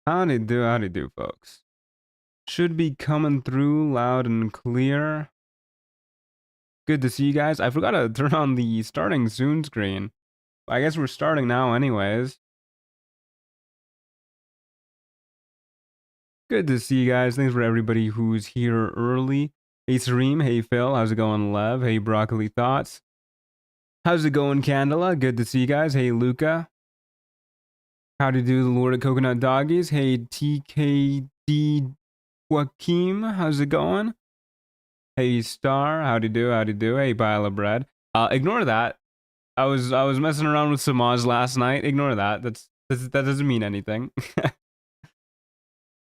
Howdy do, folks. Should be coming through loud and clear. Good to see you guys. I forgot to turn on the starting soon screen. I guess we're starting now anyways. Good to see you guys. Thanks for everybody who's here early. Hey Sareem, hey Phil, how's it going, Lev? Hey Broccoli Thoughts. How's it going, Candela? Good to see you guys. Hey Luca. Howdy do the Lord of Coconut Doggies. Hey TKD Joaquim, how's it going? Hey Star, howdy do? Hey Pile of Bread. Ignore that. I was messing around with Samaj last night. Ignore that. That doesn't mean anything.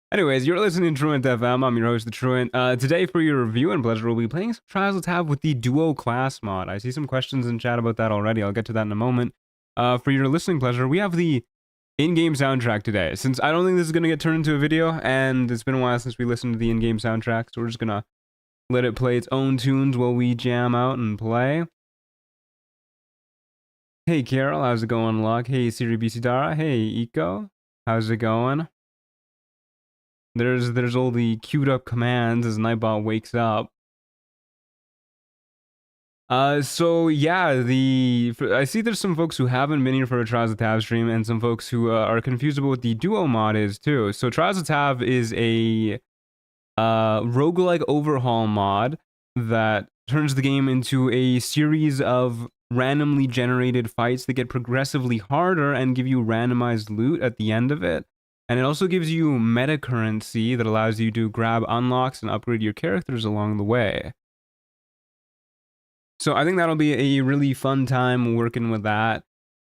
Anyways, you're listening to Truant FM. I'm your host, the Truant. Today, for your review and pleasure, we'll be playing some Trials of Tav with the Duo Class mod. I see some questions in chat about that already. I'll get to that in a moment. For your listening pleasure, we have the in-game soundtrack today. Since I don't think this is going to get turned into a video, and it's been a while since we listened to the in-game soundtrack, so we're just going to let it play its own tunes while we jam out and play. Hey Carol, how's it going, Luck? Hey Siri Bisidara, hey Eco, how's it going? There's all the queued up commands as Nightbot wakes up. So yeah, I see there's some folks who haven't been here for a Trials of Tav stream, and some folks who are confused about what the Duo mod is too. So Trials of Tav is a roguelike overhaul mod that turns the game into a series of randomly generated fights that get progressively harder and give you randomized loot at the end of it. And it also gives you meta currency that allows you to grab unlocks and upgrade your characters along the way. So I think that'll be a really fun time working with that.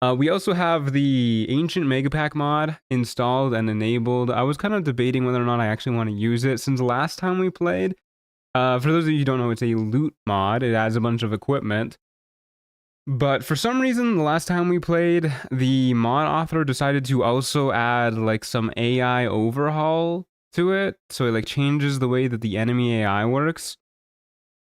We also have the Ancient Megapack mod installed and enabled. I was kind of debating whether or not I actually want to use it since the last time we played. For those of you who don't know, it's a loot mod. It adds a bunch of equipment. But for some reason, the last time we played, the mod author decided to also add like some AI overhaul to it. So it like changes the way that the enemy AI works,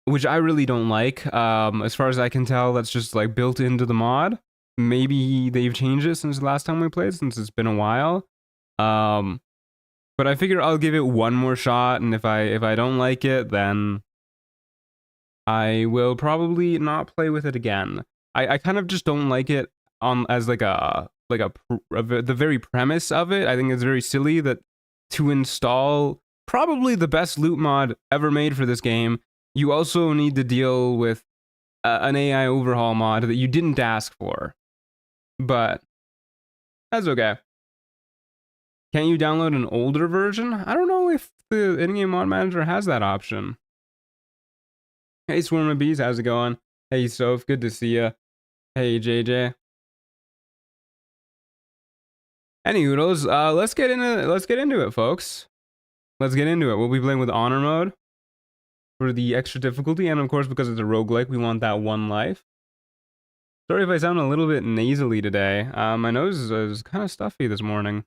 which I really don't like. As far as I can tell, that's just like built into the mod. Maybe they've changed it since the last time we played, since it's been a while. But I figure I'll give it one more shot, and if I don't like it, then I will probably not play with it again. I kind of just don't like it on as the very premise of it. I think it's very silly that to install probably the best loot mod ever made for this game, you also need to deal with an AI overhaul mod that you didn't ask for. But that's okay. Can you download an older version? I don't know if the in-game mod manager has that option. Hey Swarm of Bees, how's it going? Hey Soph, good to see ya. Hey JJ. Any oodles, let's get into it, folks. Let's get into it. We'll be playing with honor mode for the extra difficulty, and of course, because it's a roguelike, we want that one life. Sorry if I sound a little bit nasally today. My nose is kind of stuffy this morning.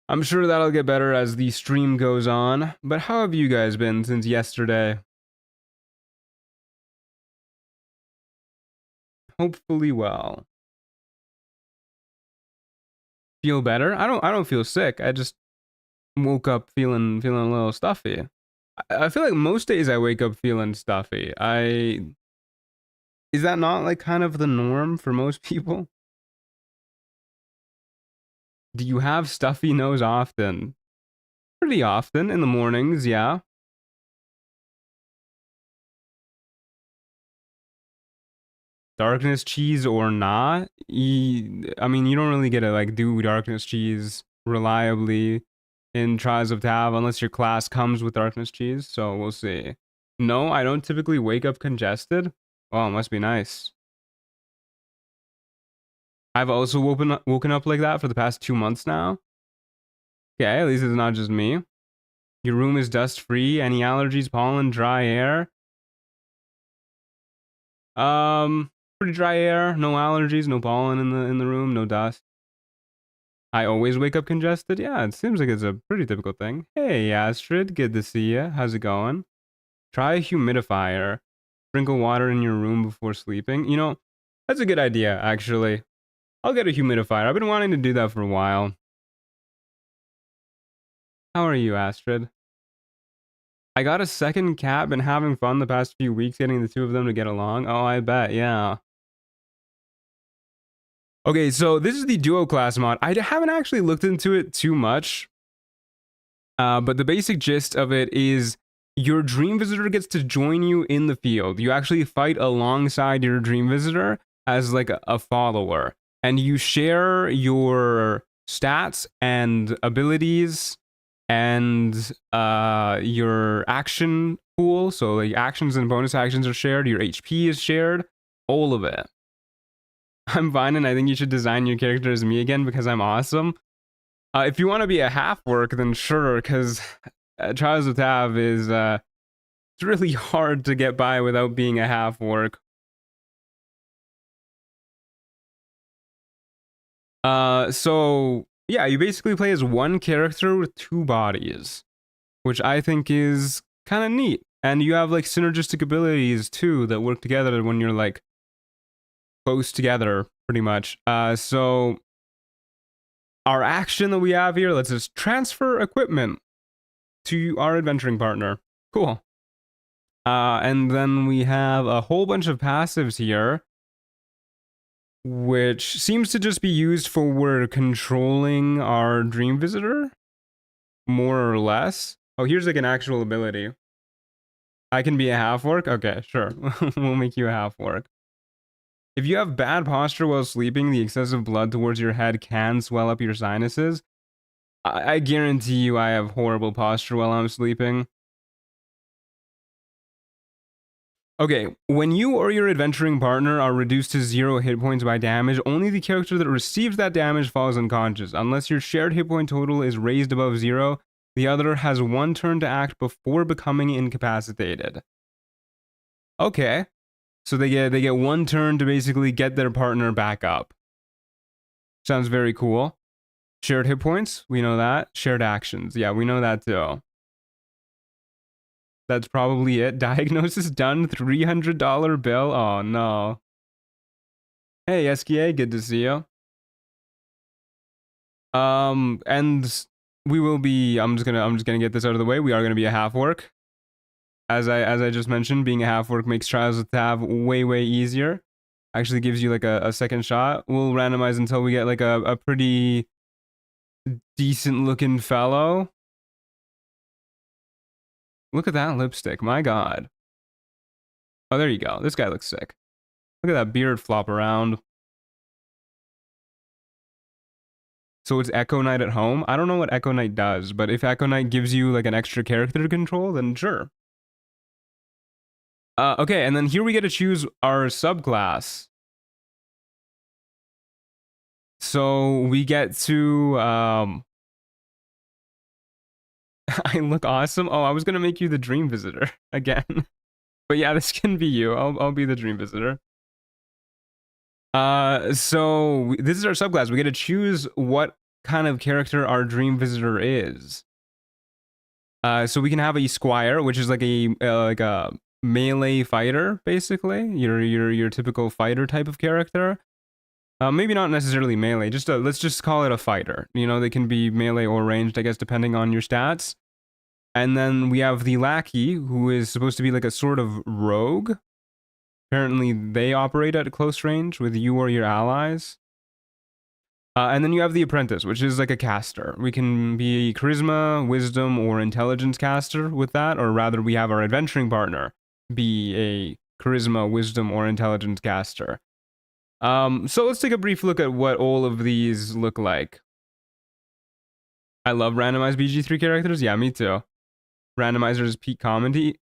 I'm sure that'll get better as the stream goes on. But how have you guys been since yesterday? Hopefully well. Feel better? I don't feel sick. I just woke up feeling a little stuffy. I feel like most days I wake up feeling stuffy. Is that not like kind of the norm for most people? Do you have stuffy nose often? Pretty often in the mornings, yeah. Darkness cheese or not? I mean, you don't really get to like do darkness cheese reliably in Trials of Tav unless your class comes with darkness cheese, so we'll see. No, I don't typically wake up congested. Well, it must be nice. I've also woken up like that for the past 2 months now. Okay, at least it's not just me. Your room is dust free. Any allergies, pollen, dry air? Pretty dry air. No allergies, no pollen in the room, no dust. I always wake up congested. Yeah, it seems like it's a pretty typical thing. Hey, Astrid, good to see you. How's it going? Try a humidifier. Sprinkle water in your room before sleeping. You know, that's a good idea, actually. I'll get a humidifier. I've been wanting to do that for a while. How are you, Astrid? I got a second cat, been having fun the past few weeks getting the two of them to get along. Oh, I bet, yeah. Okay, so this is the duo class mod. I haven't actually looked into it too much, but the basic gist of it is your dream visitor gets to join you in the field. You actually fight alongside your dream visitor as like a follower, and you share your stats and abilities and your action pool. So like actions and bonus actions are shared. Your HP is shared. All of it. I'm fine, and I think you should design your character as me again because I'm awesome. If you want to be a half work, then sure, because Trials of Tav is it's really hard to get by without being a half work. So yeah, you basically play as one character with two bodies, which I think is kind of neat. And you have like synergistic abilities too that work together when you're like close together, pretty much. So our action that we have here, let's just transfer equipment to our adventuring partner. Cool. And then we have a whole bunch of passives here, which seems to just be used for we're controlling our dream visitor, more or less. Oh, here's like an actual ability. I can be a half orc? Okay, sure. We'll make you a half orc. If you have bad posture while sleeping, the excessive blood towards your head can swell up your sinuses. I guarantee you I have horrible posture while I'm sleeping. Okay, when you or your adventuring partner are reduced to 0 hit points by damage, only the character that received that damage falls unconscious. Unless your shared hit point total is raised above 0, the other has 1 turn to act before becoming incapacitated. Okay, so they get 1 turn to basically get their partner back up. Sounds very cool. Shared hit points, we know that. Shared actions, yeah, we know that too. That's probably it. Diagnosis done, $300 bill. Oh no. Hey SKA, good to see you. And we will be. I'm just gonna get this out of the way. We are gonna be a half work. As I just mentioned, being a half work makes Trials of Tav way easier. Actually gives you like a second shot. We'll randomize until we get like a pretty decent looking fellow. Look at that lipstick, my god. Oh, there you go. This guy looks sick. Look at that beard flop around. So it's Echo Knight at home. I don't know what Echo Knight does, but if Echo Knight gives you like an extra character to control, then sure. Okay, and then here we get to choose our subclass. So we get to I look awesome. Oh, I was gonna make you the Dream Visitor again. But yeah, this can be you. I'll be the Dream Visitor. So this is our subclass. We get to choose what kind of character our Dream Visitor is. So we can have a Squire, which is like a melee fighter, basically. Your typical fighter type of character. Maybe not necessarily melee. Let's just call it a fighter. You know, they can be melee or ranged, I guess, depending on your stats. And then we have the Lackey, who is supposed to be like a sort of rogue. Apparently, they operate at close range with you or your allies. And then you have the Apprentice, which is like a caster. We can be a charisma, wisdom, or intelligence caster with that, or rather, we have our adventuring partner be a charisma, wisdom, or intelligence caster. So let's take a brief look at what all of these look like. I love randomized BG3 characters. Yeah, me too. Randomizer's peak comedy.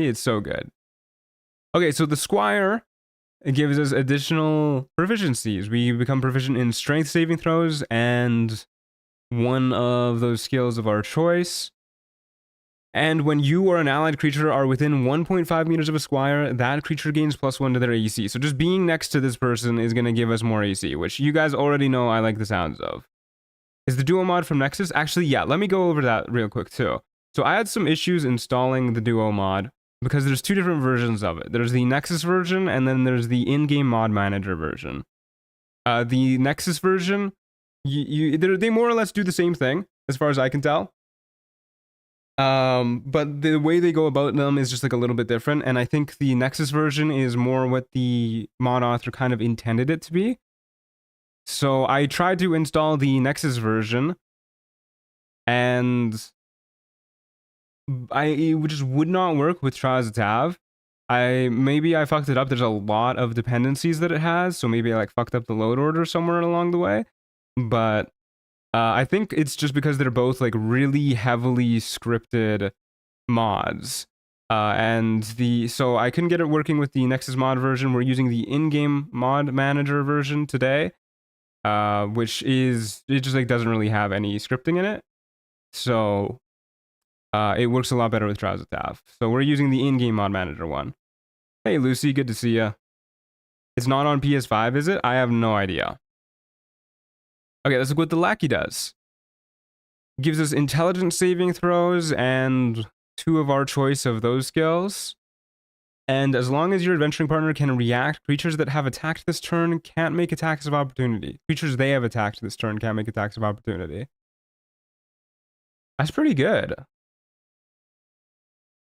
It's so good. Okay, so the Squire gives us additional proficiencies. We become proficient in strength saving throws and one of those skills of our choice. And when you or an allied creature are within 1.5 meters of a Squire, that creature gains +1 to their AC. So just being next to this person is going to give us more AC, which you guys already know I like the sounds of. Is the Duo mod from Nexus? Actually, yeah, let me go over that real quick too. So I had some issues installing the Duo mod because there's 2 different versions of it. There's the Nexus version, and then there's the in-game mod manager version. The Nexus version, they more or less do the same thing, as far as I can tell. But the way they go about them is just like a little bit different, and I think the Nexus version is more what the mod author kind of intended it to be. So I tried to install the Nexus version, and it just would not work with Trials of Tav. Maybe I fucked it up. There's a lot of dependencies that it has, so maybe I like fucked up the load order somewhere along the way. But I think it's just because they're both like really heavily scripted mods. So I couldn't get it working with the Nexus mod version. We're using the in-game mod manager version today, which is, it just like doesn't really have any scripting in it. So it works a lot better with Trials of Tav. So we're using the in-game mod manager one. Hey Lucy, good to see you. It's not on PS5, is it? I have no idea. Okay, let's look what the Lackey does. Gives us intelligence saving throws and 2 of our choice of those skills. And as long as your adventuring partner can react, creatures that have attacked this turn can't make attacks of opportunity. Creatures they have attacked this turn can't make attacks of opportunity. That's pretty good.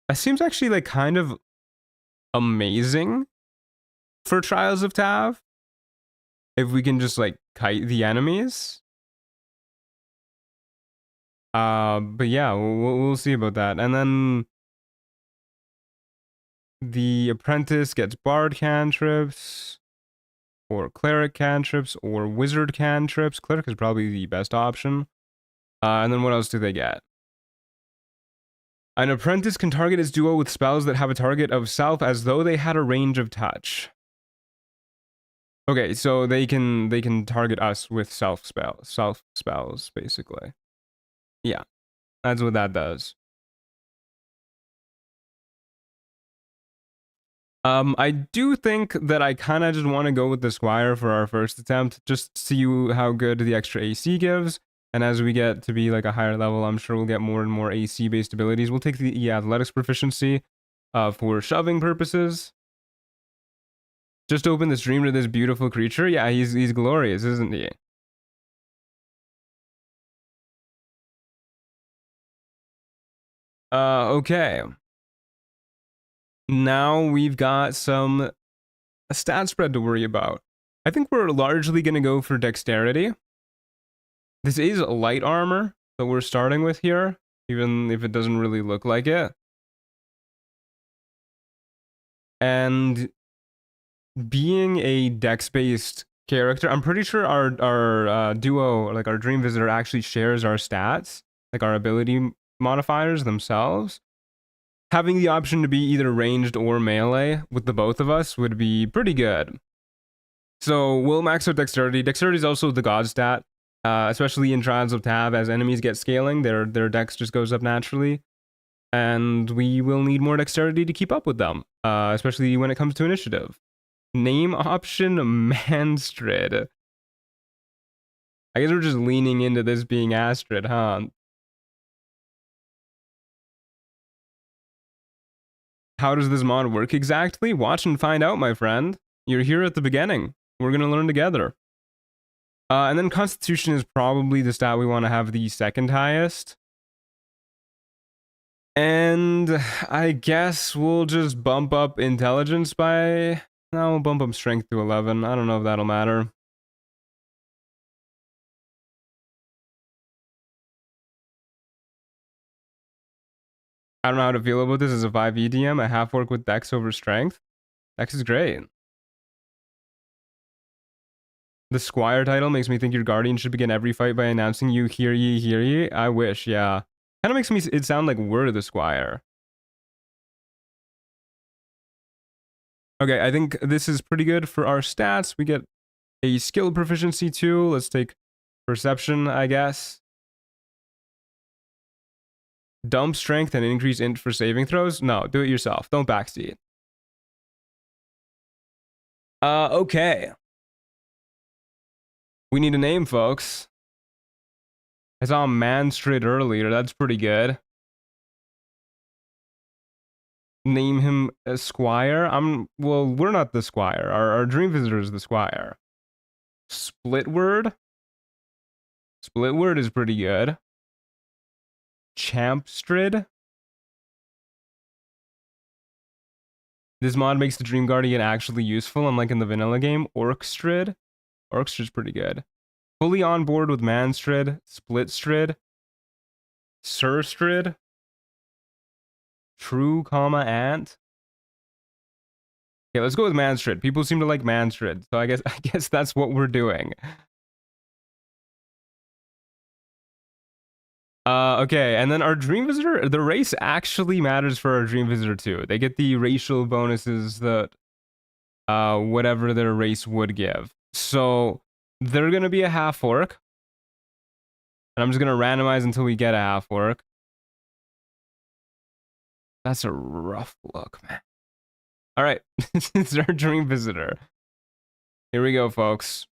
That seems actually like kind of amazing for Trials of Tav. If we can just like kite the enemies. But yeah, we'll see about that. And then the Apprentice gets Bard cantrips, or Cleric cantrips, or Wizard cantrips. Cleric is probably the best option. And then what else do they get? An Apprentice can target its duo with spells that have a target of self as though they had a range of touch. Okay, so they can target us with self spells, basically. Yeah, that's what that does. I do think that I kind of just want to go with the Squire for our first attempt, just see how good the extra AC gives. And as we get to be like a higher level, I'm sure we'll get more and more AC-based abilities. We'll take the athletics proficiency for shoving purposes. Just open the stream to this beautiful creature. Yeah, he's glorious, isn't he? Okay. Now we've got a stat spread to worry about. I think we're largely going to go for dexterity. This is light armor that we're starting with here, even if it doesn't really look like it. And being a dex-based character, I'm pretty sure our duo, like our Dream Visitor, actually shares our stats, like our ability modifiers themselves. Having the option to be either ranged or melee with the both of us would be pretty good. So we'll max out dexterity. Dexterity is also the god stat, especially in Trials of Tav. As enemies get scaling, their dex just goes up naturally. And we will need more dexterity to keep up with them, especially when it comes to initiative. Name option, Manstrid. I guess we're just leaning into this being Astrid, huh? How does this mod work exactly? Watch and find out, my friend. You're here at the beginning. We're going to learn together. And then Constitution is probably the stat we want to have the second highest. And I guess we'll just bump up Intelligence by... No, we'll bump up Strength to 11. I don't know if that'll matter. I don't know how to feel about this as a 5 EDM. A half orc with Dex over Strength. Dex is great. The Squire title makes me think your Guardian should begin every fight by announcing you hear ye, hear ye. I wish, yeah. Kind of makes me it sound like we're the Squire. Okay, I think this is pretty good for our stats. We get a skill proficiency too. Let's take Perception, I guess. Dump strength and increase int for saving throws? No, do it yourself. Don't backseat. Okay. We need a name, folks. I saw Manstrid earlier. That's pretty good. Name him a Squire? Well, we're not the Squire. Our Dream Visitor is the Squire. Splitword? Splitword is pretty good. Champstrid? This mod makes the Dream Guardian actually useful, unlike in the vanilla game. Orcstrid. Orcstrid's pretty good. Fully on board with Manstrid, Splitstrid, Surstrid, True, Ant. Okay, let's go with Manstrid. People seem to like Manstrid, so I guess that's what we're doing. Okay, and then our Dream Visitor, the race actually matters for our Dream Visitor too. They get the racial bonuses that whatever their race would give. So they're gonna be a half orc. And I'm just gonna randomize until we get a half orc. That's a rough look, man. Alright, it's our Dream Visitor. Here we go, folks.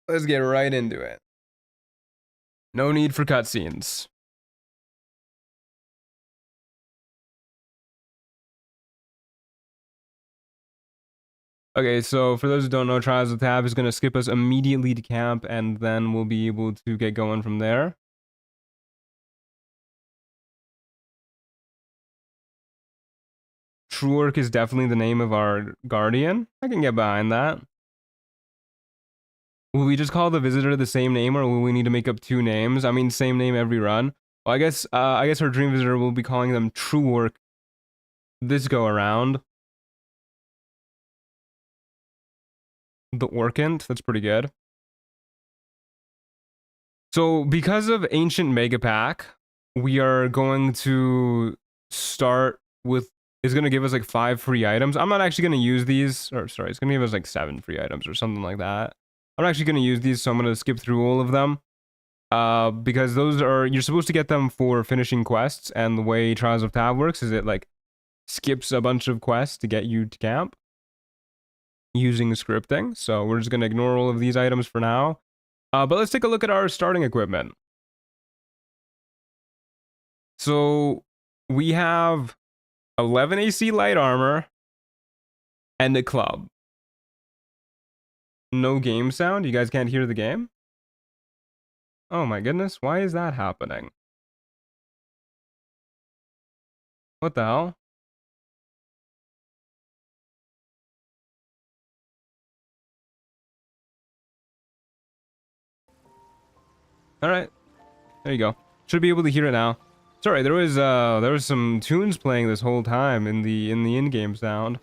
Let's get right into it. No need for cutscenes. Okay, so for those who don't know, Trials of Tav is going to skip us immediately to camp, and then we'll be able to get going from there. True Orc is definitely the name of our Guardian. I can get behind that. Will we just call the Visitor the same name, or will we need to make up two names? I mean, same name every run. Well, I guess our Dream Visitor will be calling them True Orc this go around. The Orcant, that's pretty good. So because of Ancient Mega Pack, we are going to start with, it's going to give us like 5 free items. I'm not actually going to use these, or sorry, it's going to give us like 7 free items or something like that. I'm actually going to use these, so I'm going to skip through all of them. Because those are, you're supposed to get them for finishing quests, and the way Trials of Tav works is it like skips a bunch of quests to get you to camp using scripting. So we're just going to ignore all of these items for now. But let's take a look at our starting equipment. So we have 11 AC light armor and a club. No game sound? You guys can't hear the game? Oh my goodness, why is that happening? What the hell? Alright. There you go. Should be able to hear it now. Sorry, there was some tunes playing this whole time in the in-game sound.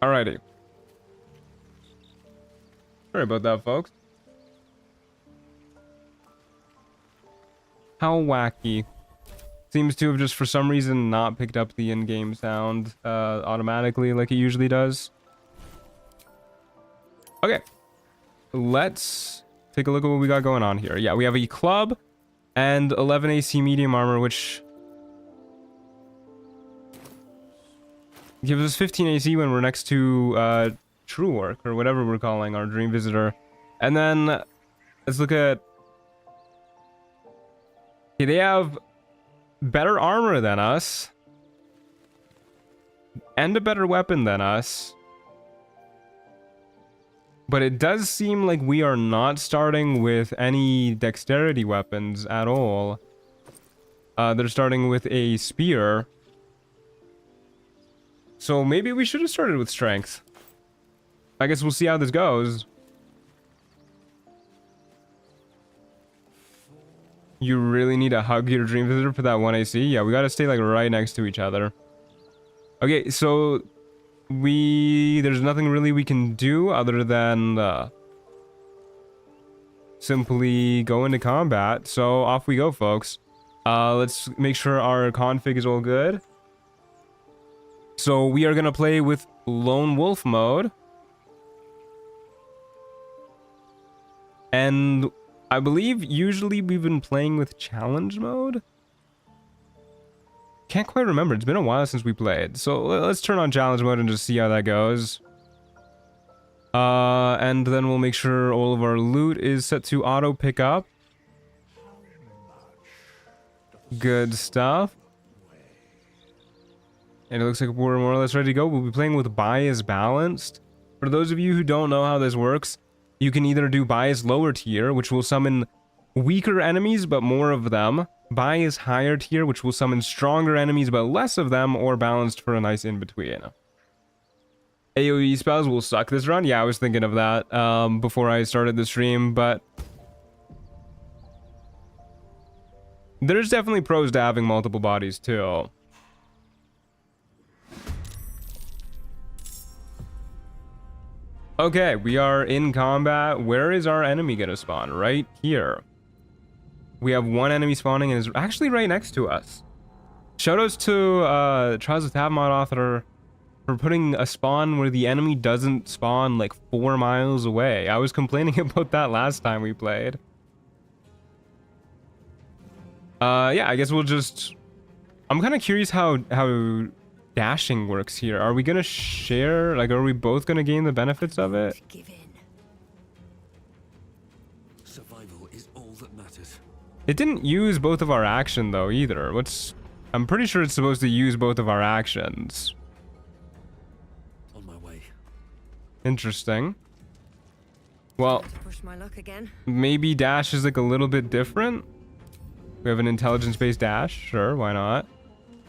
Alrighty. Sorry about that, folks. How wacky. Seems to have just for some reason not picked up the in-game sound automatically like it usually does. Okay. Let's take a look at what we got going on here. Yeah, we have a club and 11 AC medium armor, which gives us 15 AC when we're next to True Orc, or whatever we're calling our Dream Visitor. And then let's look at... Okay, they have better armor than us and a better weapon than us. But it does seem like we are not starting with any dexterity weapons at all. They're starting with a spear. So maybe we should have started with strength. I guess we'll see how this goes. You really need to hug your Dream Visitor for that 1 AC? Yeah, we gotta stay like right next to each other. Okay, so... there's nothing really we can do other than simply go into combat. So off we go, folks. Let's make sure our config is all good. So we are gonna play with Lone Wolf mode. And I believe usually we've been playing with challenge mode. Can't quite remember. It's been a while since we played. So let's turn on challenge mode and just see how that goes. And then we'll make sure all of our loot is set to auto pick up. Good stuff. And it looks like we're more or less ready to go. We'll be playing with Buy as Balanced. For those of you who don't know how this works, You can either do Bias lower tier, which will summon weaker enemies but more of them. Bias higher tier, which will summon stronger enemies but less of them, or balanced for a nice in-between. AoE spells will suck this run. Yeah, I was thinking of that before I started the stream, but there's definitely pros to having multiple bodies too. Okay, we are in combat. Where is our enemy gonna spawn? Right here. We have one enemy spawning and is actually right next to us. Shoutouts to Trials of Tav mod author for putting a spawn where the enemy doesn't spawn like 4 miles away. I was complaining about that last time we played. Yeah, I guess we'll just... I'm kind of curious how dashing works here. Are we gonna share? Like, are we both gonna gain the benefits of it? Give in. Survival is all that matters. It didn't use both of our action though either. I'm pretty sure it's supposed to use both of our actions. On my way. Interesting. Well, Push my luck again. maybe dash is like a little bit different. We have an intelligence-based dash. Sure, why not?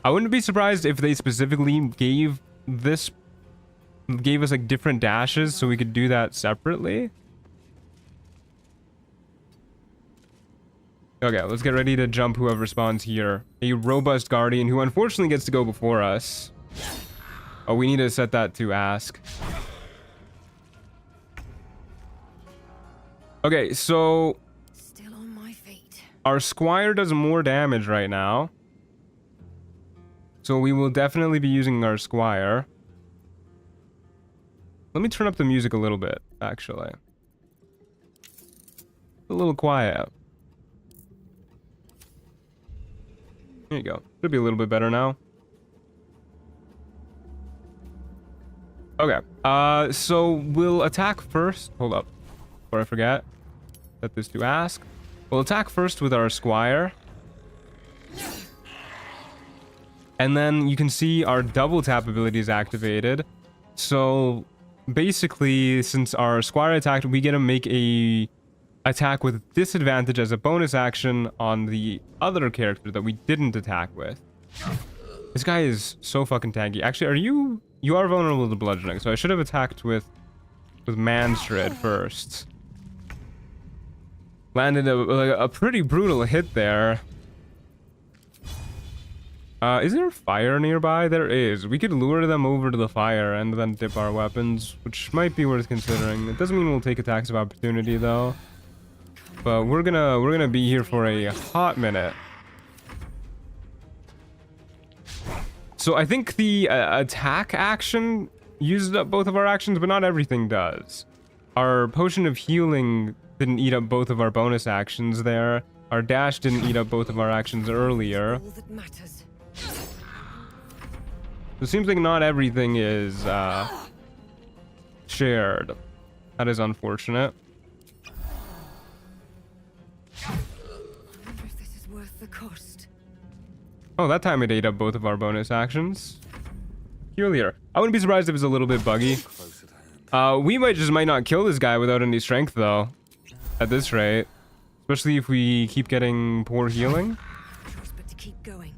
I wouldn't be surprised if they specifically gave us like different dashes so we could do that separately. Okay, let's get ready to jump whoever spawns here. A robust guardian who unfortunately gets to go before us. Oh, we need to set that to ask. Okay, so Still on my feet. our squire does more damage right now. So we will definitely be using our squire. Let me turn up the music a little bit, actually. A little quiet. There you go. Should be a little bit better now. Okay. So we'll attack first. Hold up. Before I forget. Set this to ask. We'll attack first with our squire. And then you can see our double tap ability is activated. So basically, since our squire attacked, we get to make a attack with disadvantage as a bonus action on the other character that we didn't attack with. This guy is so fucking tanky. Actually, you are vulnerable to bludgeoning, so I should have attacked with Manstrid first. Landed a pretty brutal hit there. Is there fire nearby? There is. We could lure them over to the fire and then dip our weapons, which might be worth considering. It doesn't mean we'll take attacks of opportunity though. But we're gonna be here for a hot minute. So I think the attack action uses up both of our actions, but not everything does. Our potion of healing didn't eat up both of our bonus actions there. Our dash didn't eat up both of our actions earlier. All that matters. It seems like not everything is shared. That is unfortunate. I wonder if this is worth the cost. Oh, that time it ate up both of our bonus actions. Peculiar. I wouldn't be surprised if it's a little bit buggy. We might not kill this guy without any strength though. At this rate. Especially if we keep getting poor healing. Choice but to keep going.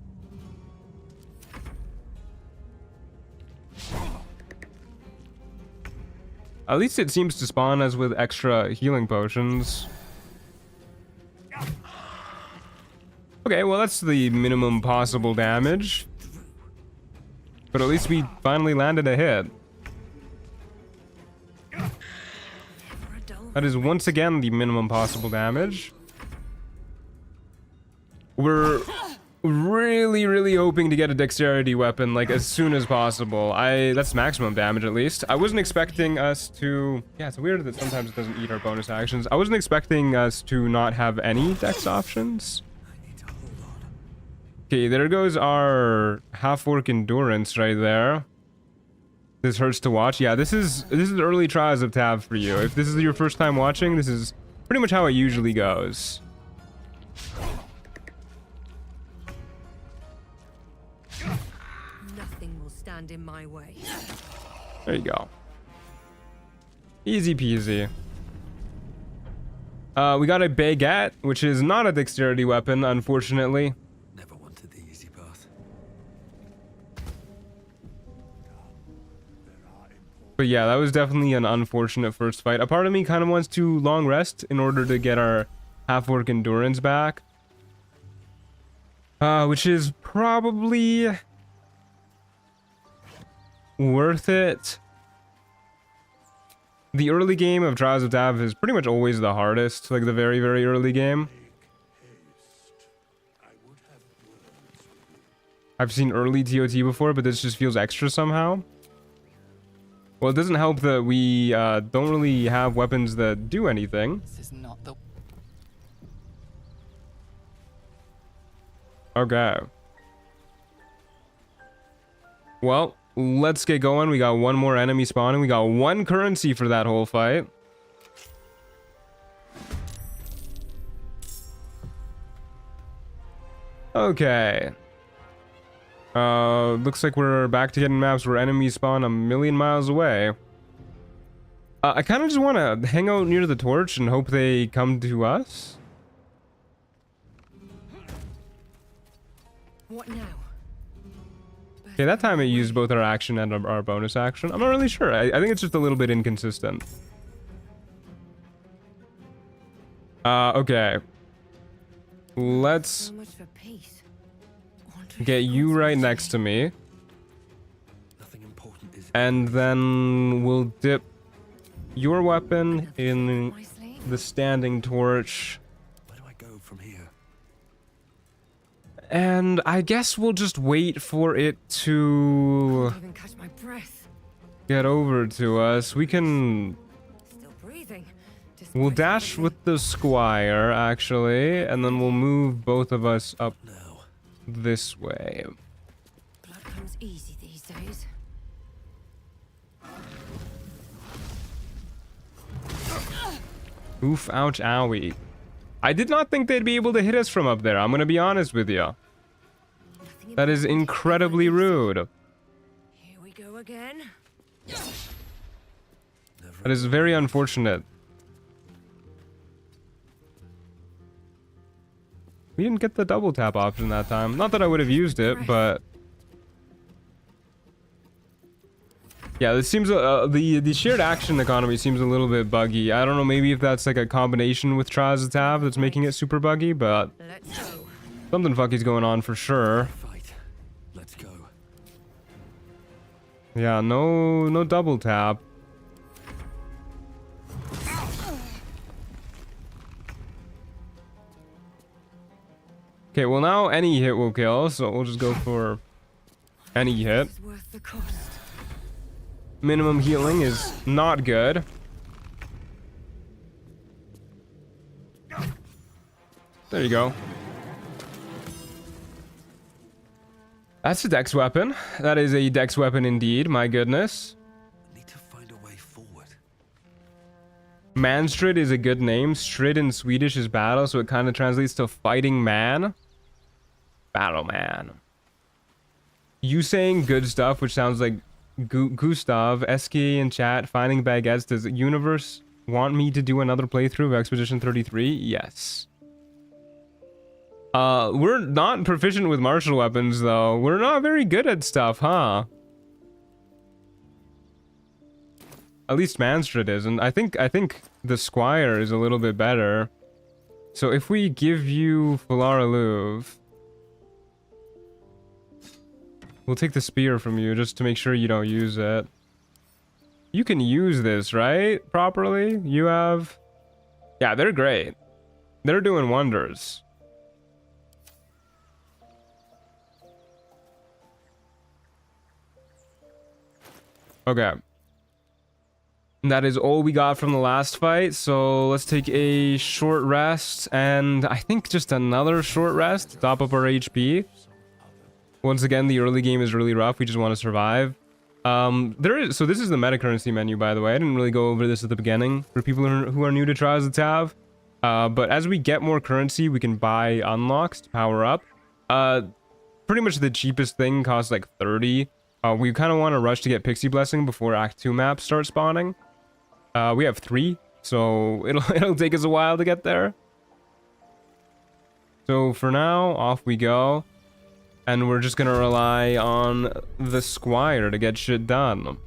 At least it seems to spawn us with extra healing potions. Okay, well that's the minimum possible damage. But at least we finally landed a hit. That is once again the minimum possible damage. We're really hoping to get a dexterity weapon like as soon as possible. That's maximum damage at least. I wasn't expecting us to... Yeah, it's weird that sometimes it doesn't eat our bonus actions. I wasn't expecting us to not have any dex options. Okay, there goes our half-orc endurance right there. This hurts to watch. Yeah, this is early Trials of Tav for you. If this is your first time watching, this is pretty much how it usually goes. Nothing will stand in my way. There you go. Easy peasy. We got a baguette, which is not a dexterity weapon, unfortunately. Never wanted the easy path. But yeah, that was definitely an unfortunate first fight. A part of me kind of wants to long rest in order to get our half-orc endurance back. Which is probably worth it. The early game of Trials of Tav is pretty much always the hardest, like the very, very early game. I've seen early TOT before, but this just feels extra somehow. Well, it doesn't help that we don't really have weapons that do anything. This is not the... Okay. Well, let's get going. We got one more enemy spawning. We got one currency for that whole fight. Okay. Looks like we're back to getting maps where enemies spawn a million miles away. I kind of just want to hang out near the torch and hope they come to us. What now? Okay, that time it used both our action and our bonus action. I'm not really sure. I think it's just a little bit inconsistent. Okay. Let's So much for peace. get you right next to me. Nothing important is And then we'll dip your weapon in My sleeve? the standing torch. Where do I go from here? And I guess we'll just wait for it to Can't even catch my breath. get over to us. We can... Still breathing. We'll despite dash everything. with the squire, actually. And then we'll move both of us up Now. this way. Blood comes easy these days. Oof, ouch, owie. I did not think they'd be able to hit us from up there. I'm gonna be honest with you. Nothing That is important. incredibly rude. Here we go again. Never That is very unfortunate. We didn't get the double tap option that time. Not that I would have used it, but... Yeah, this seems the shared action economy seems a little bit buggy. I don't know, maybe if that's like a combination with Trials of Tav that's making it super buggy, but Let's go. something fucky's going on for sure. fight. Let's go. Yeah, no double tap. Okay, well now any hit will kill, so we'll just go for any hit. This is worth the cost. Minimum healing is not good. There you go. That's a dex weapon. That is a dex weapon indeed, my goodness. Need to find a way forward. Manstrid is a good name. Strid in Swedish is battle, so it kind of translates to fighting man. Battle man. You saying good stuff, which sounds like Gustav, SK in chat, finding baguettes. Does the universe want me to do another playthrough of Expedition 33? Yes. We're not proficient with martial weapons, though. We're not very good at stuff, huh? At least Manstrid isn't. I think the Squire is a little bit better. So if we give you Falara Louvre, we'll take the spear from you just to make sure you don't use it. You can use this, right? Properly? You have... Yeah, they're great. They're doing wonders. Okay. That is all we got from the last fight, so let's take a short rest, and I think just another short rest to top up our HP. Once again, the early game is really rough, we just want to survive. So this is the meta currency menu, by the way. I didn't really go over this at the beginning for people who are new to Trials of Tav. But as we get more currency, we can buy unlocks to power up. Pretty much the cheapest thing costs like 30. We kind of want to rush to get Pixie Blessing before Act 2 maps start spawning. We have 3 so it'll take us a while to get there. So for now, off we go, and we're just gonna rely on the squire to get shit done.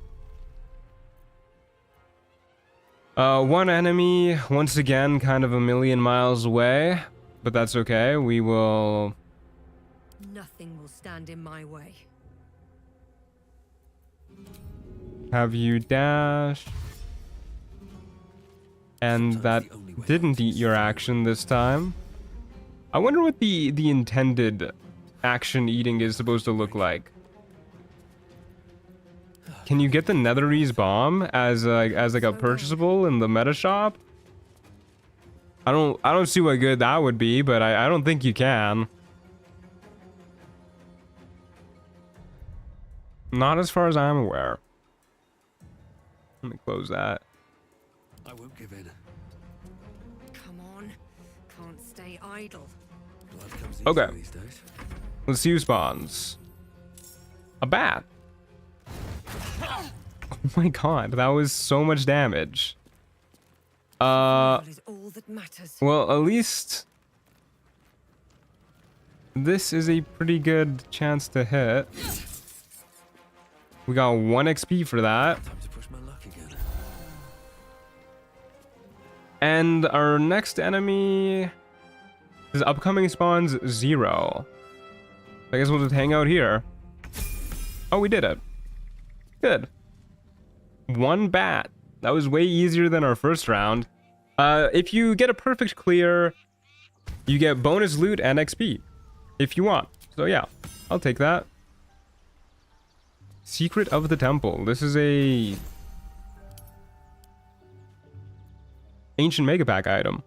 One enemy, once again, kind of a million miles away, but that's okay. We will... Nothing will stand in my way. have you dash. And that didn't eat your action this time. I wonder what the intended action eating is supposed to look like. Can you get the Netherese bomb as like a purchasable in the meta shop? I don't see what good that would be, but I don't think you can. Not as far as I'm aware. Let me close that. I won't give in. Come on. Can't stay idle. Blood comes easy Okay. these days. Let's see who spawns. A bat. Oh my god, that was so much damage. That is all that matters. Well, at least this is a pretty good chance to hit. We got 1 XP for that. Time to push my luck again. And our next enemy is upcoming spawns 0. I guess we'll just hang out here. Oh, we did it. Good. 1 bat. That was way easier than our first round. If you get a perfect clear, you get bonus loot and XP. If you want. So yeah, I'll take that. Secret of the Temple. This is a ancient mega pack item.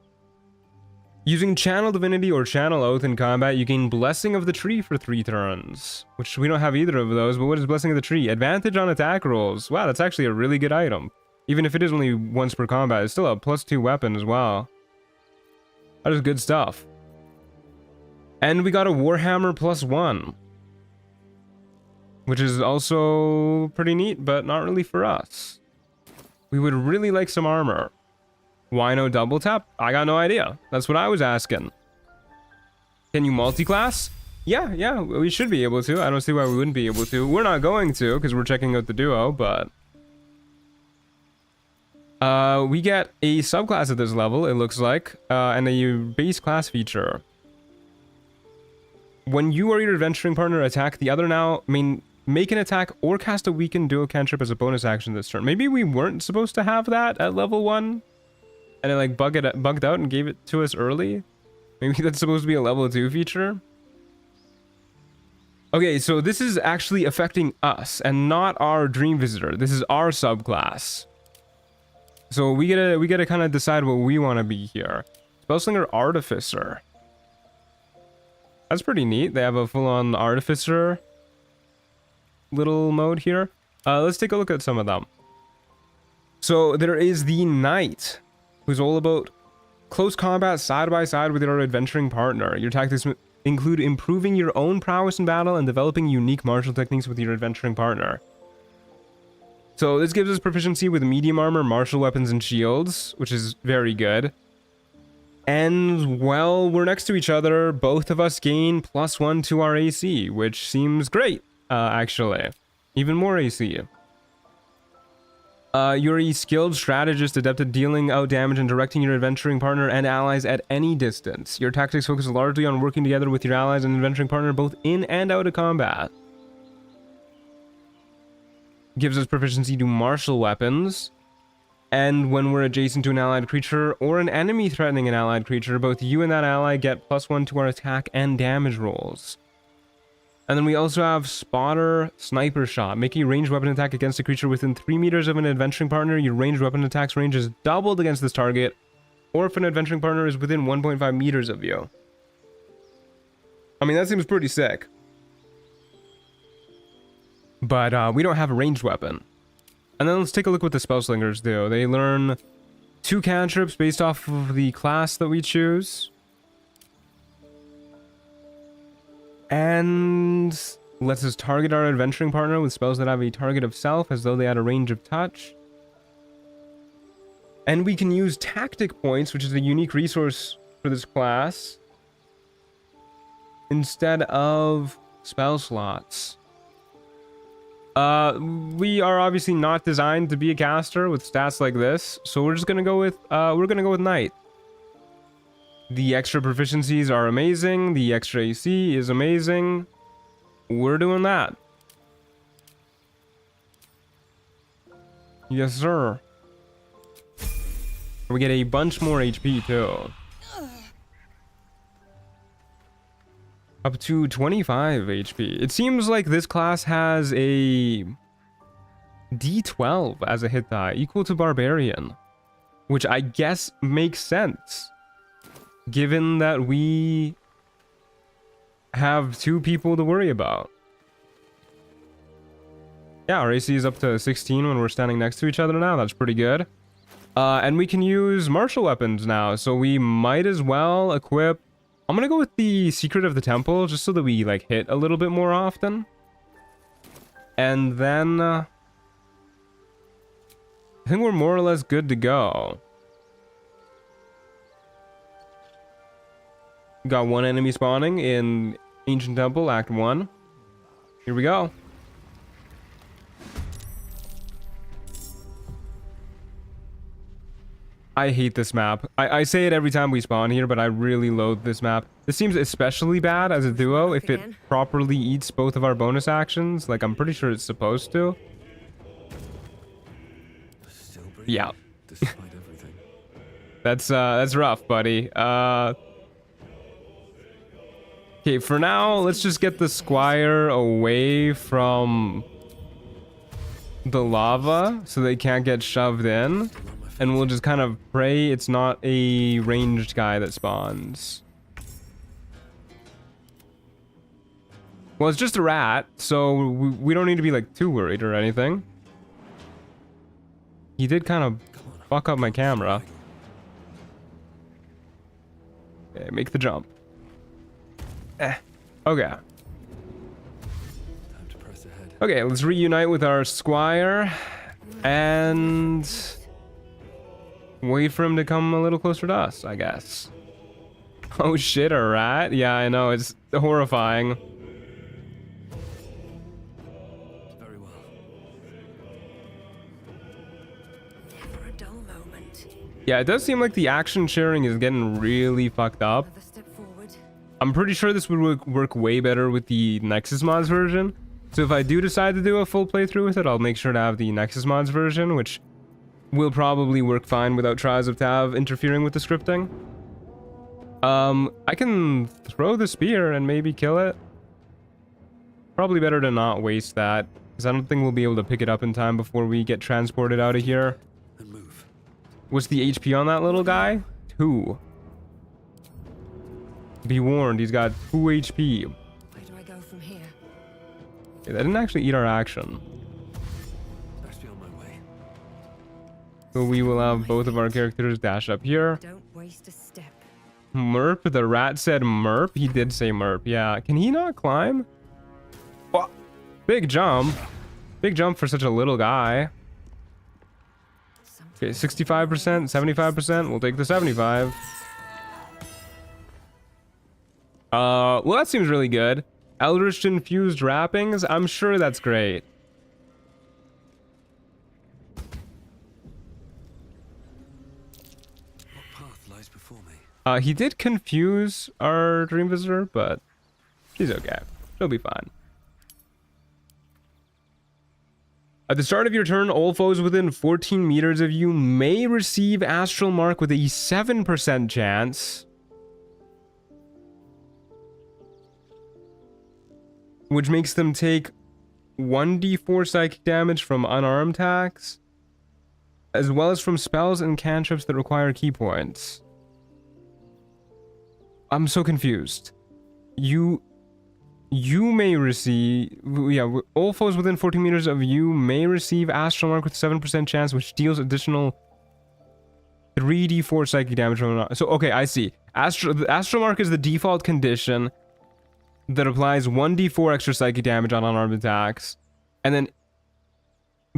Using Channel Divinity or Channel Oath in combat, you gain Blessing of the Tree for 3 turns. Which we don't have either of those, but what is Blessing of the Tree? Advantage on attack rolls. Wow, that's actually a really good item. Even if it is only once per combat, it's still a +2 weapon as well. That is good stuff. And we got a Warhammer +1. Which is also pretty neat, but not really for us. We would really like some armor. Why no double tap? I got no idea. That's what I was asking. Can you multi-class? Yeah, we should be able to. I don't see why we wouldn't be able to. We're not going to, because we're checking out the duo, but... we get a subclass at this level, it looks like, and a base class feature. When you or your adventuring partner attack the other now, make an attack or cast a weakened duo cantrip as a bonus action this turn. Maybe we weren't supposed to have that at level 1, and it like bugged out and gave it to us early. Maybe that's supposed to be a level 2 feature. Okay, so this is actually affecting us and not our Dream Visitor. This is our subclass. So we gotta kind of decide what we want to be here. Spellslinger Artificer. That's pretty neat. They have a full-on Artificer little mode here. Let's take a look at some of them. So there is the Knight, who's all about close combat side by side with your adventuring partner. Your tactics include improving your own prowess in battle and developing unique martial techniques with your adventuring partner. So this gives us proficiency with medium armor, martial weapons, and shields, which is very good. And, well, we're next to each other. Both of us gain +1 to our AC, which seems great, actually. Even more AC. You're a skilled strategist adept at dealing out damage and directing your adventuring partner and allies at any distance. Your tactics focus largely on working together with your allies and adventuring partner both in and out of combat. Gives us proficiency to martial weapons. And when we're adjacent to an allied creature or an enemy threatening an allied creature, both you and that ally get +1 to our attack and damage rolls. And then we also have Spotter Sniper Shot. Make a ranged weapon attack against a creature within 3 meters of an adventuring partner. Your ranged weapon attack's range is doubled against this target, or if an adventuring partner is within 1.5 meters of you. I mean, that seems pretty sick. But we don't have a ranged weapon. And then let's take a look what the Spellslingers do. They learn 2 cantrips based off of the class that we choose. And lets us target our adventuring partner with spells that have a target of self as though they had a range of touch. And we can use tactic points, which is a unique resource for this class, instead of spell slots. We are obviously not designed to be a caster with stats like this, so we're just gonna go with Knight. The extra proficiencies are amazing. The extra AC is amazing. We're doing that. Yes, sir. We get a bunch more HP too. Up to 25 HP. It seems like this class has a D12 as a hit die, equal to Barbarian, which I guess makes sense, given that we have 2 people to worry about. Yeah, our AC is up to 16 when we're standing next to each other now. That's pretty good. And we can use martial weapons now, so we might as well equip... I'm gonna go with the Secret of the Temple, just so that we, like, hit a little bit more often. And then... I think we're more or less good to go. Got 1 enemy spawning in Ancient Temple, Act 1. Here we go. I hate this map. I say it every time we spawn here, but I really loathe this map. This seems especially bad as a duo if it properly eats both of our bonus actions. Like, I'm pretty sure it's supposed to. Still breathing, Yeah. despite everything. That's rough, buddy. Okay, for now, let's just get the Squire away from the lava so they can't get shoved in. And we'll just kind of pray it's not a ranged guy that spawns. Well, it's just a rat, so we don't need to be, like, too worried or anything. He did kind of fuck up my camera. Okay, make the jump. Okay. Time to press ahead. Okay, let's reunite with our Squire. And... wait for him to come a little closer to us, I guess. Oh shit, a rat? Yeah, I know, it's horrifying. Very well. Never a dull moment. Yeah, it does seem like the action sharing is getting really fucked up. Another step forward. I'm pretty sure this would work way better with the Nexus Mods version. So if I do decide to do a full playthrough with it, I'll make sure to have the Nexus Mods version, which will probably work fine without Trials of Tav interfering with the scripting. I can throw the spear and maybe kill it. Probably better to not waste that, because I don't think we'll be able to pick it up in time before we get transported out of here. And move. What's the HP on that little guy? 2. Be warned, he's got 2 HP. Where do I go from here? Okay, that didn't actually eat our action. Best be on my way. So we will have both of our characters dash up here. Don't waste a step. Merp, the rat said merp. He did say merp, yeah. Can he not climb? Oh, big jump. Big jump for such a little guy. Okay, 65%, 75%. We'll take the 75. Well, that seems really good. Eldritch infused wrappings. I'm sure that's great. What path lies before me? He did confuse our Dream Visitor, but she's okay. She'll be fine. At the start of your turn, all foes within 14 meters of you may receive Astral Mark with a 7% chance, which makes them take 1d4 psychic damage from unarmed attacks, as well as from spells and cantrips that require key points. I'm so confused. You may receive... Yeah, all foes within 14 meters of you may receive Astral Mark with 7% chance, which deals additional 3d4 psychic damage from... So, okay, I see. The Astral Mark is the default condition that applies 1d4 extra psychic damage on unarmed attacks. And then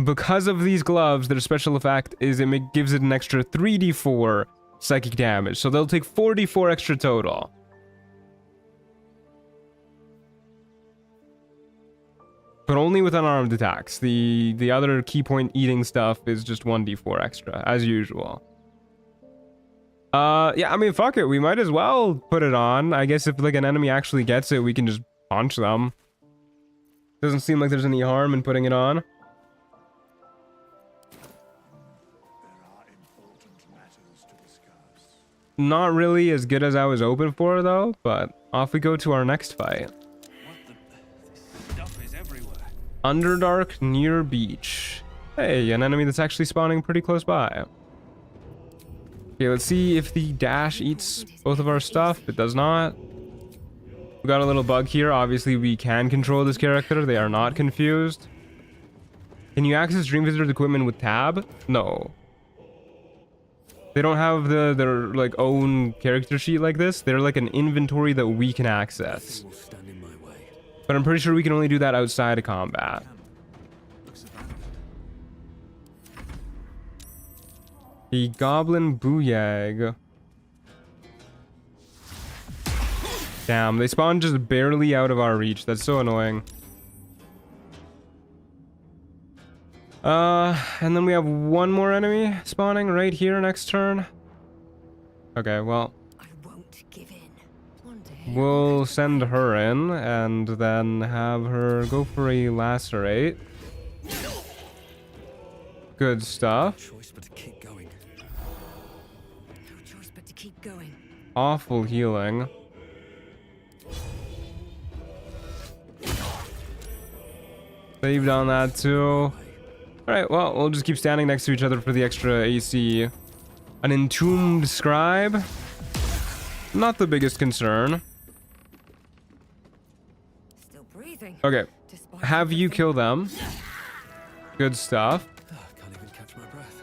because of these gloves, their special effect is gives it an extra 3d4 psychic damage. So they'll take 44 extra total. But only with unarmed attacks. The other key point eating stuff is just 1d4 extra, as usual. Yeah, I mean, fuck it. We might as well put it on. I guess if like an enemy actually gets it, we can just punch them. Doesn't seem like there's any harm in putting it on. There are important matters to discuss. Not really as good as I was hoping for, though, but off we go to our next fight. This stuff is everywhere. Underdark near beach. Hey, an enemy that's actually spawning pretty close by. Okay, let's see if the dash eats both of our stuff. It does not. We got a little bug here. Obviously, we can control this character. They are not confused. Can you access Dream Visitor's equipment with tab? No. They don't have their like own character sheet like this. They're like an inventory that we can access. Nothing will stand in my way. But I'm pretty sure we can only do that outside of combat. Looks abandoned. The Goblin Booyag. Damn, they spawn just barely out of our reach. That's so annoying. And then we have one more enemy spawning right here next turn. Okay, well, I won't give in. One day. we'll send her in and then have her go for a lacerate. Good stuff. Choice but to keep going. No choice but to keep going. Awful healing. Saved on that too. Alright, well, we'll just keep standing next to each other for the extra AC. An entombed scribe. Not the biggest concern. Still breathing. Okay, Despite have you everything. kill them. Good stuff. Can't even catch my breath.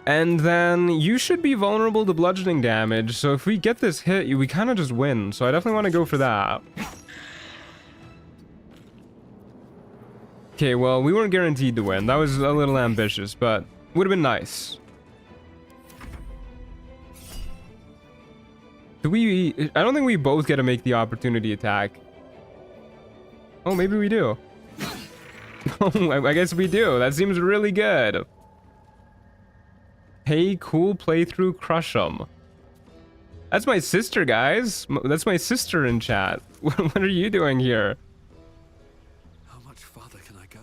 And then you should be vulnerable to bludgeoning damage. So if we get this hit, we kind of just win. So I definitely want to go for that. Okay, well, we weren't guaranteed to win. That was a little ambitious, but would have been nice. Do we... I don't think we both get to make the opportunity attack. Oh, maybe we do. Oh, I guess we do. That seems really good. Hey, cool playthrough, crush 'em. That's my sister, guys. That's my sister in chat. What are you doing here? How much farther can I go?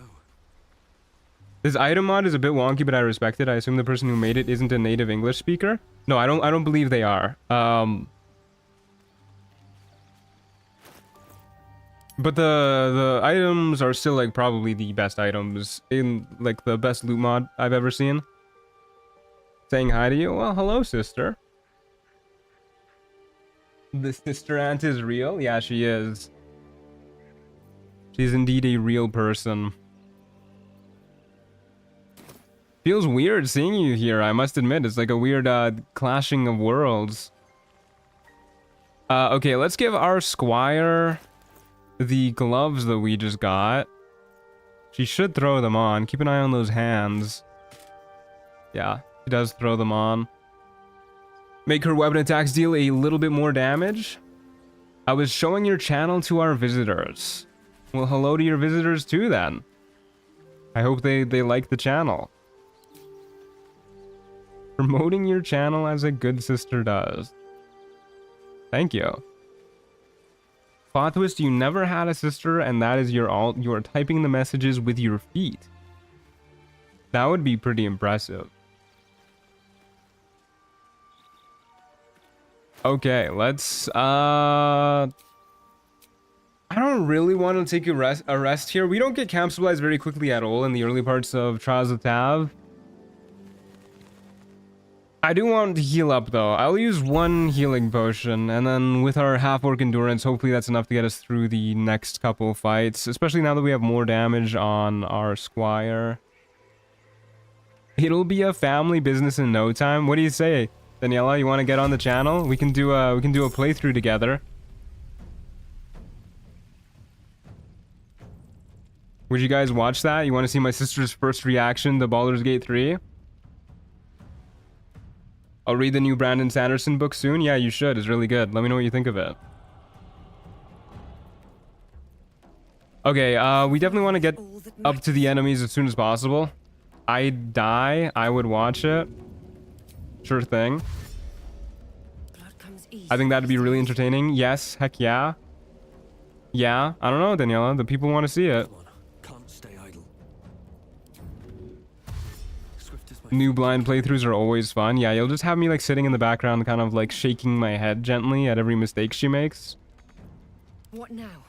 This item mod is a bit wonky, but I respect it. I assume the person who made it isn't a native English speaker. No, I don't believe they are. But the items are still like probably the best items in like the best loot mod I've ever seen. Saying hi to you. Well, hello, sister. The sister aunt is real? Yeah, she is. She's indeed a real person. Feels weird seeing you here, I must admit. It's like a weird clashing of worlds. Okay, let's give our squire the gloves that we just got. She should throw them on. Keep an eye on those hands. Yeah, she does throw them on. Make her weapon attacks deal a little bit more damage. I was showing your channel to our visitors. Well, hello to your visitors too then. I hope they like the channel. Promoting your channel as a good sister does. Thank you. Plot twist, you never had a sister and that is your alt. You are typing the messages with your feet. That would be pretty impressive. Okay, let's I don't really want to take a rest here. We don't get camp supplies very quickly at all in the early parts of Trials of Tav. I do want to heal up though. I'll use one healing potion and then with our half-orc endurance, hopefully that's enough to get us through the next couple fights, especially now that we have more damage on our squire. It'll be a family business in no time. What do you say, Daniela? You want to get on the channel? We can do a playthrough together. Would you guys watch that? You want to see my sister's first reaction to Baldur's Gate 3? I'll read the new Brandon Sanderson book soon. Yeah, you should. It's really good. Let me know what you think of it. Okay, we definitely want to get up to the enemies as soon as possible. I'd die. I would watch it. Sure thing. I think that'd be really entertaining. Yes, heck yeah. Yeah, I don't know, Daniela. The people want to see it. Come on, can't stay idle. Swift is my New blind playthroughs are always fun. Yeah, you'll just have me like sitting in the background, kind of like shaking my head gently at every mistake she makes. What now?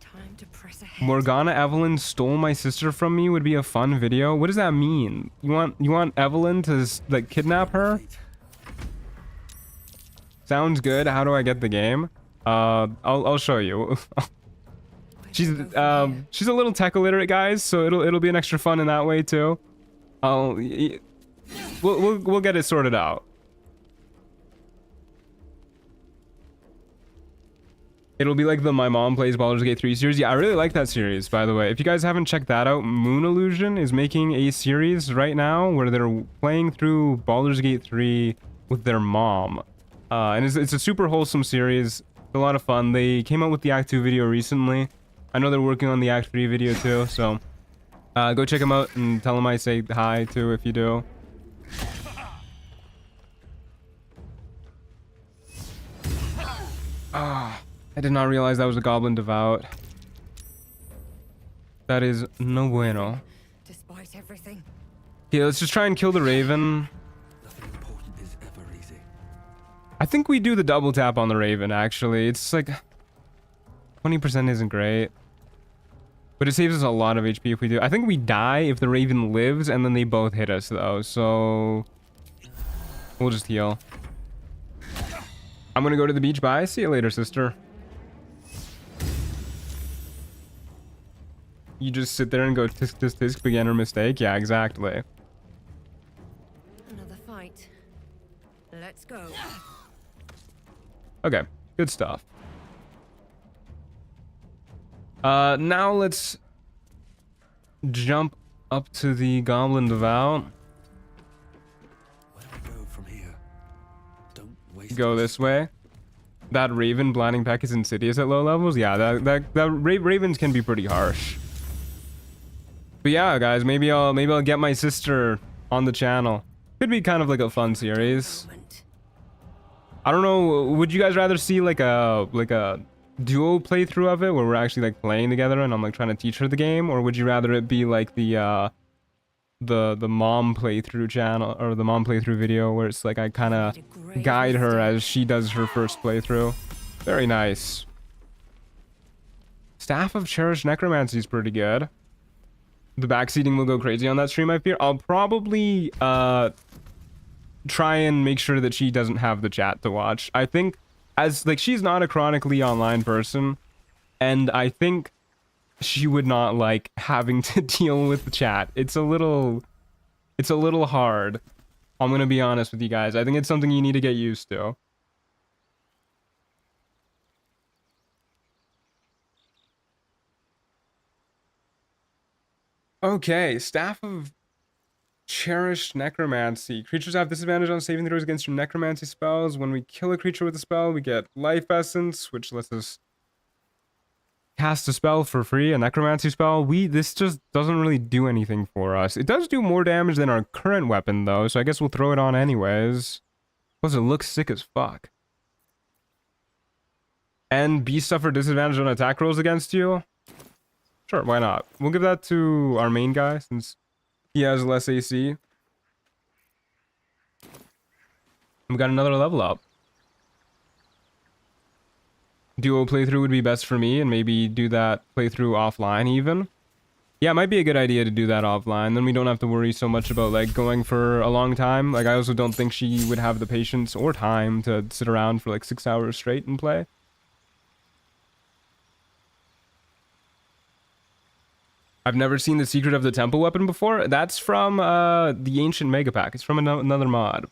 Time to press ahead. Morgana Evelyn stole my sister from me would be a fun video. What does that mean? You want Evelyn to like kidnap her? Sounds good. How do I get the game? I'll show you. she's a little tech illiterate, guys, so it'll be an extra fun in that way too. We'll get it sorted out. It'll be like the My Mom Plays Baldur's Gate 3 series. Yeah, I really like that series, by the way. If you guys haven't checked that out, Moon Illusion is making a series right now where they're playing through Baldur's Gate 3 with their mom. And it's a super wholesome series. It's a lot of fun. They came out with the Act 2 video recently. I know they're working on the Act 3 video too, so go check them out and tell them I say hi too if you do. Ah. I did not realize that was a Goblin Devout. That is no bueno. Despite everything. Okay, let's just try and kill the Raven. nothing important is ever easy. I think we do the double tap on the Raven, actually. It's like 20% isn't great. But it saves us a lot of HP if we do. I think we die if the Raven lives and then they both hit us though. So we'll just heal. I'm gonna go to the beach. Bye. See you later, sister. You just sit there and go tisk tisk tisk, beginner mistake. Yeah, exactly. Another fight. Let's go. Okay, good stuff. Now let's jump up to the Goblin Devout. Where do we go from here? Don't waste Go this way. That Raven blinding peck is insidious at low levels. Yeah, Ravens can be pretty harsh. But yeah, guys, maybe I'll get my sister on the channel. Could be kind of like a fun series. I don't know. Would you guys rather see like a duo playthrough of it where we're actually like playing together and I'm like trying to teach her the game, or would you rather it be like the mom playthrough channel or the mom playthrough video where it's like I kind of guide her as she does her first playthrough? Very nice. Staff of Cherished Necromancy is pretty good. The backseating will go crazy on that stream, I fear. I'll probably try and make sure that she doesn't have the chat to watch. I think as like she's not a chronically online person, and I think she would not like having to deal with the chat. It's a little hard. I'm gonna be honest with you guys. I think it's something you need to get used to. Okay, Staff of Cherished Necromancy. Creatures have disadvantage on saving throws against your necromancy spells. When we kill a creature with a spell, we get life essence, which lets us cast a spell for free, a necromancy spell. This just doesn't really do anything for us. It does do more damage than our current weapon though, so I guess we'll throw it on anyways. Plus it looks sick as fuck. And beasts suffer disadvantage on attack rolls against you. Sure, why not? We'll give that to our main guy since he has less AC. We got another level up. Duo playthrough would be best for me, and maybe do that playthrough offline even. Yeah, it might be a good idea to do that offline. Then we don't have to worry so much about like going for a long time. Like I also don't think she would have the patience or time to sit around for like 6 hours straight and play. I've never seen the Secret of the Temple weapon before. That's from the Ancient Mega Pack. It's from another mod.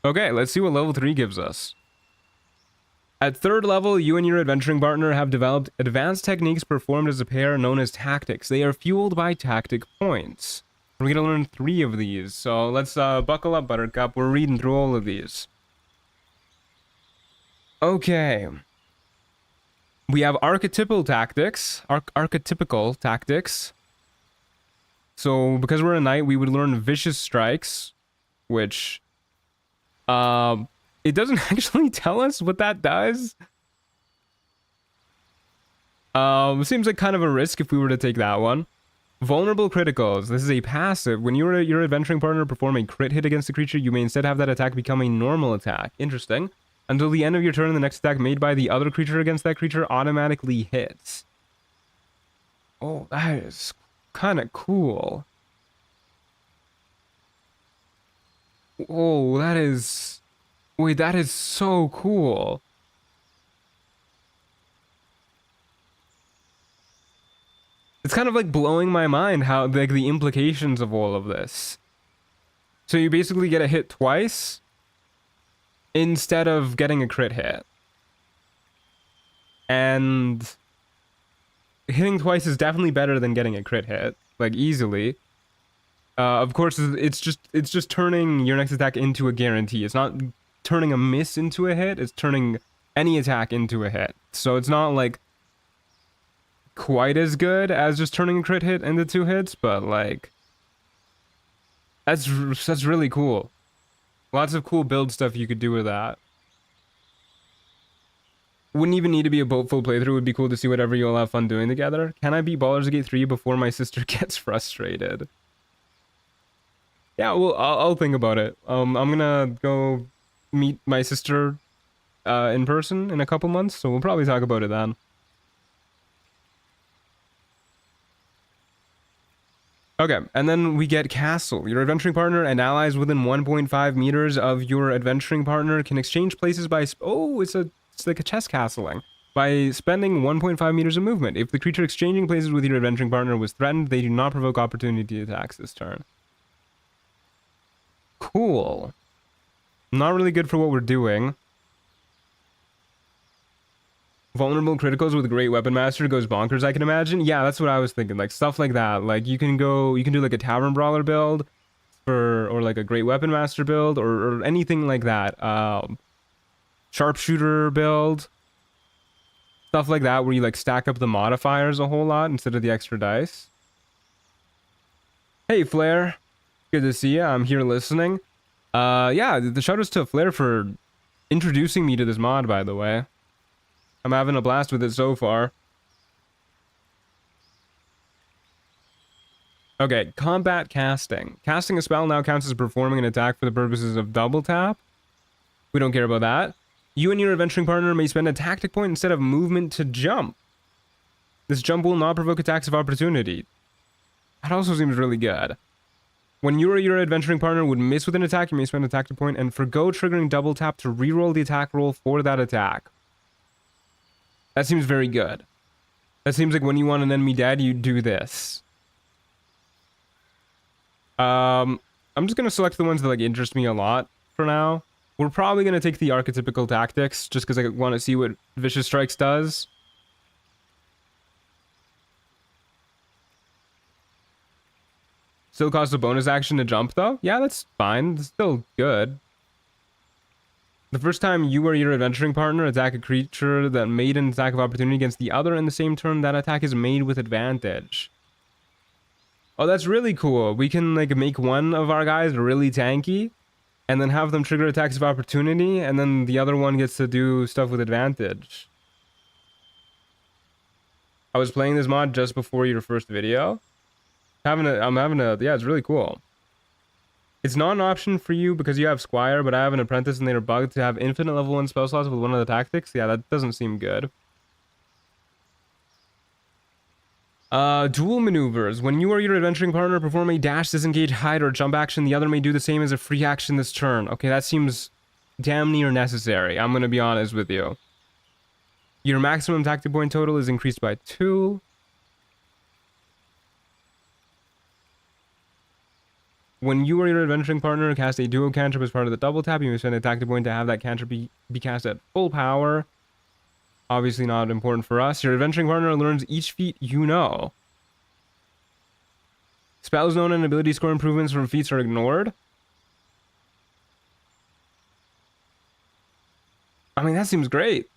Okay, let's see what level 3 gives us. At 3rd level, you and your adventuring partner have developed advanced techniques performed as a pair known as tactics. They are fueled by tactic points. We're going to learn 3 of these, so let's buckle up, Buttercup. We're reading through all of these. Okay. We have archetypical tactics. Archetypical tactics. So, because we're a knight, we would learn vicious strikes, which... it doesn't actually tell us what that does. Seems like kind of a risk if we were to take that one. Vulnerable criticals. This is a passive. When you or your adventuring partner perform a crit hit against the creature, you may instead have that attack become a normal attack. Interesting. Until the end of your turn, the next attack made by the other creature against that creature automatically hits. Oh, that is kind of cool. Oh, that is... Wait, that is so cool. It's kind of like blowing my mind how, like, the implications of all of this. So you basically get a hit twice instead of getting a crit hit. And hitting twice is definitely better than getting a crit hit, like, easily. Of course, it's just turning your next attack into a guarantee. It's not turning a miss into a hit, it's turning any attack into a hit. So it's not like quite as good as just turning a crit hit into 2 hits, but like that's really cool. Lots of cool build stuff you could do with that. Wouldn't even need to be a full playthrough. It would be cool to see whatever you all have fun doing together. Can I beat Baldur's Gate 3 before my sister gets frustrated? Yeah, well, I'll think about it. I'm gonna go meet my sister in person in a couple months, so we'll probably talk about it then. Okay, and then we get Castle. Your adventuring partner and allies within 1.5 meters of your adventuring partner can exchange places by... Oh, it's like a chess castling. By spending 1.5 meters of movement. If the creature exchanging places with your adventuring partner was threatened, they do not provoke opportunity attacks this turn. Cool. Not really good for what we're doing. Vulnerable criticals with a great weapon master goes bonkers, I can imagine. Yeah, that's what I was thinking. Like stuff like that. Like you can do like a tavern brawler build or like a great weapon master build or anything like that. Sharpshooter build. Stuff like that where you like stack up the modifiers a whole lot instead of the extra dice. Hey Flair. Good to see you. I'm here listening. Yeah, the shout outs to Flair for introducing me to this mod, by the way. I'm having a blast with it so far. Okay, combat casting. Casting a spell now counts as performing an attack for the purposes of double tap. We don't care about that. You and your adventuring partner may spend a tactic point instead of movement to jump. This jump will not provoke attacks of opportunity. That also seems really good. When you or your adventuring partner would miss with an attack, you may spend a tactic point and forgo triggering double tap to reroll the attack roll for that attack. That seems very good. That seems like when you want an enemy dead, you do this. I'm just gonna select the ones that like interest me a lot for now. We're probably gonna take the archetypical tactics just because I want to see what Vicious Strikes does. Still costs a bonus action to jump though? Yeah, that's fine. It's still good. The first time you or your adventuring partner attack a creature that made an attack of opportunity against the other in the same turn, that attack is made with advantage. Oh, that's really cool. We can like make one of our guys really tanky and then have them trigger attacks of opportunity and then the other one gets to do stuff with advantage. I was playing this mod just before your first video. Yeah, it's really cool. It's not an option for you because you have Squire, but I have an Apprentice and they're bugged to have infinite level 1 spell slots with one of the tactics. Yeah, that doesn't seem good. Dual maneuvers. When you or your adventuring partner perform a dash, disengage, hide, or jump action, the other may do the same as a free action this turn. Okay, that seems damn near necessary. I'm gonna be honest with you. Your maximum tactic point total is increased by 2. When you or your adventuring partner cast a duo cantrip as part of the double tap, you may spend a tactic point to have that cantrip be cast at full power. Obviously not important for us. Your adventuring partner learns each feat you know. Spells known and ability score improvements from feats are ignored. I mean, that seems great.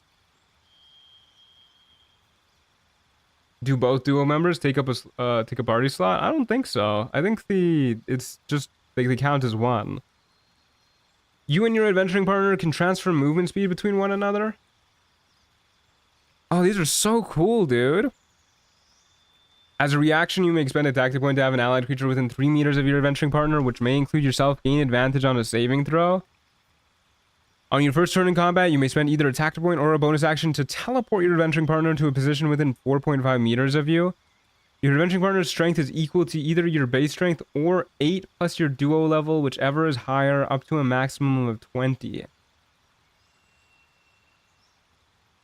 Do both duo members take up a party slot? I don't think so. I think it's just they count as one. You and your adventuring partner can transfer movement speed between one another. Oh, these are so cool, dude. As a reaction, you may expend a tactic point to have an allied creature within 3 meters of your adventuring partner, which may include yourself, gain advantage on a saving throw. On your first turn in combat, you may spend either a tactic point or a bonus action to teleport your adventuring partner to a position within 4.5 meters of you. Your adventuring partner's strength is equal to either your base strength or 8 plus your duo level, whichever is higher, up to a maximum of 20.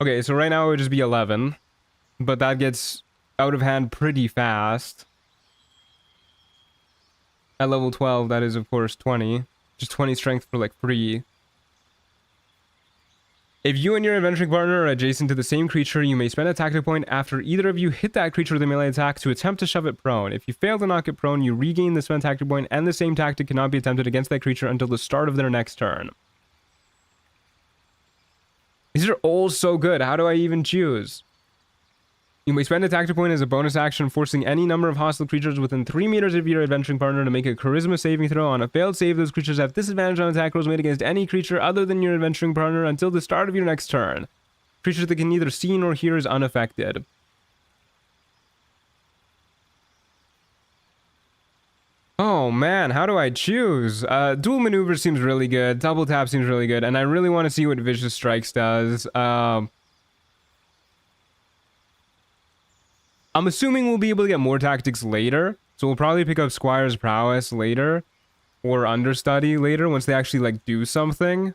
Okay, so right now it would just be 11, but that gets out of hand pretty fast. At level 12, that is of course 20. Just 20 strength for like free. If you and your adventuring partner are adjacent to the same creature, you may spend a tactic point after either of you hit that creature with a melee attack to attempt to shove it prone. If you fail to knock it prone, you regain the spent tactic point, and the same tactic cannot be attempted against that creature until the start of their next turn. These are all so good. How do I even choose? You may spend a tactic point as a bonus action, forcing any number of hostile creatures within 3 meters of your adventuring partner to make a charisma saving throw. On a failed save, those creatures have disadvantage on attack rolls made against any creature other than your adventuring partner until the start of your next turn. Creatures that can neither see nor hear is unaffected. Oh man, how do I choose? Dual maneuver seems really good. Double tap seems really good. And I really want to see what Vicious Strikes does. I'm assuming we'll be able to get more tactics later. So we'll probably pick up Squire's Prowess later. Or Understudy later once they actually like do something.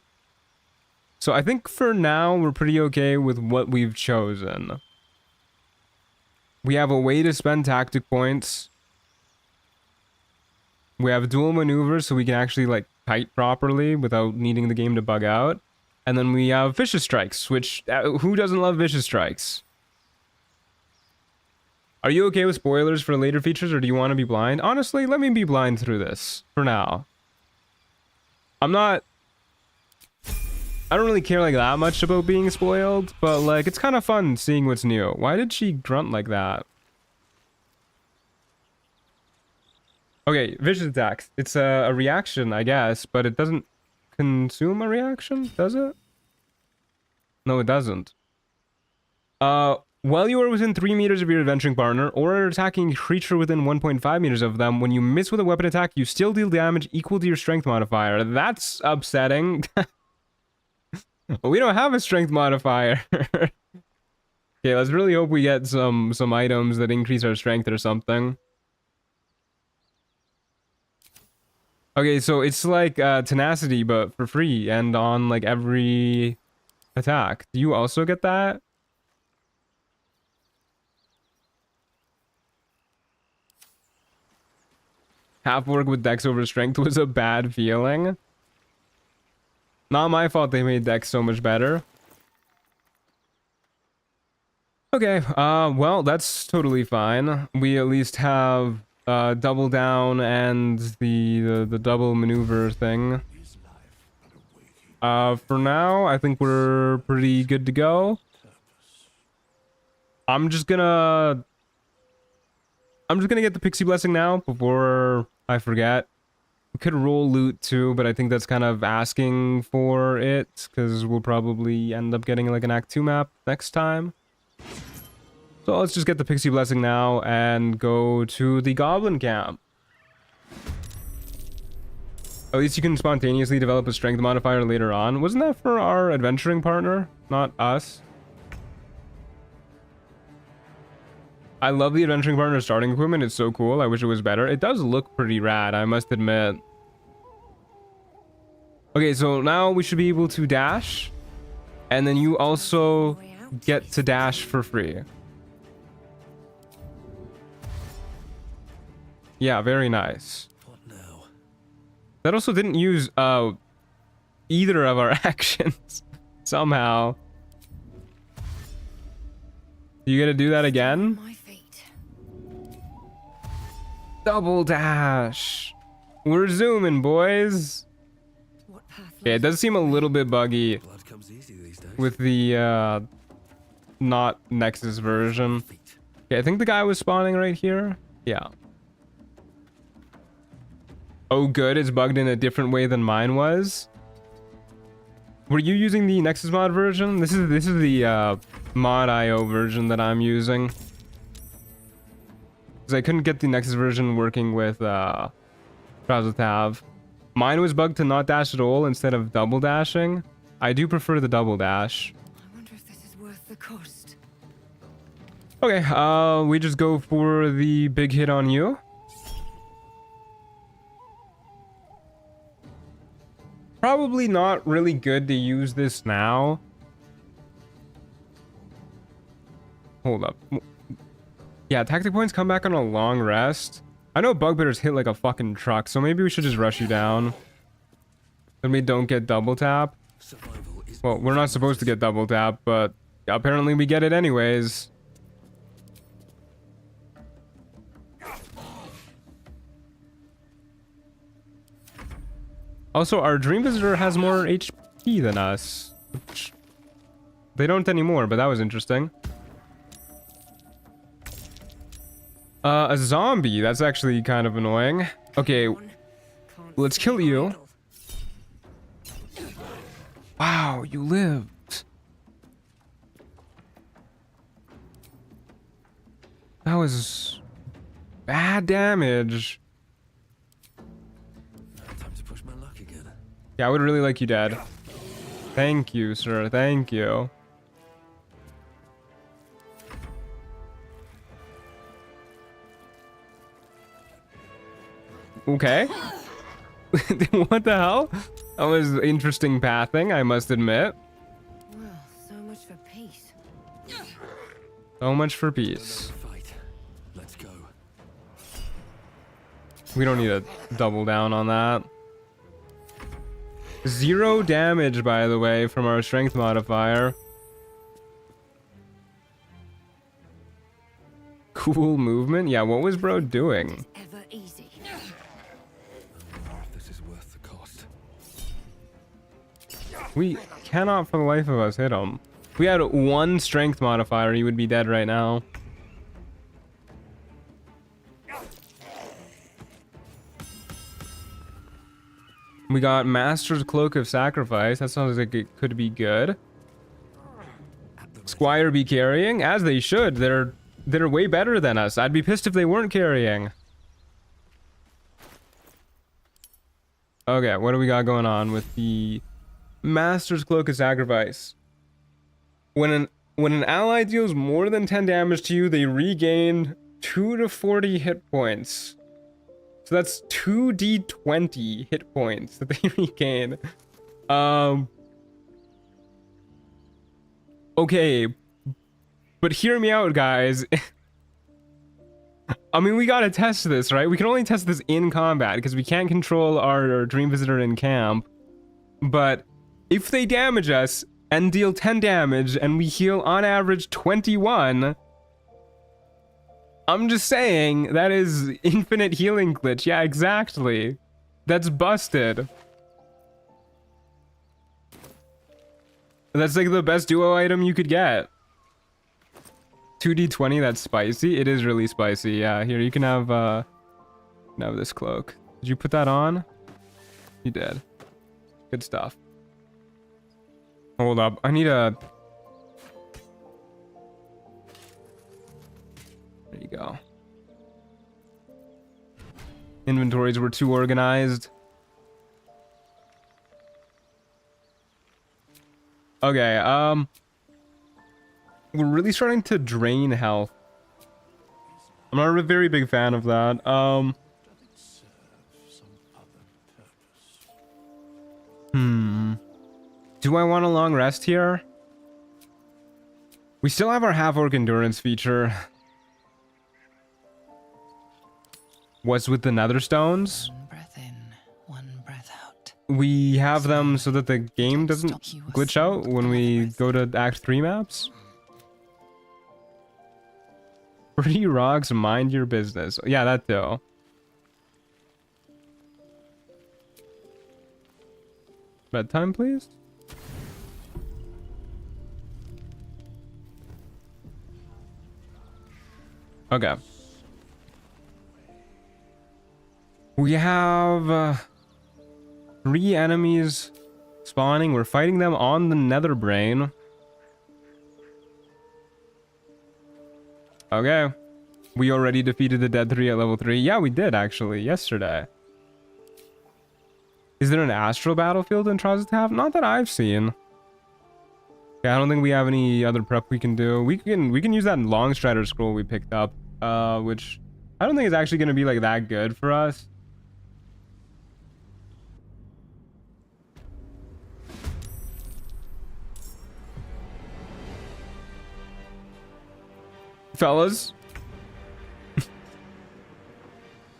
So I think for now we're pretty okay with what we've chosen. We have a way to spend tactic points. We have dual maneuvers so we can actually like kite properly without needing the game to bug out. And then we have Vicious Strikes, which who doesn't love Vicious Strikes? Are you okay with spoilers for later features, or do you want to be blind? Honestly, let me be blind through this for now. I don't really care like that much about being spoiled, but like it's kind of fun seeing what's new. Why did she grunt like that? Okay, vicious attacks. It's a reaction, I guess, but it doesn't consume a reaction, does it? No, it doesn't. While you are within 3 meters of your adventuring partner, or are attacking a creature within 1.5 meters of them, when you miss with a weapon attack, you still deal damage equal to your strength modifier. That's upsetting. We don't have a strength modifier. Okay, let's really hope we get some items that increase our strength or something. Okay, so it's like tenacity, but for free, and on like every attack. Do you also get that? Half work with Dex over Strength was a bad feeling. Not my fault they made Dex so much better. Okay, well, that's totally fine. We at least have double down and the double maneuver thing. For now, I think we're pretty good to go. I'm just gonna get the Pixie Blessing now before I forget. We could roll loot too, but I think that's kind of asking for it, because we'll probably end up getting like an Act 2 map next time. So let's just get the Pixie Blessing now and go to the Goblin Camp. At least you can spontaneously develop a strength modifier later on. Wasn't that for our adventuring partner, not us? I love the adventuring partner starting equipment. It's so cool. I wish it was better. It does look pretty rad, I must admit. Okay, so now we should be able to dash. And then you also get to dash for free. Yeah, very nice. What now? That also didn't use either of our actions somehow. You gotta do that again? My fate. Double dash. We're zooming, boys. What path Okay, it does seem a little bit buggy Blood comes easy these days. with the not Nexus version. Feet. Okay, I think the guy was spawning right here. Yeah. Oh, good. It's bugged in a different way than mine was. Were you using the Nexus mod version? This is the mod IO version that I'm using. Because I couldn't get the Nexus version working with Trials of Tav. Mine was bugged to not dash at all instead of double dashing. I do prefer the double dash. I wonder if this is worth the cost. Okay, we just go for the big hit on you. Probably not really good to use this now. Hold up. Yeah, tactic points come back on a long rest. I know bugbeaters hit like a fucking truck, so maybe we should just rush you down. Then we don't get double tap. Survival is Well, we're not supposed to get double tap, but apparently we get it anyways. Also, our Dream Visitor has more HP than us. Which they don't anymore, but that was interesting. A zombie. That's actually kind of annoying. Okay, Can't let's see kill you. idle. Wow, you lived. That was bad damage. time to push my luck again. Yeah, I would really like you dead. Thank you, sir. Thank you. Okay. What the hell? That was interesting pathing, I must admit. Well, so much for peace. So much for peace. Fight. Let's go. We don't need to double down on that. 0 damage, by the way, from our strength modifier. Cool movement. Yeah, what was bro doing? Ever easy. This is worth the cost. We cannot for the life of us hit him. If we had 1 strength modifier, he would be dead right now. We got Master's Cloak of Sacrifice. That sounds like it could be good. Squire be carrying, as they should. They're way better than us. I'd be pissed if they weren't carrying. Okay, what do we got going on with the Master's Cloak of Sacrifice? When an ally deals more than 10 damage to you, they regain 2 to 40 hit points. So that's 2d20 hit points that they regain. Okay, but hear me out, guys. I mean, we gotta test this, right? We can only test this in combat because we can't control our Dream Visitor in camp. But if they damage us and deal 10 damage and we heal on average 21, I'm just saying that is infinite healing glitch. Yeah, exactly. That's busted. That's like the best duo item you could get. 2d20, that's spicy. It is really spicy. Yeah, here you can have this cloak. Did you put that on? You did. Good stuff. Hold up. I need a... There you go. Inventories were too organized. Okay, we're really starting to drain health. I'm not a very big fan of that. Does it serve some other purpose? Do I want a long rest here? We still have our half-orc endurance feature. What's with the nether stones? One breath in, one breath out. We have them so that the game doesn't glitch out when we go to Act 3 maps. Pretty rocks, mind your business. Yeah, that too. Bedtime, please. Okay. We have 3 enemies spawning. We're fighting them on the Nether Brain. Okay. We already defeated the Dead 3 at level 3. Yeah, we did actually yesterday. Is there an astral battlefield in Trials of Tav? Not that I've seen. Yeah, I don't think we have any other prep we can do. We can use that long strider scroll we picked up, which I don't think is actually going to be like that good for us. Fellas.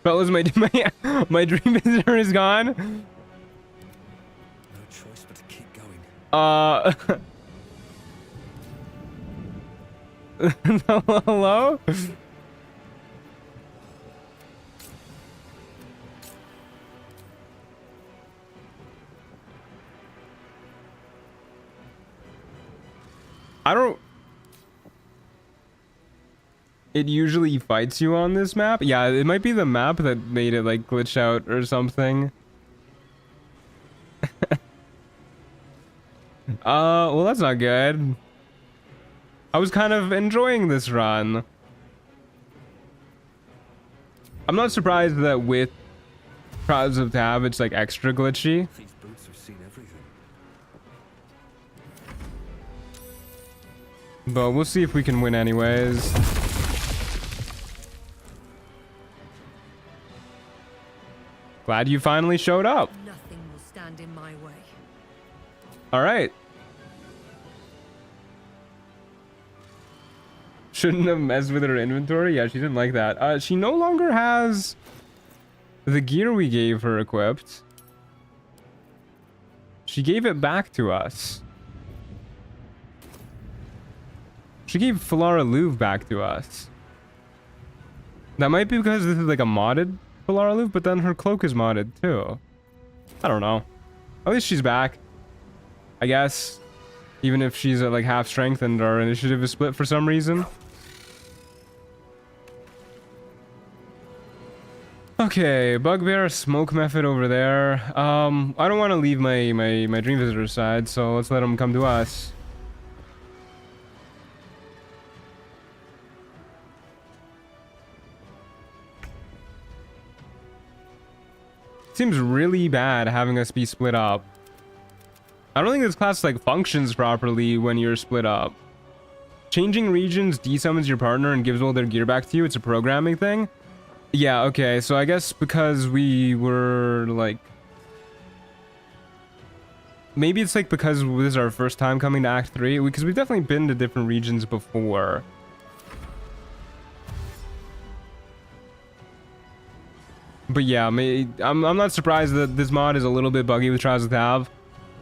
Fellas, my dream visitor is gone. No choice but to keep going. Hello? I don't... It usually fights you on this map. Yeah, it might be the map that made it like glitch out or something. Well, that's not good. I was kind of enjoying this run. I'm not surprised that with Trials of Tav it's like extra glitchy. These boots have seen everything. But we'll see if we can win anyways. Glad you finally showed up. Nothing will stand in my way. All right. Shouldn't have messed with her inventory. Yeah, she didn't like that. She no longer has the gear we gave her equipped. She gave it back to us. She gave Falara Louvre back to us. That might be because this is like a modded Falara Louvre, but then her cloak is modded too. I don't know. At least she's back, I guess. Even if she's at like half strength and our initiative is split for some reason. Okay, Bugbear, Smoke Method over there. I don't want to leave my Dream Visitor's side, so let's let him come to us. Seems really bad having us be split up. I don't think this class like functions properly when you're split up. Changing regions desummons your partner and gives all their gear back to you. It's a programming thing. Yeah, okay, so I guess because we were like... Maybe it's like because this is our first time coming to Act 3, because we've definitely been to different regions before. But yeah, I'm not surprised that this mod is a little bit buggy with Trials of Tav.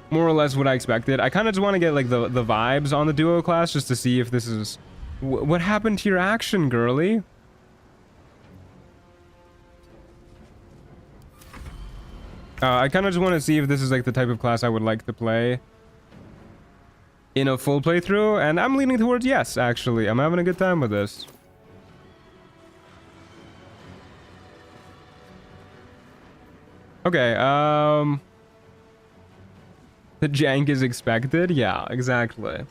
More or less what I expected. I kind of just want to get like the vibes on the duo class just to see if this is... What happened to your action, girly? I kind of just want to see if this is like the type of class I would like to play in a full playthrough, and I'm leaning towards yes, actually. I'm having a good time with this. Okay, the jank is expected? Yeah, exactly.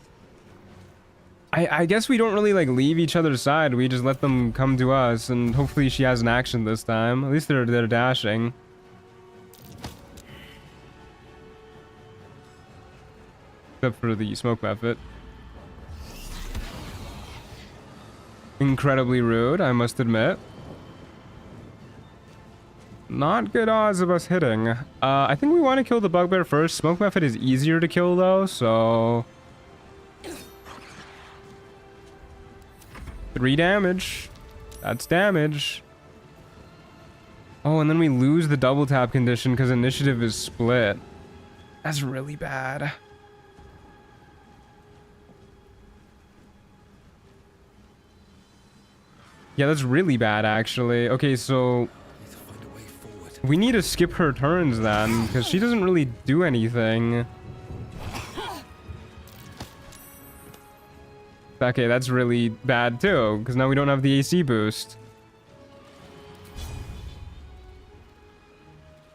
I guess we don't really like leave each other's side. We just let them come to us, and hopefully she has an action this time. At least they're dashing. Except for the smoke method. Incredibly rude, I must admit. Not good odds of us hitting. I think we want to kill the bugbear first. Smoke method is easier to kill though, so... 3 damage. That's damage. Oh, and then we lose the double tap condition because initiative is split. That's really bad. Yeah, that's really bad, actually. Okay, so Need to find a way forward. we need to skip her turns then, because she doesn't really do anything. Okay, that's really bad too, because now we don't have the AC boost.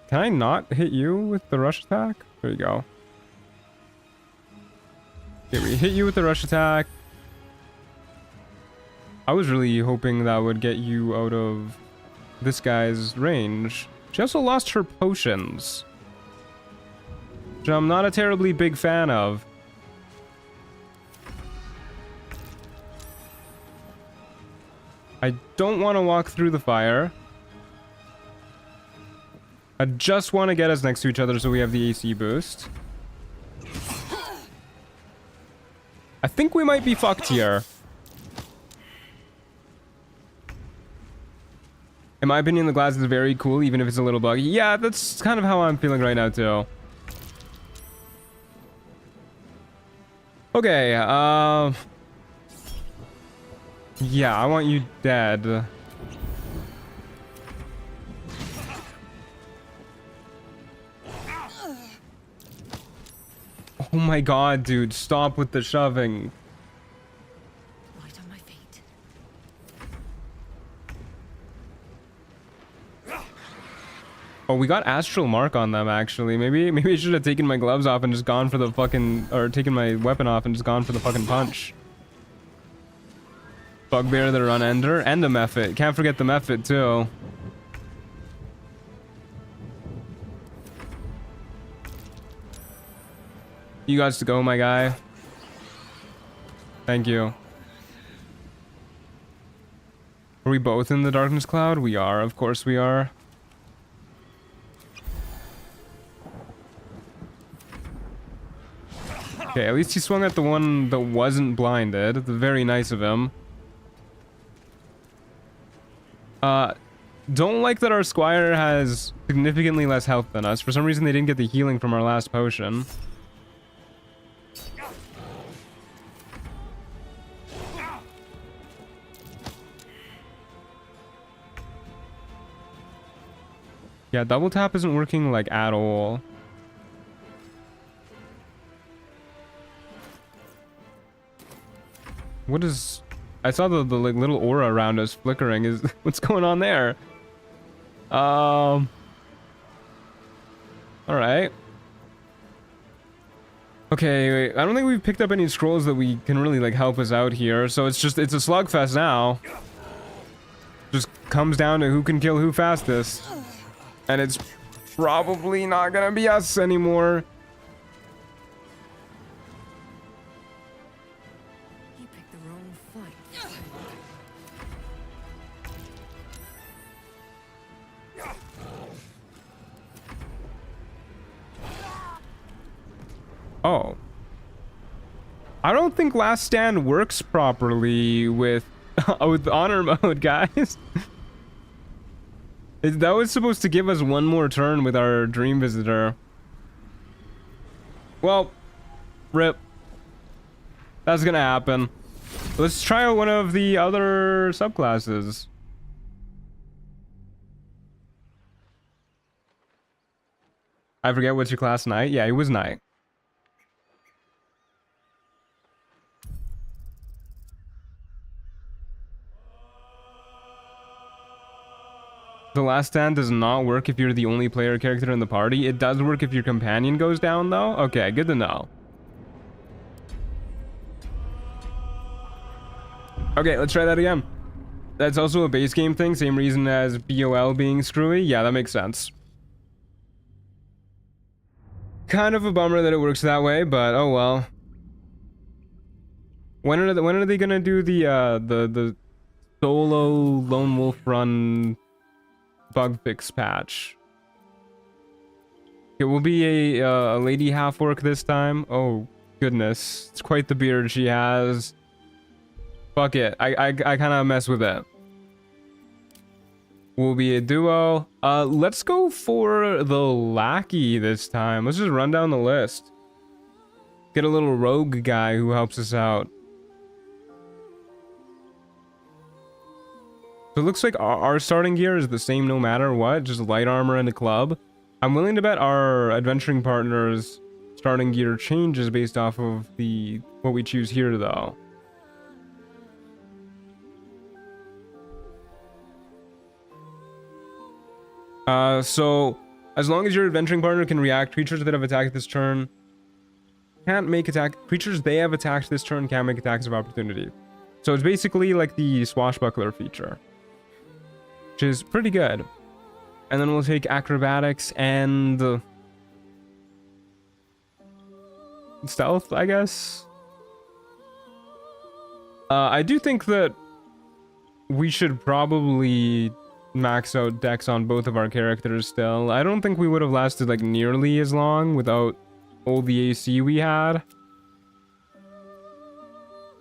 Can I not hit you with the rush attack? There you go. Okay, we hit you with the rush attack. I was really hoping that would get you out of this guy's range. She also lost her potions, which I'm not a terribly big fan of. I don't want to walk through the fire. I just want to get us next to each other so we have the AC boost. I think we might be fucked here. In my opinion, the glass is very cool, even if it's a little buggy. Yeah, that's kind of how I'm feeling right now, too. Okay, yeah, I want you dead. Oh my god, dude, stop with the shoving. Right on my feet. Oh, we got Astral Mark on them, actually. Maybe I should have taken my gloves off and just gone for the fucking... Or taken my weapon off and just gone for the fucking punch. Bugbear, the Unender, and the Mephit. Can't forget the Mephit, too. You guys to go, my guy. Thank you. Are we both in the Darkness Cloud? We are, of course we are. Okay, at least he swung at the one that wasn't blinded. That's very nice of him. Don't like that our squire has significantly less health than us. For some reason, they didn't get the healing from our last potion. Yeah, double tap isn't working, like, at all. What is... I saw the like, little aura around us flickering. Is what's going on there? Alright. Okay, wait, I don't think we've picked up any scrolls that we can really, like, help us out here. So it's a slugfest now. Just comes down to who can kill who fastest. And it's probably not gonna be us anymore. You picked the wrong fight. Oh. I don't think Last Stand works properly with, with honor mode, guys. That was supposed to give us one more turn with our Dream Visitor. Well, rip. That's gonna happen. Let's try out one of the other subclasses. I forget what's your class, Knight? Yeah, it was Knight. The Last Stand does not work if you're the only player character in the party. It does work if your companion goes down, though. Okay, good to know. Okay, let's try that again. That's also a base game thing. Same reason as BOL being screwy. Yeah, that makes sense. Kind of a bummer that it works that way, but oh well. When are they gonna do the solo lone wolf run bug fix patch? It will be a lady half orc this time. Oh goodness, it's quite the beard she has. Fuck it, I kind of mess with it. Will be a duo. Let's go for the Lackey this time. Let's just run down the list. Get a little rogue guy who helps us out. So it looks like our starting gear is the same no matter what, just light armor and a club. I'm willing to bet our adventuring partner's starting gear changes based off of what we choose here, though. So as long as your adventuring partner can react, creatures that have attacked this turn can't make creatures they have attacked this turn can't make attacks of opportunity. So it's basically like the swashbuckler feature, which is pretty good. And then we'll take acrobatics and stealth, I guess. I do think that we should probably max out dex on both of our characters still. I don't think we would have lasted like nearly as long without all the AC we had.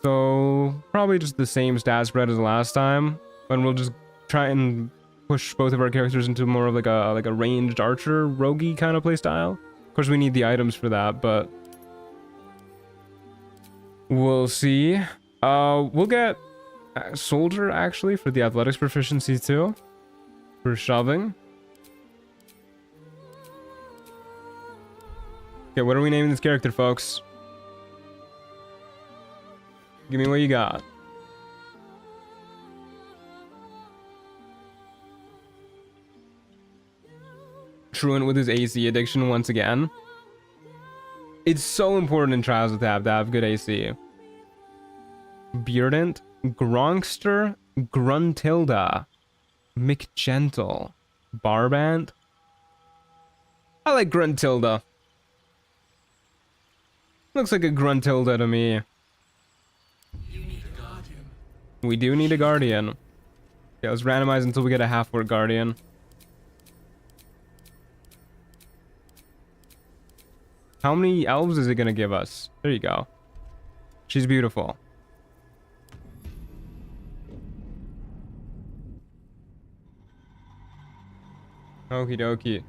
So probably just the same stat spread as last time, but we'll just try and push both of our characters into more of like a ranged archer roguey kind of playstyle. Of course we need the items for that, but we'll see. We'll get soldier actually for the athletics proficiency too, for shoving. Okay, what are we naming this character, folks? Give me what you got. Truant with his AC addiction once again. It's so important in Trials to have good AC. Beardant, Gronkster, Gruntilda, McGentle, Barbant. I like Gruntilda. Looks like a Gruntilda to me. We do need a guardian. Yeah, let's randomize until we get a half-orc guardian. How many elves is it gonna give us? There you go. She's beautiful. Okie dokie.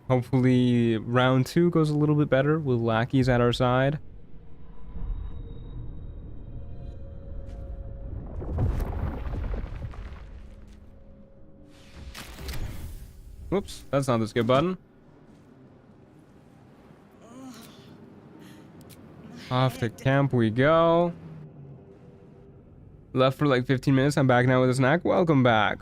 Hopefully round 2 goes a little bit better with lackeys at our side. Whoops, that's not the skip button. Off to camp we go. Left for like 15 minutes. I'm back now with a snack. Welcome back.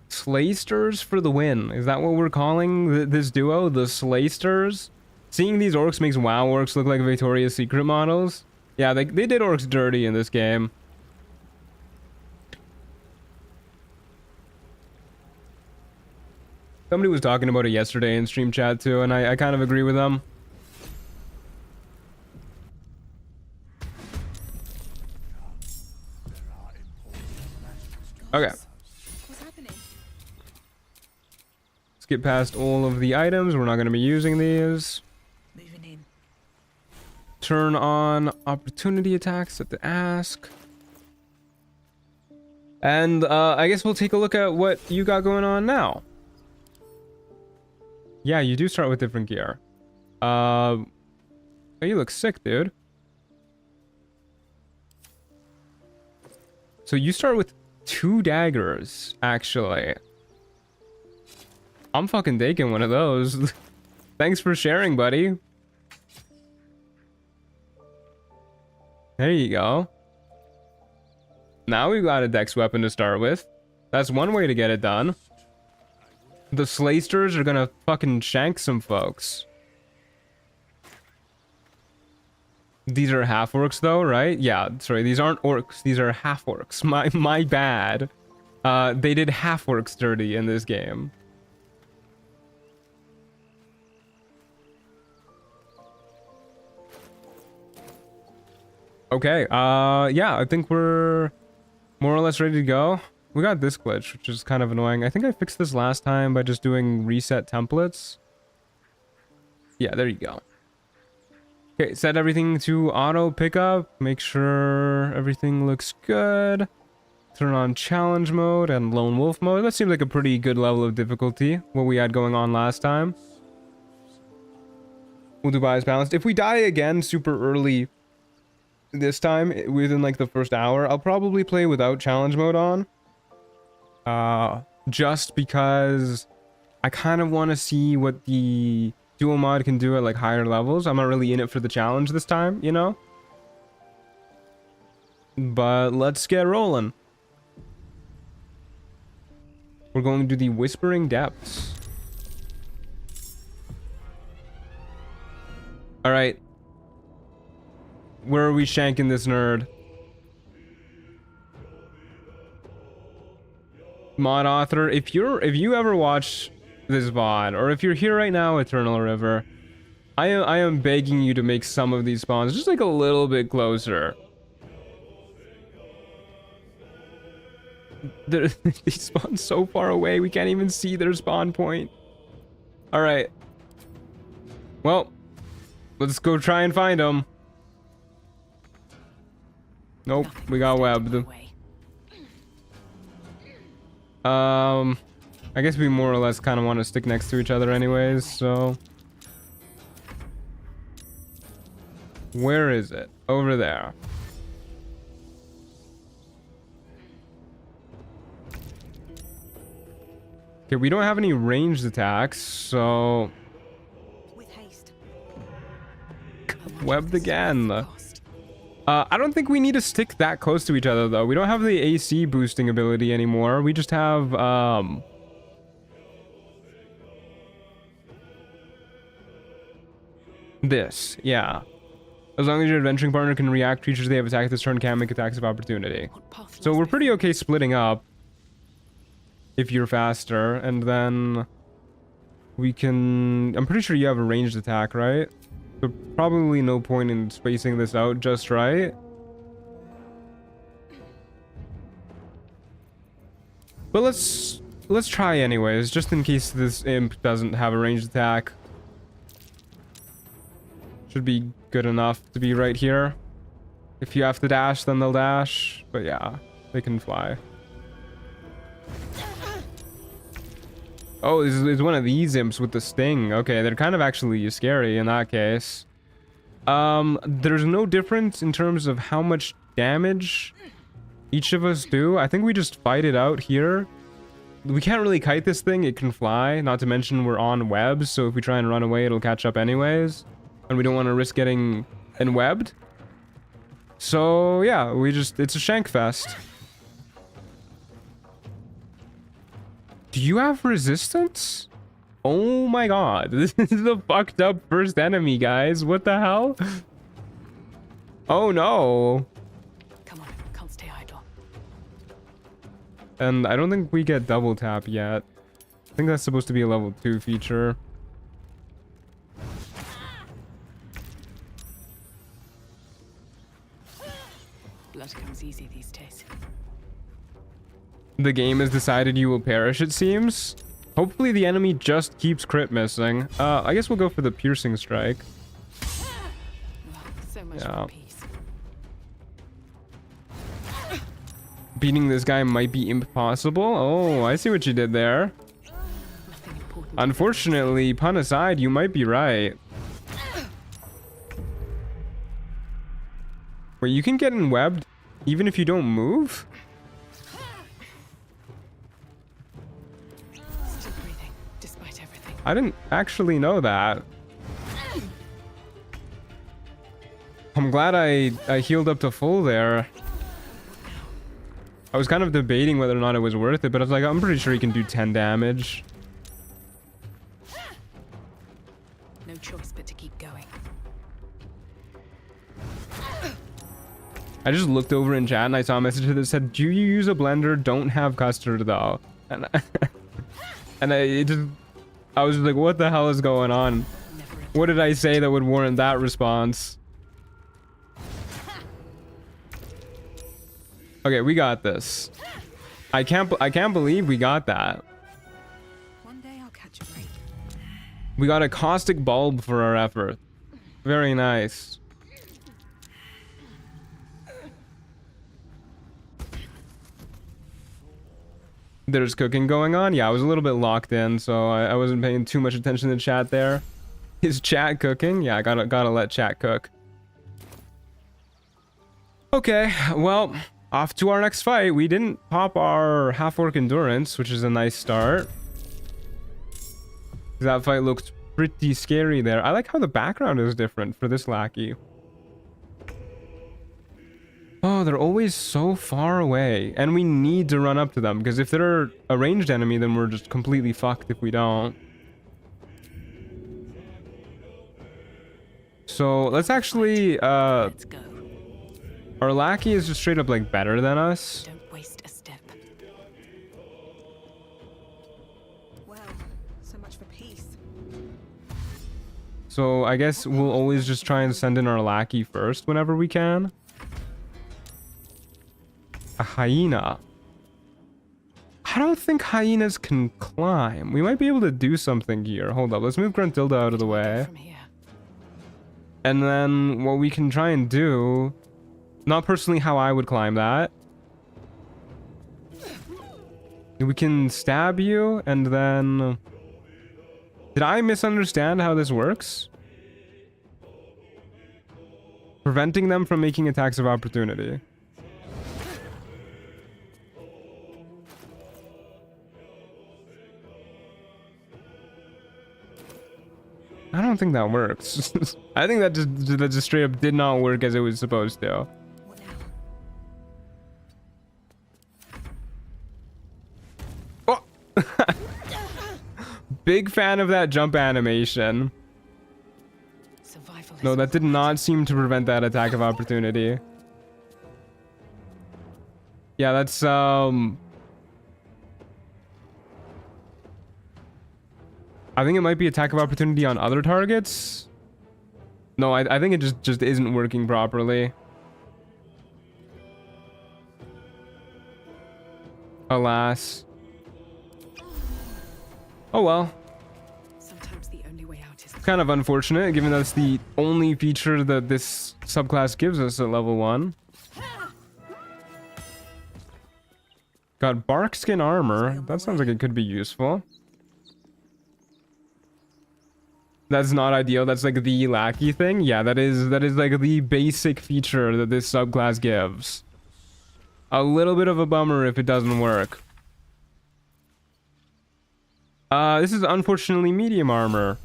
Slaysters for the win. Is that what we're calling this duo? The Slaysters? Seeing these orcs makes WoW orcs look like Victoria's Secret models. Yeah, they did orcs dirty in this game. Somebody was talking about it yesterday in stream chat too, and I kind of agree with them. Okay. What's happening? Skip past all of the items. We're not going to be using these. Moving in. Turn on opportunity attacks at the ask. And I guess we'll take a look at what you got going on now. Yeah, you do start with different gear. Oh, you look sick, dude. So you start with 2 daggers, actually. I'm fucking taking one of those. Thanks for sharing, buddy. There you go. Now we've got a dex weapon to start with. That's one way to get it done. The Slaysters are gonna fucking shank some folks. These are half-orcs though, right? Yeah, sorry, these aren't orcs. These are half-orcs. My bad. They did half-orcs dirty in this game. Okay, yeah, I think we're more or less ready to go. We got this glitch, which is kind of annoying. I think I fixed this last time by just doing reset templates. Yeah, there you go. Okay, set everything to auto pickup. Make sure everything looks good. Turn on challenge mode and lone wolf mode. That seems like a pretty good level of difficulty, what we had going on last time. We'll do bias balanced. If we die again super early this time, within like the first hour, I'll probably play without challenge mode on. Just because I kind of want to see what the dual mod can do at like higher levels. I'm not really in it for the challenge this time, you know? But let's get rolling. We're going to the Whispering Depths. Alright. Where are we shanking this nerd? Mod author, if you ever watch this VOD, or if you're here right now, Eternal River, I am begging you to make some of these spawns just like a little bit closer. They spawn so far away, we can't even see their spawn point. Alright. Well, let's go try and find them. Nope, we got webbed. I guess we more or less kind of want to stick next to each other anyways, so... Where is it? Over there. Okay, we don't have any ranged attacks, so... With haste. Webbed again. I don't think we need to stick that close to each other, though. We don't have the AC boosting ability anymore. We just have, this, yeah. As long as your adventuring partner can react, creatures they have attacked this turn can make attacks of opportunity. So we're pretty okay splitting up. If you're faster, and then we can... I'm pretty sure you have a ranged attack, right? So probably no point in spacing this out just right. But let's try anyways, just in case this imp doesn't have a ranged attack. Should be good enough to be right here. If you have to dash, then they'll dash. But yeah, they can fly. Oh, this is one of these imps with the sting. Okay, they're kind of actually scary in that case. There's no difference in terms of how much damage each of us do. I think we just fight it out here. We can't really kite this thing. It can fly. Not to mention we're on webs, so if we try and run away, it'll catch up anyways. And we don't want to risk getting enwebbed. So, yeah, it's a shank fest. Do you have resistance? Oh my god. This is the fucked up first enemy, guys. What the hell? Oh no. Come on, can't stay idle. And I don't think we get double tap yet. I think that's supposed to be a level 2 feature. Blood comes easy these days. The game has decided you will perish, it seems. Hopefully the enemy just keeps crit missing. I guess we'll go for the piercing strike. Well, so much for peace. Beating this guy might be impossible. Oh, I see what you did there. Nothing important. Unfortunately, pun aside, you might be right. Wait, you can get enwebbed even if you don't move? Still breathing, despite everything. I didn't actually know that. I'm glad I healed up to full there. I was kind of debating whether or not it was worth it, but I was like, I'm pretty sure he can do 10 damage. No choice but to keep going. I just looked over in chat and I saw a message that said, do you use a blender? Don't have custard though. And I was like, what the hell is going on? What did I say that would warrant that response? Okay, we got this. I can't believe we got that. One day I'll catch a break. We got a caustic bulb for our effort. Very nice. There's cooking going on. Yeah, I was a little bit locked in, so I wasn't paying too much attention to chat there. Is chat cooking? Yeah, I gotta let chat cook. Okay, well, off to our next fight. We didn't pop our half-orc endurance, which is a nice start. That fight looked pretty scary there. I like how the background is different for this Lackey. Oh, they're always so far away, and we need to run up to them, because if they're a ranged enemy, then we're just completely fucked if we don't. So let's actually, Let's go. our Lackey is just straight up like better than us. Don't waste a step. Well, so much for peace. So I guess we'll always just try and send in our Lackey first whenever we can. A hyena. I don't think hyenas can climb. We might be able to do something here. Hold up, let's move Gruntilda out of the way. From here. And then what we can try and do, not personally how I would climb that. We can stab you and then... Did I misunderstand how this works? Preventing them from making attacks of opportunity. I don't think that works. I think that just straight up did not work as it was supposed to. What now? Oh! Big fan of that jump animation. Survival is No, that did not seem to prevent that attack of opportunity. Yeah, that's I think it might be attack of opportunity on other targets. No, I think it just isn't working properly. Alas. Oh well. Sometimes the only way out is Kind of unfortunate, given that's the only feature that this subclass gives us at level 1. Got bark skin armor. That sounds like it could be useful. That's not ideal. That's like the Lackey thing. Yeah, that is like the basic feature that this subclass gives. A little bit of a bummer if it doesn't work. This is unfortunately medium armor.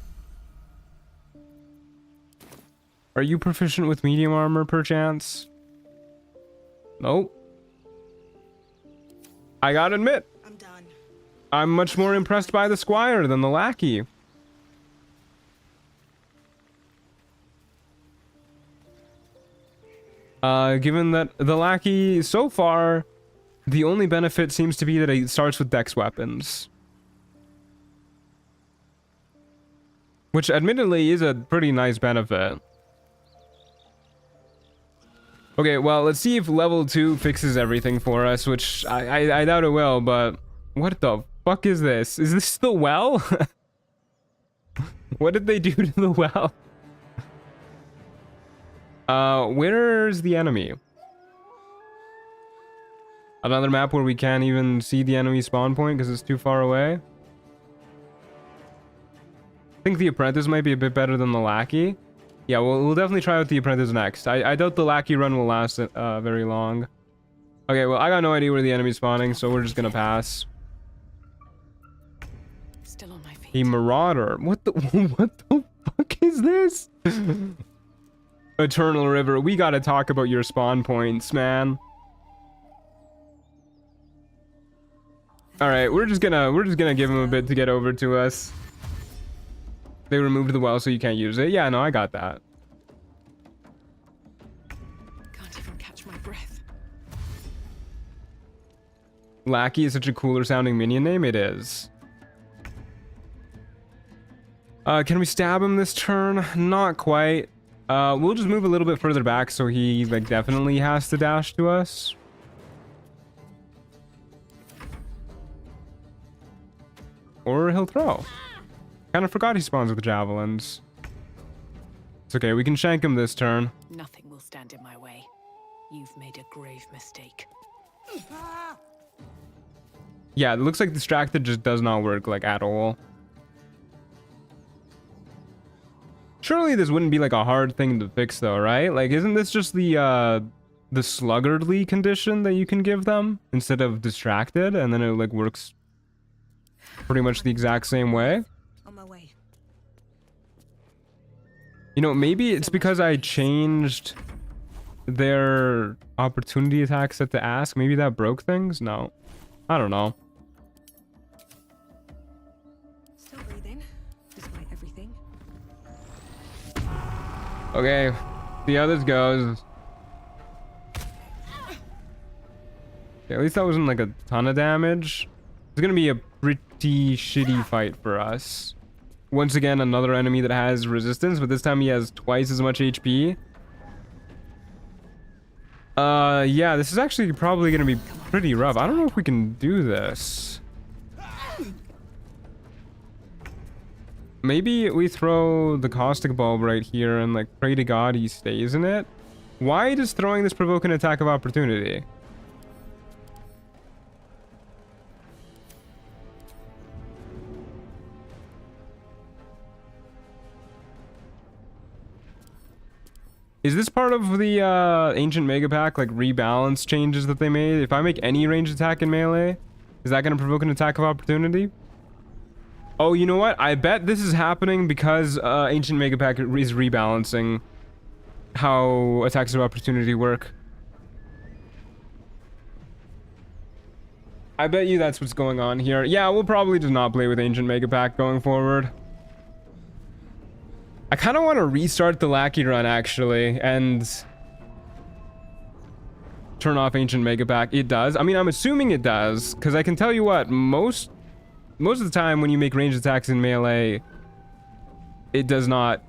Are you proficient with medium armor, perchance? Nope. I gotta admit, I'm done. I'm much more impressed by the Squire than the Lackey. Given that the Lackey, so far, the only benefit seems to be that it starts with dex weapons. Which admittedly is a pretty nice benefit. Okay, well, let's see if level 2 fixes everything for us, which I doubt it will, but... What the fuck is this? Is this the well? What did they do to the well? Where's the enemy? Another map where we can't even see the enemy spawn point because it's too far away? I think the Apprentice might be a bit better than the Lackey. Yeah, we'll definitely try out the Apprentice next. I doubt the Lackey run will last very long. Okay, well, I got no idea where the enemy's spawning, so we're just gonna pass. still on my feet. A Marauder. What the what the fuck is this? Eternal River, we gotta talk about your spawn points, man. Alright, we're just gonna give him a bit to get over to us. They removed the well so you can't use it. Yeah, no, I got that. Can't even catch my breath. Lackey is such a cooler sounding minion name. It is. Can we stab him this turn? Not quite. We'll just move a little bit further back so he like definitely has to dash to us. Or he'll throw. Kind of forgot he spawns with javelins. It's okay, we can shank him this turn. Nothing will stand in my way. You've made a grave mistake. Yeah, it looks like Distracted just does not work like at all. Surely this wouldn't be like a hard thing to fix though, right? Like, isn't this just the sluggardly condition that you can give them instead of distracted, and then it like works pretty much the exact same way? On my way. You know, maybe it's because I changed their opportunity attack set to ask. Maybe that broke things? No. I don't know. Still breathing, despite everything. Okay, see how this goes. Okay, at least that wasn't like a ton of damage. It's gonna be a pretty shitty fight for us. Once again, another enemy that has resistance, but this time he has twice as much HP. Yeah, this is actually probably gonna be pretty rough. I don't know if we can do this. Maybe we throw the caustic bulb right here and like pray to God he stays in it. Why does throwing this provoke an attack of opportunity? Is this part of the ancient mega pack like rebalance changes that they made? If I make any ranged attack in melee, is that going to provoke an attack of opportunity? Oh, you know what? I bet this is happening because ancient mega pack is rebalancing how attacks of opportunity work. I bet you that's what's going on here. Yeah, we'll probably just not play with ancient mega pack going forward. I kind of want to restart the Lackey run, actually, and turn off Ancient Mega Pack. It does. I mean, I'm assuming it does, because I can tell you what, most of the time when you make ranged attacks in melee, it does not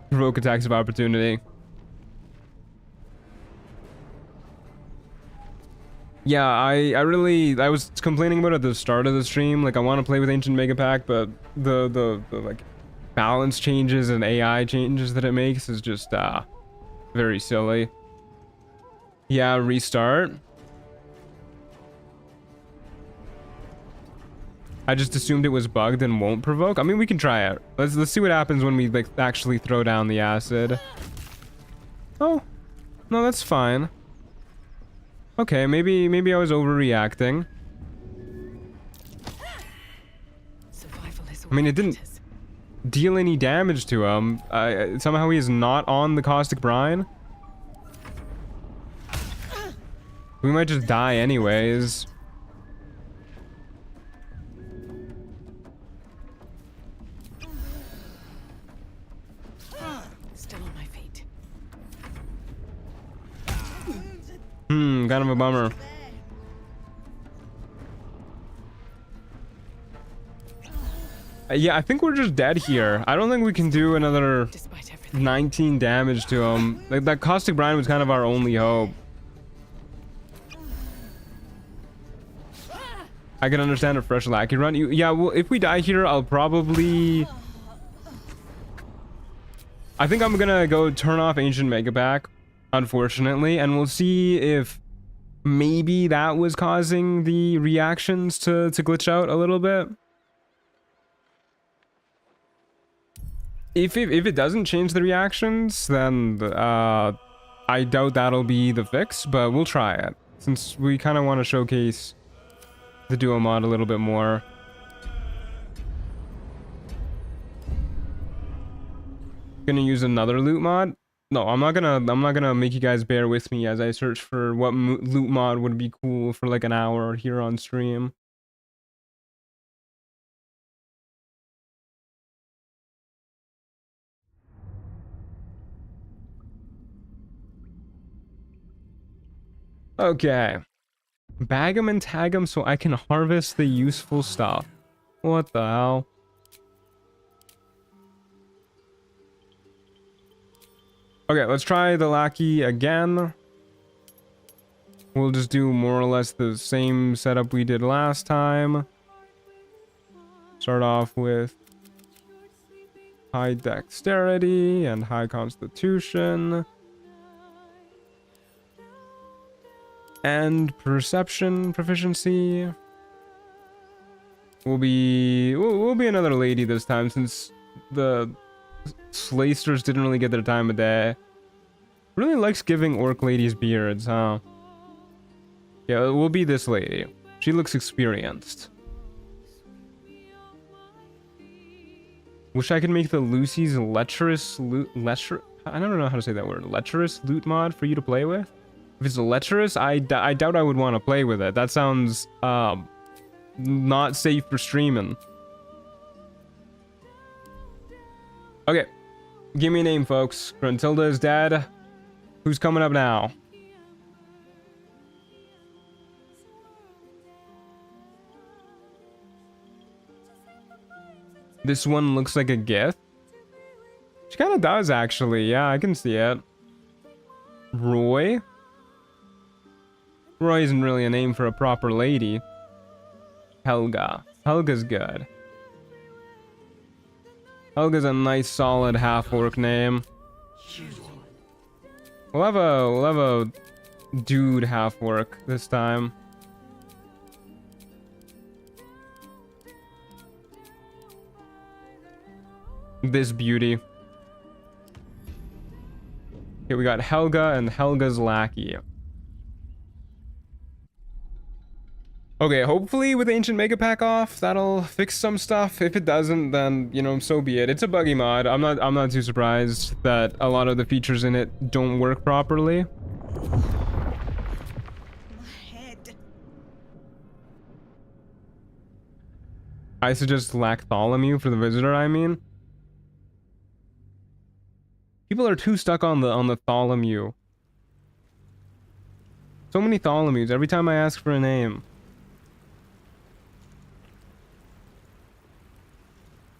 provoke attacks of opportunity. Yeah, I was complaining about it at the start of the stream. Like, I want to play with Ancient Mega Pack, but the like balance changes and AI changes that it makes is just very silly. Yeah, restart. I just assumed it was bugged and won't provoke. I mean, we can try it. Let's see what happens when we like actually throw down the acid. Oh, no, that's fine. Okay, maybe I was overreacting. I mean, it didn't deal any damage to him. Somehow he is not on the caustic brine. We might just die anyways. Still on my feet. Kind of a bummer. Yeah, I think we're just dead here. I don't think we can do another 19 damage to him. Like, that caustic brine was kind of our only hope. I can understand a fresh Lackey run. Yeah, well, if we die here, I'll probably... I think I'm gonna go turn off Ancient Mega Pack, unfortunately, and we'll see if maybe that was causing the reactions to glitch out a little bit. If it doesn't change the reactions, then I doubt that'll be the fix, but we'll try it, since we kind of want to showcase the duo mod a little bit more. Gonna use another loot mod? No, I'm not gonna make you guys bear with me as I search for what loot mod would be cool for like an hour here on stream. Okay. Bag them and tag them so I can harvest the useful stuff. What the hell? Okay, let's try the Lackey again. We'll just do more or less the same setup we did last time. Start off with high dexterity and high constitution. And perception proficiency will be we'll be another lady this time, since the Slaysters didn't really get their time of day. Really likes giving orc ladies beards, huh? Yeah, it will be this lady. She looks experienced. Wish I could make the Lucy's lecherous loot. I don't know how to say that word. Lecherous loot mod for you to play with. If it's lecherous, I doubt I would want to play with it. That sounds not safe for streaming. Okay, give me a name, folks. Gruntilda is dead. Who's coming up now? This one looks like a gift. She kind of does, actually. Yeah, I can see it. Roy? Roy isn't really a name for a proper lady. Helga. Helga's good. Helga's a nice, solid half-orc name. We'll have a dude half-orc this time. This beauty. Okay, we got Helga and Helga's Lackey. Okay, hopefully with Ancient Mega Pack off, that'll fix some stuff. If it doesn't, then, you know, so be it. It's a buggy mod. I'm not too surprised that a lot of the features in it don't work properly. My head. I suggest Bartholomew for the visitor, I mean. People are too stuck on the Tholomew. So many Tholomews every time I ask for a name.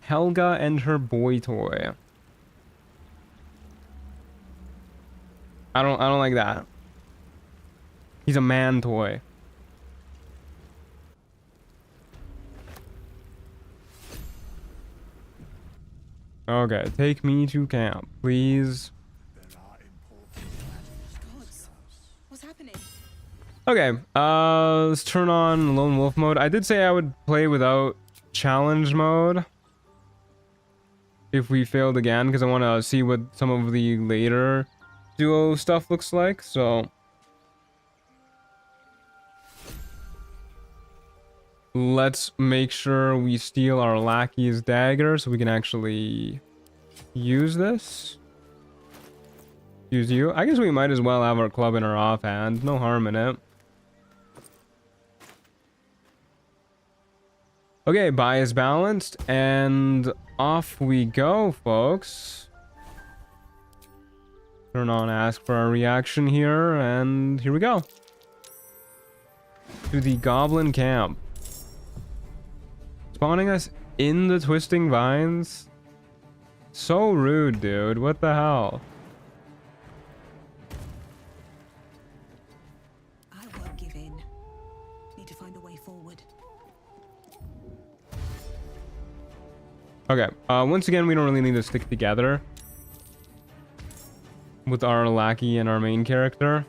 Helga and her boy toy. I don't like that. He's a man toy. Okay, take me to camp, please. Gods, what's happening? Okay, let's turn on lone wolf mode. I did say I would play without challenge mode if we failed again, because I want to see what some of the later duo stuff looks like, so let's make sure we steal our Lackey's dagger so we can actually use this. Use you. I guess we might as well have our club in our offhand. No harm in it. Okay, bias balanced, and off we go, folks. Turn on ask for our reaction here, and here we go. To the goblin camp. Spawning us in the twisting vines? So rude, dude. What the hell? I won't give in. Need to find a way forward. Okay, once again, we don't really need to stick together with our Lackey and our main character.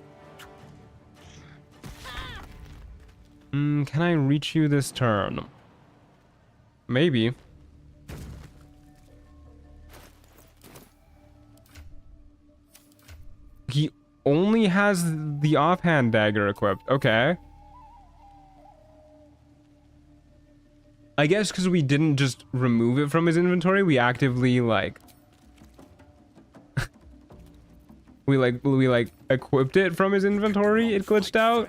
Can I reach you this turn? Maybe. He only has the offhand dagger equipped. Okay. I guess because we didn't just remove it from his inventory, we actively like we equipped it from his inventory. It glitched out.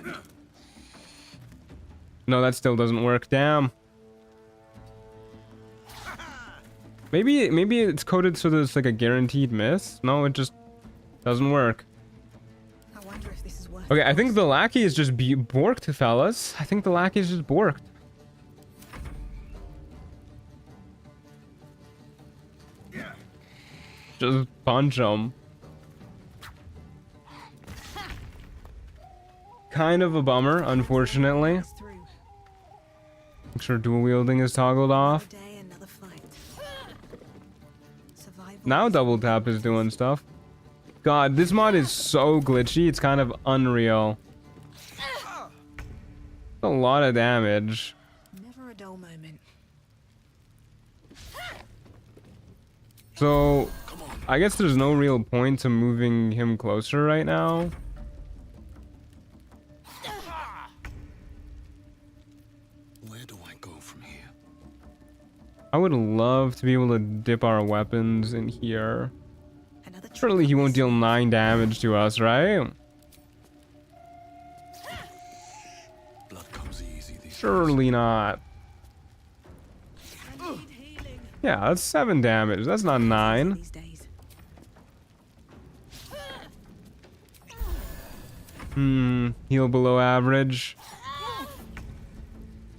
No, that still doesn't work. Damn. Maybe it's coded so that it's like a guaranteed miss. No, it just doesn't work. I wonder if this is worth Okay, I think the Lackey is just borked, fellas. I think the Lackey is just borked. Just punch him. Kind of a bummer, unfortunately. us through. Make sure dual wielding is toggled off. Another day, another fight. Survival. Now double tap is doing stuff. God, this mod is so glitchy, it's kind of unreal. A lot of damage. Never a dull moment. So, Come on. I guess there's no real point to moving him closer right now. Where do I go from here? I would love to be able to dip our weapons in here. Another trick Surely he up won't my deal sleeve. 9 damage to us, right? Blood comes easy these days. Surely not. I need healing. Yeah, that's 7 damage. That's not 9. These days. Heal below average.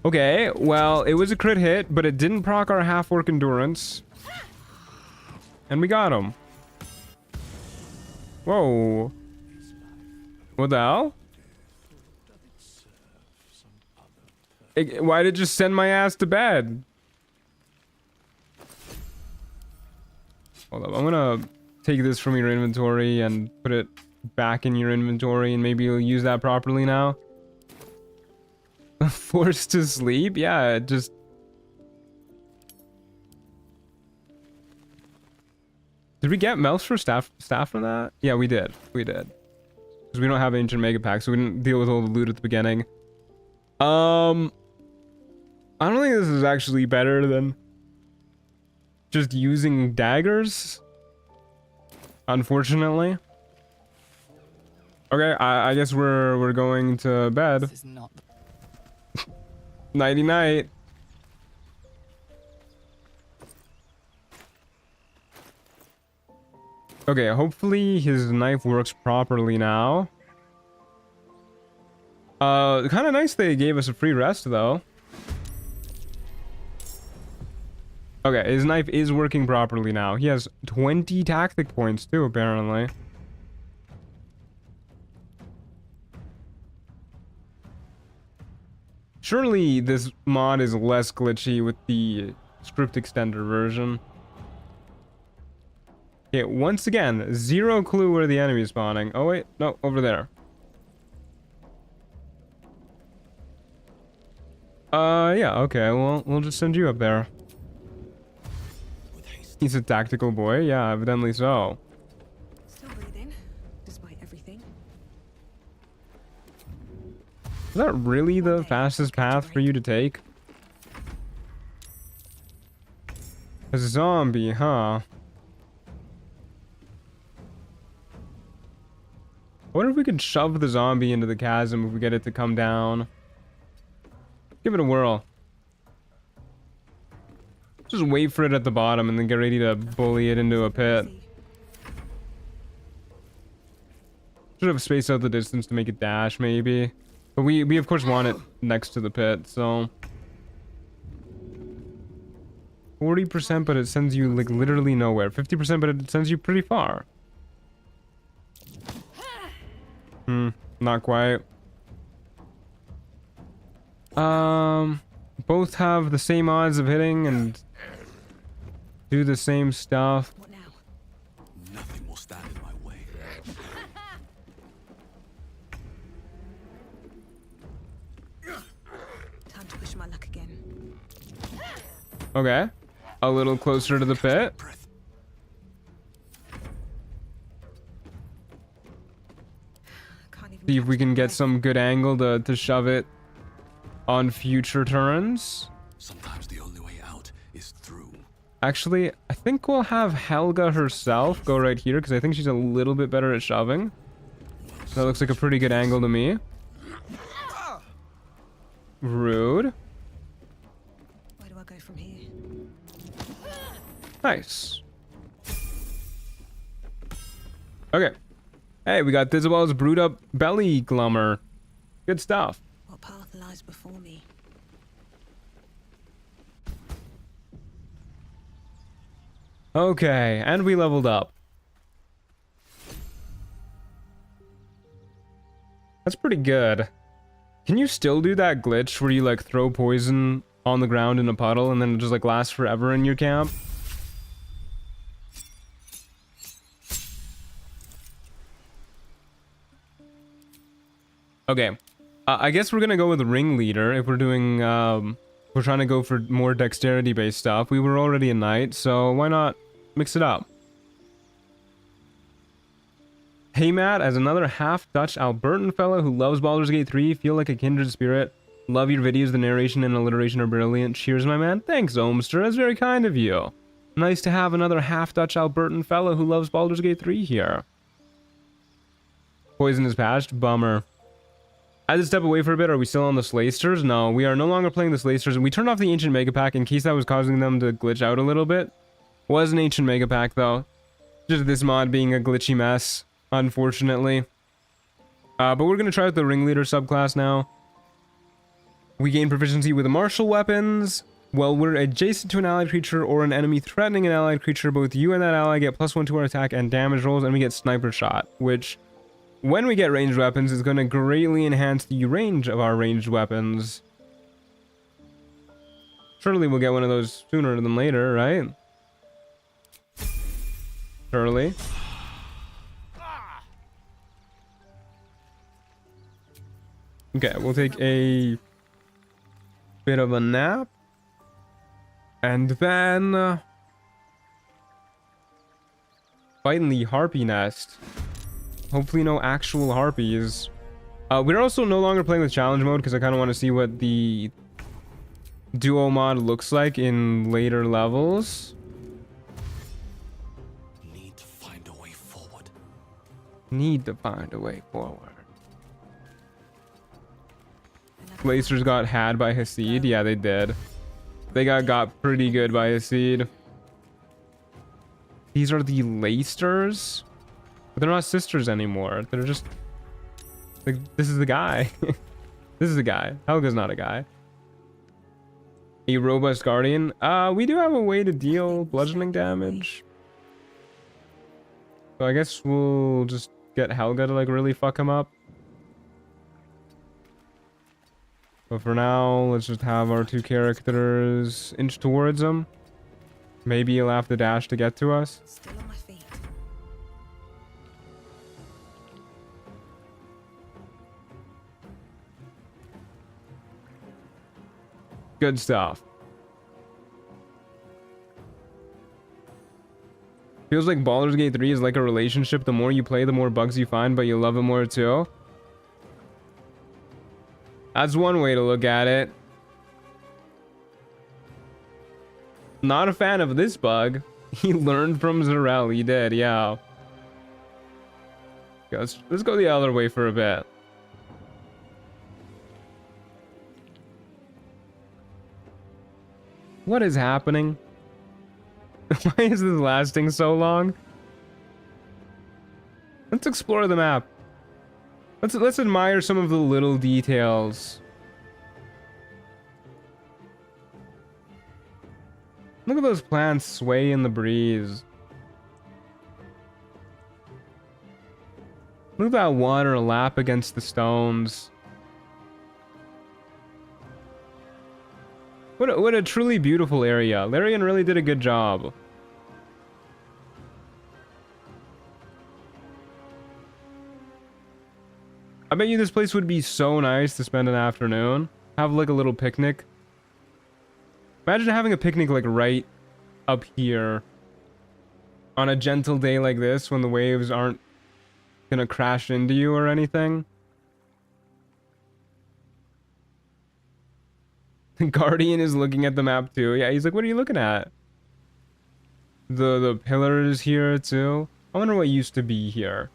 Okay, well, it was a crit hit, but it didn't proc our half-orc endurance. And we got him. Whoa. What the hell? Why did it just send my ass to bed? Hold up, I'm gonna take this from your inventory and put it back in your inventory, and maybe you'll use that properly now. Forced to sleep? Yeah, it just... Did we get Mel's for staff from that? Yeah, we did. We did. Because we don't have Ancient Mega Pack, so we didn't deal with all the loot at the beginning. I don't think this is actually better than just using daggers. Unfortunately. Okay, I guess we're going to bed. This is not. Nighty night. Okay, hopefully his knife works properly now. Kind of nice they gave us a free rest though. Okay, his knife is working properly now. He has 20 tactic points too, apparently. Surely this mod is less glitchy with the script extender version. Okay, once again, zero clue where the enemy is spawning. Oh wait, no, over there. Yeah, okay, well, we'll just send you up there. With haste. He's a tactical boy, yeah, evidently so. Still breathing, despite everything. Is that really the fastest path for you to take? A zombie, huh? I wonder if we could shove the zombie into the chasm if we get it to come down. Give it a whirl. Just wait for it at the bottom and then get ready to bully it into a pit. See. Should have spaced out the distance to make it dash, maybe. But we of course want it next to the pit, so... 40%, but it sends you, like, literally nowhere. 50%, but it sends you pretty far. Not quite. Both have the same odds of hitting and do the same stuff. What now? Nothing will stand in my way. Time to push my luck again. Okay. A little closer to the pit. Breath. Can't even See if we catch can my get breath. some good angle to shove it on future turns. Sometimes the only way out is through. Actually, I think we'll have Helga herself go right here because I think she's a little bit better at shoving. That looks like a pretty good angle to me. Rude. Where do I go from here? Nice. Okay. Hey, we got Isabel's brewed up belly glummer. Good stuff. What path lies before me? Okay, and we leveled up. That's pretty good. Can you still do that glitch where you like throw poison on the ground in a puddle and then it just like lasts forever in your camp? Okay. I guess we're gonna go with ringleader if we're doing we're trying to go for more dexterity based stuff. We were already a knight, so why not mix it up? Hey Matt, as another half-Dutch Albertan fellow who loves Baldur's Gate 3, feel like a kindred spirit. Love your videos, the narration and alliteration are brilliant. Cheers, my man. Thanks, Omster, that's very kind of you. Nice to have another half-Dutch Albertan fellow who loves Baldur's Gate 3 here. Poison is patched, bummer. I had to step away for a bit. Are we still on the Slaysters? No, we are no longer playing the Slaysters. We turned off the Ancient Mega Pack in case that was causing them to glitch out a little bit. Was an Ancient Mega Pack though. Just this mod being a glitchy mess, unfortunately. But we're going to try out the Ringleader subclass now. We gain proficiency with the martial weapons. While we're adjacent to an allied creature or an enemy threatening an allied creature, both you and that ally get +1 to our attack and damage rolls, and we get Sniper Shot, which, when we get ranged weapons, is going to greatly enhance the range of our ranged weapons. Surely we'll get one of those sooner than later, right? Surely. Okay, we'll take a bit of a nap. And then fight in the harpy nest. Hopefully no actual harpies. We're also no longer playing with challenge mode because I kind of want to see what the duo mod looks like in later levels. Need to find a way forward. Need to find a way forward. Lacers got had by Hasid. Yeah, they did. They got pretty good by Hasid. These are the Lacers? But they're not sisters anymore. They're just... like, this is the guy. This is the guy. Helga's not a guy. A robust guardian. We do have a way to deal bludgeoning damage. So I guess we'll just get Helga to like really fuck him up. But for now, let's just have our two characters inch towards him. Maybe he'll have to dash to get to us. Still on my feet. Good stuff. Feels like Baldur's Gate 3 is like a relationship. The more you play, the more bugs you find, but you love it more too. That's one way to look at it. Not a fan of this bug. He learned from Zarel. He did, yeah. Okay, let's go the other way for a bit. What is happening? Why is this lasting so long? Let's explore the map. Let's admire some of the little details. Look at those plants sway in the breeze. Look at that water lap against the stones. What a truly beautiful area. Larian really did a good job. I bet you this place would be so nice to spend an afternoon. Have like a little picnic. Imagine having a picnic like right up here on a gentle day like this when the waves aren't gonna crash into you or anything. Guardian is looking at the map too. Yeah, he's like, what are you looking at? The pillars here too. I wonder what used to be here.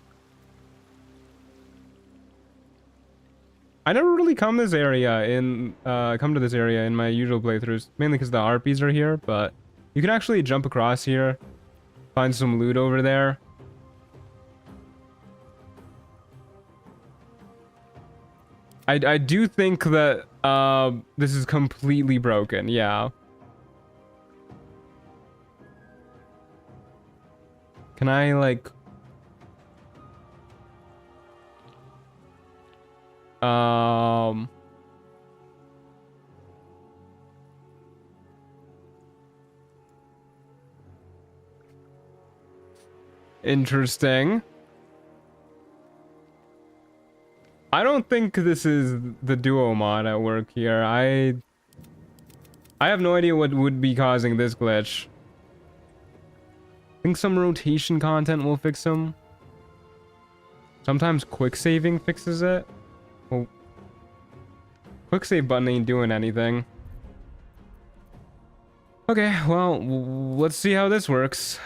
I never really come to this area in my usual playthroughs, mainly because the harpies are here, but you can actually jump across here, find some loot over there. I do think that this is completely broken, yeah. Can I like interesting. I don't think this is the duo mod at work here. I have no idea what would be causing this glitch. I think some rotation content will fix them. Sometimes quick saving fixes it. Well, quick save button ain't doing anything. Okay, well, let's see how this works.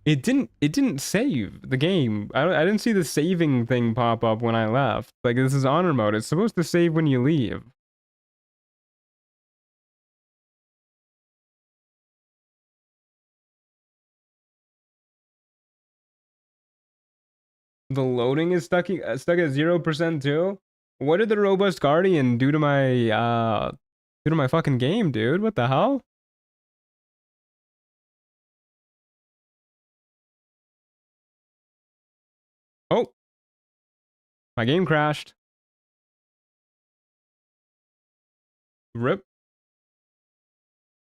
It didn't save the game. I didn't see the saving thing pop up when I left. Like, this is honor mode. It's supposed to save when you leave. The loading is stuck at 0% too. What did the robust guardian do to my fucking game, dude? What the hell? Oh, my game crashed. Rip.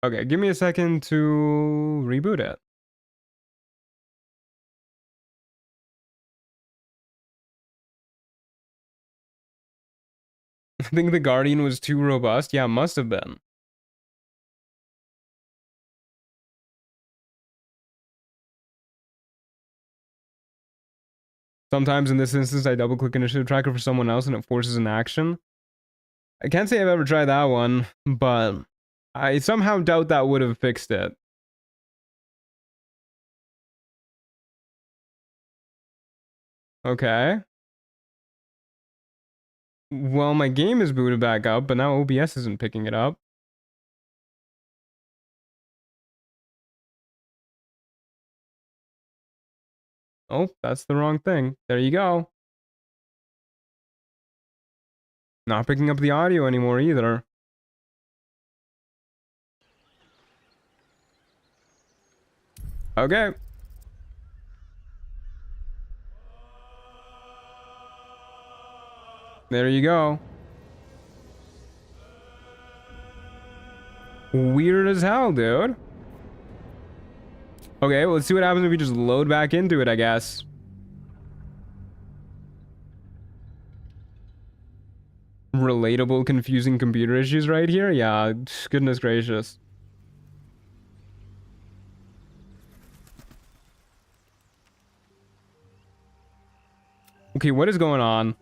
Okay, give me a second to reboot it. I think the guardian was too robust. Yeah, must have been. Sometimes in this instance, I double click initiative tracker for someone else and it forces an action. I can't say I've ever tried that one, but I somehow doubt that would have fixed it. Okay. Well, my game is booted back up, but now OBS isn't picking it up. Oh, that's the wrong thing. There you go. Not picking up the audio anymore either. Okay. There you go. Weird as hell, dude. Okay, well, let's see what happens if we just load back into it, I guess. Relatable, confusing computer issues right here? Yeah, goodness gracious. Okay, what is going on?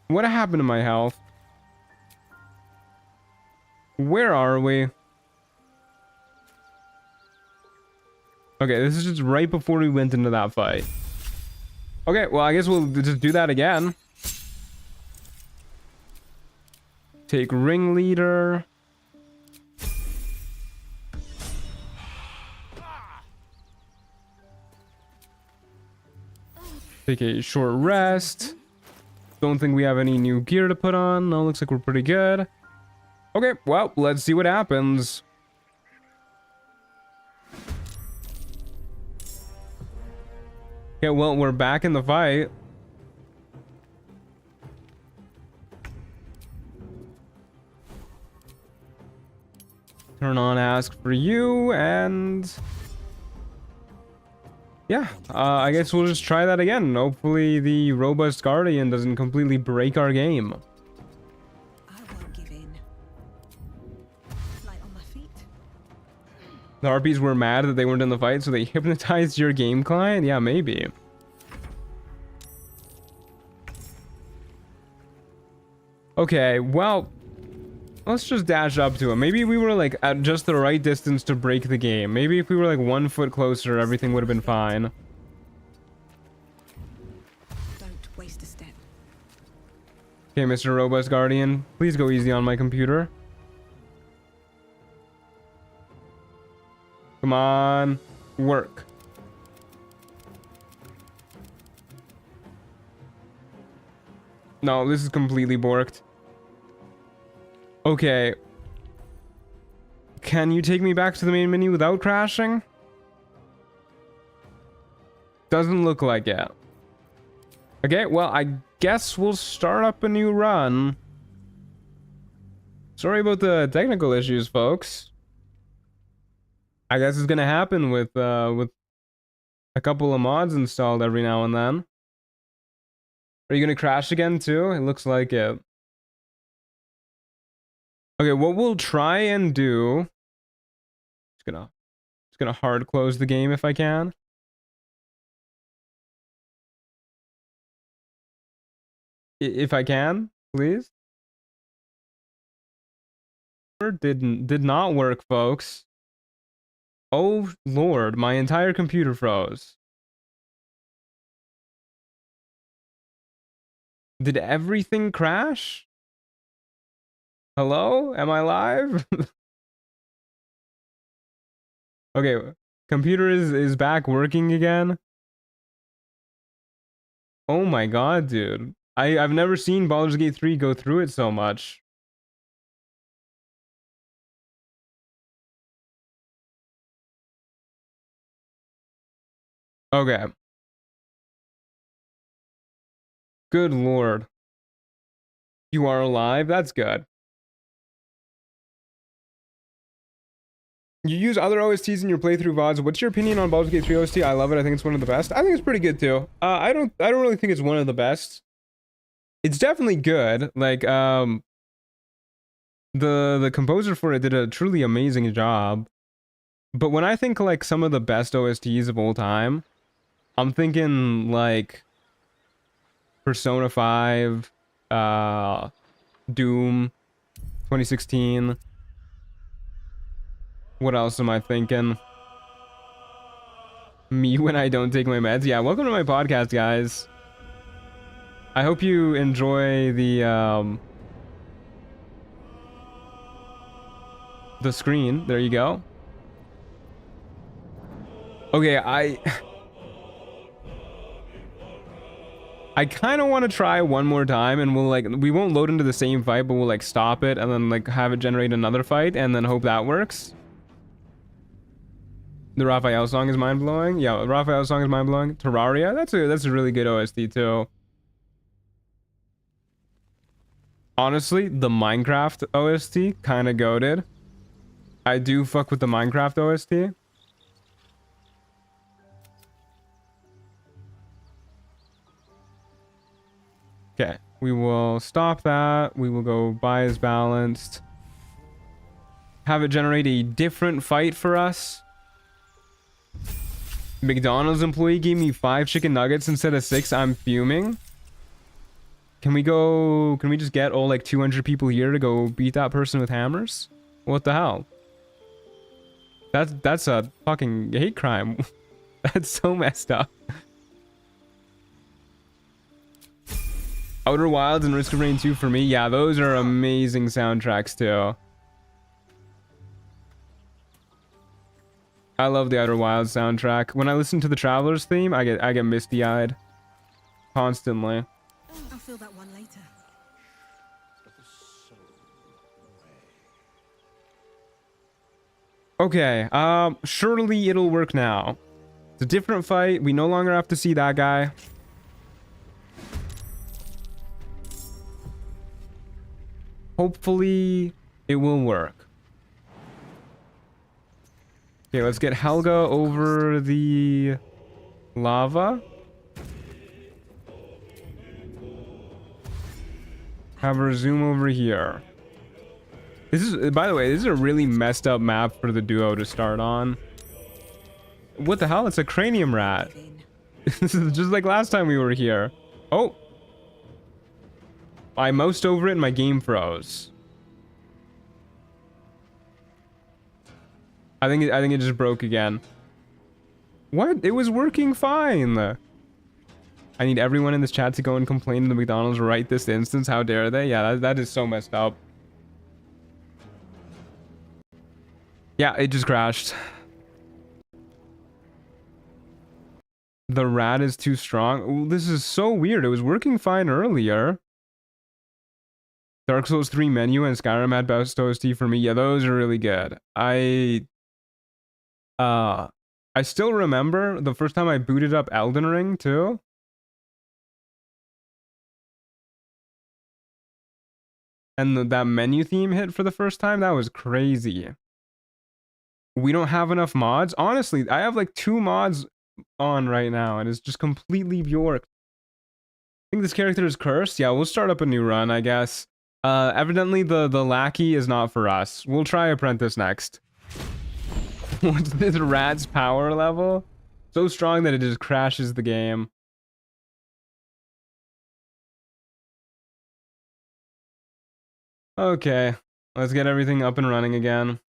What happened to my health? Where are we? Okay, this is just right before we went into that fight. Okay, well, I guess we'll just do that again. Take ringleader. Take a short rest. Don't think we have any new gear to put on. No, looks like we're pretty good. Okay, well, let's see what happens. Okay, well, we're back in the fight. Turn on ask for you, and yeah, I guess we'll just try that again. Hopefully the robust guardian doesn't completely break our game. I won't give in. Light on my feet. The RPs were mad that they weren't in the fight, so they hypnotized your game client? Yeah, maybe. Okay, well, let's just dash up to him. Maybe we were like at just the right distance to break the game. Maybe if we were like 1 foot closer, everything would have been fine. Don't waste a step. Okay, Mr. Robust Guardian, please go easy on my computer. Come on, work. No, this is completely borked. Okay. Can you take me back to the main menu without crashing? Doesn't look like it. Okay, well, I guess we'll start up a new run. Sorry about the technical issues, folks. I guess it's gonna happen with a couple of mods installed every now and then. Are you gonna crash again too? It looks like it. Okay, what we'll try and do. Just gonna hard close the game if I can. If I can, please. Did not work, folks. Oh Lord, my entire computer froze. Did everything crash? Hello? Am I live? Okay, computer is back working again. Oh my god, dude. I've never seen Baldur's Gate 3 go through it so much. Okay. Good lord. You are alive? That's good. You use other OSTs in your playthrough VODs. What's your opinion on Baldur's Gate 3 OST? I love it. I think it's one of the best. I think it's pretty good too. I don't really think it's one of the best. It's definitely good. Like the composer for it did a truly amazing job. But when I think like some of the best OSTs of all time, I'm thinking like Persona 5, Doom 2016. What else am I thinking? Me when I don't take my meds. Yeah, welcome to my podcast, guys. I hope you enjoy the screen. There you go. Okay, I kind of want to try one more time, and we won't load into the same fight, but we'll like stop it and then like have it generate another fight and then hope that works. The Raphael song is mind-blowing. Yeah, the Raphael song is mind-blowing. Terraria, that's a really good OST too. Honestly, the Minecraft OST kind of goated. I do fuck with the Minecraft OST. Okay, we will stop that. We will go buy as balanced. Have it generate a different fight for us. McDonald's employee gave me 5 chicken nuggets instead of 6. I'm fuming. Can we just get all like 200 people here to go beat that person with hammers? What the hell? That's a fucking hate crime. That's so messed up. Outer Wilds and Risk of Rain 2 for me. Yeah, those are amazing soundtracks too. I love the Outer Wilds soundtrack. When I listen to the Traveler's theme, I get misty-eyed constantly. I'll feel that one later. Okay, surely it'll work now. It's a different fight. We no longer have to see that guy. Hopefully, it will work. Okay, let's get Helga over the lava. Have her zoom over here. This is, by the way, this is a really messed up map for the duo to start on. What the hell? It's a cranium rat. This is just like last time we were here. Oh. I moused over it and my game froze. I think it just broke again. What? It was working fine. I need everyone in this chat to go and complain to the McDonald's right this instance. How dare they? Yeah, that is so messed up. Yeah, it just crashed. The rat is too strong. Ooh, this is so weird. It was working fine earlier. Dark Souls 3 menu and Skyrim had best OST for me. Yeah, those are really good. I still remember the first time I booted up Elden Ring too. And that menu theme hit for the first time. That was crazy. We don't have enough mods. Honestly, I have like 2 mods on right now and it's just completely bjorked. think this character is cursed. Yeah, we'll start up a new run, I guess. Evidently the Lackey is not for us. We'll try Apprentice next. What's this rat's power level? So strong that it just crashes the game. Okay, let's get everything up and running again.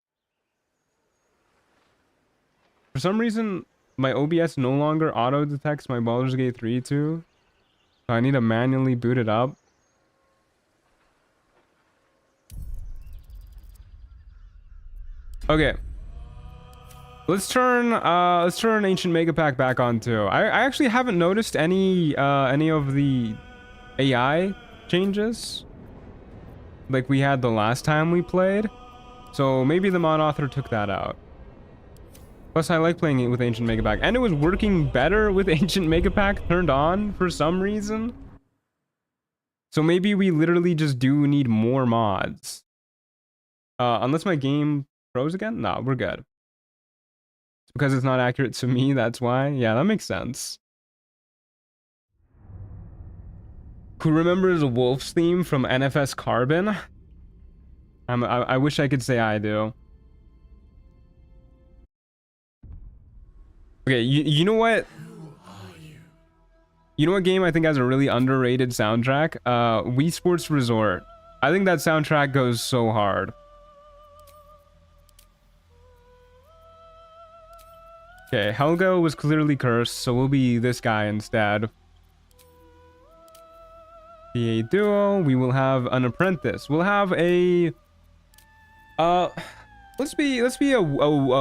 For some reason, my OBS no longer auto-detects my Baldur's Gate 3 2. So I need to manually boot it up. Okay. Let's turn Ancient Megapack back on too. I actually haven't noticed any of the AI changes like we had the last time we played. So maybe the mod author took that out. Plus I like playing it with Ancient Megapack, and it was working better with Ancient Megapack turned on for some reason. So maybe we literally just do need more mods. Unless my game froze again? No, we're good. Because it's not accurate to me, that's why. Yeah, that makes sense. Who remembers Wolf's theme from NFS Carbon? I wish I could say I do. Okay, you know what? You know what game I think has a really underrated soundtrack? Wii Sports Resort. I think that soundtrack goes so hard. Okay, Helga was clearly cursed, so we'll be this guy instead. Be a duo. We will have an apprentice. We'll have a let's be a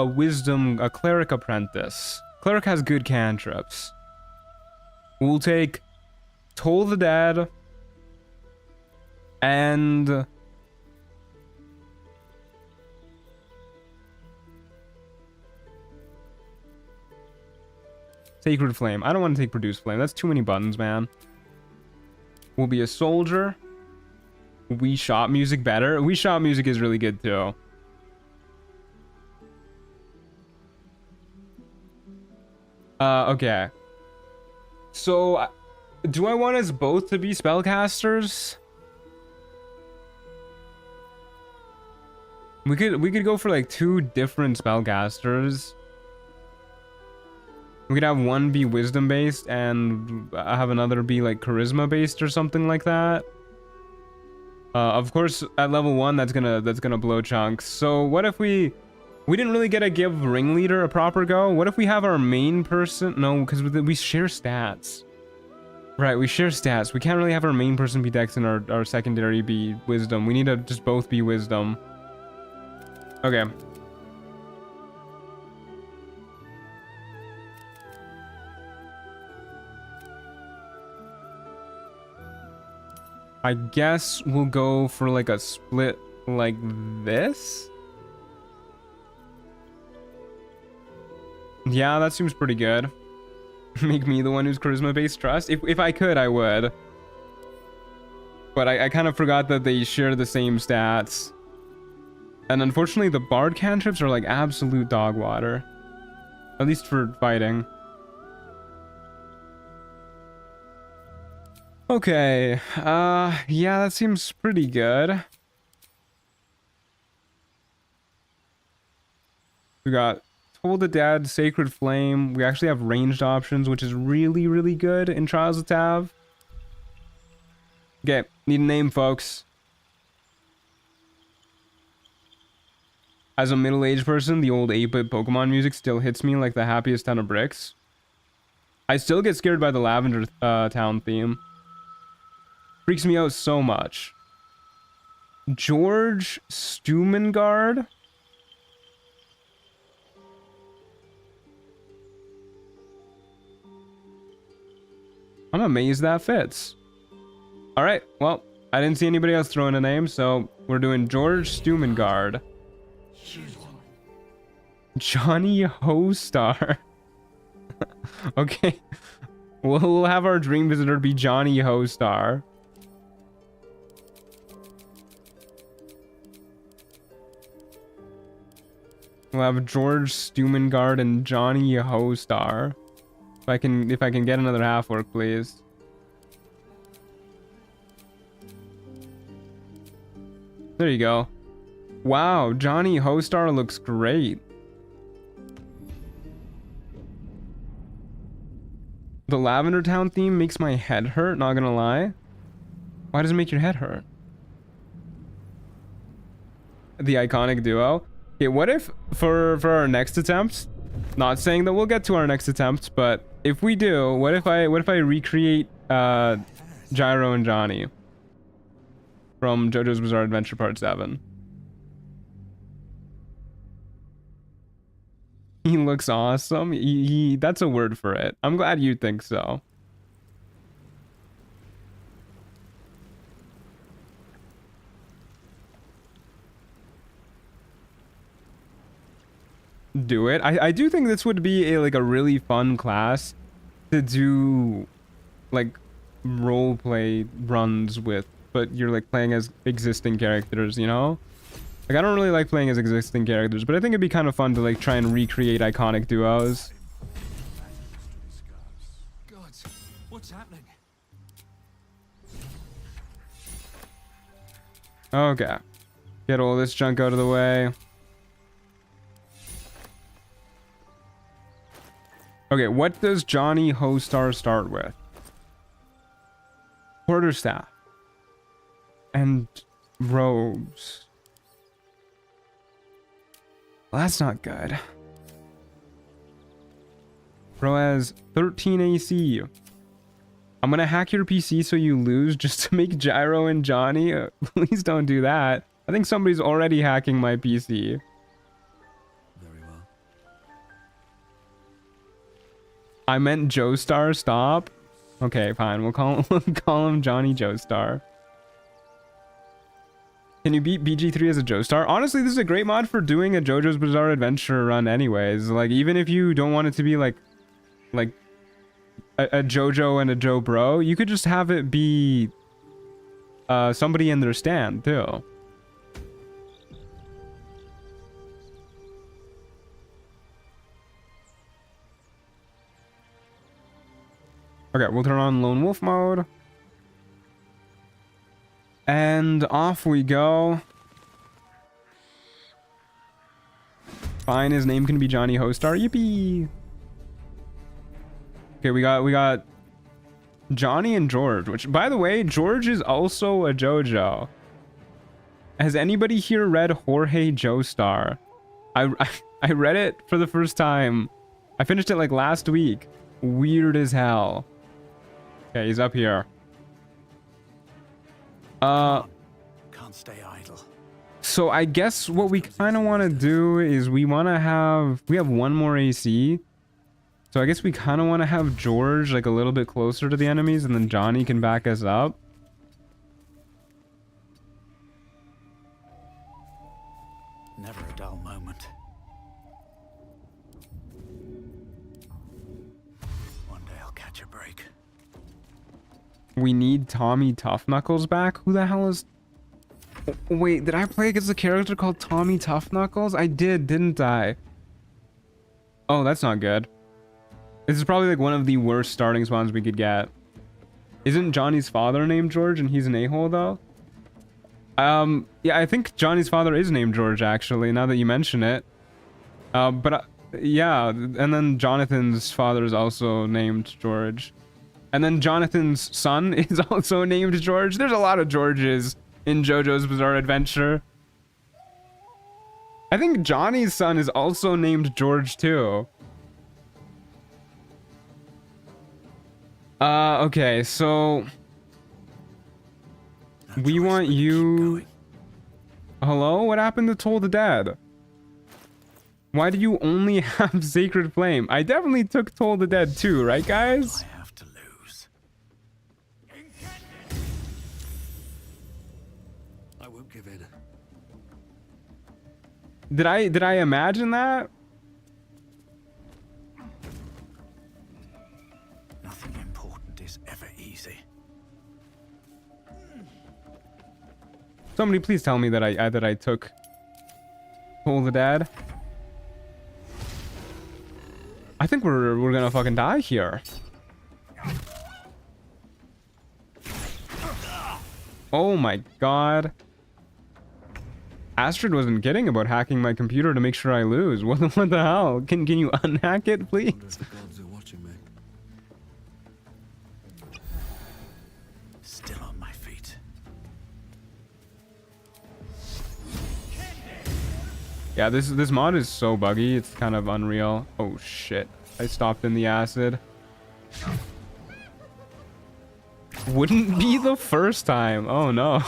wisdom, a cleric apprentice. Cleric has good cantrips. We'll take Toll the Dead and Sacred Flame. I don't want to take Produce Flame. That's too many buttons, man. We'll be a soldier. Wii Shop music better. Wii Shop music is really good too. Okay. So, do I want us both to be spellcasters? We could go for like 2 different spellcasters. We could have one be wisdom based and have another be like charisma based or something like that. Of course, at level 1, that's gonna blow chunks. So what if we didn't really get to give ringleader a proper go? What if we have our main person? No, because we share stats. Right, we share stats. We can't really have our main person be dex and our secondary be wisdom. We need to just both be wisdom. Okay. I guess we'll go for like a split like this. Yeah, that seems pretty good. Make me the one who's charisma based trust. If I could, I would. But I kind of forgot that they share the same stats. And unfortunately, the bard cantrips are like absolute dog water. At least for fighting. Okay, yeah, that seems pretty good. We got Toll the Dead, Sacred Flame. We actually have ranged options, which is really, really good in Trials of Tav. Okay, need a name, folks. As a middle-aged person, the old 8-bit Pokemon music still hits me like the happiest ton of bricks. I still get scared by the Lavender Town theme. Freaks me out so much. George Stumengard. I'm amazed that fits. Alright, well, I didn't see anybody else throwing a name, so we're doing George Stumengard. Johnny Hostar. Okay. We'll have our dream visitor be Johnny Hostar. We'll have George Stumengard and Johnny Hostar. If I can get another half orc, please. There you go. Wow, Johnny Hostar looks great. The Lavender Town theme makes my head hurt, not gonna lie. Why does it make your head hurt? The iconic duo. Okay, what if for our next attempt, not saying that we'll get to our next attempt, but if we do, what if I recreate Gyro and Johnny from JoJo's Bizarre Adventure Part 7? He looks awesome. That's a word for it. I'm glad you think so. Do it. I do think this would be like a really fun class to do like role play runs with, but you're like playing as existing characters, you know? Like I don't really like playing as existing characters, but I think it'd be kind of fun to like try and recreate iconic duos. God, what's happening? Okay. Get all this junk out of the way. Okay, what does Johnny Hostar start with? Quarterstaff. And robes. Well, that's not good. Bro has 13 AC. I'm gonna hack your PC so you lose just to make Gyro and Johnny. Please don't do that. I think somebody's already hacking my PC. Very well. I meant Joestar, stop. Okay, fine. We'll call him Johnny Joestar. Can you beat BG3 as a Joestar? Honestly, this is a great mod for doing a JoJo's Bizarre Adventure run anyways. Like, even if you don't want it to be like a Jojo and a Joe Bro, you could just have it be somebody in their stand too. Okay, we'll turn on Lone Wolf mode. And off we go. Fine, his name can be Johnny Hostar. Yippee! Okay, we got Johnny and George, which, by the way, George is also a JoJo. Has anybody here read Jorge Joestar? I read it for the first time. I finished it like last week. Weird as hell. Okay, he's up here. Can't stay idle. So I guess what we kind of want to do is we have one more AC. So I guess we kind of want to have George like a little bit closer to the enemies, and then Johnny can back us up. Never a dull moment. One day I'll catch a break. We need Tommy Tough Knuckles back. Who the hell is... Wait, did I play against a character called Tommy Tough Knuckles? I did, didn't I? Oh, that's not good. This is probably like one of the worst starting spawns we could get. Isn't Johnny's father named George and he's an a-hole though? Yeah, I think Johnny's father is named George actually, now that you mention it. Yeah, and then Jonathan's father is also named George. And then Jonathan's son is also named George. There's a lot of Georges in JoJo's Bizarre Adventure. I think Johnny's son is also named George too. Okay, so we want you... Hello? What happened to Toll the Dead? Why do you only have Sacred Flame? I definitely took Toll the Dead too, right guys? I have to lose. I won't give in. Did I imagine that? Nothing important is ever easy. Somebody please tell me that I took Toll the Dead. I think we're gonna fucking die here. Oh my god. Astrid wasn't kidding about hacking my computer to make sure I lose. What the hell? Can you unhack it, please? Wonder if the gods are watching me. Still on my feet. Yeah, this mod is so buggy. It's kind of unreal. Oh shit! I stopped in the acid. Wouldn't be the first time. Oh no.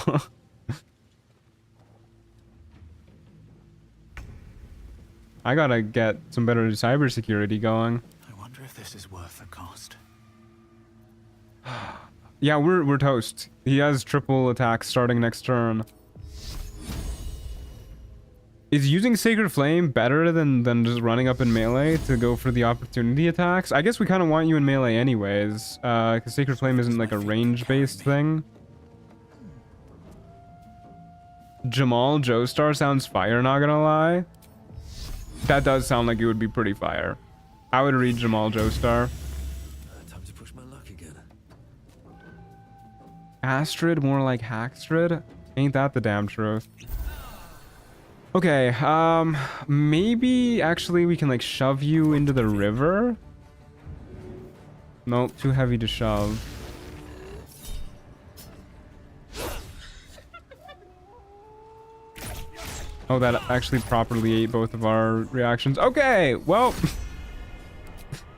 I gotta get some better cybersecurity going. I wonder if this is worth the cost. Yeah, we're toast. He has triple attacks starting next turn. Is using Sacred Flame better than just running up in melee to go for the opportunity attacks? I guess we kind of want you in melee anyways, because Sacred Flame isn't like a range-based thing. Jamal Joestar sounds fire, not gonna lie. That does sound like it would be pretty fire. I would read Jamal Joestar. Time to push my luck again. Astrid, more like Hackstrid? Ain't that the damn truth? Okay, maybe actually we can like shove you into the river? Nope, too heavy to shove. Oh, that actually properly ate both of our reactions. Okay, well,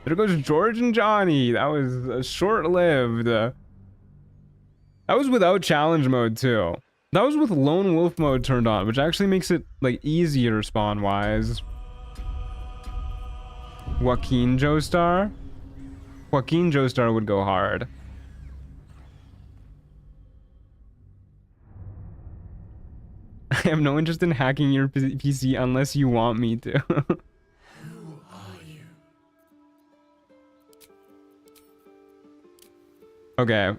there goes George and Johnny. That was short-lived. That was without challenge mode too. That was with lone wolf mode turned on, which actually makes it like easier spawn-wise. Joaquin Joestar? Joaquin Joestar would go hard. I have no interest in hacking your PC unless you want me to. Who are you? Okay,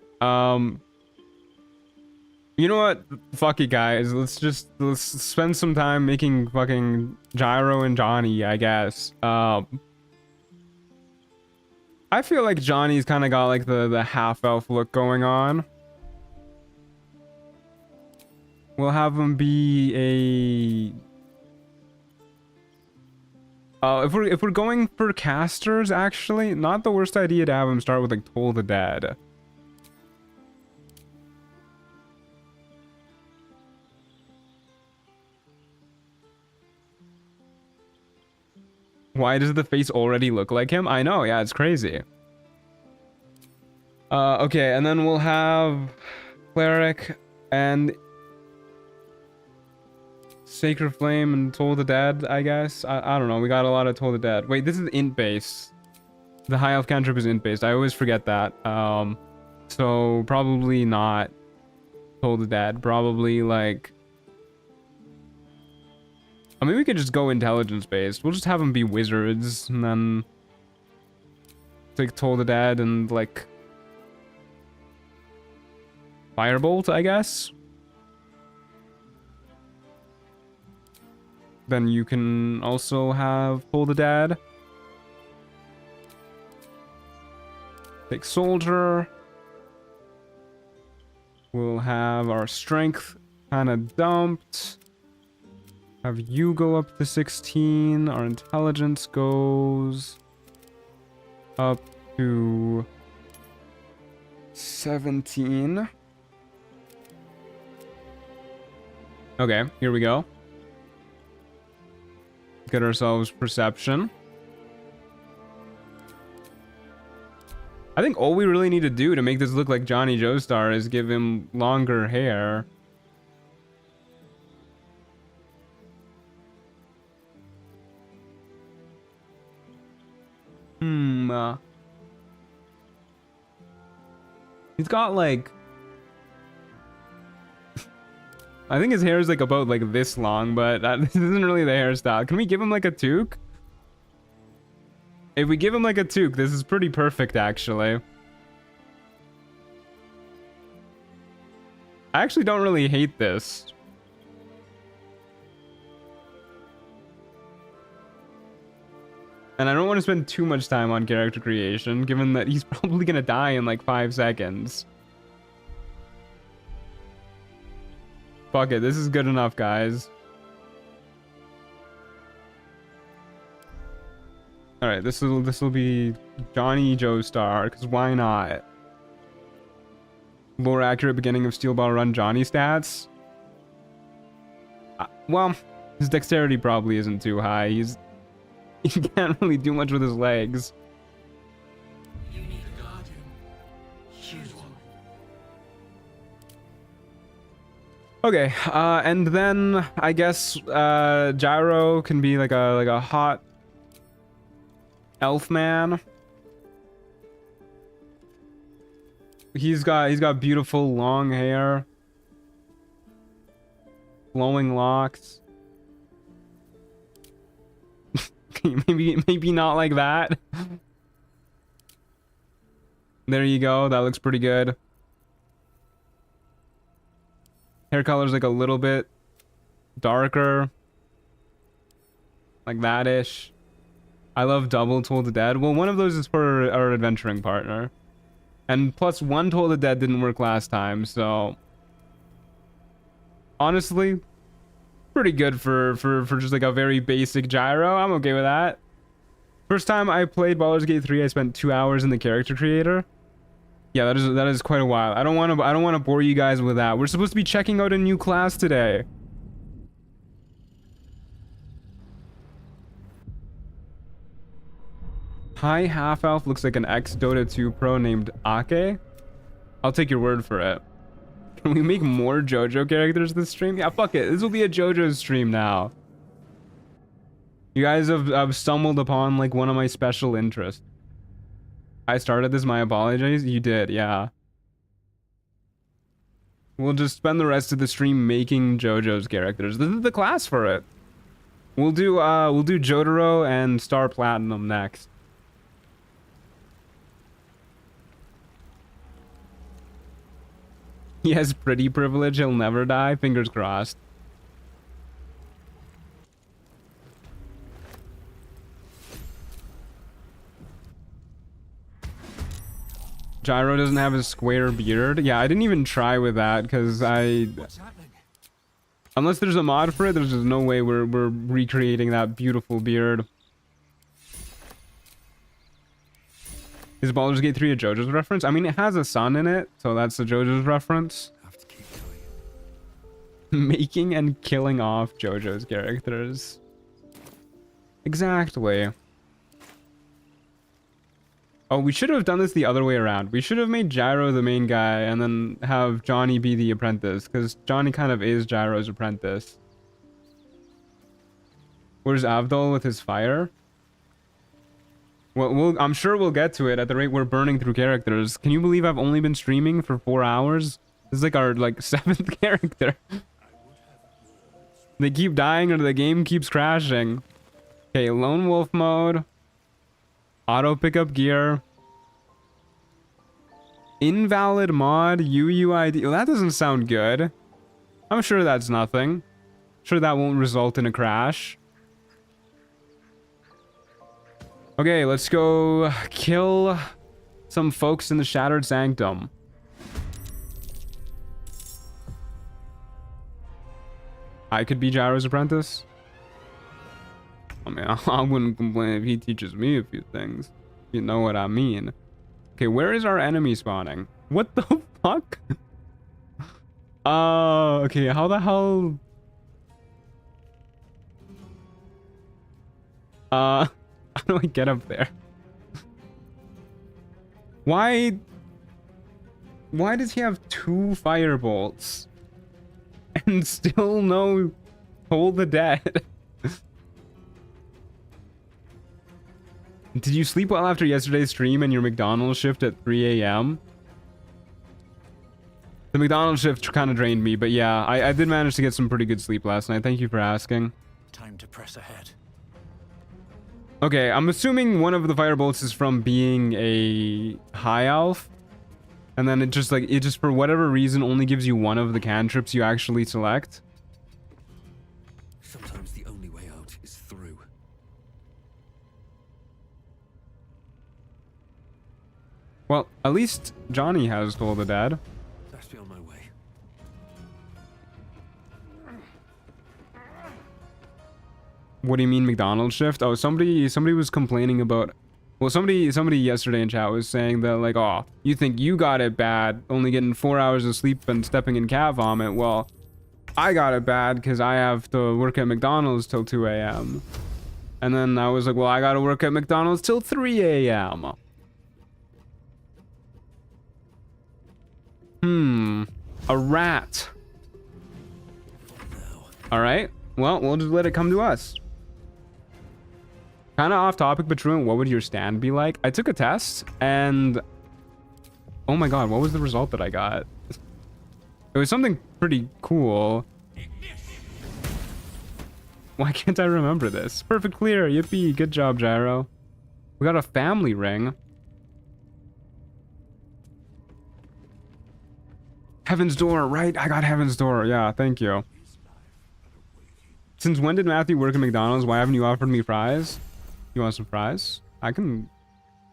you know what? Fuck it, guys. Let's spend some time making fucking Gyro and Johnny, I guess. I feel like Johnny's kind of got like the half-elf look going on. We'll have him be a... if we're going for casters, actually, not the worst idea to have him start with like Toll the Dead. Why does the face already look like him? I know, yeah, it's crazy. Okay, and then we'll have Cleric and Sacred Flame and Toll the Dead, I guess. I don't know, we got a lot of Toll the Dead. Wait, this is int base. The high elf cantrip is int based. I always forget that. So probably not Toll the Dead. Probably like... I mean, we could just go intelligence based. We'll just have them be wizards and then take Toll the Dead and like Firebolt, I guess. Then you can also have Toll the Dead. Take Soldier. We'll have our strength kind of dumped. Have you go up to 16. Our intelligence goes up to 17. Okay, here we go. Get ourselves perception. I think all we really need to do to make this look like Johnny Joestar is give him longer hair. He's got like... I think his hair is like about like this long, but this isn't really the hairstyle. Can we give him like a toque? If we give him like a toque, this is pretty perfect actually. I actually don't really hate this. And I don't want to spend too much time on character creation, given that he's probably gonna die in like 5 seconds. Fuck it, this is good enough, guys. All right, this will be Johnny Joestar, because why not? More accurate beginning of Steel Ball Run Johnny stats. Well, his dexterity probably isn't too high. He can't really do much with his legs. You need a guardian. Choose one. Okay, and then I guess Gyro can be like a hot elf man. He's got beautiful long hair, flowing locks. maybe not like that. There you go. That looks pretty good. Hair color's like a little bit darker, like that ish. I love double Toll the Dead. Well, one of those is for our adventuring partner. And plus one Toll the Dead didn't work last time, so honestly, pretty good for just like a very basic Gyro. I'm okay with that. First time I played Baldur's Gate 3, I spent 2 hours in the character creator. Yeah, that is quite a while. I don't want to bore you guys with that. We're supposed to be checking out a new class today. High Half Elf looks like an ex-Dota 2 pro named Ake. I'll take your word for it. Can we make more Jojo characters this stream? Yeah, fuck it. This will be a Jojo stream now. You guys have stumbled upon like one of my special interests. I started this, my apologies. You did, yeah. We'll just spend the rest of the stream making Jojo's characters. This is the class for it. We'll do Jotaro and Star Platinum next. He has pretty privilege, he'll never die. Fingers crossed. Gyro doesn't have a square beard. Yeah, I didn't even try with that because What's happening? unless there's a mod for it, there's just no way we're recreating that beautiful beard. Is Baldur's Gate 3 a JoJo's reference? I mean, it has a sun in it, so that's a JoJo's reference. Have to keep going. Making and killing off JoJo's characters. Exactly. Oh, we should have done this the other way around. We should have made Gyro the main guy and then have Johnny be the apprentice, because Johnny kind of is Gyro's apprentice. Where's Avdol with his fire? Well, I'm sure we'll get to it at the rate we're burning through characters. Can you believe I've only been streaming for 4 hours? This is like our 7th character. They keep dying or the game keeps crashing. Okay, lone wolf mode. Auto pickup gear. Invalid mod UUID. Well, that doesn't sound good. I'm sure that's nothing. Sure that won't result in a crash. Okay, let's go kill some folks in the Shattered Sanctum. I could be Gyro's apprentice. I mean, I wouldn't complain if he teaches me a few things. You know what I mean. Okay, where is our enemy spawning? What the fuck? Okay, how the hell? How do I get up there? Why does he have 2 fire bolts? And still no Toll the Dead? Did you sleep well after yesterday's stream and your McDonald's shift at 3 a.m.? The McDonald's shift kind of drained me, but yeah, I did manage to get some pretty good sleep last night. Thank you for asking. Time to press ahead. Okay, I'm assuming one of the firebolts is from being a high elf. And then it just for whatever reason only gives you one of the cantrips you actually select. Sometimes the only way out is through. Well, at least Johnny has Toll the Dead. Best be on my way. What do you mean McDonald's shift? Oh, somebody was complaining about, well, somebody yesterday in chat was saying that, like, oh, you think you got it bad, only getting 4 hours of sleep and stepping in cat vomit. Well, I got it bad because I have to work at McDonald's till 2 a.m. And then I was like, well, I gotta work at McDonald's till 3 a.m. A rat. All right. Well, we'll just let it come to us. Kind of off topic, but true. What would your stand be like? I took a test and oh my god, what was the result that I got? It was something pretty cool. Why can't I remember this? Perfect clear. Yippee. Good job, Gyro. We got a family ring. Heaven's Door, right? I got Heaven's Door. Yeah, thank you. Since when did Matthew work at McDonald's? Why haven't you offered me fries? You want some fries? I can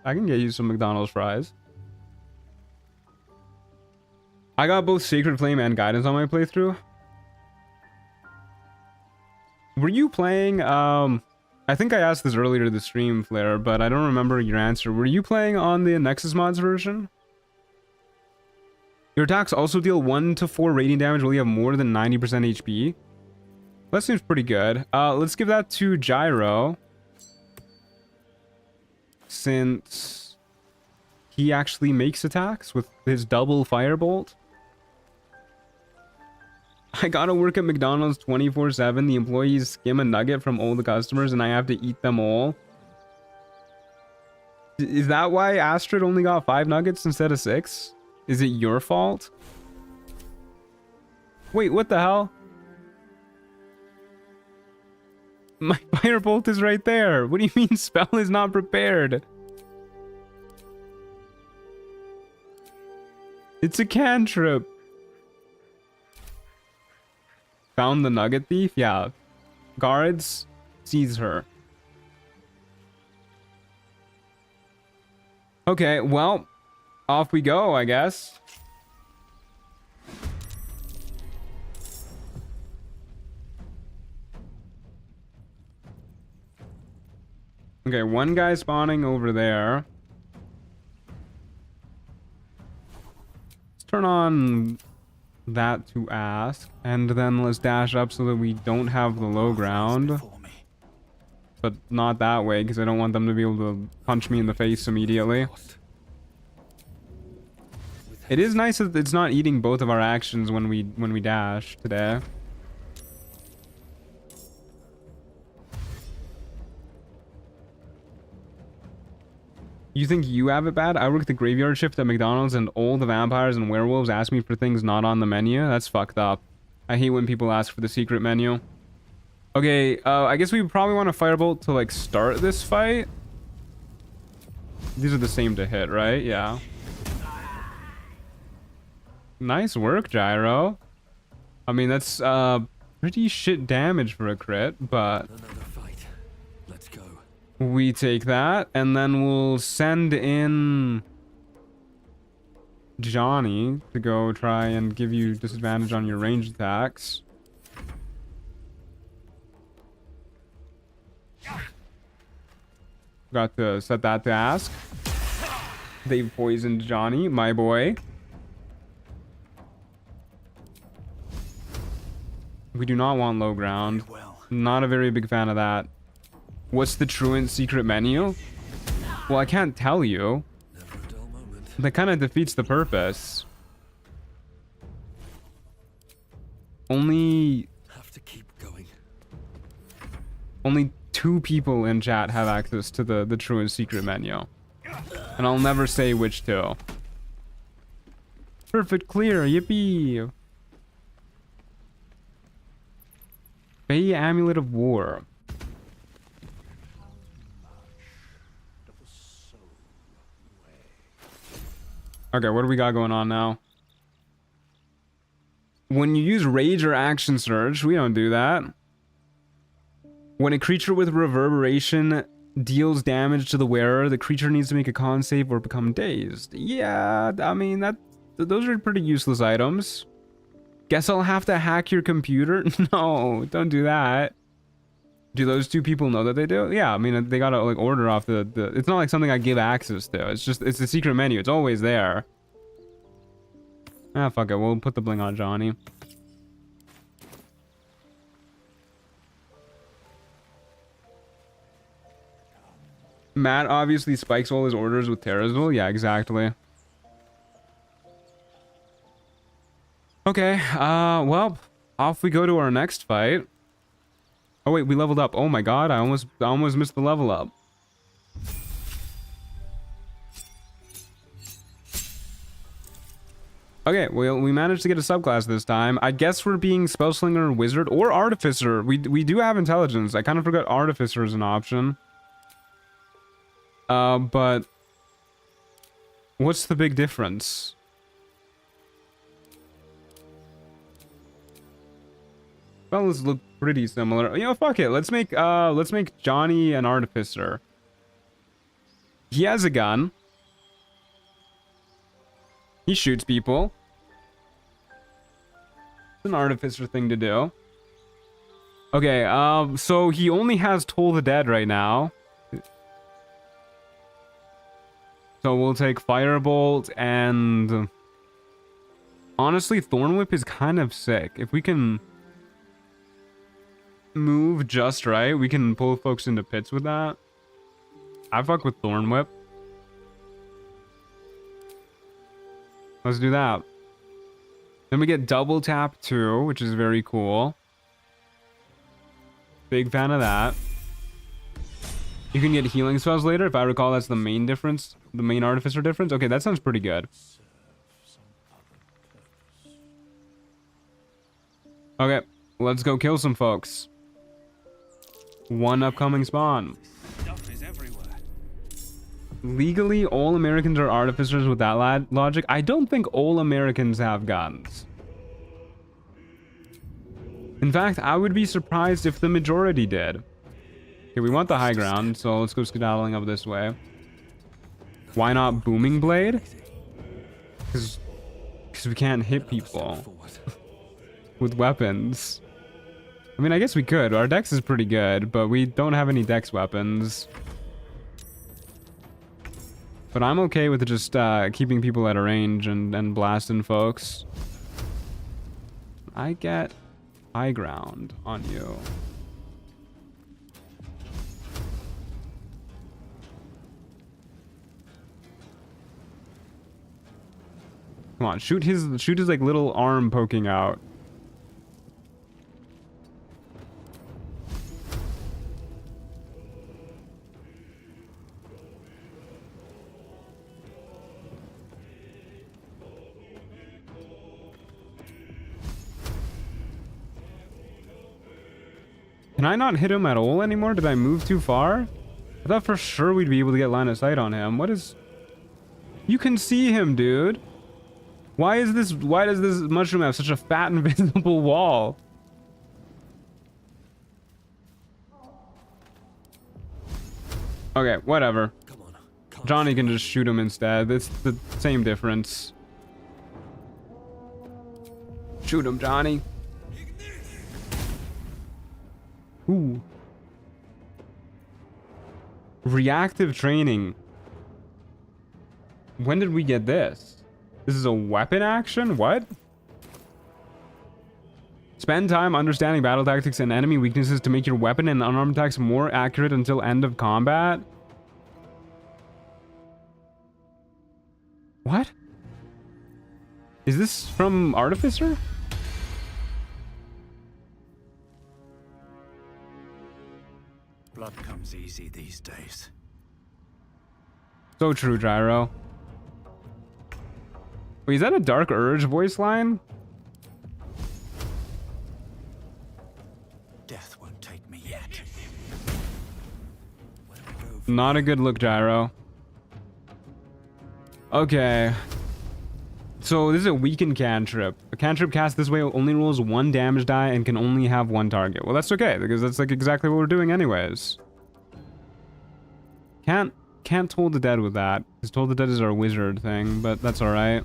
get you some McDonald's fries. I got both Sacred Flame and Guidance on my playthrough. Were you playing, I think I asked this earlier to the stream, Flare, but I don't remember your answer. Were you playing on the Nexus Mods version? Your attacks also deal 1 to 4 rating damage while you have more than 90% HP. That seems pretty good. Let's give that to Gyro. Since he actually makes attacks with his double firebolt. I gotta work at McDonald's 24/7. The employees skim a nugget from all the customers and I have to eat them all. Is that why Astrid only got 5 nuggets instead of 6? Is it your fault? Wait, what the hell? My firebolt is right there. What do you mean spell is not prepared? It's a cantrip. Found the nugget thief? Yeah. Guards seize her. Okay, well, off we go, I guess. Okay, one guy spawning over there. Let's turn on that to ask, and then let's dash up so that we don't have the low ground. But not that way, because I don't want them to be able to punch me in the face immediately. It is nice that it's not eating both of our actions when we dash today. You think you have it bad? I work the graveyard shift at McDonald's and all the vampires and werewolves ask me for things not on the menu. That's fucked up. I hate when people ask for the secret menu. Okay, I guess we probably want a firebolt to like start this fight. These are the same to hit, right? Yeah. Nice work, Gyro. I mean, that's pretty shit damage for a crit, but Let's go. we take that, and then we'll send in Johnny to go try and give you disadvantage on your ranged attacks. Got to set that to ask. They've poisoned Johnny, my boy. We do not want low ground. Not a very big fan of that. What's the truant secret menu? Well, I can't tell you. Never a dull moment. That kind of defeats the purpose. Only Have to keep going. 2 people in chat have access to the truant secret menu. And I'll never say which 2. Perfect clear, yippee! Bay Amulet of War. Okay, what do we got going on now? When you use Rage or Action Surge, we don't do that. When a creature with Reverberation deals damage to the wearer, the creature needs to make a con save or become dazed. Yeah, I mean, those are pretty useless items. Guess I'll have to hack your computer? No, don't do that. Do those two people know that they do? Yeah, I mean, they gotta like order off the it's not like something I give access to. It's just, it's a secret menu. It's always there. Ah, fuck it. We'll put the bling on Johnny. Matt obviously spikes all his orders with Terrazul. Yeah, exactly. Okay, well, off we go to our next fight. Oh wait, we leveled up. Oh my god, I almost missed the level up. Okay, well, we managed to get a subclass this time. I guess we're being Spellslinger, Wizard, or Artificer. We do have Intelligence. I kind of forgot Artificer is an option. But what's the big difference? Spells look pretty similar. You know, fuck it. Let's make Johnny an Artificer. He has a gun. He shoots people. It's an Artificer thing to do. Okay, so he only has Toll the Dead right now. So we'll take Firebolt and... Honestly, Thorn Whip is kind of sick. If we can move just right, we can pull folks into pits with that. I fuck with Thorn Whip. Let's do that. Then we get Double Tap 2, which is very cool. Big fan of that. You can get healing spells later. If I recall, that's the main difference. The main Artificer difference. Okay, that sounds pretty good. Okay, let's go kill some folks. One upcoming spawn. Stuff is everywhere. Legally, all Americans are Artificers with that logic. I don't think all Americans have guns. In fact, I would be surprised if the majority did. Okay, we want the high ground, so let's go skedaddling up this way. Why not Booming Blade? Because we can't hit people with weapons. I mean, I guess we could. Our dex is pretty good, but we don't have any dex weapons. But I'm okay with just keeping people at a range and blasting folks. I get high ground on you. Come on, shoot his like little arm poking out. Can I not hit him at all anymore? Did I move too far? I thought for sure we'd be able to get line of sight on him. What is... You can see him, dude. Why does this mushroom have such a fat invisible wall? Okay, whatever. Come on. Johnny can just shoot him instead. It's the same difference. Shoot him, Johnny. Ooh. Reactive training. When did we get this? This is a weapon action? What? Spend time understanding battle tactics and enemy weaknesses to make your weapon and unarmed attacks more accurate until end of combat. What? Is this from Artificer? Blood comes easy these days. So true, Gyro. Wait, is that a Dark Urge voice line? Death won't take me yet. Not a good look, Gyro. Okay. So this is a weakened cantrip. A cantrip cast this way only rolls 1 damage die and can only have 1 target. Well, that's okay, because that's like exactly what we're doing anyways. Can't Toll the Dead with that, because Toll the Dead is our wizard thing, but that's alright.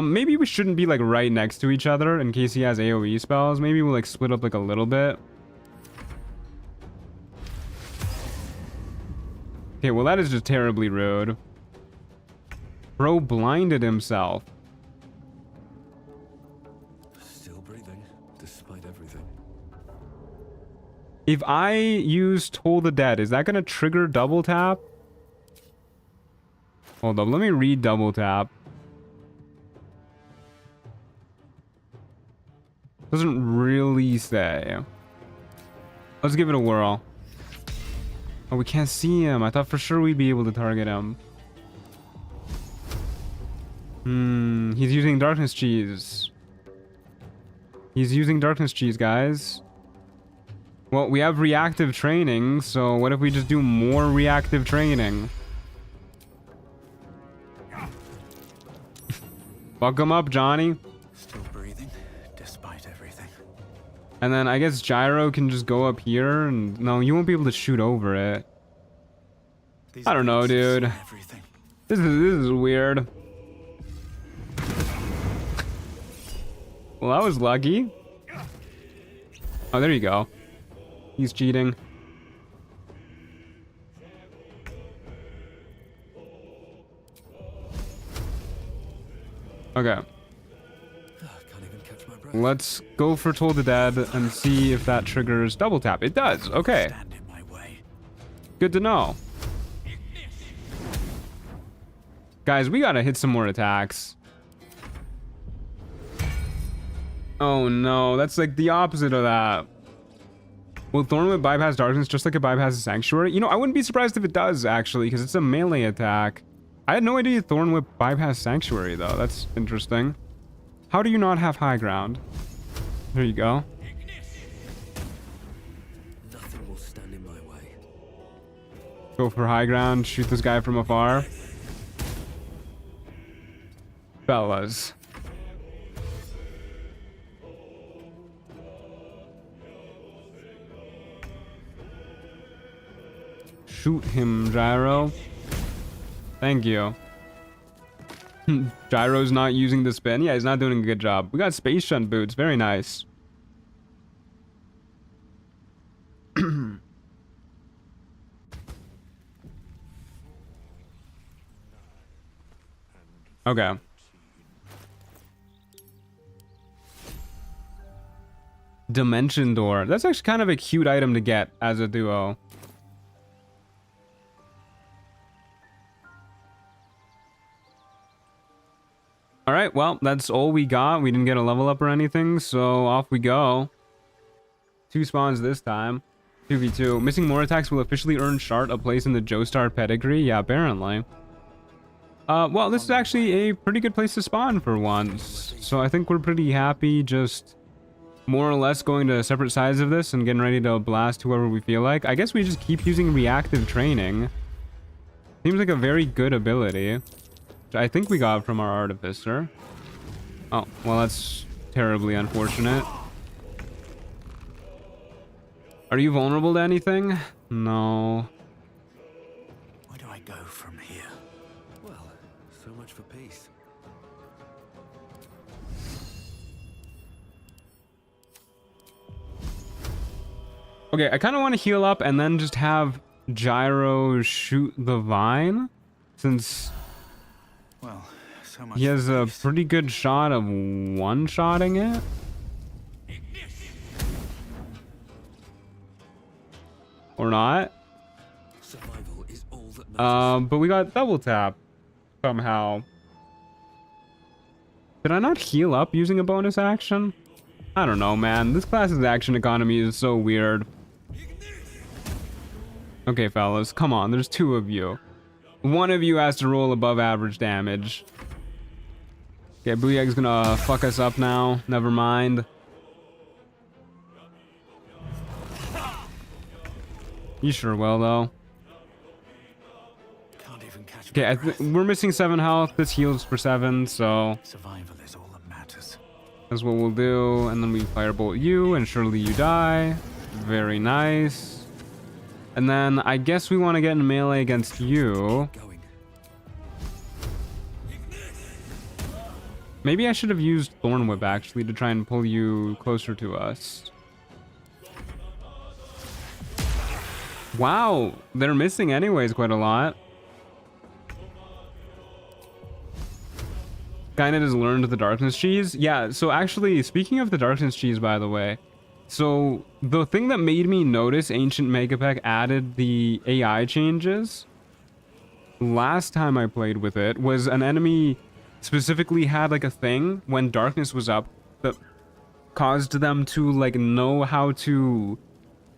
Maybe we shouldn't be like right next to each other in case he has AoE spells. Maybe we'll like split up like a little bit. Okay, well that is just terribly rude. Bro blinded himself. Still breathing, despite everything. If I use Toll the Dead, is that gonna trigger double tap? Hold up, let me read double tap. Doesn't really say. Let's give it a whirl. Oh, we can't see him. I thought for sure we'd be able to target him. He's using Darkness Cheese. He's using Darkness Cheese, guys. Well, we have reactive training, so what if we just do more reactive training? Fuck him up, Johnny. Still breathing, despite everything. And then I guess Gyro can just go up here and... No, you won't be able to shoot over it. I don't know, dude. Everything. This is weird. Well, that was lucky. Oh, there you go. He's cheating. Okay. Can't even catch my breath. Let's go for Toll the Dead and see if that triggers double tap. It does. Okay. Stand in my way. Good to know. Guys, we gotta hit some more attacks. Oh no, that's like the opposite of that. Will Thornwhip bypass Darkness just like it bypasses Sanctuary? You know, I wouldn't be surprised if it does, actually, because it's a melee attack. I had no idea Thornwhip bypassed Sanctuary, though. That's interesting. How do you not have high ground? There you go. Nothing will stand in my way. Go for high ground, shoot this guy from afar. Fellas. Shoot him, Gyro. Thank you. Gyro's not using the spin. Yeah, he's not doing a good job. We got Space Shunt boots. Very nice. Okay. Dimension Door. That's actually kind of a cute item to get as a duo. Alright, well, that's all we got. We didn't get a level up or anything, so off we go. 2 spawns this time. 2v2. Missing more attacks will officially earn Shart a place in the Joestar pedigree? Yeah, apparently. Well, this is actually a pretty good place to spawn for once. So I think we're pretty happy just more or less going to separate sides of this and getting ready to blast whoever we feel like. I guess we just keep using reactive training. Seems like a very good ability. Which I think we got from our Artificer. Oh, well, that's terribly unfortunate. Are you vulnerable to anything? No. Where do I go from here? Well, so much for peace. Okay, I kind of want to heal up and then just have Gyro shoot the vine. Since Well, so much he has for a peace. pretty good shot of one-shotting it. Or not. Survival is all that matters. But we got double tap somehow. Did I not heal up using a bonus action? I don't know, man. This class's action economy is so weird. Okay, fellas, come on. There's 2 of you. One of you has to roll above average damage. Okay, Booyag's gonna fuck us up now. Never mind. You sure will, though. Can't even catch Okay, my breath. we're missing 7 health. This heals for 7, so Survival is all that matters. that's what we'll do. And then we firebolt you, and surely you die. Very nice. And then I guess we want to get in melee against you. Going. Maybe I should have used Thorn Whip actually to try and pull you closer to us. Wow, they're missing anyways quite a lot. Skynet has learned the Darkness Cheese. Yeah, so actually, speaking of the Darkness Cheese, by the way, so the thing that made me notice Ancient Megapek added the AI changes last time I played with it was an enemy specifically had like a thing when darkness was up that caused them to like know how to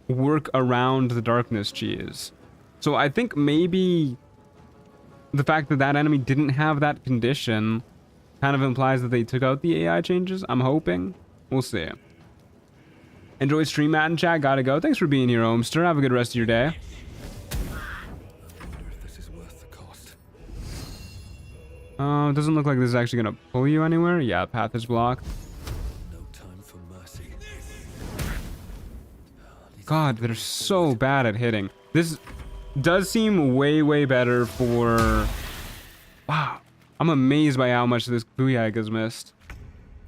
work around the Darkness Cheese. So I think maybe the fact that that enemy didn't have that condition kind of implies that they took out the AI changes. I'm hoping. We'll see. Enjoy stream, Matt and chat. Gotta go. Thanks for being here, Omster. Have a good rest of your day. I wonder if this is worth the cost. It doesn't look like this is actually gonna pull you anywhere. Yeah, path is blocked. No time for mercy. God, they're so bad at hitting. This does seem way, way better for... Wow. I'm amazed by how much this Booyag has missed.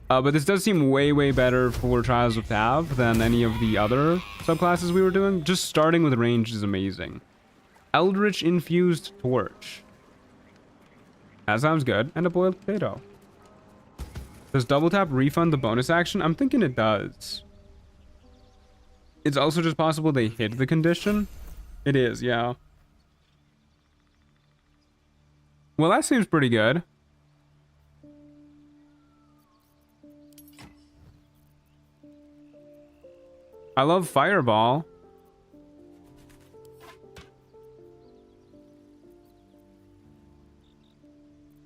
But this does seem way, way better for Trials of Tav than any of the other subclasses we were doing. Just starting with range is amazing. Eldritch Infused Torch. That sounds good. And a boiled potato. Does double tap refund the bonus action? I'm thinking it does. It's also just possible they hid the condition. It is, yeah. Well, that seems pretty good. I love Fireball.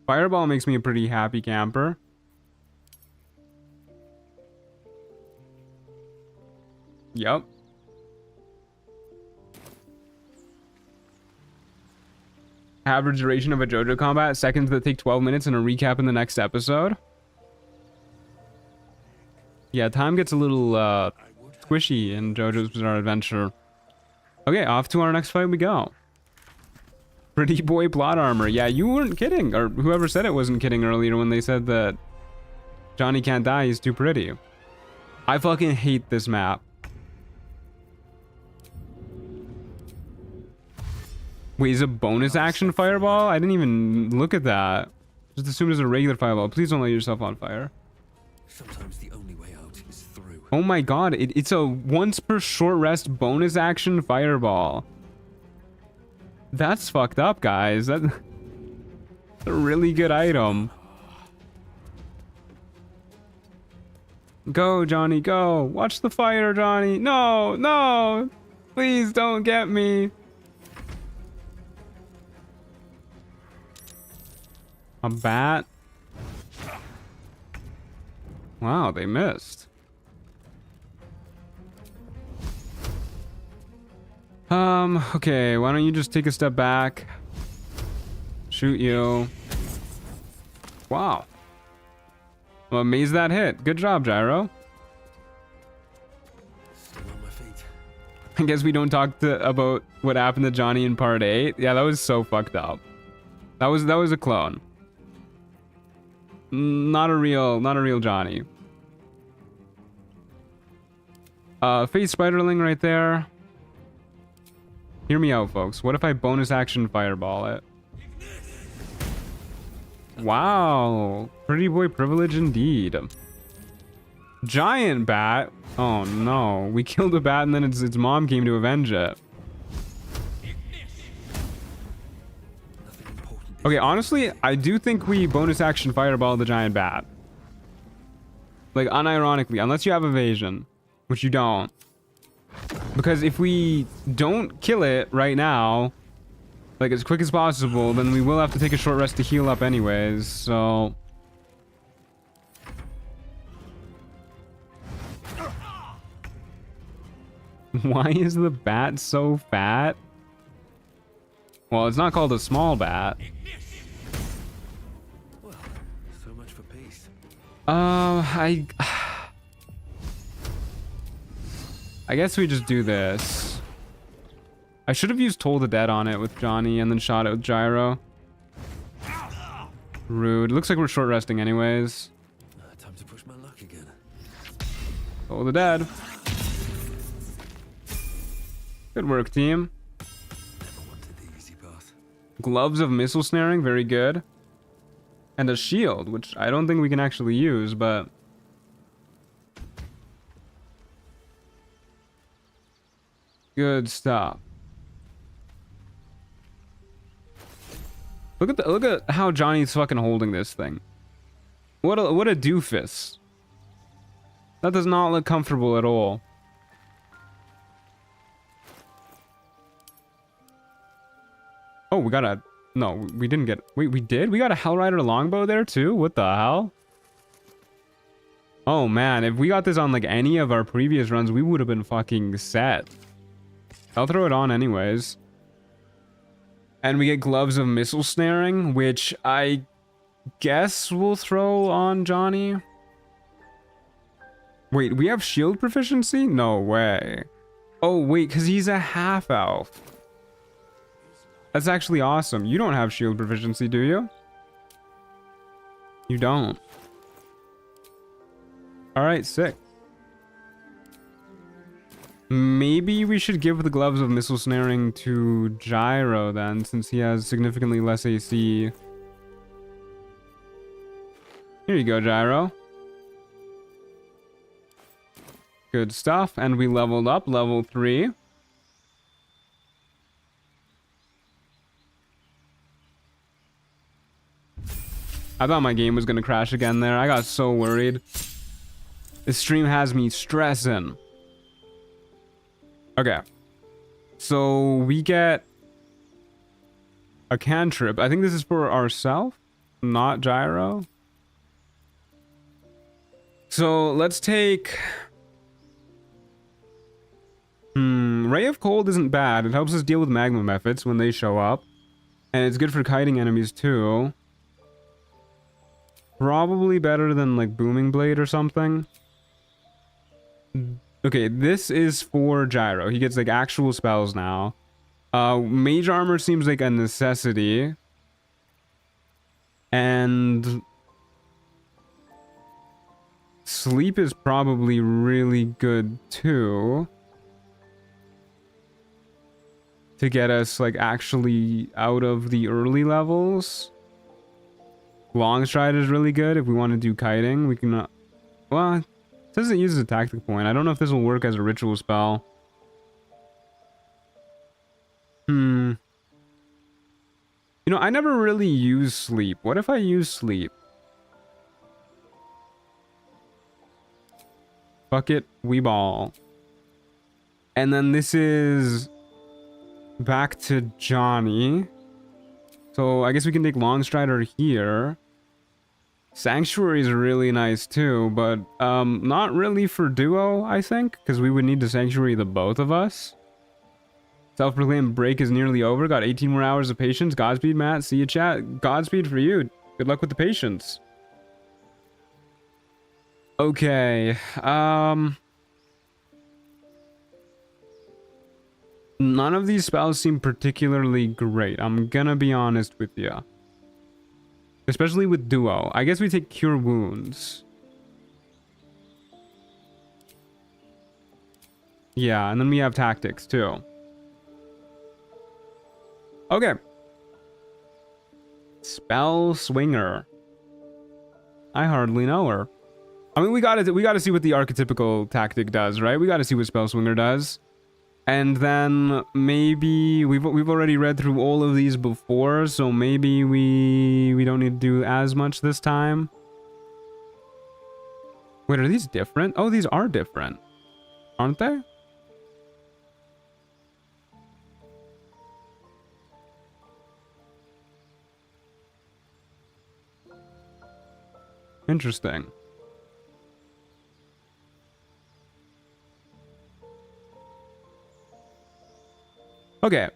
Fireball makes me a pretty happy camper. Yep. Average duration of a Jojo combat, seconds that take 12 minutes and a recap in the next episode. Yeah, time gets a little squishy in Jojo's Bizarre Adventure. Okay, off to our next fight we go. Pretty boy plot armor. Yeah, you weren't kidding. Or whoever said it wasn't kidding earlier when they said that Johnny can't die, he's too pretty. I fucking hate this map. Wait, is a bonus action fireball? I didn't even look at that. Just assumed it's a regular fireball. Please don't light yourself on fire. Sometimes the only way out is through. Oh my god, it's a once per short rest bonus action fireball. That's fucked up, guys. That's a really good item. Go, Johnny, go. Watch the fire, Johnny. No, no. Please don't get me. A bat? Wow, they missed. Okay, why don't you just take a step back? Shoot you. Wow. I'm amazed that hit. Good job, Gyro. Still on my feet. I guess we don't talk about what happened to Johnny in part 8. Yeah, that was so fucked up. That was a clone. Not a real Johnny. Face Spiderling right there. Hear me out, folks. What if I bonus action fireball it? Wow. Pretty boy privilege indeed. Giant bat. Oh no. We killed a bat and then its mom came to avenge it. Okay, honestly, I do think we bonus action fireball the giant bat. Like, unironically, unless you have evasion, which you don't. Because if we don't kill it right now, like as quick as possible, then we will have to take a short rest to heal up anyways, so... Why is the bat so fat? Well, it's not called a small bat. Well, so much for peace. I guess we just do this. I should have used Toll the Dead on it with Johnny and then shot it with Gyro. Rude. Looks like we're short resting anyways. Soul of the Dead. Good work, team. Never wanted the easy path. Gloves of missile snaring, very good. And a shield, which I don't think we can actually use, but good stuff. Look at how Johnny's fucking holding this thing. What a doofus. That does not look comfortable at all. Oh, we got a... No, we didn't get... Wait, we did? We got a Hellrider longbow there too? What the hell? Oh man, if we got this on like any of our previous runs, we would have been fucking set. I'll throw it on anyways. And we get gloves of missile snaring, which I guess we'll throw on Johnny. Wait, we have shield proficiency? No way. Oh wait, because he's a half elf. That's actually awesome. You don't have shield proficiency, do you? You don't. Alright, sick. Maybe we should give the gloves of missile snaring to Gyro then, since he has significantly less AC. Here you go, Gyro. Good stuff. And we leveled up, level 3. I thought my game was gonna crash again there. I got so worried. This stream has me stressing. Okay. So we get a cantrip. I think this is for ourselves, not Gyro. So let's take... Ray of Cold isn't bad. It helps us deal with magma methods when they show up. And it's good for kiting enemies too. Probably better than like Booming Blade or something. Okay, this is for Gyro. He gets like actual spells now. Mage Armor seems like a necessity. And Sleep is probably really good too. To get us like actually out of the early levels. Long Stride is really good if we want to do kiting. We can... well, it says it uses a tactic point. I don't know if this will work as a ritual spell. You know, I never really use Sleep. What if I use Sleep? Fuck it, we ball. And then this is... back to Johnny. So I guess we can take Long Strider here. Sanctuary is really nice too, but not really for duo, I think, because we would need to Sanctuary the both of us. Self-proclaimed break is nearly over. Got 18 more hours of patience. Godspeed, Matt. See you, chat. Godspeed for you. Good luck with the patience. Okay. None of these spells seem particularly great. I'm gonna be honest with you. Especially with duo. I guess we take Cure Wounds. Yeah, and then we have Tactics too. Okay. Spell Swinger. I hardly know her. I mean, we gotta see what the archetypical tactic does, right? We gotta see what Spell Swinger does. And then maybe we've already read through all of these before, so maybe we don't need to do as much this time. Wait, are these different? Oh, these are different, aren't they? Interesting. Okay,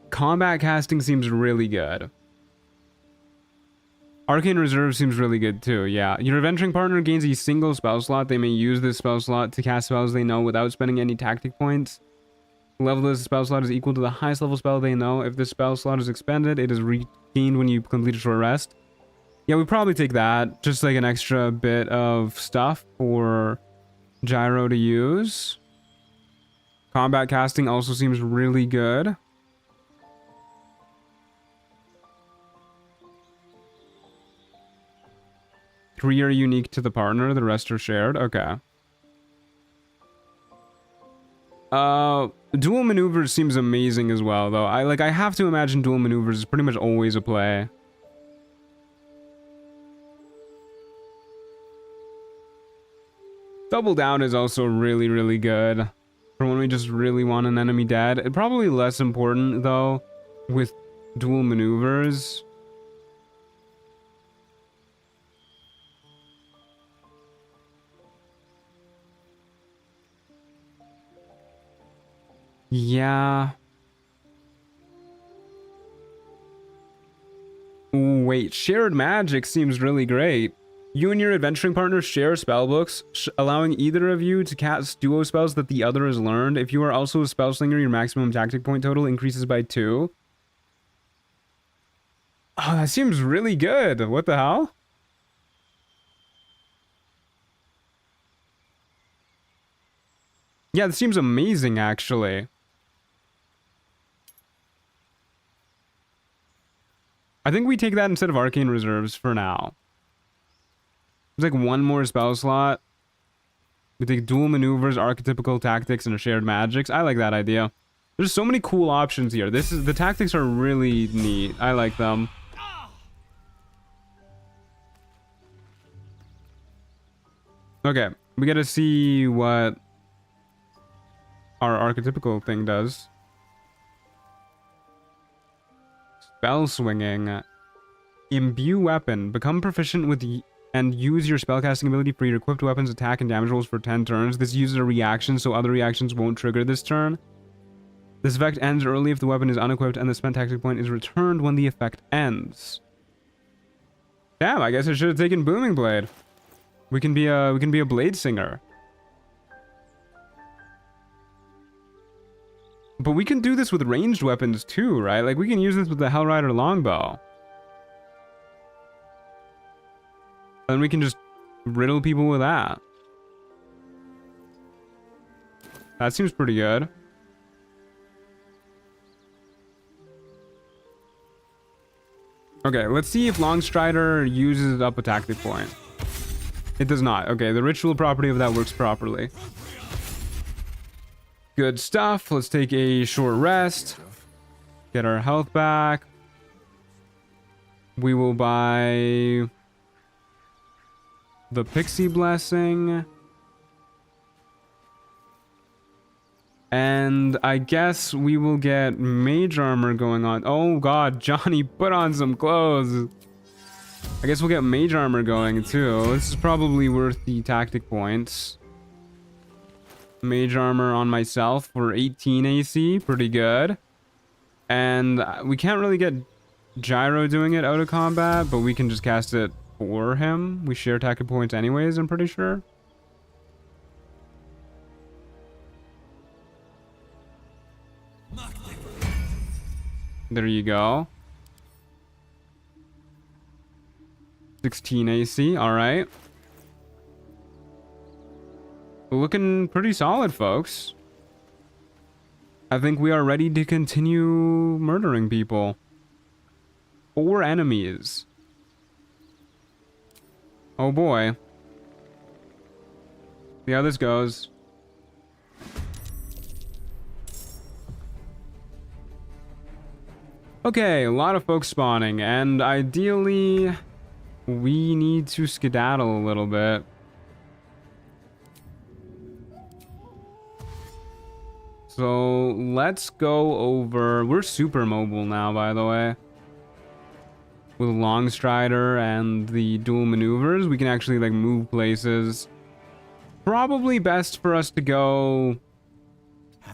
combat casting seems really good. Arcane Reserve seems really good too, yeah. Your adventuring partner gains a single spell slot. They may use this spell slot to cast spells they know without spending any tactic points. The level of this spell slot is equal to the highest level spell they know. If this spell slot is expended, it is regained when you complete a short rest. Yeah, we probably take that. Just like an extra bit of stuff for Gyro to use. Combat casting also seems really good. Three are unique to the partner, the rest are shared. Okay. Dual maneuvers seems amazing as well, though. I have to imagine dual maneuvers is pretty much always a play. Double down is also really, really good for when we just really want an enemy dead. Probably less important, though, with dual maneuvers. Yeah. Ooh, wait, shared magic seems really great. You and your adventuring partner share spellbooks, allowing either of you to cast duo spells that the other has learned. If you are also a spell slinger, your maximum tactic point total increases by 2. Oh, that seems really good. What the hell? Yeah, this seems amazing, actually. I think we take that instead of Arcane Reserves for now. There's like one more spell slot. We take dual maneuvers, archetypical tactics, and shared magics. I like that idea. There's so many cool options here. The tactics are really neat. I like them. Okay, we gotta see what our archetypical thing does. Spell swinging. Imbue weapon. Become proficient with and use your spellcasting ability for your equipped weapons attack and damage rolls for 10 turns. This uses a reaction, so other reactions won't trigger this turn. This effect ends early if the weapon is unequipped, and the spent tactic point is returned when the effect ends. Damn, I guess I should have taken Booming Blade. We can be a blade singer. But we can do this with ranged weapons too, right? Like, we can use this with the Hellrider longbow. And we can just riddle people with that. That seems pretty good. Okay, let's see if Longstrider uses up a tactic point. It does not. Okay, the ritual property of that works properly. Good stuff. Let's take a short rest. Get our health back. We will buy the Pixie Blessing. And I guess we will get Mage Armor going on. Oh god, Johnny, put on some clothes. I guess we'll get Mage Armor going too. This is probably worth the tactic points. Mage Armor on myself for 18 AC. Pretty good. And we can't really get Gyro doing it out of combat, but we can just cast it for him. We share tactic points anyways, I'm pretty sure. There you go. 16 AC, alright. Looking pretty solid, folks. I think we are ready to continue murdering people. 4 enemies. Oh boy. See how this goes. Okay, a lot of folks spawning, and ideally, we need to skedaddle a little bit. So, let's go over... We're super mobile now, by the way. With Longstrider and the dual maneuvers, we can actually, like, move places. Probably best for us to go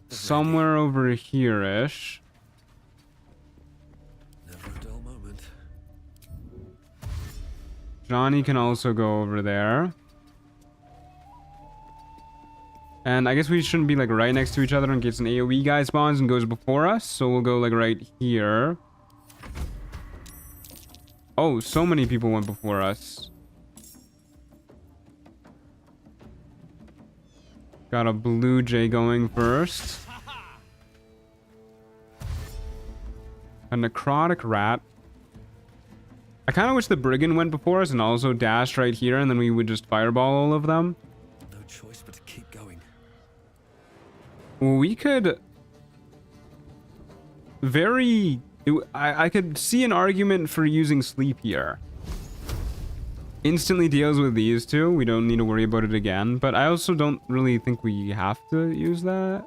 somewhere over here-ish. Johnny can also go over there. And I guess we shouldn't be like right next to each other in case an AoE guy spawns and goes before us. So we'll go like right here. Oh, so many people went before us. Got a blue jay going first. A necrotic rat. I kind of wish the brigand went before us and also dashed right here, and then we would just fireball all of them. No choice but to keep going. We could I could see an argument for using sleep here. Instantly deals with these two. We don't need to worry about it again, but I also don't really think we have to use that.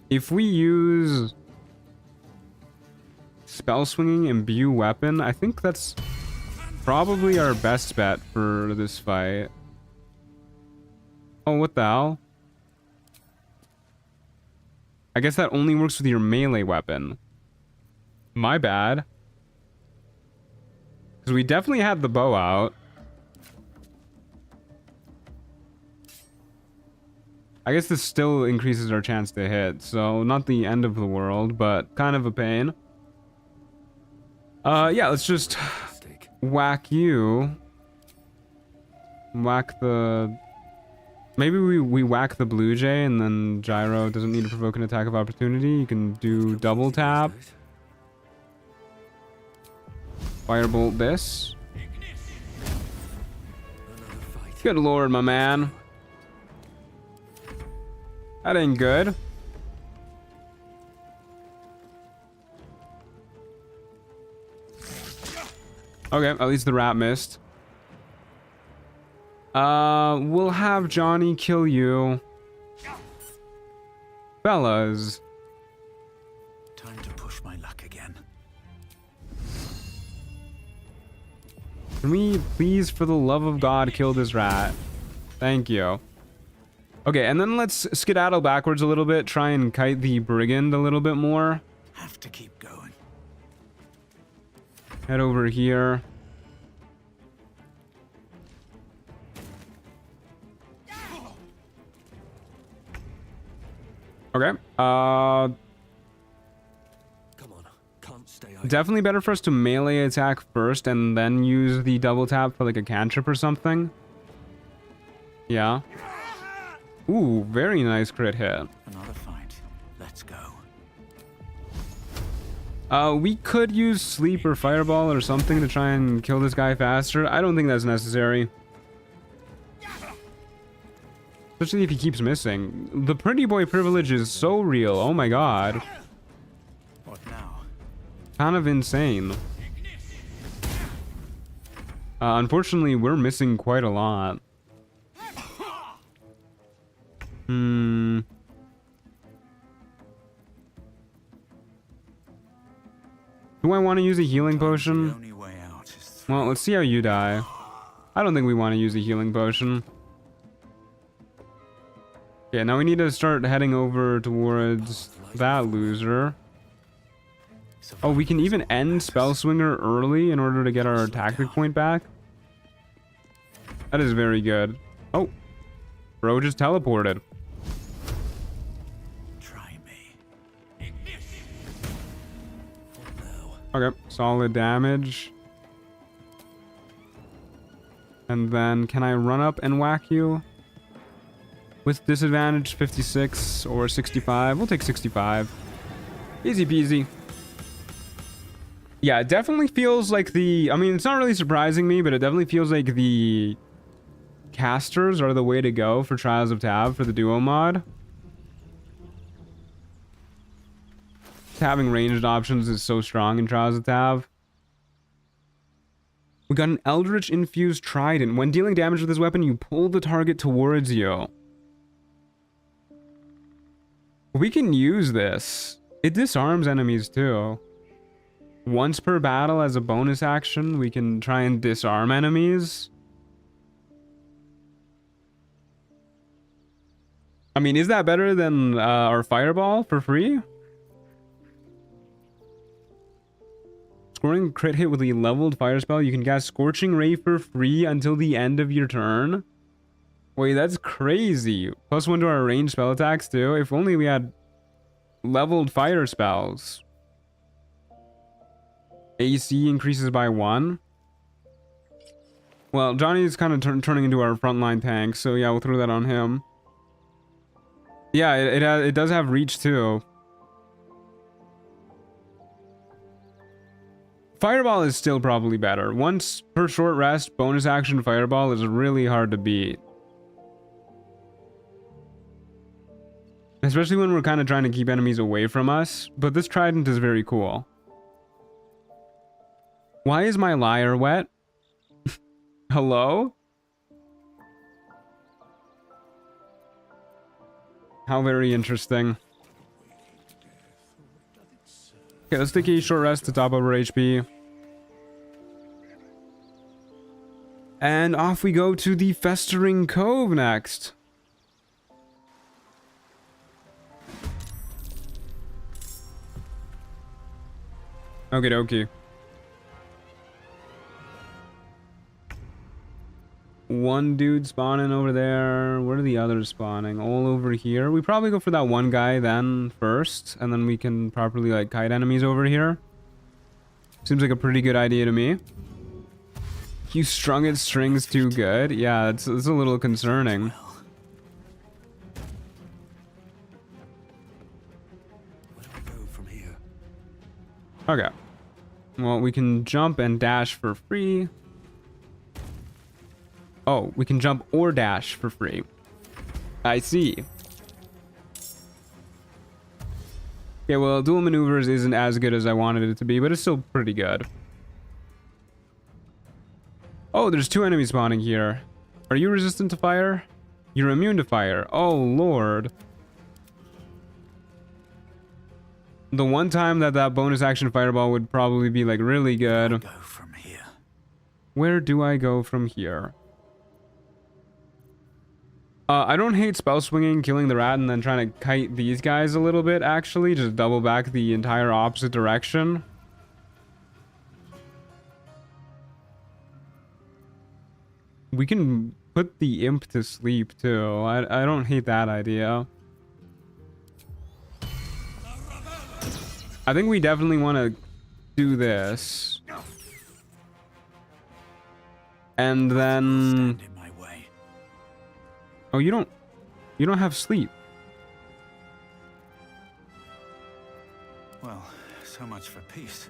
If we use spell swinging, imbue weapon, I think that's probably our best bet for this fight. Oh, what the hell? I guess that only works with your melee weapon. My bad. Because we definitely had the bow out. I guess this still increases our chance to hit, so not the end of the world, but kind of a pain. Yeah, let's just whack you. Whack the... Maybe we whack the blue jay and then Gyro doesn't need to provoke an attack of opportunity. You can do double tap. Firebolt this. Good lord, my man. That ain't good. Okay, at least the rat missed. We'll have Johnny kill you. Fellas. Time to push my luck again. Can we please, for the love of God, kill this rat? Thank you. Okay, and then let's skedaddle backwards a little bit, try and kite the brigand a little bit more. Have to keep going. Head over here. Okay. Come on. Can't stay idle. Definitely better for us to melee attack first and then use the double tap for like a cantrip or something. Yeah. Ooh, very nice crit hit. Another fight. Let's go. We could use sleep or fireball or something to try and kill this guy faster. I don't think that's necessary. Especially if he keeps missing. The pretty boy privilege is so real. Oh my god. What now? Kind of insane. Unfortunately, we're missing quite a lot. Do I want to use a healing The potion? only way out is through. Well, let's see how you die. I don't think we want to use a healing potion. Okay, now we need to start heading over towards that loser. Oh, we can even end Spell Swinger early in order to get our tactic point back. That is very good. Oh, bro just teleported. Try me. Okay, solid damage. And then can I run up and whack you? With disadvantage 56 or 65. We'll take 65. Easy peasy. Yeah, it definitely feels like the... I mean, it's not really surprising me, but it definitely feels like the casters are the way to go for Trials of Tav for the duo mod. Having ranged options is so strong in Trials of Tav. We got an Eldritch Infused Trident. When dealing damage with this weapon, you pull the target towards you. We can use this. It disarms enemies too. Once per battle as a bonus action, we can try and disarm enemies. I mean, is that better than our fireball for free? Scoring a crit hit with a leveled fire spell, you can cast Scorching Ray for free until the end of your turn. Wait, that's crazy. +1 to our ranged spell attacks too. If only we had leveled fire spells. AC increases by 1. Well, Johnny's kind of turning into our frontline tank, so yeah, we'll throw that on him. Yeah, it does have reach too. Fireball is still probably better. Once per short rest, bonus action Fireball is really hard to beat. Especially when we're kind of trying to keep enemies away from us. But this trident is very cool. Why is my lyre wet? Hello? How very interesting. Okay, let's take a short rest to top up our HP. And off we go to the Festering Cove next. Okie dokie. One dude spawning over there. Where are the others spawning? All over here. We probably go for that one guy then first, and then we can properly like kite enemies over here. Seems like a pretty good idea to me. You strung its strings too good. Yeah, it's a little concerning. Where do we go from here? Okay. Well, we can jump and dash for free. Oh, we can jump or dash for free. I see. Okay, well, dual maneuvers isn't as good as I wanted it to be, but it's still pretty good. Oh, there's 2 enemies spawning here. Are you resistant to fire? You're immune to fire. Oh, Lord. The one time that bonus action Fireball would probably be, like, really good. Go from here. Where do I go from here? I don't hate spell swinging, killing the rat, and then trying to kite these guys a little bit, actually. Just double back the entire opposite direction. We can put the imp to sleep, too. I don't hate that idea. I think we definitely want to do this. And then... Stand in my way. Oh, you don't have sleep. Well, so much for peace.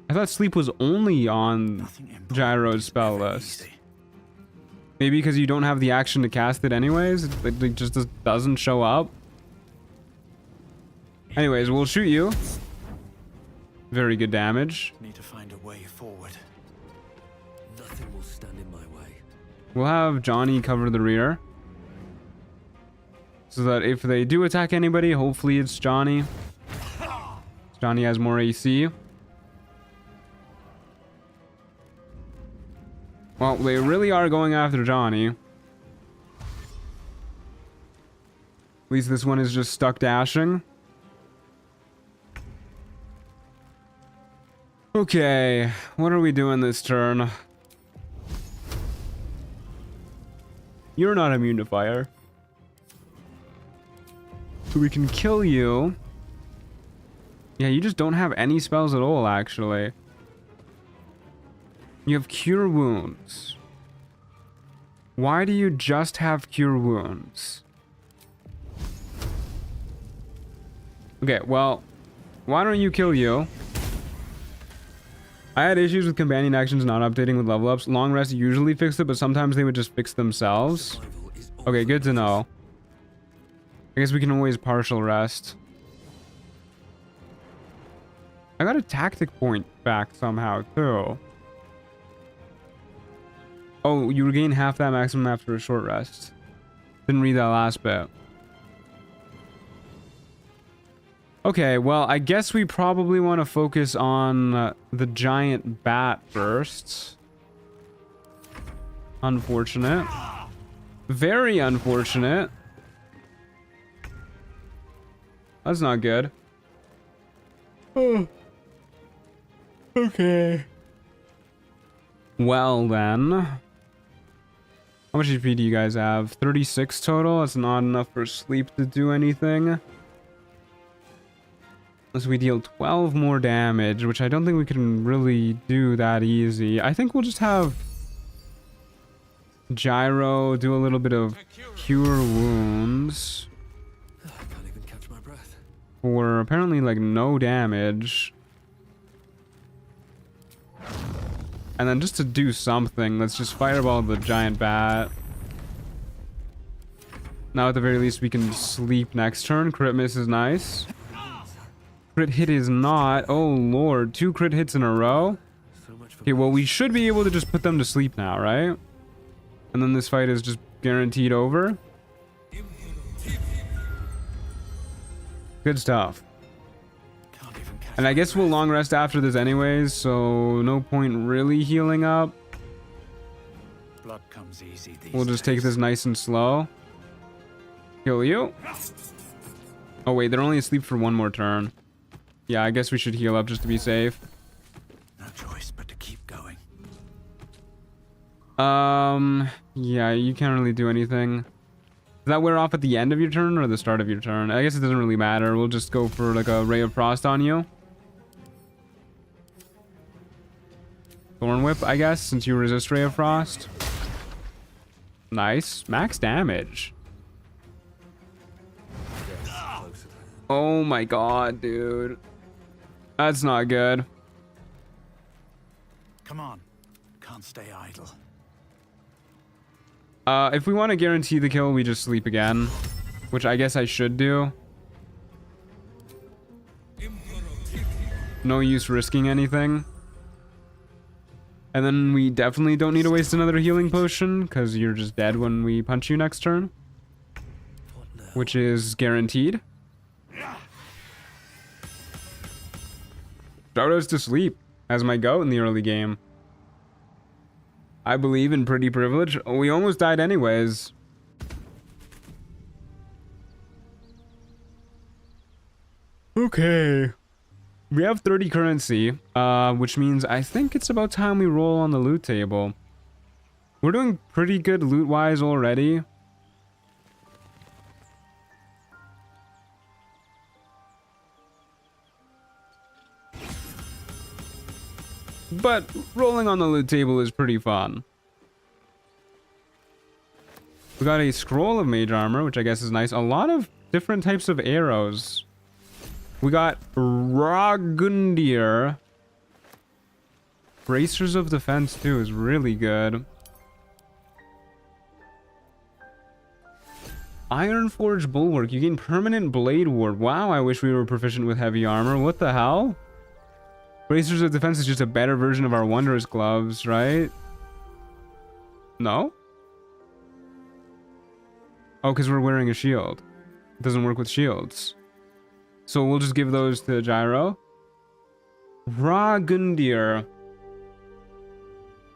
I thought sleep was only on Nothing important Gyro's is spell ever list. easy. Maybe because you don't have the action to cast it anyways? It just doesn't show up? Anyways, we'll shoot you. Very good damage. Need to find a way forward. Nothing will stand in my way. We'll have Johnny cover the rear. So that if they do attack anybody, hopefully it's Johnny. Johnny has more AC. Well, they really are going after Johnny. At least this one is just stuck dashing. Okay, what are we doing this turn? You're not immune to fire. So we can kill you. Yeah, you just don't have any spells at all, actually. You have Cure Wounds. Why do you just have Cure Wounds? Okay, well, why don't you kill you? I had issues with companion actions not updating with level ups. Long rest usually fixed it, but sometimes they would just fix themselves. Survival is all Okay, that good to matters. know. I guess we can always partial rest. I got a tactic point back somehow, too. Oh, you regain half that maximum after a short rest. Didn't read that last bit. Okay, well, I guess we probably want to focus on the giant bat first. Unfortunate. Very unfortunate. That's not good. Oh. Okay. Well, then. How much HP do you guys have? 36 total? That's not enough for sleep to do anything. So we deal 12 more damage, which I don't think we can really do that easy. I think we'll just have Gyro do a little bit of cure wounds I can't even catch my breath. for apparently like no damage. And then just to do something, let's just fireball the giant bat. Now at the very least we can sleep next turn. Crit miss is nice. Crit hit is not. Oh lord, 2 crit hits in a row. So much for Okay, well we should be able to just put them to sleep now, right? And then this fight is just guaranteed over. Good stuff. Can't even catch And I my guess we'll breath. long rest after this anyways, so no point really healing up. Blood comes easy these We'll just take days. this nice and slow. Kill you. Oh wait, they're only asleep for 1 more turn. Yeah, I guess we should heal up just to be safe. No choice but to keep going. Yeah, you can't really do anything. Does that wear off at the end of your turn or the start of your turn? I guess it doesn't really matter. We'll just go for like a Ray of Frost on you. Thorn Whip, I guess, since you resist Ray of Frost. Nice. Max damage. Oh my god, dude. That's not good. Come on. Can't stay idle. If we want to guarantee the kill, we just sleep again. Which I guess I should do. No use risking anything. And then we definitely don't need to waste another healing potion, because you're just dead when we punch you next turn. Which is guaranteed. Jojo's to sleep as my goat in the early game. I believe in pretty privilege. We almost died anyways. Okay. We have 30 currency, which means I think it's about time we roll on the loot table. We're doing pretty good loot-wise already. But rolling on the loot table is pretty fun. We got a scroll of mage armor, which I guess is nice. A lot of different types of arrows. We got Ragundir. Bracers of Defense too is really good. Ironforge Bulwark. You gain permanent blade ward. Wow, I wish we were proficient with heavy armor. What the hell? Bracers of Defense is just a better version of our Wondrous Gloves, right? No? Oh, because we're wearing a shield. It doesn't work with shields. So we'll just give those to Gyro. Ragundir.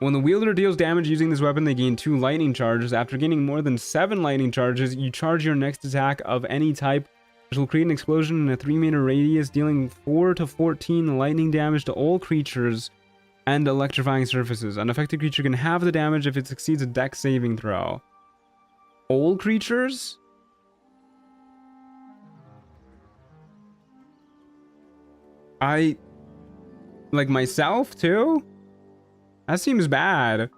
When the wielder deals damage using this weapon, they gain 2 lightning charges. After gaining more than 7 lightning charges, you charge your next attack of any type, which will create an explosion in a 3-meter radius, dealing 4 to 14 lightning damage to all creatures and electrifying surfaces. An affected creature can halve the damage if it succeeds a dex saving throw. All creatures? Like myself too? That seems bad.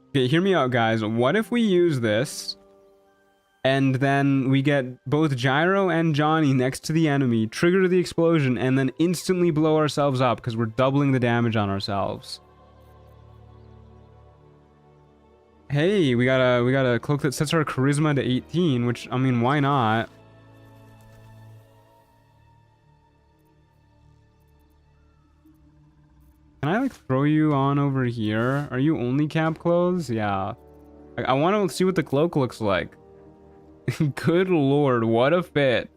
Okay, hear me out, guys. What if we use this and then we get both Gyro and Johnny next to the enemy, trigger the explosion, and then instantly blow ourselves up because we're doubling the damage on ourselves? Hey, we got a cloak that sets our charisma to 18, which, I mean, why not? Can I like throw you on over here? Are you only camp clothes? Yeah. I want to see what the cloak looks like. Good lord, what a fit.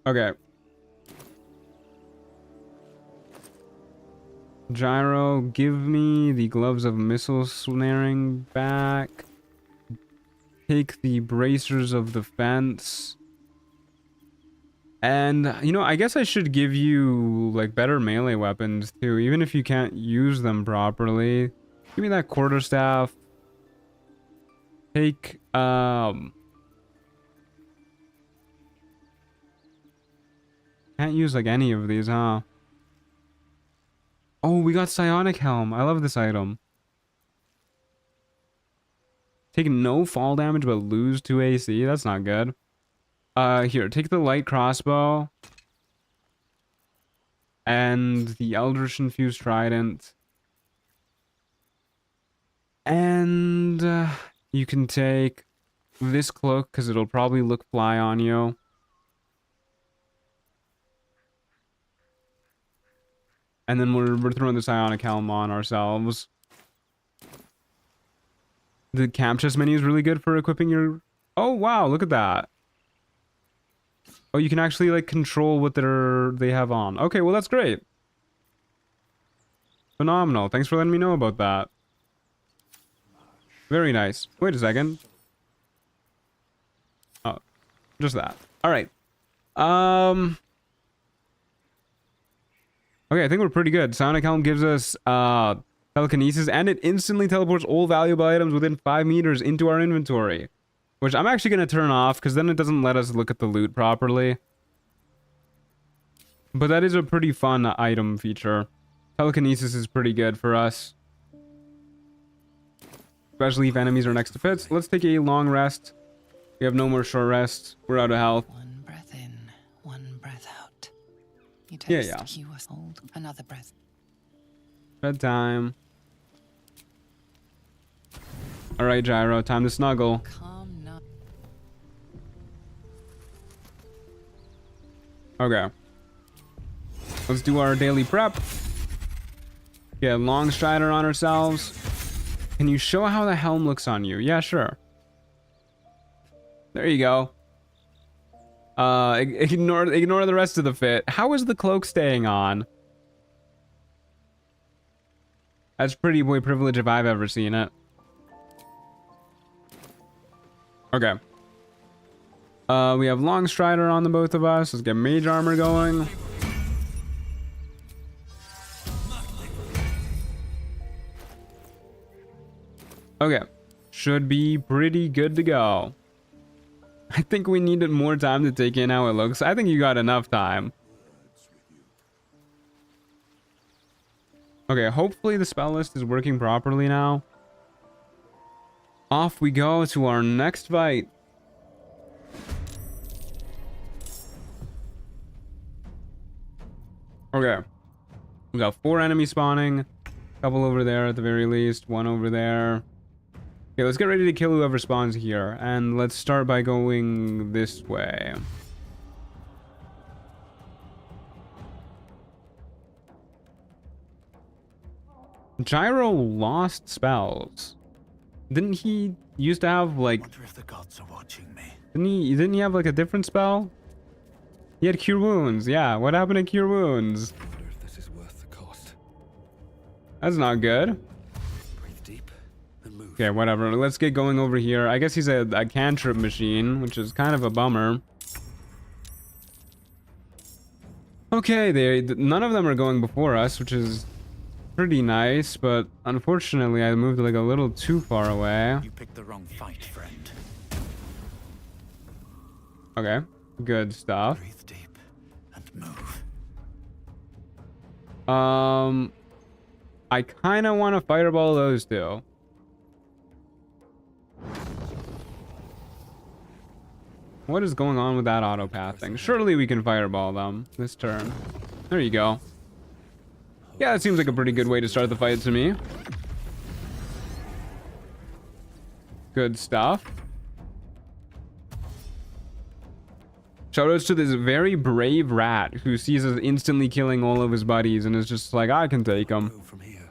Okay. Gyro, give me the gloves of missile snaring back. Take the bracers of defense. And, you know, I guess I should give you, like, better melee weapons, too, even if you can't use them properly. Give me that quarterstaff. take can't use like any of these, huh? Oh, we got Psionic Helm. I love this item. Take no fall damage but lose 2 AC. That's not good. Here, take the light crossbow and the Eldritch Infused Trident. And you can take this cloak because it'll probably look fly on you. And then we're throwing the Psionic Helm on ourselves. The camp chest menu is really good for equipping your... Oh, wow, look at that. Oh, you can actually, like, control what they have on. Okay, well, that's great. Phenomenal. Thanks for letting me know about that. Very nice. Wait a second. Oh, just that. All right. Okay, I think we're pretty good. Psionic Helm gives us telekinesis, and it instantly teleports all valuable items within 5 meters into our inventory. Which I'm actually going to turn off, because then it doesn't let us look at the loot properly. But that is a pretty fun item feature. Telekinesis is pretty good for us. Especially if enemies are next to pits. Let's take a long rest. We have no more short rests. We're out of health. One breath in, one breath out. You Yeah, taste, you hold another breath. Bedtime. Alright, Gyro, time to snuggle. Calm now. Okay. Let's do our daily prep. Get long strider on ourselves. Can you show how the helm looks on you? Yeah, sure. There you go. Ignore the rest of the fit. How is the cloak staying on? That's pretty boy privilege if I've ever seen it. Okay. We have long strider on the both of us. Let's get mage armor going. Okay. Should be pretty good to go. I think we needed more time to take in how it looks. I think you got enough time. Okay, hopefully the spell list is working properly now. Off we go to our next fight. Okay. We got 4 enemies spawning. A couple over there at the very least. 1 over there. Okay, let's get ready to kill whoever spawns here. And let's start by going this way. Gyro lost spells. Didn't he used to have like... Wonder if the gods are watching me. Didn't he have like a different spell? He had Cure Wounds. Yeah, what happened to Cure Wounds? Wonder if this is worth the cost. That's not good. Breathe deep and move. Okay, whatever. Let's get going over here. I guess he's a cantrip machine, which is kind of a bummer. Okay, none of them are going before us, which is pretty nice, but unfortunately I moved like a little too far away. You picked the wrong fight, friend. Okay, good stuff. Breathe deep and move. I kind of want to fireball those two. What is going on with that auto pathing? Surely we can fireball them this turn. There you go. Yeah, that seems like a pretty good way to start the fight to me. Good stuff. Shoutouts to this very brave rat who sees us instantly killing all of his buddies and is just like, I can take him. Go from here.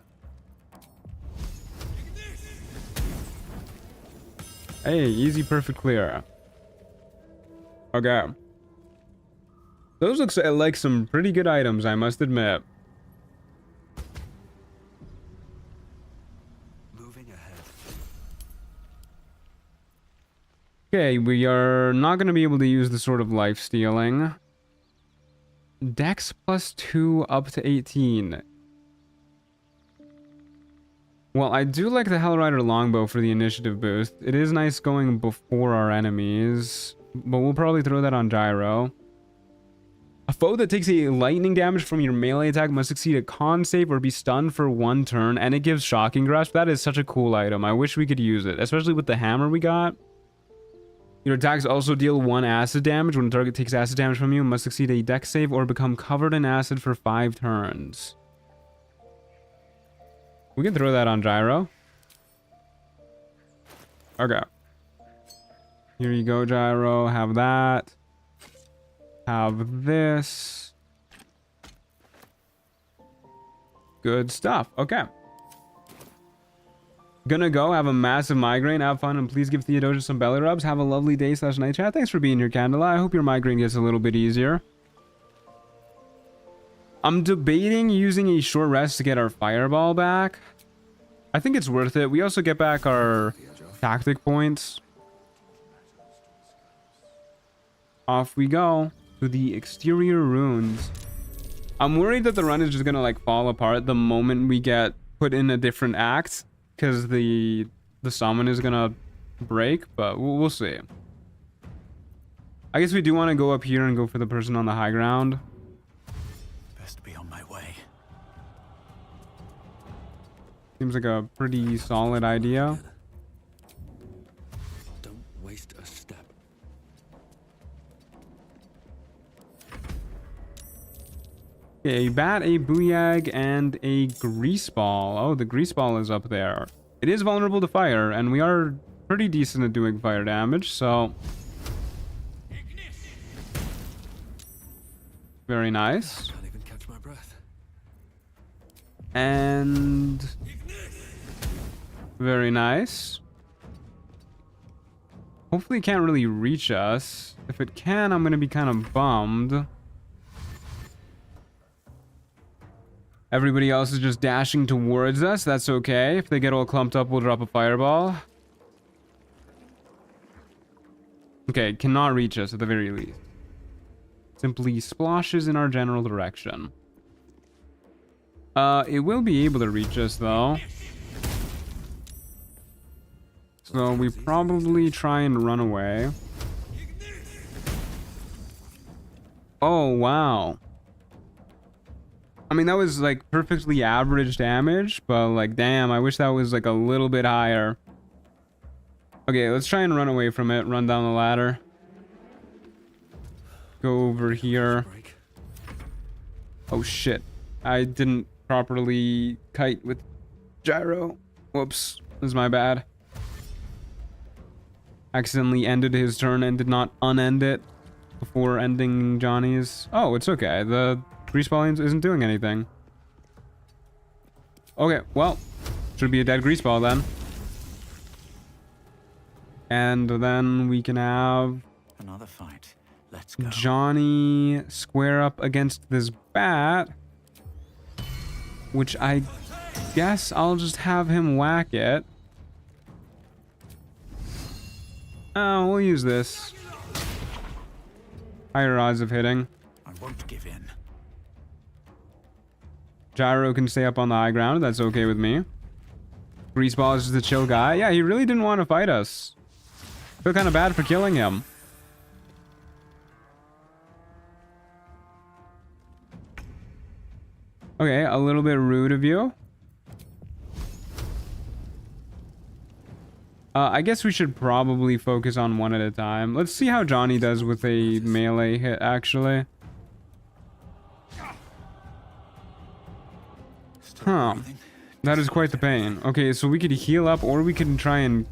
Hey, easy, perfect clear. Okay. Those look like some pretty good items, I must admit. Moving ahead. Okay, we are not going to be able to use the Sword of Life Stealing. Dex +2 up to 18. Well, I do like the Hellrider longbow for the initiative boost. It is nice going before our enemies, but we'll probably throw that on Gyro. A foe that takes a lightning damage from your melee attack must succeed a con save or be stunned for 1 turn, and it gives Shocking Grasp. That is such a cool item. I wish we could use it, especially with the hammer we got. Your attacks also deal 1 acid damage. When a target takes acid damage from you, must succeed a dex save or become covered in acid for 5 turns. We can throw that on Gyro. Okay. Here you go, Gyro. Have that. Have this. Good stuff. Okay. Gonna go. Have a massive migraine. Have fun. And please give Theodosia some belly rubs. Have a lovely day / night chat. Thanks for being here, Candela. I hope your migraine gets a little bit easier. I'm debating using a short rest to get our fireball back. I think it's worth it. We also get back our tactic points. Off we go to the exterior ruins. I'm worried that the run is just gonna like fall apart the moment we get put in a different act, because the summon is gonna break, but we'll see. I guess we do want to go up here and go for the person on the high ground. Best be on my way. Seems like a pretty solid idea. Don't waste a step. Okay, a bat, a booyag, and a grease ball. Oh, the grease ball is up there. It is vulnerable to fire, and we are pretty decent at doing fire damage, so... Very nice. Can't even catch my breath. And... Very nice. Hopefully it can't really reach us. If it can, I'm gonna be kind of bummed. Everybody else is just dashing towards us. That's okay. If they get all clumped up, we'll drop a fireball. Okay, cannot reach us at the very least. Simply splashes in our general direction. It will be able to reach us though. So we probably try and run away. Oh, wow. I mean, that was like perfectly average damage, but like, damn, I wish that was like a little bit higher. Okay, let's try and run away from it. Run down the ladder. Go over here. Oh shit. I didn't properly kite with Gyro. Whoops. This is my bad. Accidentally ended his turn and did not unend it before ending Johnny's. Oh, it's okay. The grease ball isn't doing anything. Okay, well, should be a dead grease ball then. And then we can have Another fight. Let's go. Johnny square up against this bat, which I guess I'll just have him whack it. Oh, we'll use this. Higher odds of hitting. I won't give in. Gyro can stay up on the high ground. That's okay with me. Greaseball is just a chill guy. Yeah, he really didn't want to fight us. Feel kind of bad for killing him. Okay, a little bit rude of you. I guess we should probably focus on one at a time. Let's see how Johnny does with a melee hit, actually. Huh. That is quite the pain. Okay, so we could heal up, or we can try and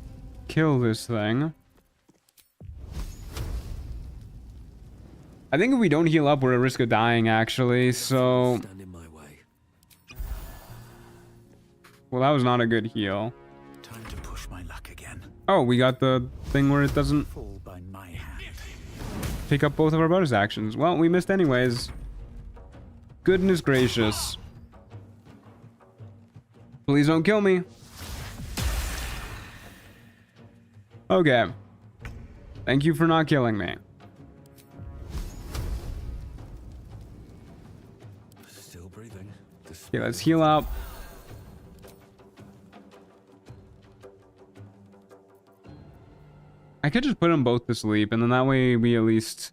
kill this thing. I think if we don't heal up, we're at risk of dying, actually, so... Stand in my way. Well, that was not a good heal. Time to push my luck again. Oh, we got the thing where it doesn't Fall by my hand. pick up both of our bonus actions. Well, we missed anyways. Goodness gracious. Please don't kill me. Okay. Thank you for not killing me. Still breathing. Okay, let's heal up. could just put them both to sleep, and then that way we at least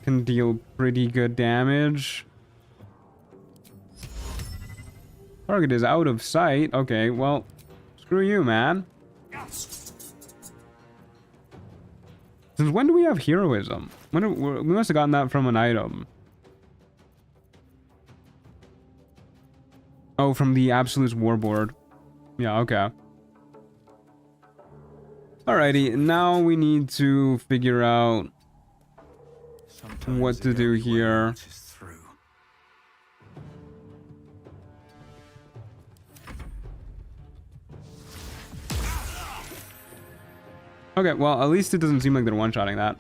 can deal pretty good damage. Target is out of sight. Okay, well, screw you, man. Since when do we have heroism? We must have gotten that from an item. Oh, from the Absolute's Warboard. Yeah, okay. Alrighty, now we need to figure out Sometimes what to the do only way here. out is through. Okay, well, at least it doesn't seem like they're one-shotting that.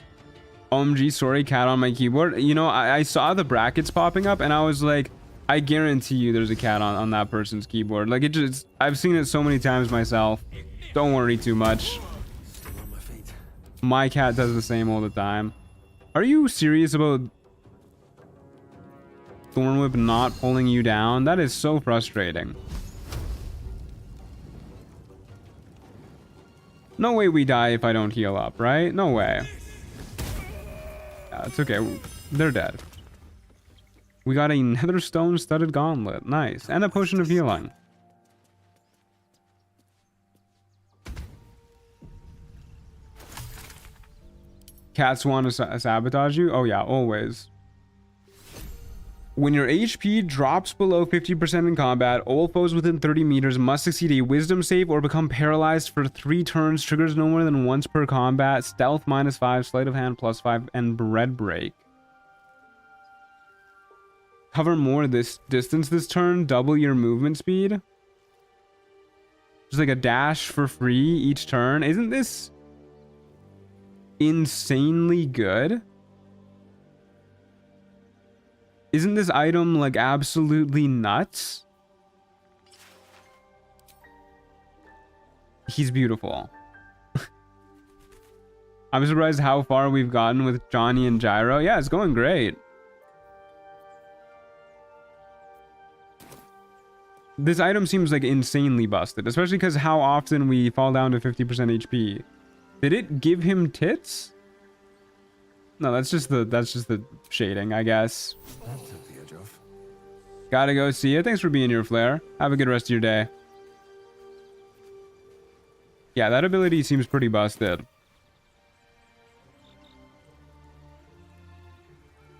OMG, sorry, cat on my keyboard. You know, I saw the brackets popping up, and I was like, I guarantee you there's a cat on that person's keyboard. Like, it just... I've seen it so many times myself. Don't worry too much. Still on my feet. My cat does the same all the time. Are you serious about Thornwhip not pulling you down? That is so frustrating. No way we die if I don't heal up, right? No way. Yeah, it's okay. They're dead. We got a Netherstone studded gauntlet. Nice. And a potion of healing. Cats want to sabotage you? Oh yeah, always. When your HP drops below 50% in combat, all foes within 30 meters must succeed a wisdom save or become paralyzed for 3 turns. Triggers no more than once per combat. Stealth -5, sleight of hand +5, and bread break. Cover more this distance this turn. Double your movement speed. Just like a dash for free each turn. Isn't this insanely good? Isn't this item like absolutely nuts? He's beautiful. I'm surprised how far we've gotten with Johnny and Gyro. Yeah, it's going great. This item seems like insanely busted, especially because how often we fall down to 50% HP. Did it give him tits? No, that's just the shading, I guess. That took the edge off. Gotta go see you. Thanks for being here, Flair. Have a good rest of your day. Yeah, that ability seems pretty busted.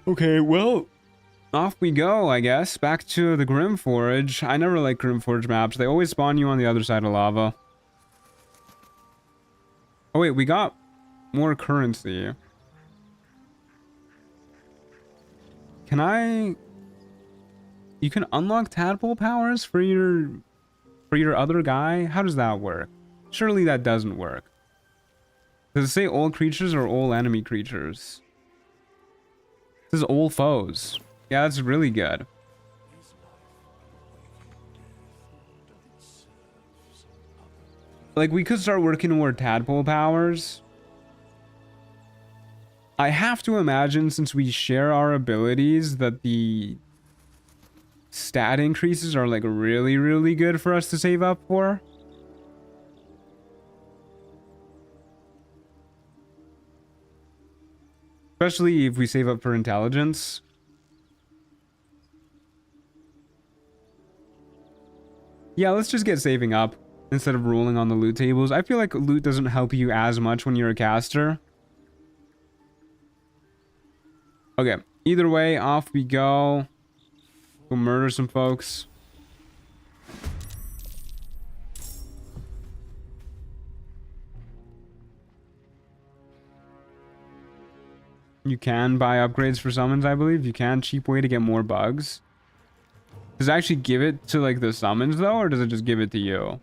Okay, well, off we go, I guess. Back to the Grimforge. I never like Grimforge maps. They always spawn you on the other side of lava. Oh wait, we got more currency. Can I... You can unlock tadpole powers for your other guy? How does that work? Surely that doesn't work. Does it say all creatures or all enemy creatures? It says all foes. Yeah, that's really good. Like, we could start working toward tadpole powers. I have to imagine, since we share our abilities, that the stat increases are like really, really good for us to save up for. Especially if we save up for intelligence. Yeah, let's just get saving up instead of rolling on the loot tables. I feel like loot doesn't help you as much when you're a caster. Okay, either way, off we go. Go murder some folks. You can buy upgrades for summons, I believe. You can. Cheap way to get more bugs. Does it actually give it to like the summons though, or does it just give it to you?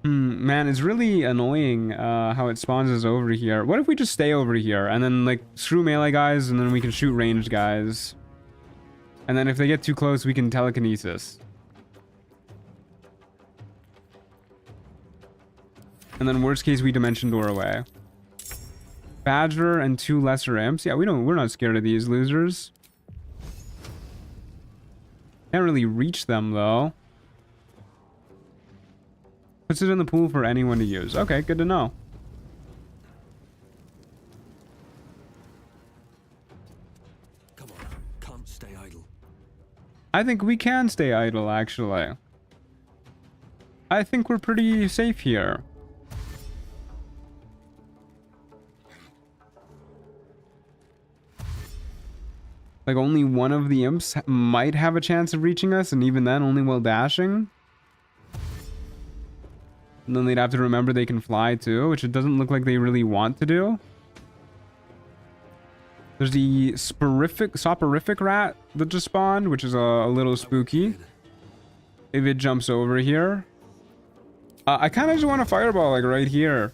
Man, it's really annoying how it spawns us over here. What if we just stay over here and then like screw melee guys and then we can shoot ranged guys? And then if they get too close, we can telekinesis. And then worst case, we dimension door away. Badger and 2 lesser imps. Yeah, we're not scared of these losers. Can't really reach them though. Puts it in the pool for anyone to use. Okay, good to know. Come on, can't stay idle. I think we can stay idle, actually. I think we're pretty safe here. Like, only one of the imps might have a chance of reaching us, and even then, only while dashing. And then they'd have to remember they can fly too, which it doesn't look like they really want to do. There's the soporific rat that just spawned, which is a little spooky. If it jumps over here. I kind of just want a fireball, like, right here.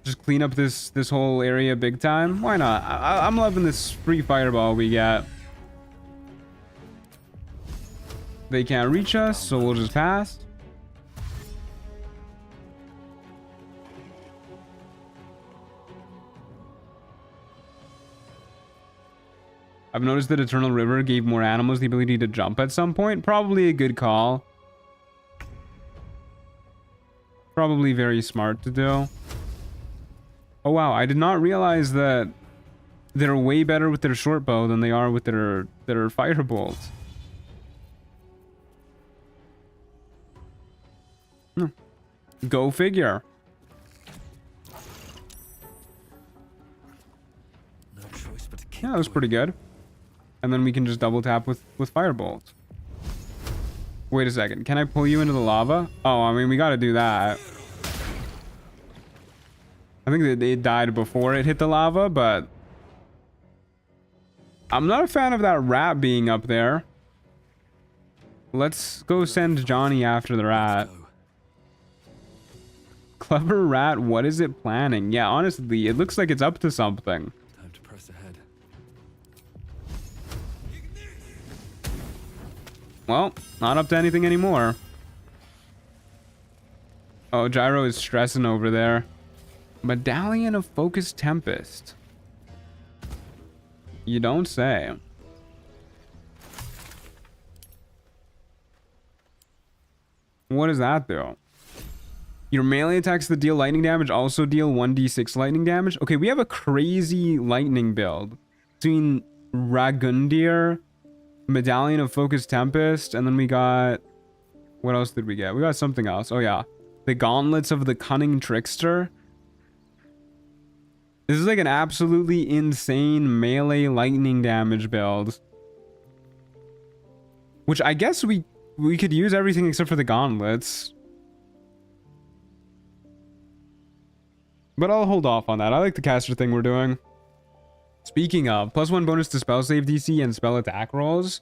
Just clean up this whole area big time. Why not? I'm loving this free fireball we get. They can't reach us, so we'll just pass. I've noticed that Eternal River gave more animals the ability to jump at some point. Probably a good call. Probably very smart to do. Oh wow, I did not realize that they're way better with their short bow than they are with their firebolts. Go figure. No choice but to keep Yeah, that was pretty good. And then we can just double tap with firebolts. Wait a second, can I pull you into the lava? Oh, I mean, we gotta do that. I think that it died before it hit the lava, but I'm not a fan of that rat being up there. Let's go send Johnny after the rat. Clever rat, what is it planning? Yeah, honestly, it looks like it's up to something. Time to press ahead. Well, not up to anything anymore. Oh, Gyro is stressing over there. Medallion of Focus Tempest. You don't say. What does that do? Your melee attacks that deal lightning damage also deal 1d6 lightning damage. Okay, we have a crazy lightning build. Between Ragundir, Medallion of Focus Tempest, and then we got... What else did we get? We got something else. Oh yeah. The Gauntlets of the Cunning Trickster. This is like an absolutely insane melee lightning damage build. Which I guess we could use everything except for the gauntlets. But I'll hold off on that. I like the caster thing we're doing. Speaking of, +1 bonus to spell save DC and spell attack rolls.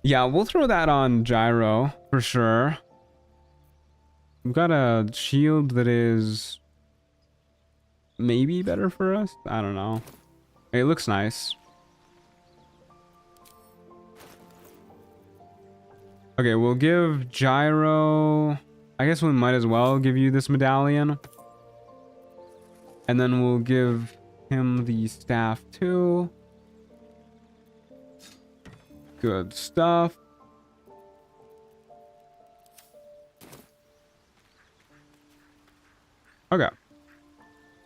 Yeah, we'll throw that on Gyro for sure. We've got a shield that is... maybe better for us? I don't know. It looks nice. Okay, we'll give Gyro... I guess we might as well give you this medallion. And then we'll give him the staff too. Good stuff. Okay.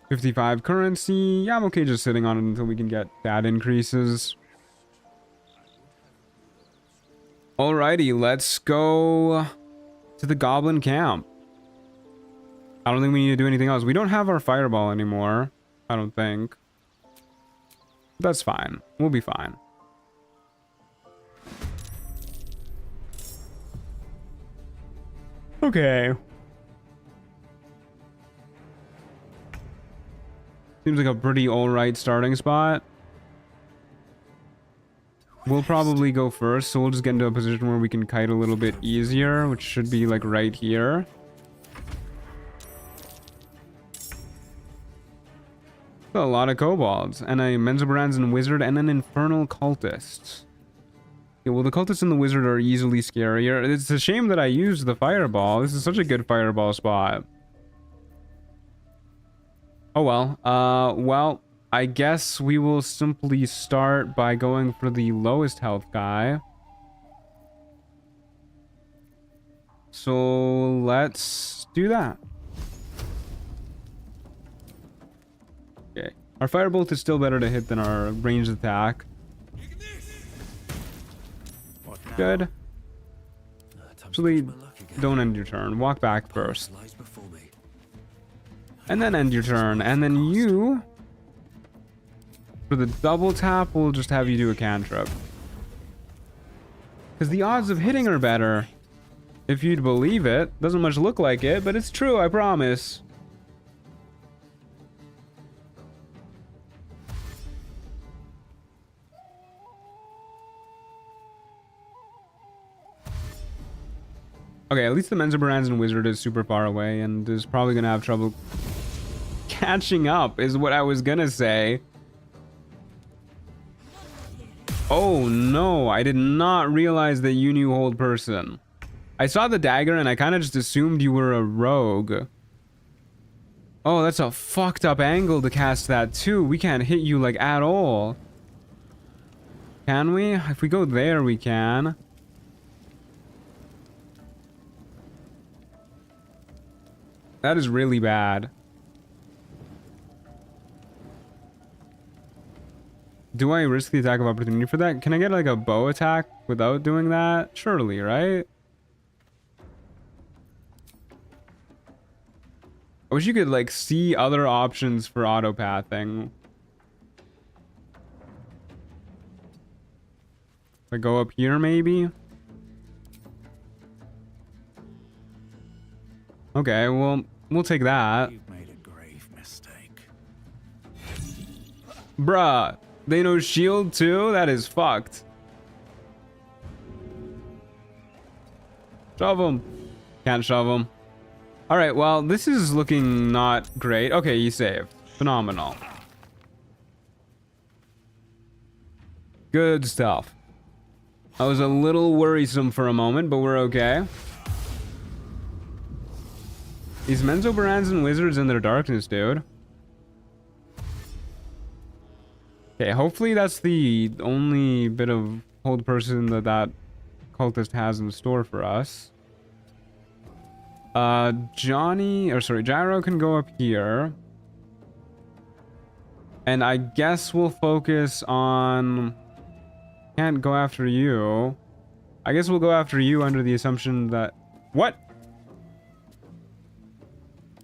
55 currency. Yeah, I'm okay just sitting on it until we can get stat increases. Alrighty, let's go to the goblin camp. I don't think we need to do anything else. We don't have our fireball anymore. I don't think. That's fine. We'll be fine. Okay. Seems like a pretty alright starting spot. We'll probably go first, so we'll just get into a position where we can kite a little bit easier, which should be like right here. A lot of kobolds, and a Menzoberranzan wizard, and an infernal cultist. Yeah, well, the cultist and the wizard are easily scarier. It's a shame that I used the fireball. This is such a good fireball spot. Oh well. Well, I guess we will simply start by going for the lowest health guy. So let's do that. Okay. Our firebolt is still better to hit than our ranged attack. What now? Good. Time to Actually, push my luck again. don't end your turn. Walk back first. Lies before me. And then end your turn. And then you, for the double tap, we'll just have you do a cantrip. Because the odds of hitting are better. If you'd believe it. Doesn't much look like it, but it's true, I promise. Okay, at least the Menzoberranzan wizard is super far away and is probably gonna have trouble catching up, is what I was gonna say. Oh no, I did not realize that you knew hold person. I saw the dagger and I kind of just assumed you were a rogue. Oh, that's a fucked up angle to cast that too. We can't hit you like at all. Can we? If we go there, we can. That is really bad. Do I risk the attack of opportunity for that? Can I get like a bow attack without doing that? Surely, right? I wish you could like see other options for autopathing. If I go up here maybe? Okay, well, we'll take that. You've made a grave mistake. Bruh, they know shield too? That is fucked. Shove him. Can't shove him. Alright, well, this is looking not great. Okay, you saved. Phenomenal. Good stuff. I was a little worrisome for a moment, but we're okay. These Menzoberranzan wizards in their darkness, dude. Okay, hopefully that's the only bit of hold person that that cultist has in store for us. Gyro can go up here. And I guess we'll focus on... Can't go after you. I guess we'll go after you under the assumption that... What?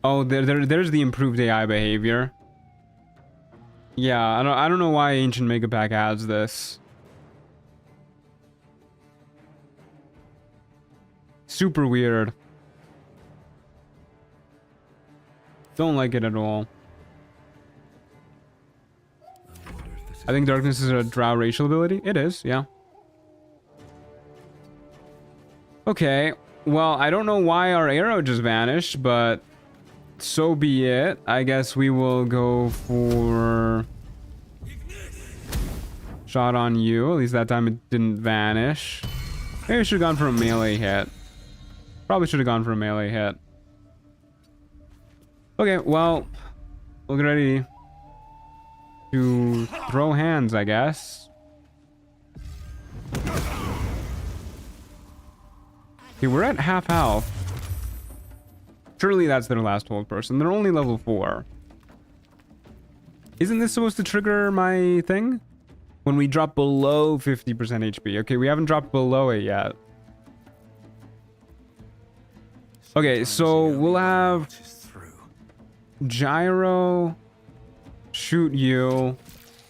Oh, there's the improved AI behavior. Yeah, I don't know why Ancient Mega Pack adds this. Super weird. Don't like it at all. I think Darkness is a drow racial ability. It is, yeah. Okay, well, I don't know why our arrow just vanished, but so be it. I guess we will go for shot on you. At least that time it didn't vanish. Maybe we should have gone for a melee hit. Probably should have gone for a melee hit. Okay, well, we'll get ready to throw hands, I guess. Okay, we're at half health. Surely that's their last hold person. They're only level 4. Isn't this supposed to trigger my thing? When we drop below 50% HP. Okay, we haven't dropped below it yet. Okay, so we'll have Gyro shoot you.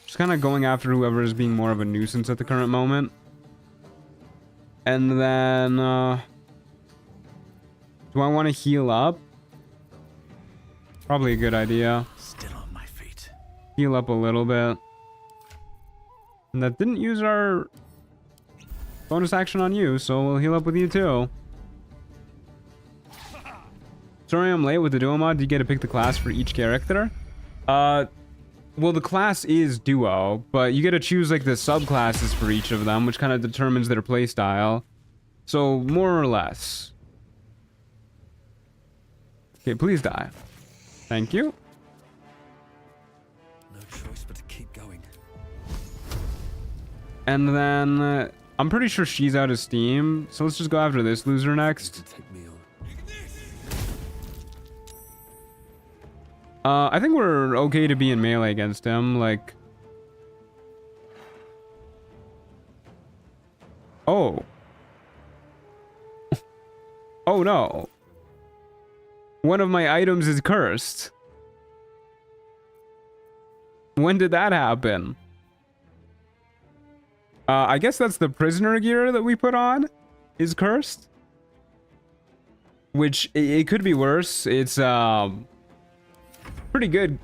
Just kind of going after whoever is being more of a nuisance at the current moment. And then, do I want to heal up? Probably a good idea. Still on my feet. Heal up a little bit. And that didn't use our bonus action on you, so we'll heal up with you too. Sorry I'm late with the duo mod. Do you get to pick the class for each character? Well, the class is duo, but you get to choose like the subclasses for each of them, which kind of determines their playstyle. So, more or less. Okay, please die. Thank you. No choice but to keep going. And then, I'm pretty sure she's out of steam, so let's just go after this loser next. Take me on. I think we're okay to be in melee against him, like... Oh. Oh no. One of my items is cursed. When did that happen? I guess that's the prisoner gear that we put on is cursed. Which, it could be worse. It's, pretty good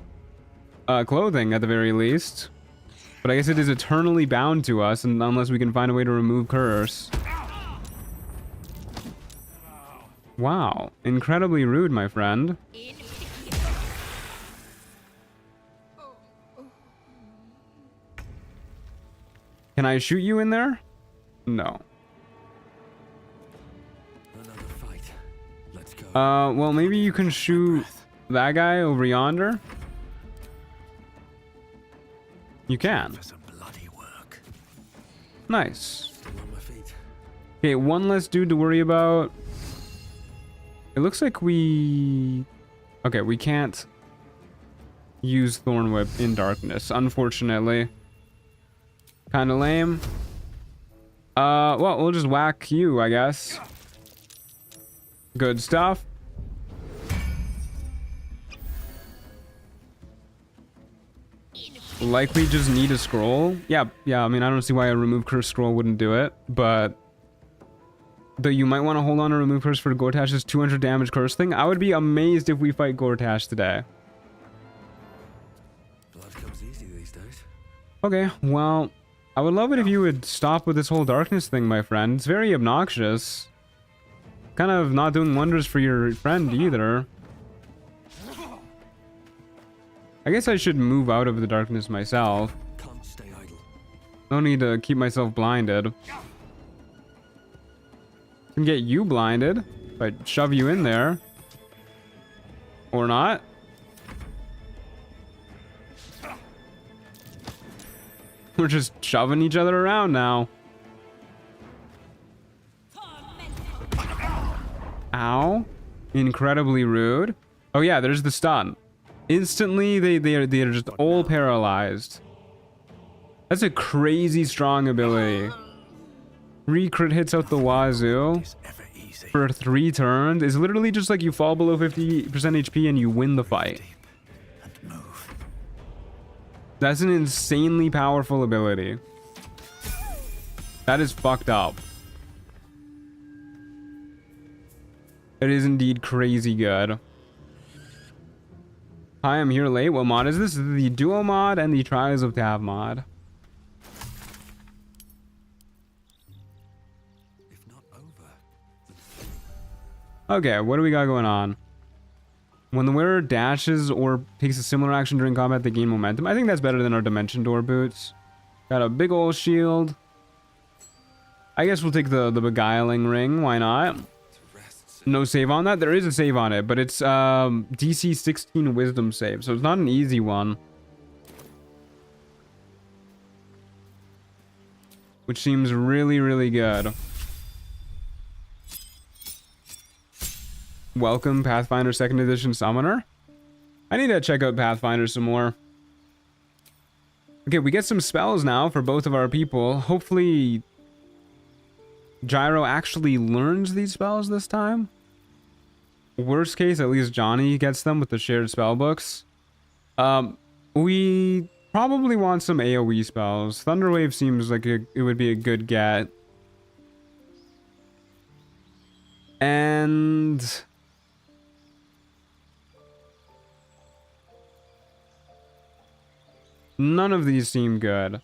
clothing at the very least. But I guess it is eternally bound to us and unless we can find a way to remove curse. Wow. Incredibly rude, my friend. Can I shoot you in there? No. Another fight. Let's go. Well, maybe you can shoot that guy over yonder. You can. For some bloody work. Nice. Still on my feet. Okay, one less dude to worry about. It looks like we... Okay, we can't use Thorn Whip in darkness, unfortunately. Kinda lame. Well, we'll just whack you, I guess. Good stuff. Likely just need a scroll. Yeah, I mean, I don't see why a remove curse scroll wouldn't do it, but... Though you might want to hold on to remove curse for Gortash's 200 damage curse thing. I would be amazed if we fight Gortash today. Blood comes easy these days. Okay, well, I would love it if you would stop with this whole darkness thing, my friend. It's very obnoxious. Kind of not doing wonders for your friend either. I guess I should move out of the darkness myself. Can't stay idle. No need to keep myself blinded. Can get you blinded if I shove you in there. Or not. We're just shoving each other around now. Ow. Incredibly rude. Oh yeah, there's the stun. Instantly, they are just all paralyzed. That's a crazy strong ability. 3 crit hits out the wazoo It's ever easy. for 3 turns. It's literally just like you fall below 50% HP and you win the fight. Deep and move. That's an insanely powerful ability. That is fucked up. It is indeed crazy good. Hi, I'm here late. What mod is this? This is the Duo mod and the Trials of Tav mod. If not over, Okay, what do we got going on? When the wearer dashes or takes a similar action during combat, they gain momentum. I think that's better than our Dimension Door boots. Got a big old shield. I guess we'll take the Beguiling Ring. Why not? to rest. No save on that? There is a save on it, but it's DC 16 Wisdom save, so it's not an easy one. Which seems really, really good. Welcome, Pathfinder 2nd Edition Summoner. I need to check out Pathfinder some more. Okay, we get some spells now for both of our people. Hopefully, Gyro actually learns these spells this time. Worst case, at least Johnny gets them with the shared spell books. We probably want some AoE spells. Thunderwave seems like it would be a good get. And... none of these seem good.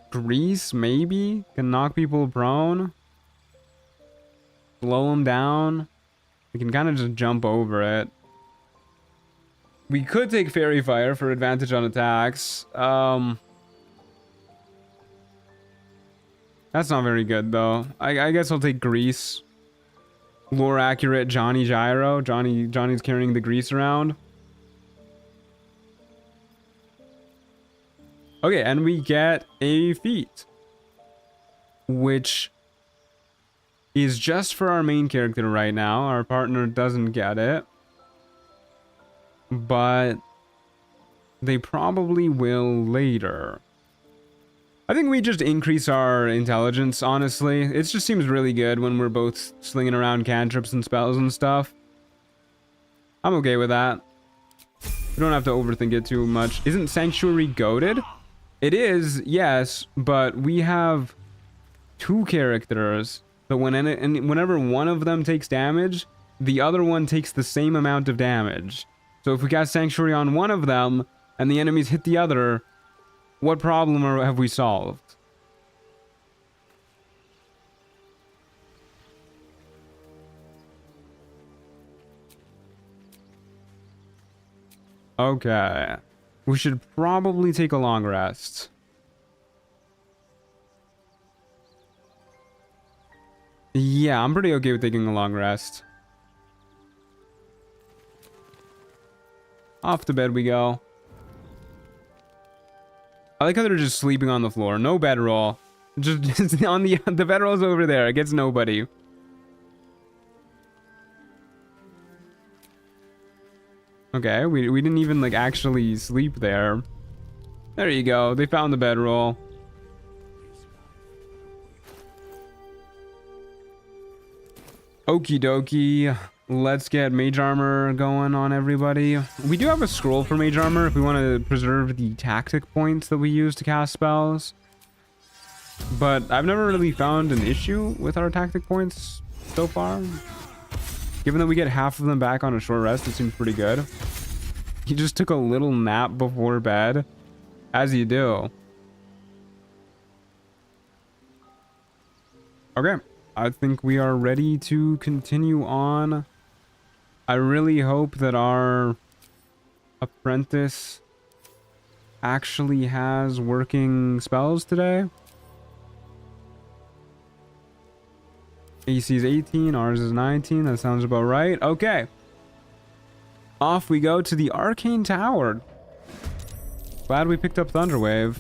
Grease, maybe? Can knock people prone. Slow them down. We can kind of just jump over it. We could take Fairy Fire for advantage on attacks. That's not very good, though. I guess I'll take Grease. Lore accurate Johnny Gyro. Johnny's carrying the grease around. Okay, and we get a feat, which is just for our main character right now. Our partner doesn't get it. but they probably will later. I think we just increase our intelligence, honestly. It just seems really good when we're both slinging around cantrips and spells and stuff. I'm okay with that. We don't have to overthink it too much. Isn't Sanctuary goated? It is, yes, but we have 2 characters. So whenever one of them takes damage, the other one takes the same amount of damage. So if we cast Sanctuary on one of them, and the enemies hit the other, what problem have we solved? Okay. We should probably take a long rest. Yeah, I'm pretty okay with taking a long rest. Off to bed we go. I like how they're just sleeping on the floor. No bedroll. Just on the bedroll's over there. It gets nobody. Okay, we didn't even like actually sleep there. There you go. They found the bedroll. Okie dokie. Let's get mage armor going on everybody. We do have a scroll for mage armor if we want to preserve the tactic points that we use to cast spells. But I've never really found an issue with our tactic points so far. Given that we get half of them back on a short rest, it seems pretty good. He just took a little nap before bed. As you do. Okay. I think we are ready to continue on. I really hope that our apprentice actually has working spells today. AC is 18, ours is 19. That sounds about right. Okay. Off we go to the Arcane Tower. Glad we picked up Thunderwave.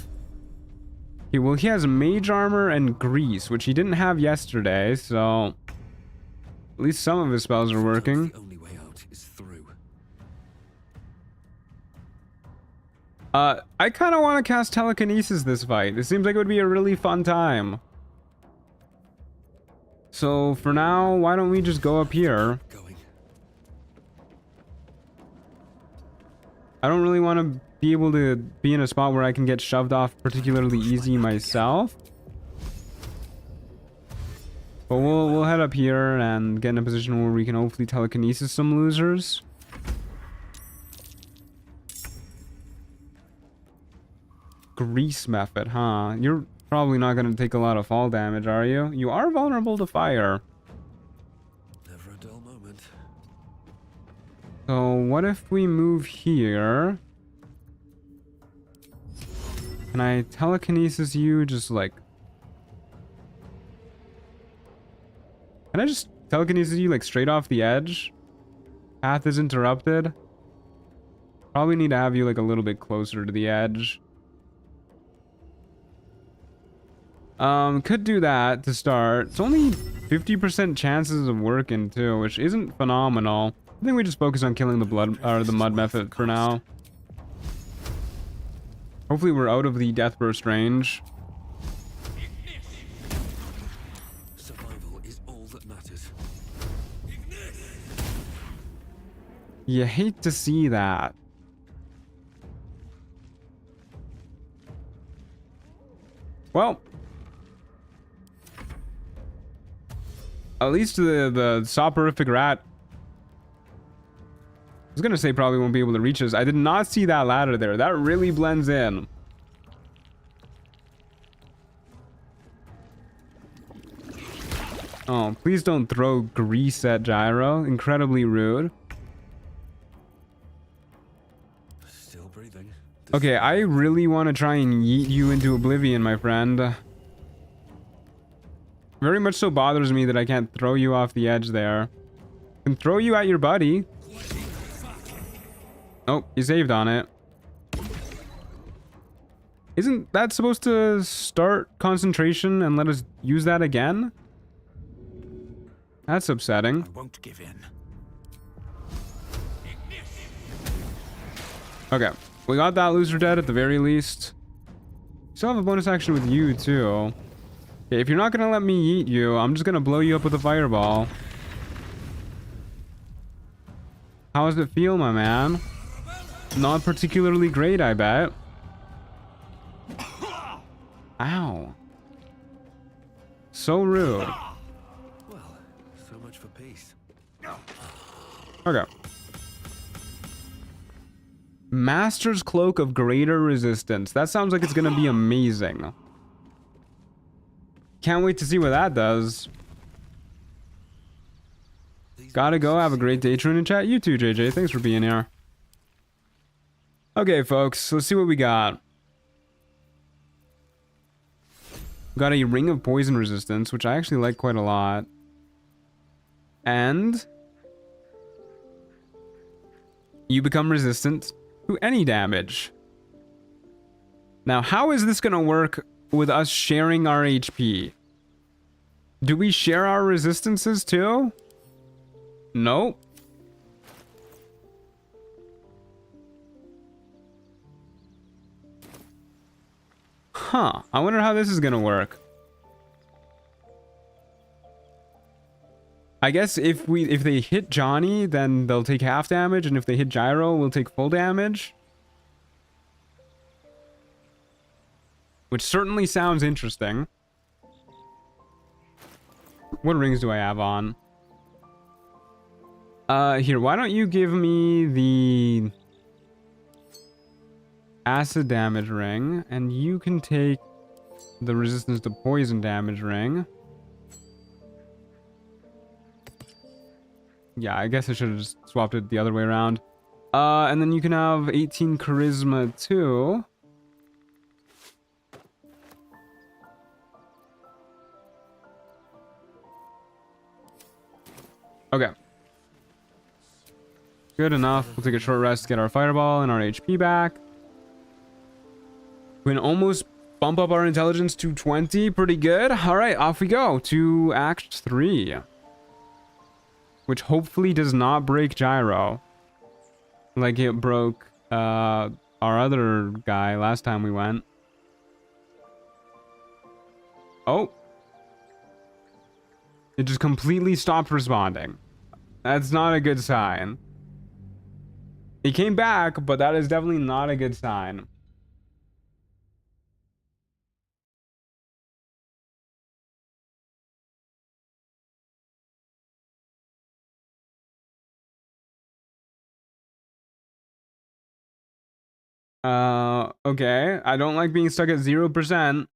Okay, well, he has mage armor and grease, which he didn't have yesterday, so at least some of his spells are working. The only way out is through. I kind of want to cast telekinesis this fight. It seems like it would be a really fun time. So for now, why don't we just go up here? Going. I don't really want to be able to be in a spot where I can get shoved off particularly easy myself. But we'll head up here and get in a position where we can hopefully telekinesis some losers. Grease method, huh? You're probably not going to take a lot of fall damage, are you? You are vulnerable to fire. Never a dull moment. So what if we move here? Can I telekinesis you just like... Can I just telekinesis you like straight off the edge? Path is interrupted. Probably need to have you like a little bit closer to the edge. Could do that to start. It's only 50% chances of working too, which isn't phenomenal. I think we just focus on killing the blood or the mud method for now. Hopefully we're out of the death burst range. Survival is all that matters. You hate to see that. Well, at least the soporific rat, I was gonna say probably won't be able to reach us. I did not see that ladder there. That really blends in. Oh, please don't throw grease at Gyro. Incredibly rude. Still breathing. Okay, I really want to try and yeet you into oblivion, my friend. Very much so bothers me that I can't throw you off the edge there. I can throw you at your buddy. Oh, he saved on it. Isn't that supposed to start concentration and let us use that again? That's upsetting. I won't give in. Okay, we got that loser dead at the very least. Still have a bonus action with you too. Okay, if you're not gonna let me eat you, I'm just gonna blow you up with a fireball. How does it feel, my man? Not particularly great, I bet. Ow. So rude. Well, so much for peace. Okay. Master's Cloak of Greater Resistance. That sounds like it's gonna be amazing. Can't wait to see what that does. Gotta go. Have a great day, Trune in chat. You too, JJ. Thanks for being here. Okay, folks. Let's see what we got. Got a Ring of Poison Resistance, which I actually like quite a lot. And you become resistant to any damage. Now, how is this going to work with us sharing our HP? Do we share our resistances too? Nope. Huh. I wonder how this is going to work. I guess if they hit Johnny, then they'll take half damage, and if they hit Gyro, we'll take full damage. Which certainly sounds interesting. What rings do I have on? Here, why don't you give me the acid damage ring, and you can take the resistance to poison damage ring. Yeah, I guess I should have just swapped it the other way around. And then you can have 18 charisma too. Okay. Good enough. We'll take a short rest, get our fireball and our HP back. We can almost bump up our intelligence to 20. Pretty good. All right, off we go to Act 3. Which hopefully does not break Gyro. Like it broke our other guy last time we went. Oh. It just completely stopped responding. That's not a good sign. He came back, but that is definitely not a good sign. Okay. I don't like being stuck at 0%.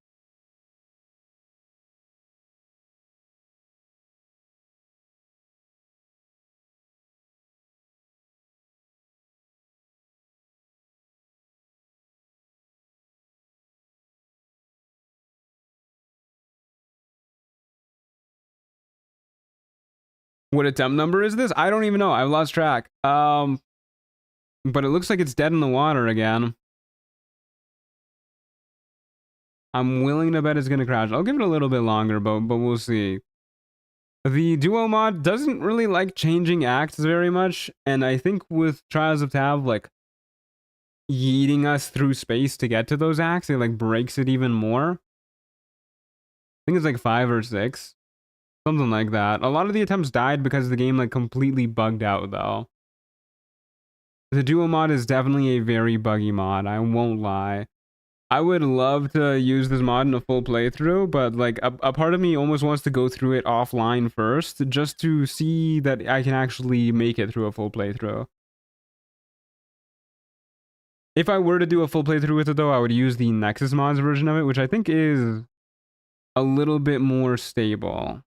What attempt number is this? I don't even know. I've lost track. But it looks like it's dead in the water again. I'm willing to bet it's gonna crash. I'll give it a little bit longer, but we'll see. The duo mod doesn't really like changing acts very much, and I think with Trials of Tav, like, yeeting us through space to get to those acts, it, like, breaks it even more. I think it's like 5 or 6. Something like that. A lot of the attempts died because the game, like, completely bugged out, though. The duo mod is definitely a very buggy mod, I won't lie. I would love to use this mod in a full playthrough, but like a part of me almost wants to go through it offline first, just to see that I can actually make it through a full playthrough. If I were to do a full playthrough with it though, I would use the Nexus mods version of it, which I think is a little bit more stable.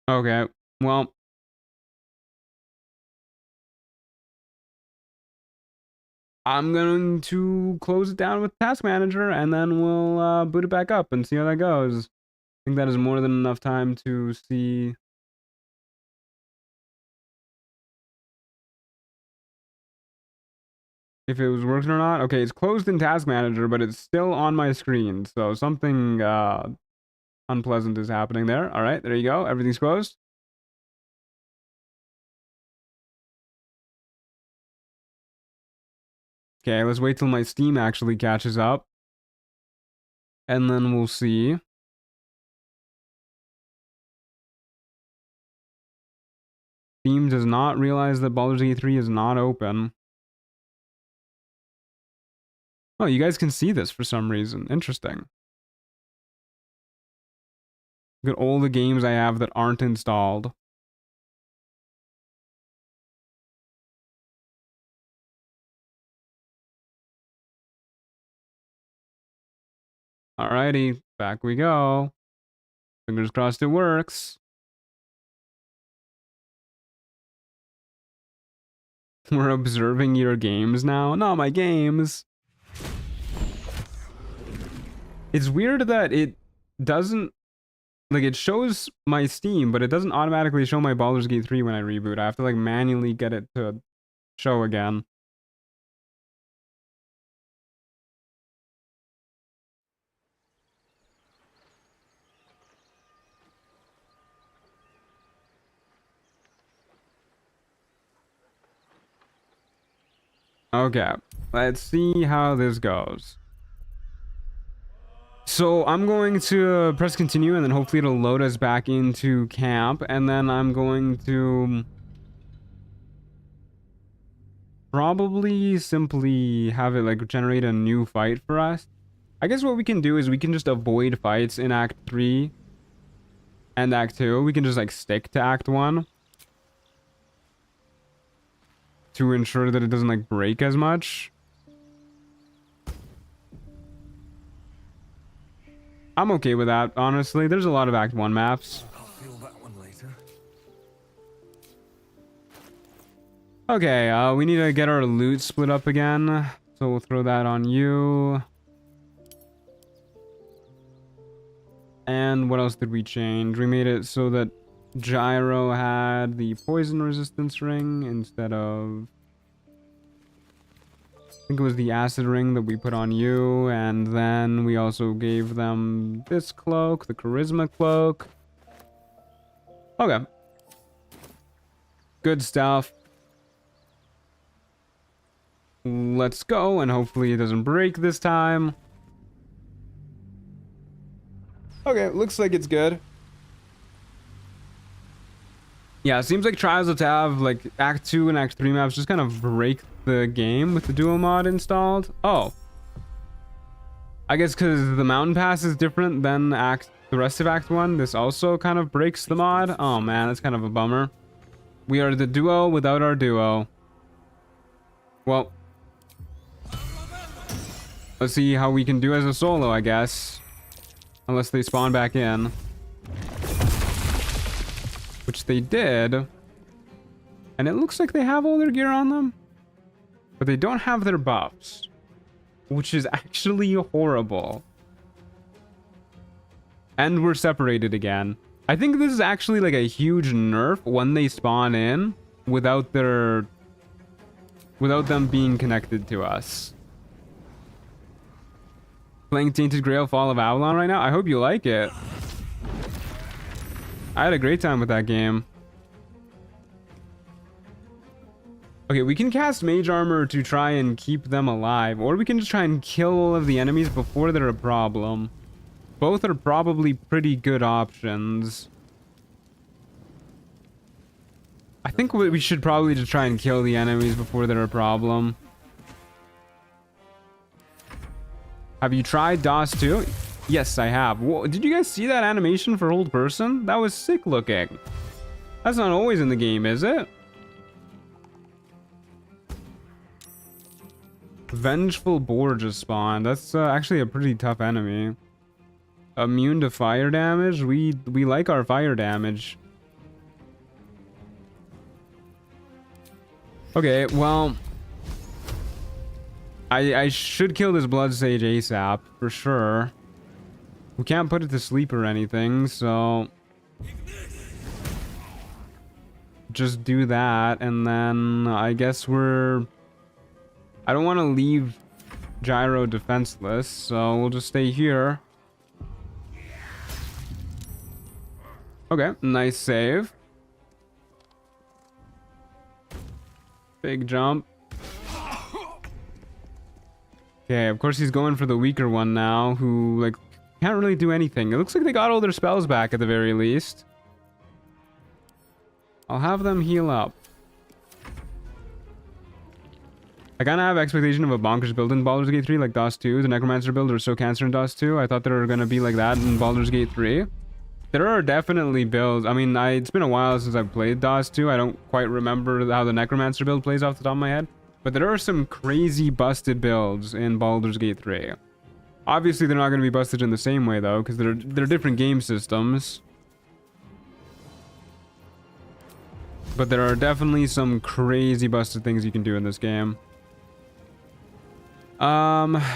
Okay, well, I'm going to close it down with Task Manager, and then we'll boot it back up and see how that goes. I think that is more than enough time to see if it was working or not. Okay, it's closed in Task Manager, but it's still on my screen. So something unpleasant is happening there. All right, there you go. Everything's closed. Okay, let's wait till my Steam actually catches up. And then we'll see. Steam does not realize that Baldur's Gate 3 is not open. Oh, you guys can see this for some reason. Interesting. Look at all the games I have that aren't installed. Alrighty, back we go. Fingers crossed it works. We're observing your games now. Not my games. It's weird that it doesn't... Like, it shows my Steam, but it doesn't automatically show my Baldur's Gate 3 when I reboot. I have to, like, manually get it to show again. Okay, let's see how this goes. So I'm going to press continue, and then hopefully it'll load us back into camp, and then I'm going to probably simply have it like generate a new fight for us. I guess what we can do is we can just avoid fights in Act 3 and Act 2. We can just like stick to Act 1 to ensure that it doesn't like break as much. I'm okay with that, honestly. There's a lot of Act 1 maps. I'll feel that one later. Okay, we need to get our loot split up again. So we'll throw that on you. And what else did we change? We made it so that Gyro had the poison resistance ring instead of... I think it was the acid ring that we put on you. And then we also gave them this cloak, the charisma cloak. Okay. Good stuff. Let's go, and hopefully it doesn't break this time. Okay, looks like it's good. Yeah, it seems like Trials of Tav, like Act 2 and Act 3 maps just kind of break the game with the duo mod installed. Oh. I guess because the mountain pass is different than the rest of Act 1, this also kind of breaks the mod. Oh man, that's kind of a bummer. We are the duo without our duo. Well, let's see how we can do as a solo, I guess. Unless they spawn back in. Which they did. And it looks like they have all their gear on them. But they don't have their buffs. Which is actually horrible. And we're separated again. I think this is actually like a huge nerf when they spawn in without them being connected to us. Playing Tainted Grail Fall of Avalon right now. I hope you like it. I had a great time with that game. Okay, we can cast Mage Armor to try and keep them alive, or we can just try and kill all of the enemies before they're a problem. Both are probably pretty good options. I think we should probably just try and kill the enemies before they're a problem. Have you tried DOS 2? Yes, I have. Whoa, did you guys see that animation for old person? That was sick looking. That's not always in the game, is it? Vengeful Boar just spawned. That's actually a pretty tough enemy. Immune to fire damage? We like our fire damage. Okay, well... I should kill this Blood Sage ASAP, for sure. We can't put it to sleep or anything, so... just do that, and then I guess we're I don't want to leave Gyro defenseless, so we'll just stay here. Okay, nice save. Big jump. Okay, of course he's going for the weaker one now, who, like, can't really do anything. It looks like they got all their spells back at the very least. I'll have them heal up. I kind of have expectation of a bonkers build in Baldur's Gate 3, like DOS 2. The Necromancer build or So Cancer in DOS 2. I thought they were going to be like that in Baldur's Gate 3. There are definitely builds. I mean, it's been a while since I've played DOS 2. I don't quite remember how the Necromancer build plays off the top of my head. But there are some crazy busted builds in Baldur's Gate 3. Obviously, they're not going to be busted in the same way, though, because they're different game systems. But there are definitely some crazy busted things you can do in this game.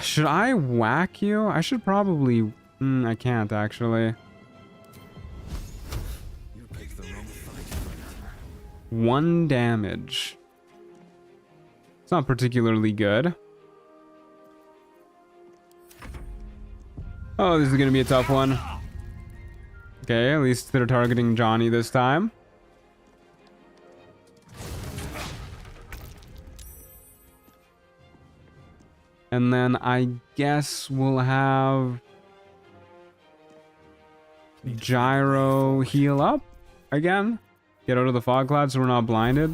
Should I whack you? I should probably... I can't, actually. You picked the wrong fight. 1 damage. It's not particularly good. Oh, this is gonna be a tough one. Okay, at least they're targeting Johnny this time. And then I guess we'll have Gyro heal up again. Get out of the fog cloud so we're not blinded.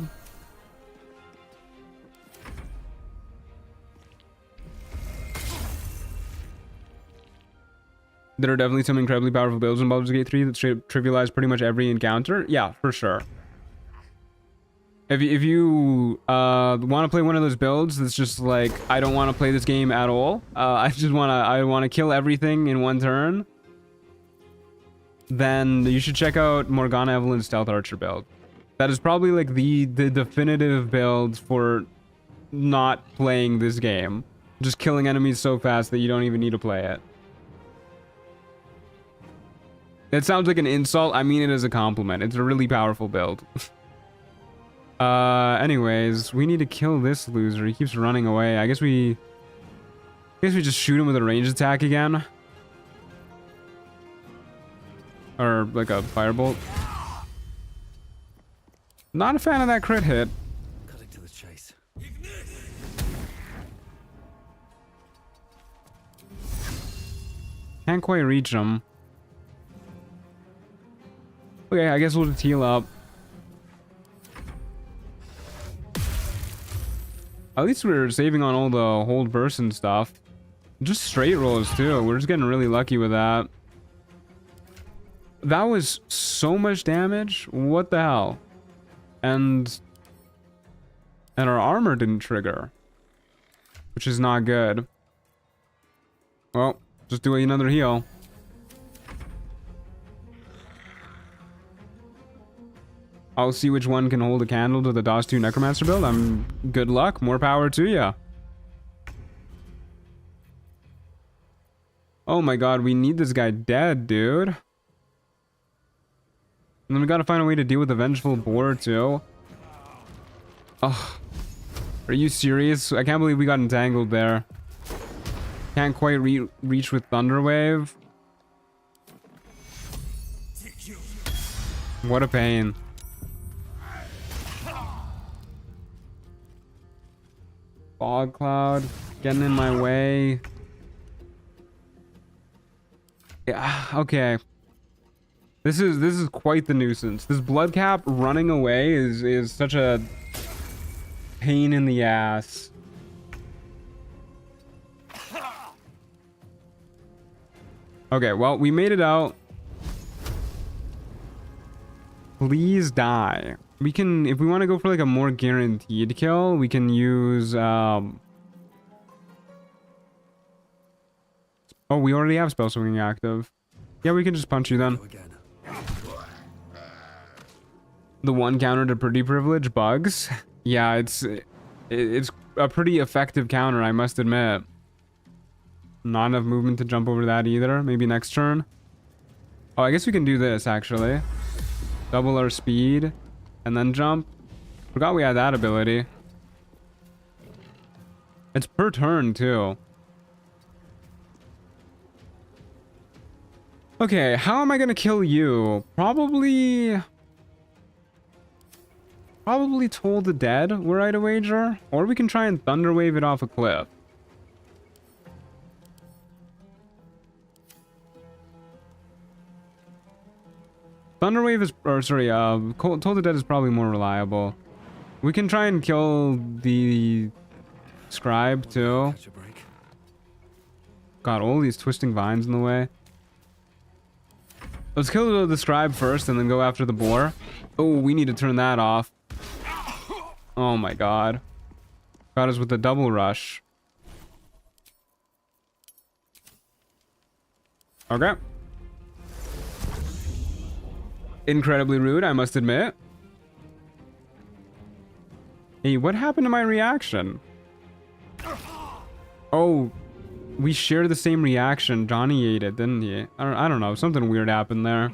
There are definitely some incredibly powerful builds in Baldur's Gate 3 that trivialize pretty much every encounter. Yeah, for sure. If you want to play one of those builds that's just like, I don't want to play this game at all. I want to kill everything in 1 turn. Then you should check out Morgana Evelyn's Stealth Archer build. That is probably like the definitive build for not playing this game. Just killing enemies so fast that you don't even need to play it. It sounds like an insult. I mean it as a compliment. It's a really powerful build. Anyways, we need to kill this loser. He keeps running away. I guess we just shoot him with a ranged attack again. Or like a firebolt. Not a fan of that crit hit. Cutting to the chase. Can't quite reach him. Okay, I guess we'll just heal up. At least we're saving on all the hold burst and stuff. Just straight rolls too. We're just getting really lucky with that. That was so much damage. What the hell? And our armor didn't trigger, which is not good. Well, just do another heal. I'll see which one can hold a candle to the DOS 2 Necromancer build. Good luck. More power to ya. Oh my god, we need this guy dead, dude. And then we gotta find a way to deal with the Vengeful Boar, too. Oh, are you serious? I can't believe we got entangled there. Can't quite reach with Thunderwave. What a pain. Fog cloud getting in my way. Yeah, okay. This is quite the nuisance. This Bloodcap running away is such a pain in the ass. Okay, well, we made it out. Please die. We can, if we want to go for like a more guaranteed kill, we can use oh, we already have spell swinging active. Yeah, we can just punch you then. The 1 counter to pretty privilege bugs. Yeah, it's a pretty effective counter, I must admit. Not enough movement to jump over that either. Maybe next turn. Oh, I guess we can do this actually. Double our speed and then jump. Forgot we had that ability. It's per turn, too. Okay, how am I gonna kill you? Probably Toll the Dead, were I to wager. Or we can try and Thunderwave it off a cliff. Thunderwave is, or sorry, Toll the Dead is probably more reliable. We can try and kill the Scribe too. Catch a break. Got all these twisting vines in the way. Let's kill the Scribe first and then go after the boar. Oh, we need to turn that off. Oh my god. Got us with the double rush. Okay. Incredibly rude, I must admit. Hey, what happened to my reaction? Oh, we share the same reaction. Johnny ate it, didn't he? I don't know. Something weird happened there.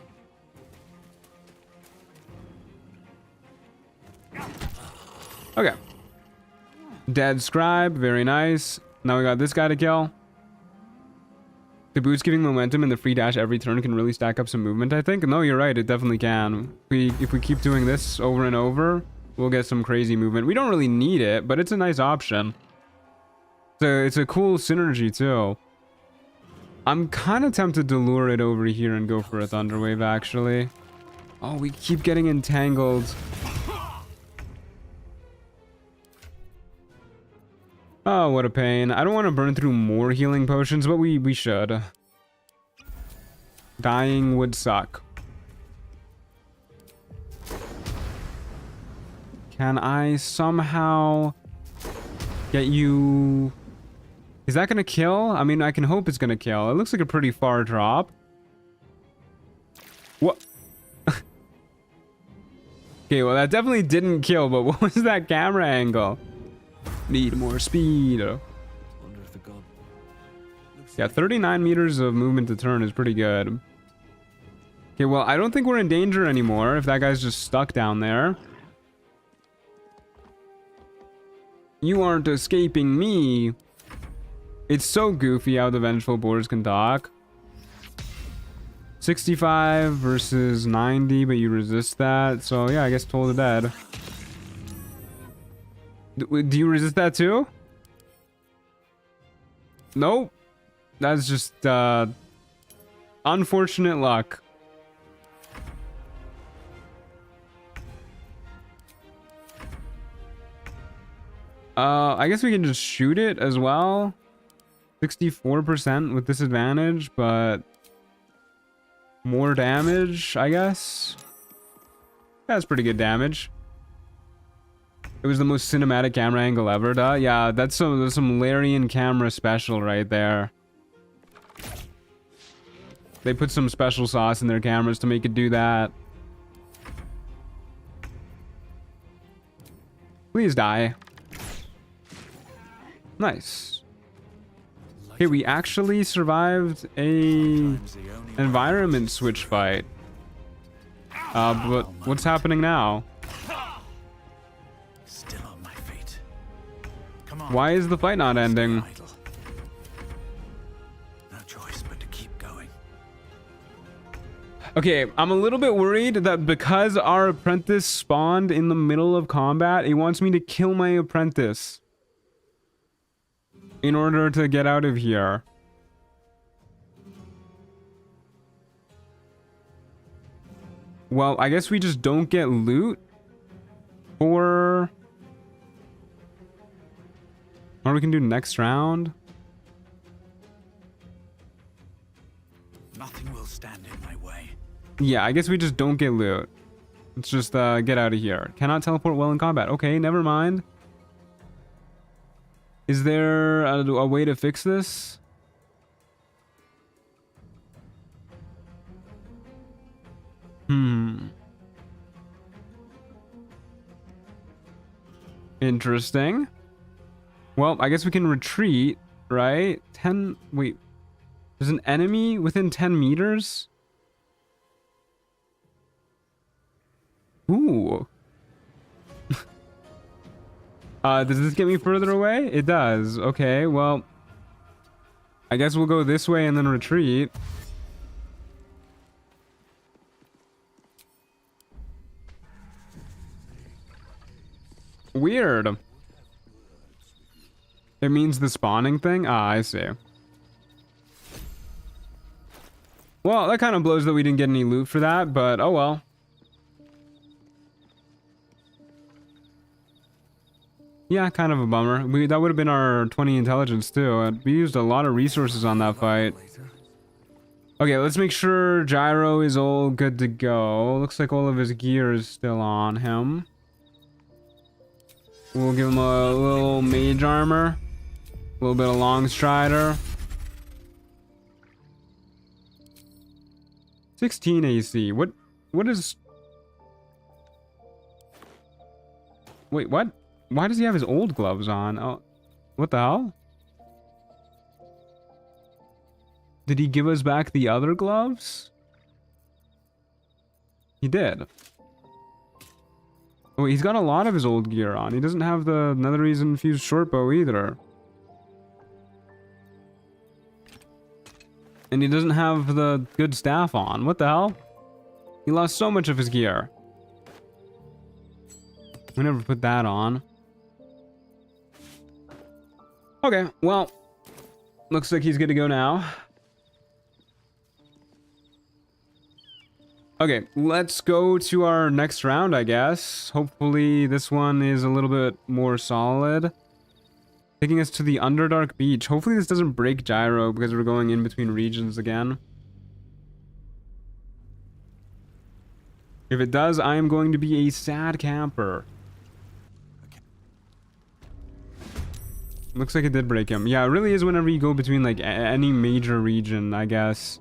Okay. Dead Scribe. Very nice. Now we got this guy to kill. The boost giving momentum and the free dash every turn can really stack up some movement, I think. No, you're right. It definitely can. If we keep doing this over and over, we'll get some crazy movement. We don't really need it, but it's a nice option. It's a cool synergy, too. I'm kind of tempted to lure it over here and go for a Thunderwave, actually. Oh, we keep getting entangled. Oh, what a pain. I don't want to burn through more healing potions, but we should. Dying would suck. Can I somehow get you... Is that gonna kill? I mean, I can hope it's gonna kill. It looks like a pretty far drop. What? Okay, well, that definitely didn't kill, but what was that camera angle? Need more speed. Wonder if the god. Yeah, 39 meters of movement to turn is pretty good. Okay, well, I don't think we're in danger anymore if that guy's just stuck down there. You aren't escaping me. It's so goofy how the vengeful boars can talk. 65 versus 90, but you resist that. So yeah, I guess Toll the Dead. Do you resist that too? Nope. That's just unfortunate luck. I guess we can just shoot it as well. 64% with disadvantage, but more damage, I guess. That's pretty good damage. It was the most cinematic camera angle ever, duh. Yeah, that's some Larian camera special right there. They put some special sauce in their cameras to make it do that. Please die. Nice. Hey, we actually survived a environment switch fight. But what's happening now? Still on my feet. Come on. Why is the fight not ending? Idle. No choice but to keep going. Okay, I'm a little bit worried that because our apprentice spawned in the middle of combat, he wants me to kill my apprentice in order to get out of here. Well, I guess we just don't get loot. Or we can do next round. Nothing will stand in my way. Yeah, I guess we just don't get loot. Let's just get out of here. Cannot teleport well in combat. Okay, never mind. Is there a way to fix this? Interesting. Well, I guess we can retreat, right? Wait. There's an enemy within 10 meters? Ooh. Does this get me further away? It does. Okay, well, I guess we'll go this way and then retreat. Weird. It means the spawning thing? Ah, I see. Well, that kind of blows that we didn't get any loot for that, but oh well. Yeah, kind of a bummer. That would have been our 20 intelligence too. We used a lot of resources on that fight. Okay, let's make sure Gyro is all good to go. Looks like all of his gear is still on him. We'll give him a little mage armor. A little bit of long strider. 16 AC. What is... Wait, what? Why does he have his old gloves on? Oh, what the hell? Did he give us back the other gloves? He did. Oh, he's got a lot of his old gear on. He doesn't have the Netherese infused shortbow either. And he doesn't have the good staff on. What the hell? He lost so much of his gear. We never put that on. Okay, well, looks like he's good to go now. Okay, let's go to our next round, I guess. Hopefully this one is a little bit more solid. Taking us to the Underdark Beach. Hopefully this doesn't break Gyro because we're going in between regions again. If it does, I am going to be a sad camper. Looks like it did break him. Yeah, it really is whenever you go between like any major region, I guess.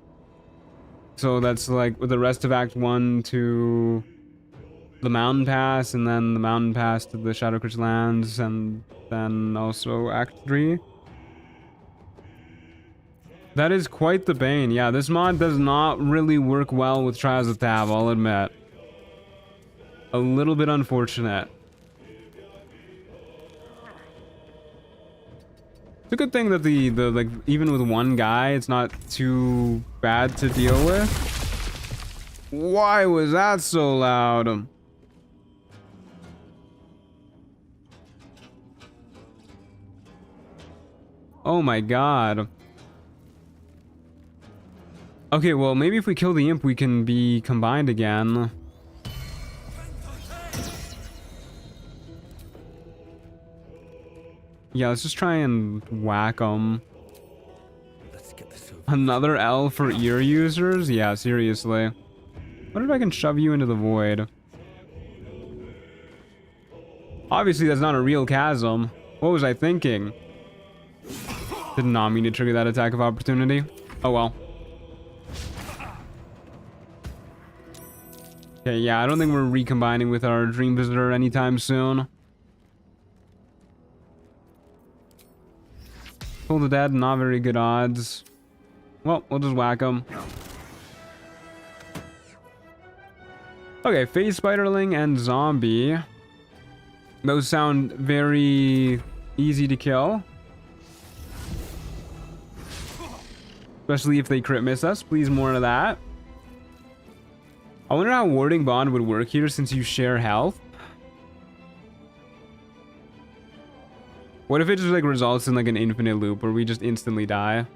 So that's like with the rest of Act 1 to the Mountain Pass, and then the Mountain Pass to the Shadowcritch Lands, and then also Act 3. That is quite the bane. Yeah, this mod does not really work well with Trials of Tav, I'll admit. A little bit unfortunate. It's a good thing that the like even with one guy, it's not too bad to deal with. Why was that so loud? Oh my god. Okay, well maybe if we kill the imp we can be combined again. Yeah, let's just try and whack him. Let's get this over. Another L for ear users? Yeah, seriously. What if I can shove you into the void? Obviously, that's not a real chasm. What was I thinking? Did not mean to trigger that attack of opportunity. Oh well. Okay, yeah, I don't think we're recombining with our Dream Visitor anytime soon. Pull the dead, not very good odds. Well, we'll just whack him. Okay, Phase Spiderling and Zombie. Those sound very easy to kill. Especially if they crit miss us. Please, more of that. I wonder how Warding Bond would work here since you share health. What if it just like results in like an infinite loop where we just instantly die?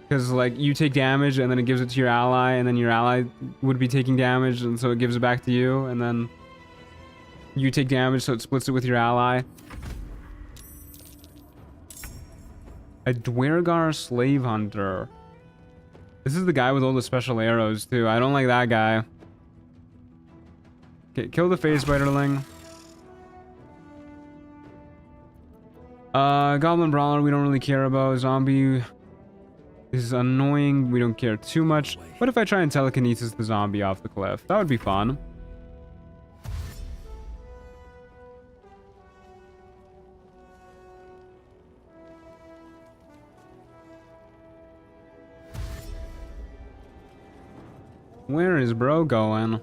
Because like you take damage and then it gives it to your ally, and then your ally would be taking damage and so it gives it back to you, and then you take damage so it splits it with your ally. A Dwergar Slave Hunter. This is the guy with all the special arrows too. I don't like that guy. Okay, kill the Phase Spiderling. Goblin Brawler we don't really care about. Zombie is annoying. We don't care too much. What if I try and telekinesis the zombie off the cliff? That would be fun. Where is bro going?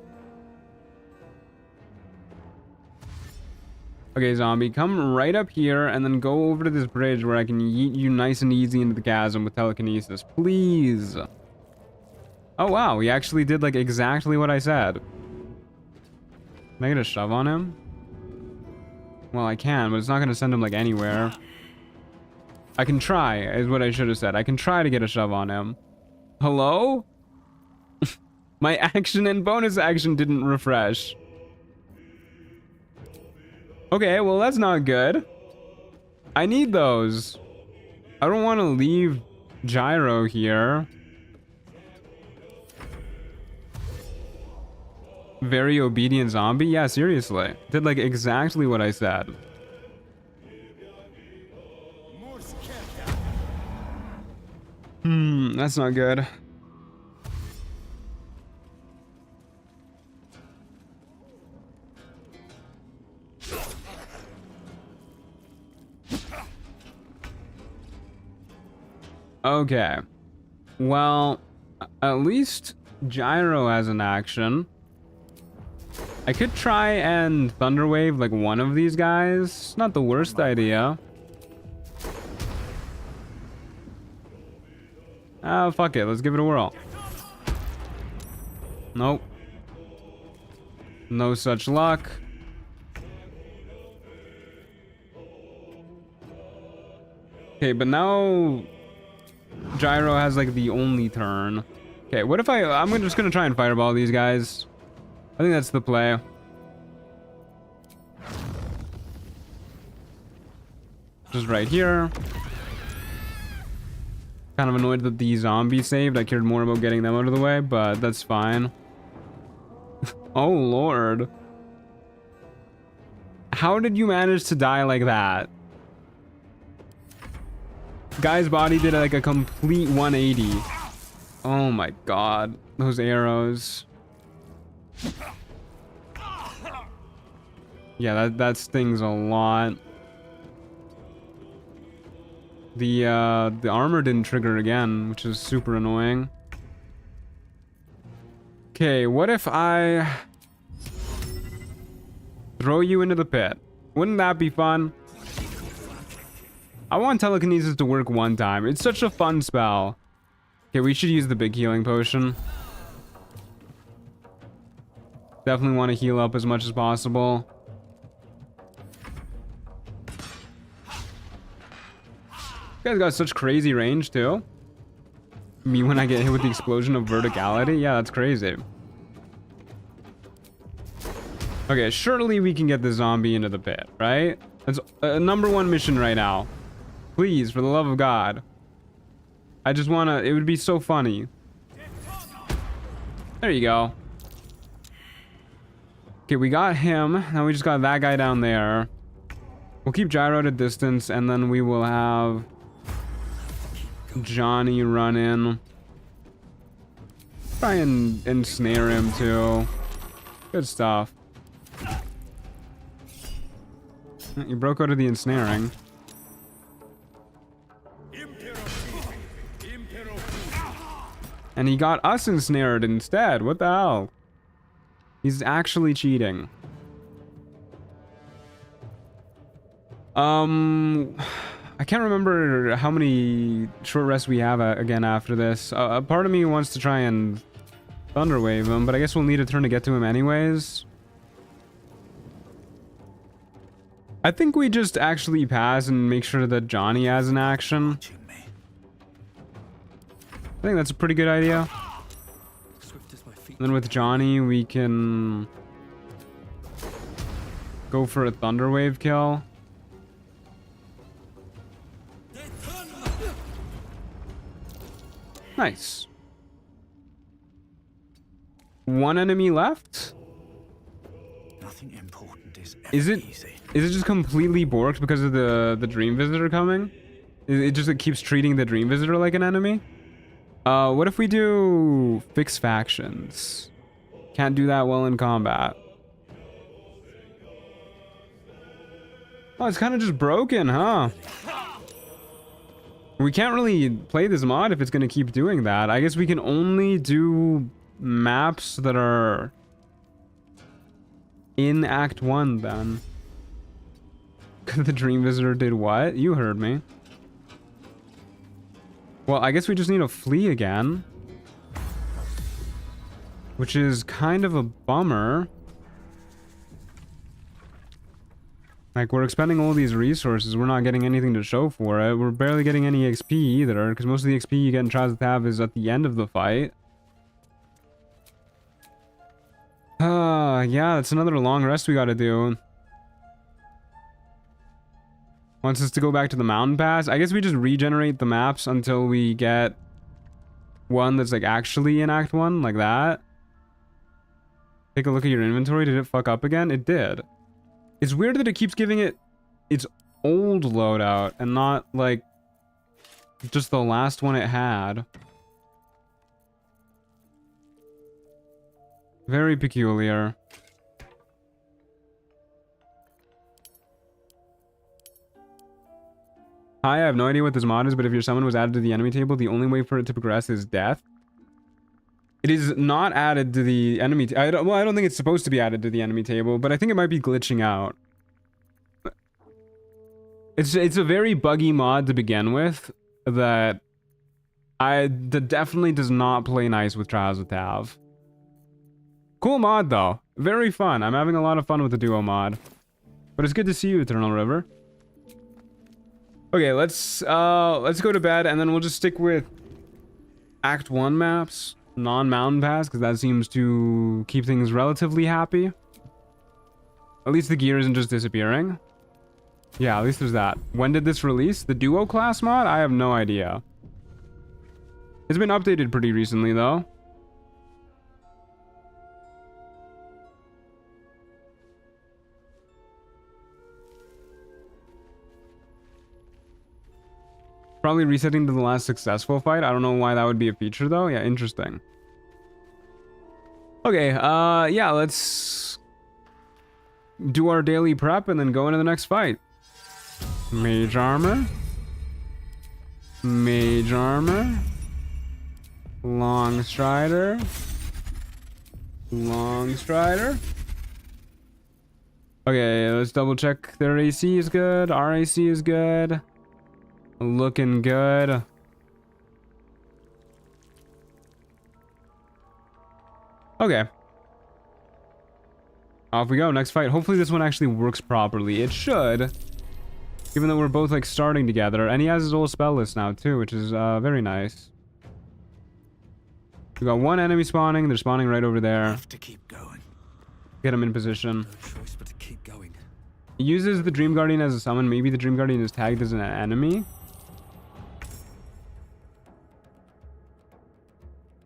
Okay, zombie, come right up here and then go over to this bridge where I can yeet you nice and easy into the chasm with telekinesis. Please. Oh, wow. He actually did, like, exactly what I said. Can I get a shove on him? Well, I can, but it's not going to send him, like, anywhere. I can try, is what I should have said. I can try to get a shove on him. Hello? My action and bonus action didn't refresh. Okay, well, that's not good. I need those. I don't want to leave Gyro here. Very obedient zombie? Yeah, seriously. Did, like, exactly what I said. That's not good. Okay. Well, at least Gyro has an action. I could try and Thunderwave like one of these guys. Not the worst idea. Ah, fuck it. Let's give it a whirl. Nope. No such luck. Okay, but now Gyro has like the only turn. Okay, what if I'm just gonna try and fireball these guys. I think that's the play. Just right here. Kind of annoyed that the zombie saved. I cared more about getting them out of the way, but that's fine. Oh lord. How did you manage to die like that? Guy's body did like a complete 180. Oh my god. Those arrows. Yeah, that stings a lot. The armor didn't trigger again, which is super annoying. Okay, what if I throw you into the pit? Wouldn't that be fun? I want telekinesis to work one time. It's such a fun spell. Okay, we should use the big healing potion. Definitely want to heal up as much as possible. You guys got such crazy range too. Me when I get hit with the explosion of verticality? Yeah, that's crazy. Okay, surely we can get the zombie into the pit, right? That's a #1 mission right now. Please, for the love of God. I just wanna, it would be so funny. There you go. Okay, we got him. Now we just got that guy down there. We'll keep Gyro at a distance, and then we will have Johnny run in. Try and ensnare him too. Good stuff. You broke out of the ensnaring. And he got us ensnared instead. What the hell? He's actually cheating. I can't remember how many short rests we have again after this. A part of me wants to try and Thunderwave him, but I guess we'll need a turn to get to him anyways. I think we just actually pass and make sure that Johnny has an action. I think that's a pretty good idea. And then with Johnny, we can go for a Thunderwave kill. Nice. One enemy left? Nothing important is Is it just completely borked because of the Dream Visitor coming? It keeps treating the Dream Visitor like an enemy? What if we do fix factions? Can't do that well in combat. Oh, it's kind of just broken, huh? We can't really play this mod if it's going to keep doing that. I guess we can only do maps that are in Act 1 then. The dream visitor did what? You heard me. Well, I guess we just need to flee again. Which is kind of a bummer. Like, we're expending all these resources. We're not getting anything to show for it. We're barely getting any XP either, because most of the XP you get in Trials of Tav is at the end of the fight. Yeah, it's another long rest we gotta do. Wants us to go back to the mountain pass. I guess we just regenerate the maps until we get one that's like actually in Act 1, like that. Take a look at your inventory. Did it fuck up again? It did. It's weird that it keeps giving it its old loadout and not like just the last one it had. Very peculiar. Hi, I have no idea what this mod is, but if your summon was added to the enemy table, the only way for it to progress is death. It is not added to the enemy. I don't think it's supposed to be added to the enemy table, but I think it might be glitching out. It's a very buggy mod to begin with that definitely does not play nice with Trials of Tav. Cool mod though, very fun. I'm having a lot of fun with the duo mod, but it's good to see you, Eternal River. Okay, let's go to bed, and then we'll just stick with Act 1 maps. Non-mountain pass, because that seems to keep things relatively happy. At least the gear isn't just disappearing. Yeah, at least there's that. When did this release? The duo class mod? I have no idea. It's been updated pretty recently though. Probably resetting to the last successful fight. I don't know why that would be a feature though. Yeah, interesting. Okay, yeah, let's do our daily prep and then go into the next fight. Mage armor. Mage armor. Long strider. Long strider. Okay, let's double check their AC is good. Our AC is good. Looking good. Okay. Off we go. Next fight. Hopefully this one actually works properly. It should. Given that we're both like starting together. And he has his old spell list now too, which is very nice. We got one enemy spawning. They're spawning right over there. Have to keep going. Get him in position. No choice but to keep going. He uses the Dream Guardian as a summon. Maybe the Dream Guardian is tagged as an enemy.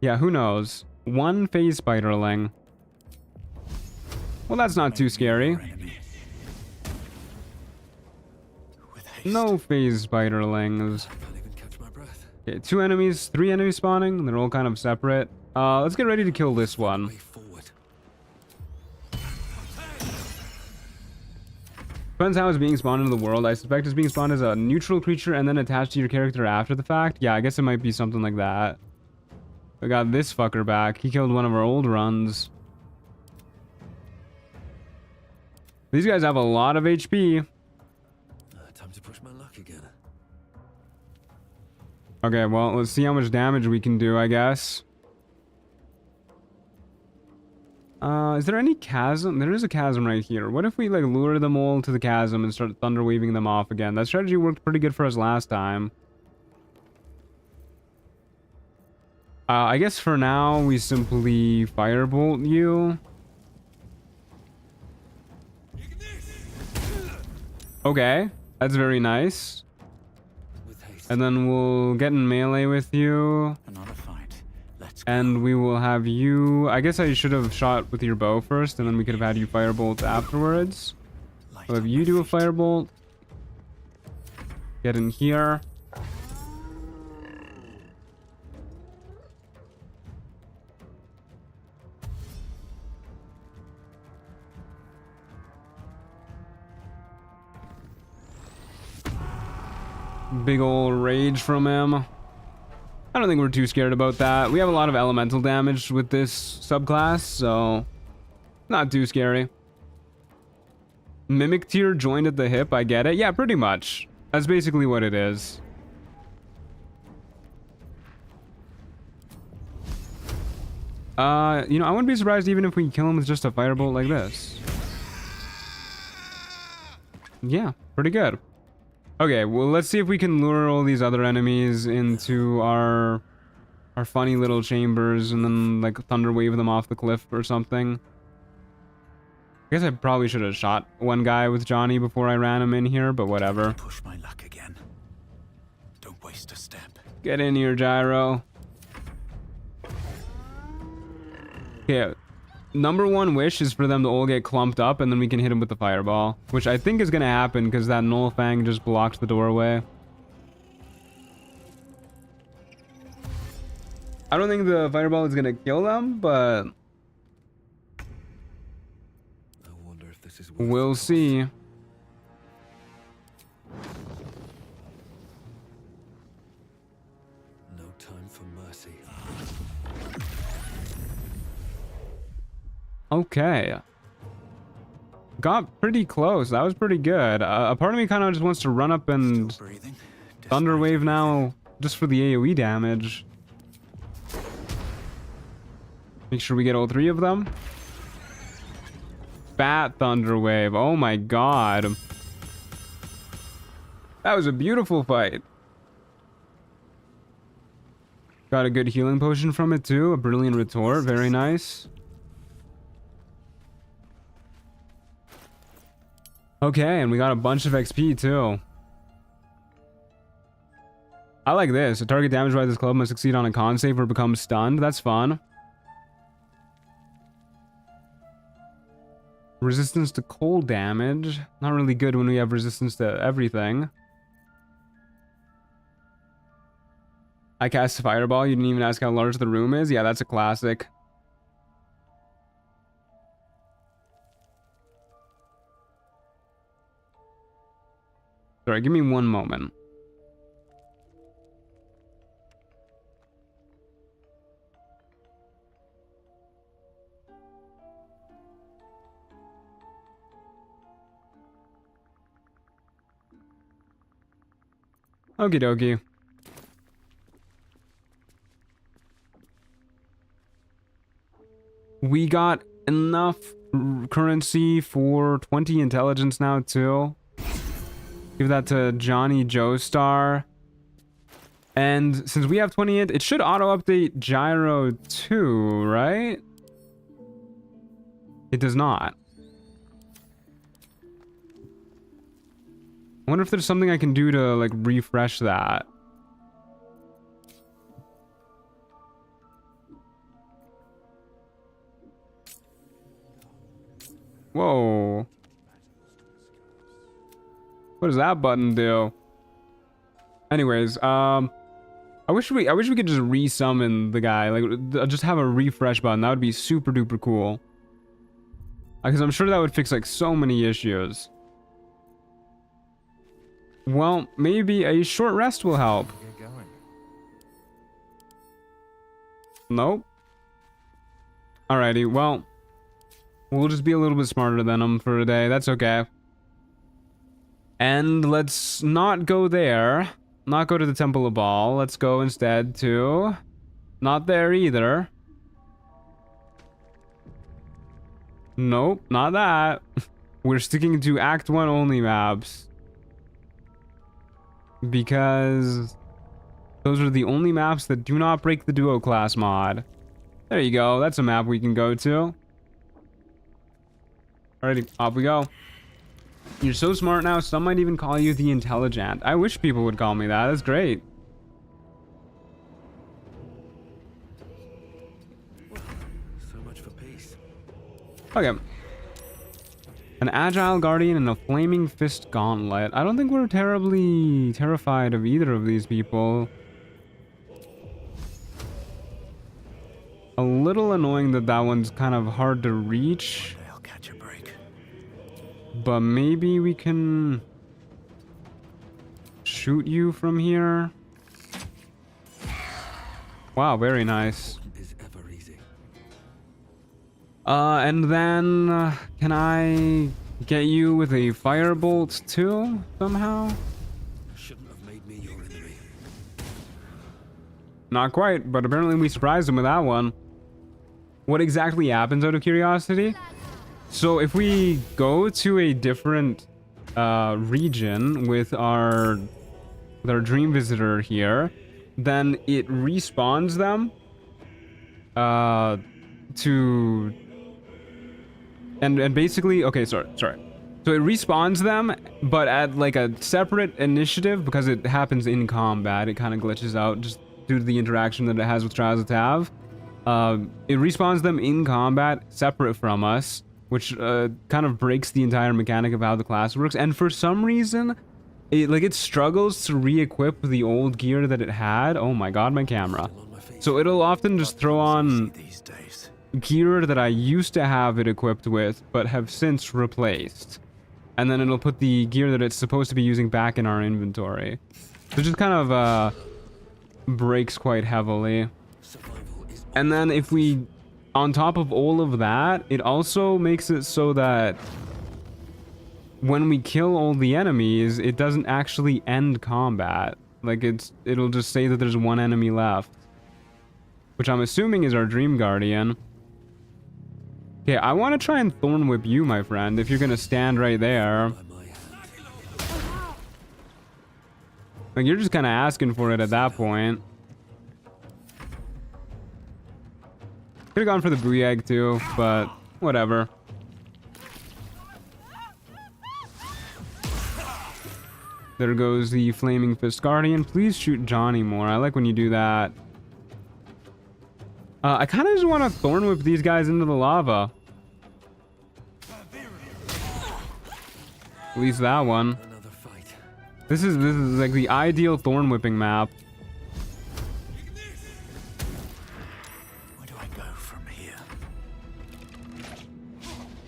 Yeah, who knows? One phase spiderling. Well, that's not too scary. No phase spiderlings. I can't even catch my breath. Okay, 2 enemies, 3 enemies spawning. They're all kind of separate. Let's get ready to kill this one. Way forward. Depends how it's being spawned into the world. I suspect it's being spawned as a neutral creature and then attached to your character after the fact. Yeah, I guess it might be something like that. We got this fucker back. He killed one of our old runs. These guys have a lot of HP. Time to push my luck again. Okay, well, let's see how much damage we can do, I guess. Is there any chasm? There is a chasm right here. What if we, like, lure them all to the chasm and start thunder waving them off again? That strategy worked pretty good for us last time. I guess for now, we simply firebolt you. Okay, that's very nice. With haste. And then we'll get in melee with you. Another fight. Let's go. And we will have you... I guess I should have shot with your bow first, and then we could have had you firebolt afterwards. Light We'll have on you my do a feet. firebolt. Get in here. Big ol' rage from him. I don't think we're too scared about that. We have a lot of elemental damage with this subclass, so not too scary. Mimic tier joined at the hip, I get it. Yeah, pretty much. That's basically what it is. You know, I wouldn't be surprised even if we kill him with just a firebolt like this. Yeah, pretty good. Okay, well, let's see if we can lure all these other enemies into our funny little chambers and then, like, thunder wave them off the cliff or something. I guess I probably should have shot one guy with Johnny before I ran him in here, but whatever. Push my luck again. Don't waste a step. Get in here, Gyro. Okay, number one wish is for them to all get clumped up and then we can hit them with the fireball, which I think is going to happen because that Null Fang just blocked the doorway. I don't think the fireball is going to kill them, but I wonder if this is worth we'll the cost. see. No time for mercy. Okay. Got pretty close. That was pretty good. A part of me kind of just wants to run up and Still breathing. Thunder Wave now just for the AoE damage. Make sure we get all three of them. Fat Thunder Wave. Oh my god. That was a beautiful fight. Got a good healing potion from it too. A brilliant retort. Very nice. Okay, and we got a bunch of XP too. I like this. A target damaged by this club must succeed on a con save or become stunned. That's fun. Resistance to cold damage. Not really good when we have resistance to everything. I cast Fireball. You didn't even ask how large the room is. Yeah, that's a classic. Sorry, give me one moment. Okie dokie. We got enough currency for 20 intelligence now too. Give that to Johnny Joestar. And since we have 20 int, it should auto-update Gyro too, right? It does not. I wonder if there's something I can do to, like, refresh that. Whoa. What does that button do? Anyways, I wish we could just resummon the guy, like just have a refresh button. That would be super duper cool. Because I'm sure that would fix like so many issues. Well, maybe a short rest will help. Nope. Alrighty, well, we'll just be a little bit smarter than him for a day. That's okay. And let's not go there. Not go to the Temple of Baal. Let's go instead to... Not there either. Nope, not that. We're sticking to Act 1 only maps. Because those are the only maps that do not break the duo class mod. There you go. That's a map we can go to. Alrighty, off we go. You're so smart now, some might even call you the intelligent. I wish people would call me that. That's great. So much for peace. Okay. An agile guardian and a flaming fist gauntlet. I don't think we're terribly terrified of either of these people. A little annoying that that one's kind of hard to reach. I'll catch a break. But maybe we can shoot you from here. Wow, very nice. Is ever easy. And then can I get you with a firebolt too, somehow? Shouldn't have made me your enemy. Not quite, but apparently we surprised him with that one. What exactly happens out of curiosity? So if we go to a different region with our dream visitor here, then it respawns them to and basically, okay, sorry. So it respawns them, but at like a separate initiative because it happens in combat. It kind of glitches out just due to the interaction that it has with Trials of Tav. It respawns them in combat, separate from us, which kind of breaks the entire mechanic of how the class works. And for some reason, it struggles to re-equip the old gear that it had. Oh my god, my camera. On my feet. So it'll often just throw on These days. gear that I used to have it equipped with, but have since replaced. And then it'll put the gear that it's supposed to be using back in our inventory. So it just kind of breaks quite heavily. Survival is And then if we, on top of all of that, it also makes it so that when we kill all the enemies, it doesn't actually end combat. Like it'll just say that there's one enemy left, which I'm assuming is our Dream Guardian. Okay, I want to try and Thorn Whip you, my friend, if you're gonna stand right there. by my hand. Like, you're just kind of asking for it at that point. Could have gone for the Booyag too, but whatever. There goes the Flaming Fist Guardian. Please shoot Johnny more. I like when you do that. I kind of just want to Thorn Whip these guys into the lava. At least that one. Another fight. This is like the ideal Thorn Whipping map. Where do I go from here?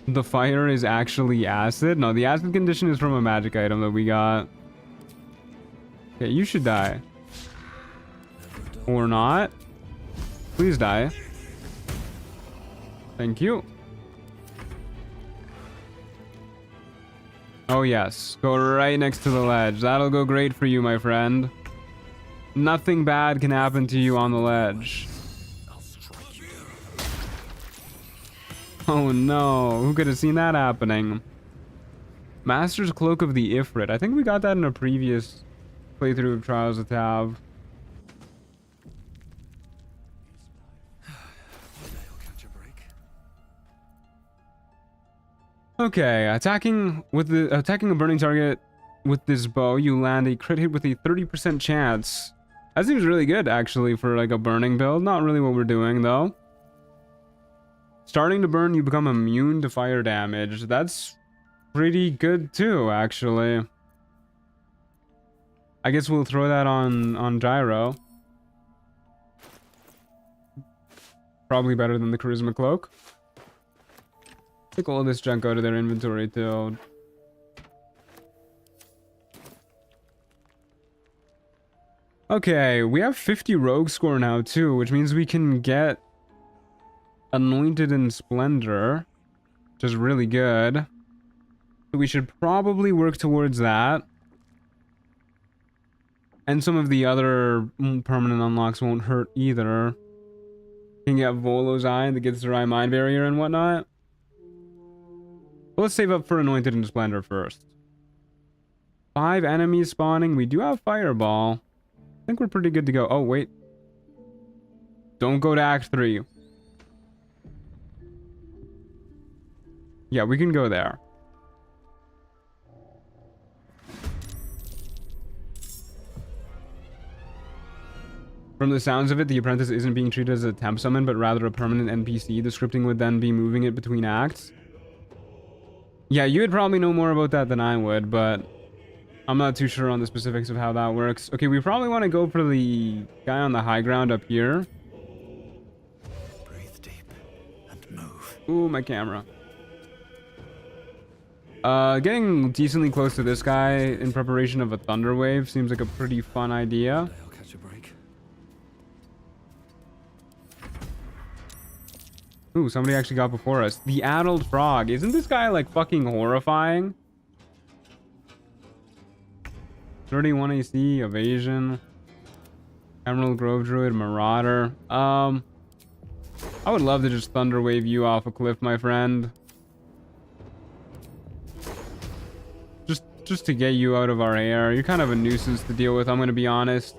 The fire is actually acid. No, the acid condition is from a magic item that we got. Okay, you should die. Or not. Please die. Thank you. Oh yes, go right next to the ledge. That'll go great for you, my friend. Nothing bad can happen to you on the ledge. I'll strike you. Oh no, who could have seen that happening? Master's Cloak of the Ifrit. I think we got that in a previous playthrough of Trials of Tav. Maybe I'll catch a break. Okay, attacking a burning target with this bow, you land a crit hit with a 30% chance. That seems really good, actually, for like a burning build. Not really what we're doing, though. Starting to burn, you become immune to fire damage. That's pretty good, too, actually. I guess we'll throw that on Gyro. Probably better than the Charisma Cloak. Take all of this junk out of their inventory, too. Okay, we have 50 rogue score now too, which means we can get Anointed in Splendor, which is really good. So we should probably work towards that. And some of the other permanent unlocks won't hurt either. You can get Volo's Eye that gets the Eye Mind Barrier and whatnot. But let's save up for Anointed in Splendor first. 5 enemies spawning. We do have Fireball. I think we're pretty good to go. Oh, wait. Don't go to Act 3. Yeah, we can go there. From the sounds of it, the Apprentice isn't being treated as a temp summon, but rather a permanent NPC. The scripting would then be moving it between acts. Yeah, you would probably know more about that than I would, but I'm not too sure on the specifics of how that works. Okay, we probably want to go for the guy on the high ground up here. Breathe deep and move. Ooh, my camera. Getting decently close to this guy in preparation of a thunder wave seems like a pretty fun idea. Maybe I'll catch a break. Ooh, somebody actually got before us. The addled frog. Isn't this guy like fucking horrifying? 31 AC, evasion. Emerald Grove Druid, Marauder. I would love to just thunder wave you off a cliff, my friend. Just to get you out of our air. You're kind of a nuisance to deal with, I'm gonna be honest.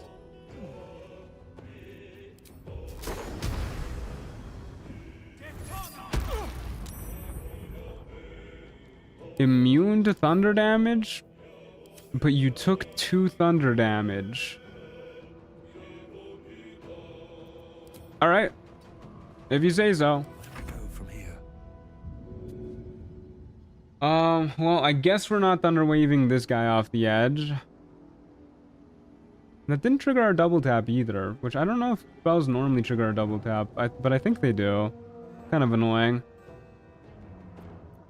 Immune to thunder damage? But you took 2 thunder damage. Alright. If you say so. Where do we go from here? Well, I guess we're not thunder waving this guy off the edge. That didn't trigger our double tap either, which I don't know if spells normally trigger our double tap, but I think they do. Kind of annoying.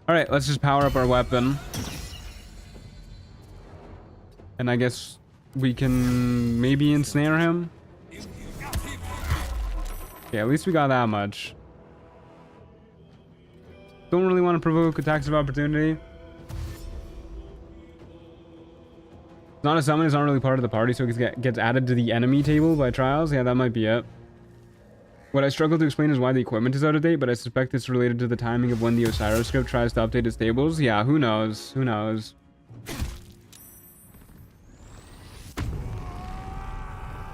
Alright, let's just power up our weapon. And I guess we can maybe ensnare him. Okay, at least we got that much. Don't really want to provoke attacks of opportunity. It's not a summon, it's not really part of the party, so it gets added to the enemy table by trials. Yeah, that might be it. What I struggle to explain is why the equipment is out of date, but I suspect it's related to the timing of when the Osiris script tries to update its tables. Yeah, who knows? Who knows?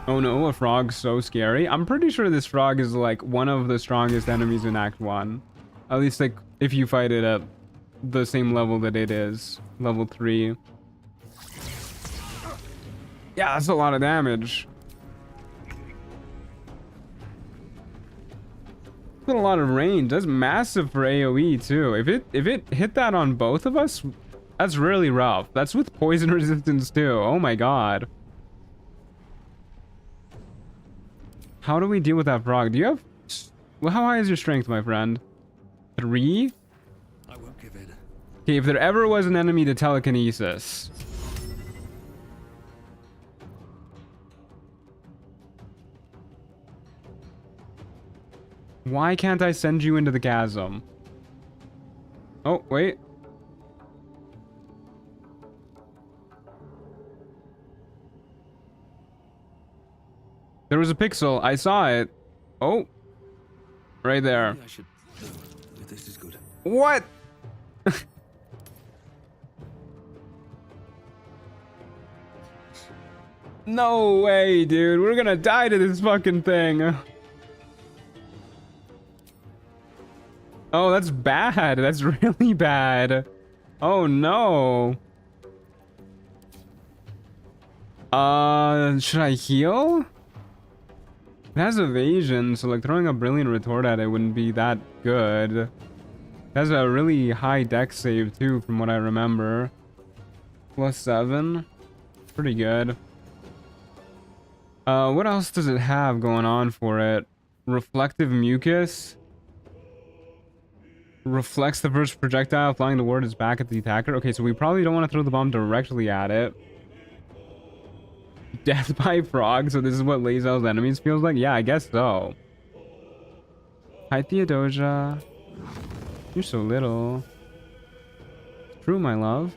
Oh no, a frog's so scary. I'm pretty sure this frog is like one of the strongest enemies in Act 1. At least like if you fight it at the same level that it is. Level 3. Yeah, that's a lot of damage. That's a lot of range. That's massive for AoE too. If it hit that on both of us, that's really rough. That's with poison resistance too. Oh my god. How do we deal with that frog? Do you have... Well, how high is your strength, my friend? 3? I won't give in. Okay, if there ever was an enemy to telekinesis. Why can't I send you into the chasm? Oh, wait. There was a pixel. I saw it. Oh. Right there. Maybe I should... No, this is good. What? No way, dude. We're gonna die to this fucking thing. Oh, that's bad. That's really bad. Oh, no. Should I heal? It has evasion, so like throwing a brilliant retort at it wouldn't be that good. It has a really high dex save too, from what I remember. +7. Pretty good. What else does it have going on for it? Reflective mucus. Reflects the first projectile, flying toward its back at the attacker. Okay, so we probably don't want to throw the bomb directly at it. Death by frog, so this is what Lae'zel's enemies feels like? Yeah, I guess so. Hi, Theodosia. You're so little. It's true, my love.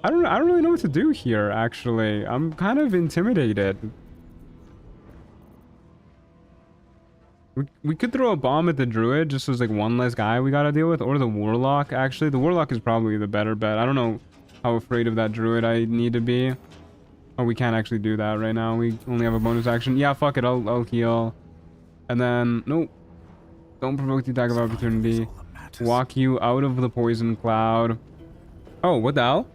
I don't really know what to do here, actually. I'm kind of intimidated. We could throw a bomb at the druid just as like one less guy we gotta deal with, or the warlock. Actually, the warlock is probably the better bet. I don't know how afraid of that druid I need to be. Oh, we can't actually do that right now. We only have a bonus action. Yeah, fuck it. I'll heal. And then, nope. Don't provoke the attack of opportunity. Walk you out of the poison cloud. Oh, what the hell?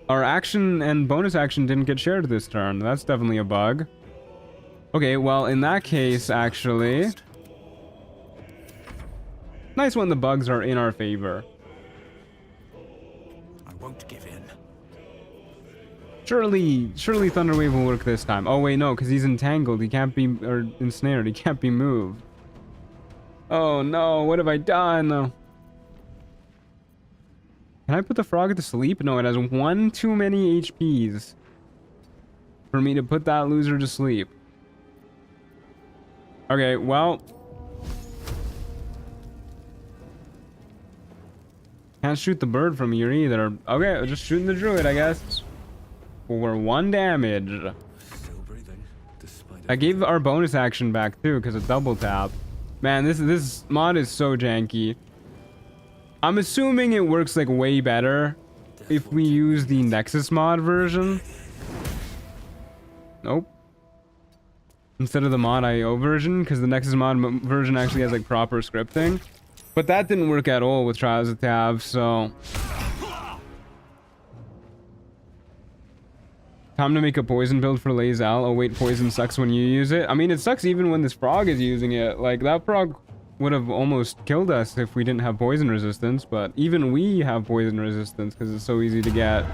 Our action and bonus action didn't get shared this turn. That's definitely a bug. Okay, well, in that case, actually... Nice when the bugs are in our favor. I won't give in. Surely Thunderwave will work this time. Oh wait, no, because he's entangled. He can't be, or ensnared. He can't be moved. Oh no, what have I done? Can I put the frog to sleep? No, it has one too many HPs for me to put that loser to sleep. Okay, well, Can't shoot the bird from here either. Okay, just shooting the druid, I guess. For 1 damage. Still breathing, despite I gave our bonus action back too, because of double tap. Man, this mod is so janky. I'm assuming it works like way better if we use the Nexus mod version. Nope. Instead of the mod IO version, because the Nexus mod version actually has like proper scripting. But that didn't work at all with Trials of Tav, so... Time to make a poison build for Lae'zel. Oh wait, poison sucks when you use it. I mean, it sucks even when this frog is using it. Like, that frog would have almost killed us if we didn't have poison resistance, but even we have poison resistance because it's so easy to get.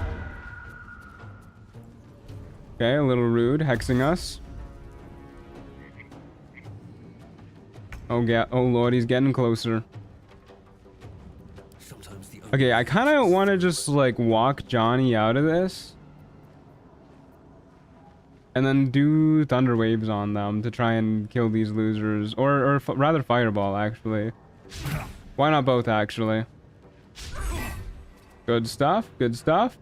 Okay, a little rude, hexing us. Oh lord, he's getting closer. sometimes the Okay, I kind of want to just like walk Johnny out of this. And then do thunder waves on them to try and kill these losers. Or rather fireball, actually. Why not both, actually? Good stuff, good stuff.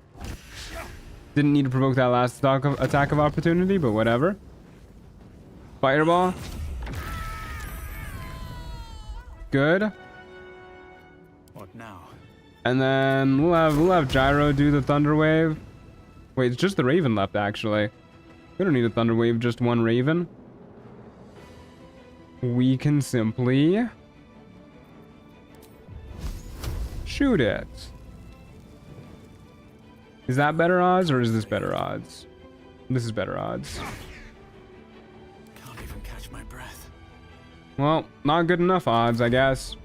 Didn't need to provoke that last attack of opportunity, but whatever. Fireball. Good. What now? And then we'll have Gyro do the thunder wave. Wait, it's just the Raven left, actually. We don't need a thunder wave, just one Raven. We can simply shoot it. Is that better odds or is this better odds? This is better odds. Can't even catch my breath. Well, not good enough odds, I guess.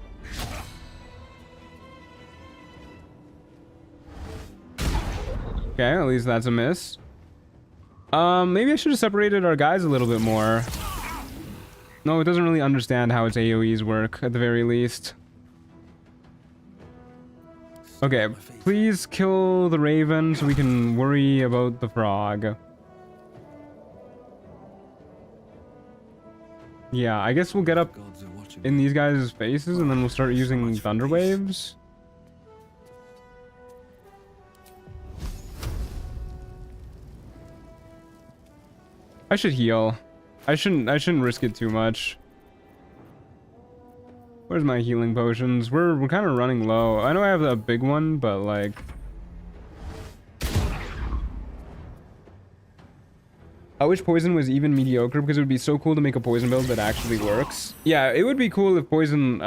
Okay, at least that's a miss. Maybe I should have separated our guys a little bit more. No, it doesn't really understand how its AoEs work, at the very least. Okay, please kill the Raven so we can worry about the frog. Yeah, I guess we'll get up gods are watching. in these guys' faces and then we'll start using thunder waves. I should heal. I shouldn't risk it too much. Where's my healing potions? We're kind of running low. I know I have a big one, but like I wish poison was even mediocre because it would be so cool to make a poison build that actually works. Yeah, it would be cool if poison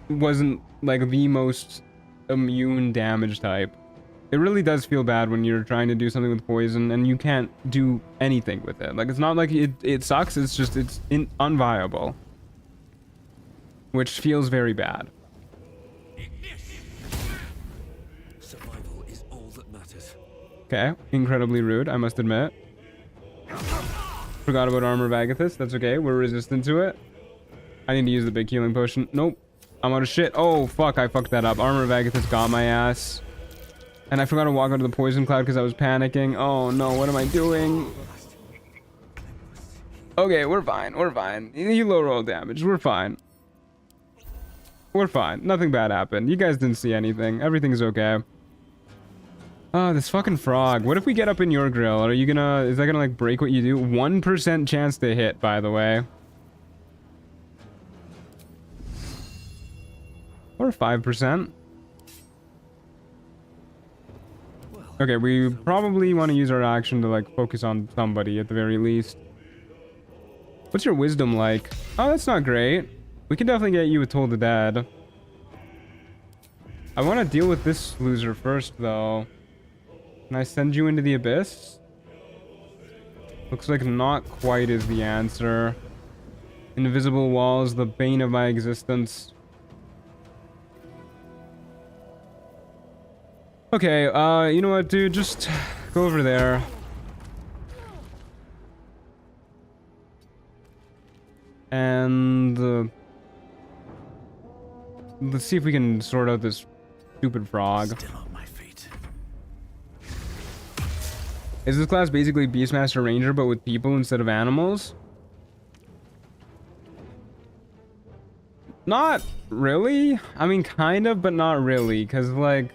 wasn't like the most immune damage type. It really does feel bad when you're trying to do something with poison and you can't do anything with it. Like, it's not like it sucks, it's just unviable. Which feels very bad. Survival is all that matters. Okay, incredibly rude, I must admit. Forgot about Armor of Agathis, that's okay, we're resistant to it. I need to use the big healing potion. Nope, I'm out of shit. Oh, fuck, I fucked that up. Armor of Agathis got my ass. And I forgot to walk out of the poison cloud because I was panicking. Oh no, what am I doing? Okay, we're fine, we're fine. You low roll damage, we're fine. We're fine, nothing bad happened. You guys didn't see anything, everything's okay. Oh, this fucking frog. What if we get up in your grill? Are you gonna, is that gonna like break what you do? 1% chance to hit, by the way. Or 5%. Okay, we probably want to use our action to like focus on somebody at the very least. What's your wisdom like? Oh, that's not great. We can definitely get you with Toll the Dead. I want to deal with this loser first though. Can I send you into the abyss? Looks like not quite is the answer. Invisible walls, the bane of my existence. Okay, you know what, dude? Just go over there. And let's see if we can sort out this stupid frog. Still on my feet. Is this class basically Beastmaster Ranger but with people instead of animals? Not really. I mean, kind of, but not really. Because, like,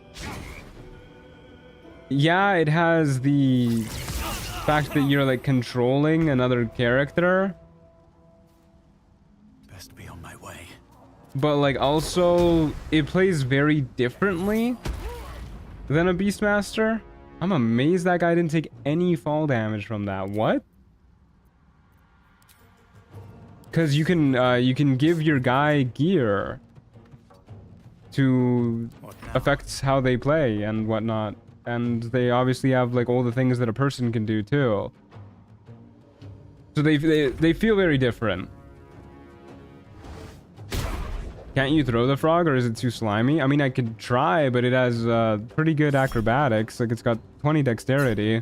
yeah, it has the fact that you're, like, controlling another character. Best be on my way. But, like, also, it plays very differently than a Beastmaster. I'm amazed that guy didn't take any fall damage from that. What? Because you can give your guy gear to affect how they play and whatnot, and they obviously have like all the things that a person can do too. So they feel very different. Can't you throw the frog, or is it too slimy? I mean, I could try, but it has pretty good acrobatics. Like, it's got 20 dexterity.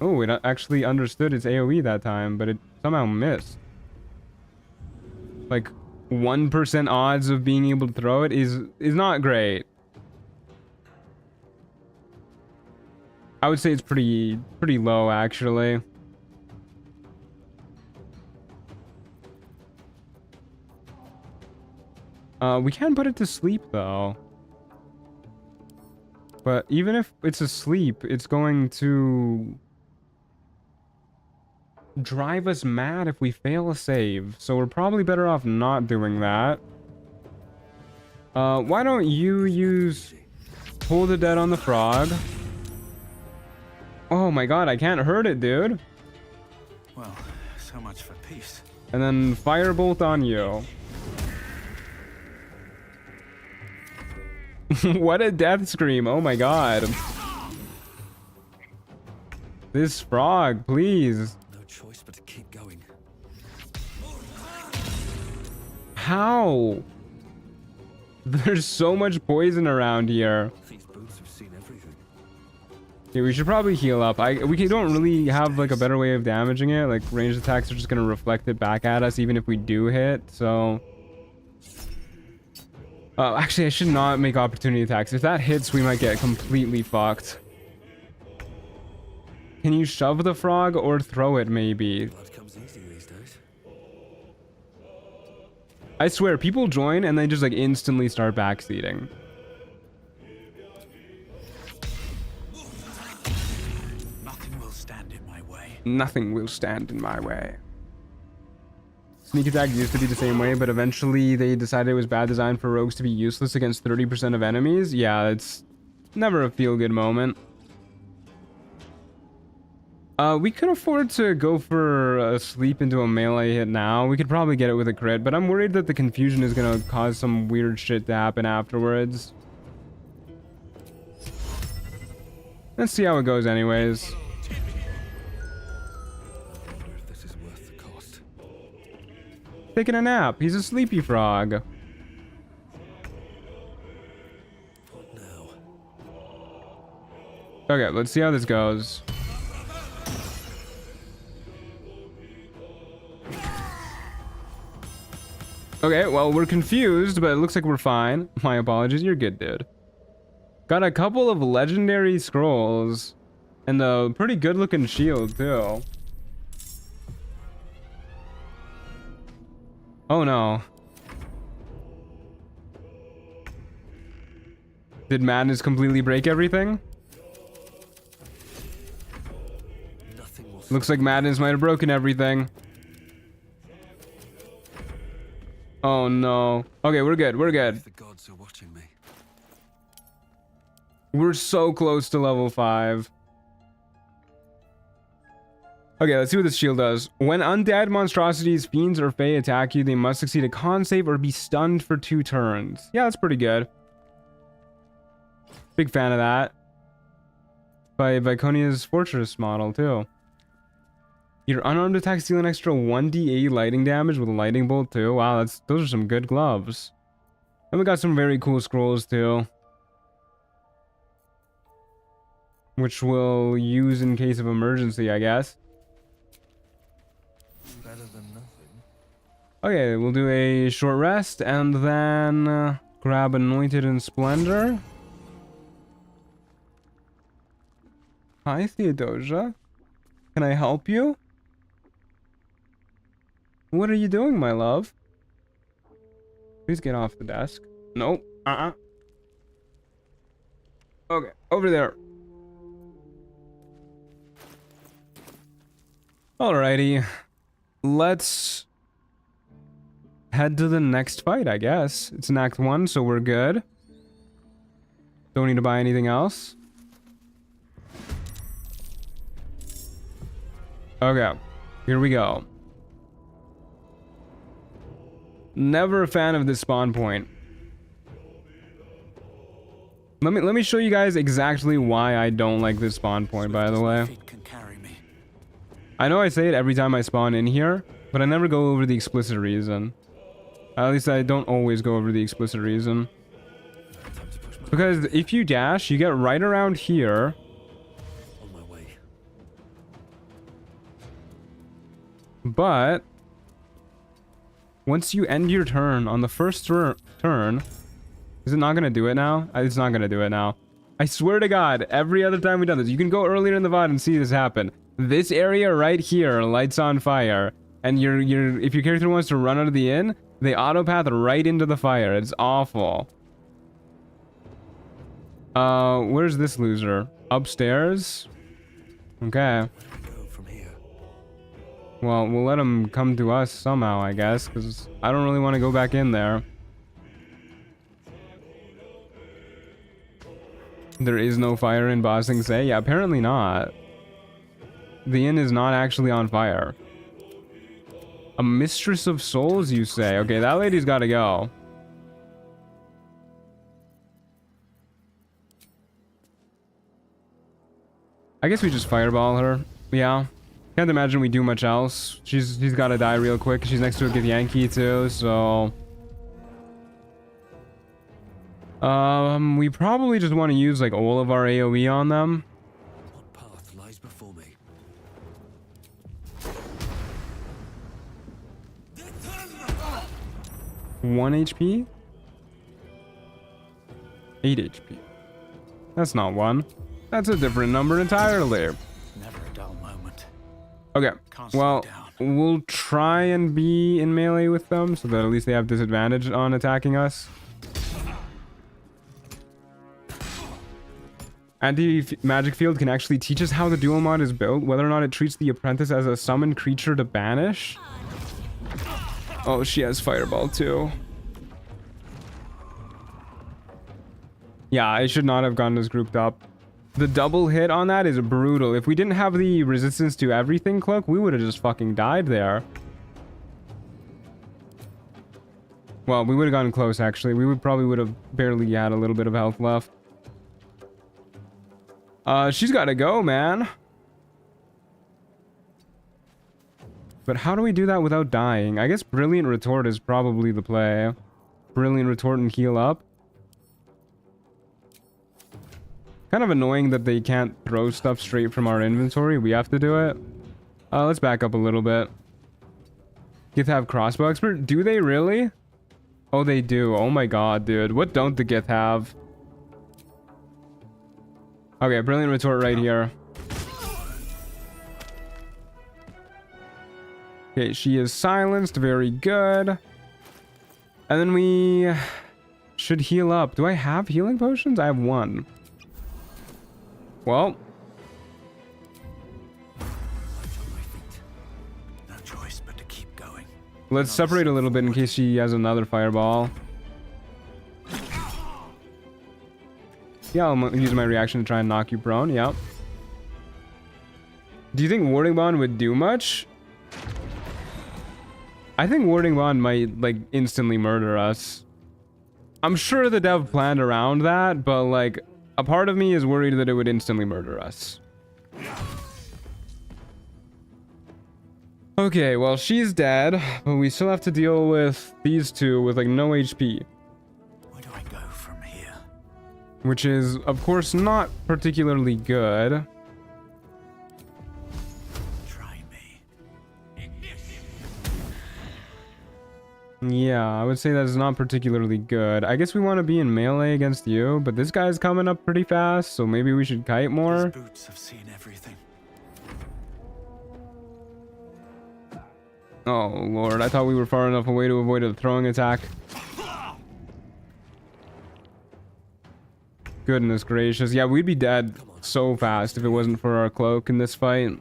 Oh, it actually understood its AoE that time, but it somehow missed. Like, 1% odds of being able to throw it is not great. I would say it's pretty low, actually. We can put it to sleep, though. But even if it's asleep, it's going to drive us mad if we fail a save. So we're probably better off not doing that. Why don't you use Pull the Dead on the frog? Oh my god, I can't hurt it, dude. Well, so much for peace. And then Firebolt on you. What a death scream. Oh my god. This frog, please. No choice but to keep going. How? There's so much poison around here. These boots have seen everything. Yeah, we should probably heal up. We don't really have like a better way of damaging it. Like, ranged attacks are just gonna reflect it back at us even if we do hit, so... actually, I should not make opportunity attacks. If that hits, we might get completely fucked. Can you shove the frog or throw it, maybe? Blood comes easy these days. I swear, people join and they just like instantly start backseating. Nothing will stand in my way. Nothing will stand in my way. Sneak attack used to be the same way, but eventually they decided it was bad design for rogues to be useless against 30% of enemies. Yeah, it's never a feel-good moment. We could afford to go for a sleep into a melee hit now. We could probably get it with a crit, but I'm worried that the confusion is gonna cause some weird shit to happen afterwards. Let's see how it goes anyways. I wonder if this is worth the cost. Taking a nap. He's a sleepy frog. What now? Okay, let's see how this goes. Okay, well, we're confused, but it looks like we're fine. My apologies. You're good, dude. Got a couple of legendary scrolls and a pretty good looking shield too. Oh no. Did madness completely break everything? Nothing will. Looks like madness might have broken everything. Oh no. Okay, we're good. We're good. The gods are watching me. We're so close to level 5. Okay, let's see what this shield does. When undead monstrosities, fiends, or fae attack you, they must succeed a con save or be stunned for 2 turns. Yeah, that's pretty good. Big fan of that. By Viconia's Fortress model, too. Your unarmed attacks deal an extra 1d8 lightning damage with a lightning bolt, too. Wow, those are some good gloves. And we got some very cool scrolls, too. Which we'll use in case of emergency, I guess. Better than nothing. Okay, we'll do a short rest and then grab Anointed in Splendor. Hi, Theodosia. Can I help you? What are you doing, my love? Please get off the desk. Nope. Okay, over there. Alrighty. Let's head to the next fight, I guess. It's an Act 1, so we're good. Don't need to buy anything else. Okay, here we go. Never a fan of this spawn point. Let me show you guys exactly why I don't like this spawn point, by the way. Feet can carry me. I know I say it every time I spawn in here, but I never go over the explicit reason. At least I don't always go over the explicit reason. Time to push my Because if you dash, you get right around here. on my way. But once you end your turn on the first turn, is it not going to do it now? It's not going to do it now. I swear to God, every other time we've done this, you can go earlier in the VOD and see this happen. This area right here lights on fire, and if your character wants to run out of the inn, they autopath right into the fire. It's awful. Where's this loser? Upstairs? Okay. Where do we go from here? Well, we'll let him come to us somehow, I guess, because I don't really want to go back in there. There is no fire in Ba Sing Se? Yeah, apparently not. The inn is not actually on fire. A mistress of souls, you say? Okay, that lady's gotta go. I guess we just fireball her. Yeah. Can't imagine we do much else. She's gotta die real quick. She's next to a Githyanki too, so... we probably just want to use like all of our AoE on them. What path lies before me? 1 HP? 8 HP. That's not 1. That's a different number entirely. Never a dull moment. Okay, Can't slow well, down. we'll try and be in melee with them so that at least they have disadvantage on attacking us. Anti-magic field can actually teach us how the dual mod is built, whether or not it treats the apprentice as a summoned creature to banish. Oh, she has fireball too. Yeah, I should not have gotten this grouped up. The double hit on that is brutal. If we didn't have the resistance to everything cloak, we would have just fucking died there. Well, we would have gotten close actually. We probably would have barely had a little bit of health left. She's gotta go, man. But how do we do that without dying? I guess Brilliant Retort is probably the play. Brilliant Retort and heal up. Kind of annoying that they can't throw stuff straight from our inventory. We have to do it. Let's back up a little bit. Gith have crossbow expert? Do they really? Oh, they do. Oh my god, dude. What don't the Gith have? Okay, Brilliant Retort right here. Okay, she is silenced. Very good. And then we should heal up. Do I have healing potions? I have 1. Well. Light on my feet. No choice but to keep going. Let's separate a little bit in case she has another fireball. Yeah, I'll use my reaction to try and knock you prone. Yeah. Do you think Warding Bond would do much? I think Warding Bond might, like, instantly murder us. I'm sure the dev planned around that, but, like, a part of me is worried that it would instantly murder us. Okay, well, she's dead, but we still have to deal with these two with, like, no HP. Where do I go from here? Which is, of course, not particularly good. Try me. Yeah, I would say that is not particularly good. I guess we want to be in melee against you, but this guy's coming up pretty fast, so maybe we should kite more. These boots have seen everything. Oh, Lord. I thought we were far enough away to avoid a throwing attack. Goodness gracious. Yeah, we'd be dead so fast if it wasn't for our cloak in this fight.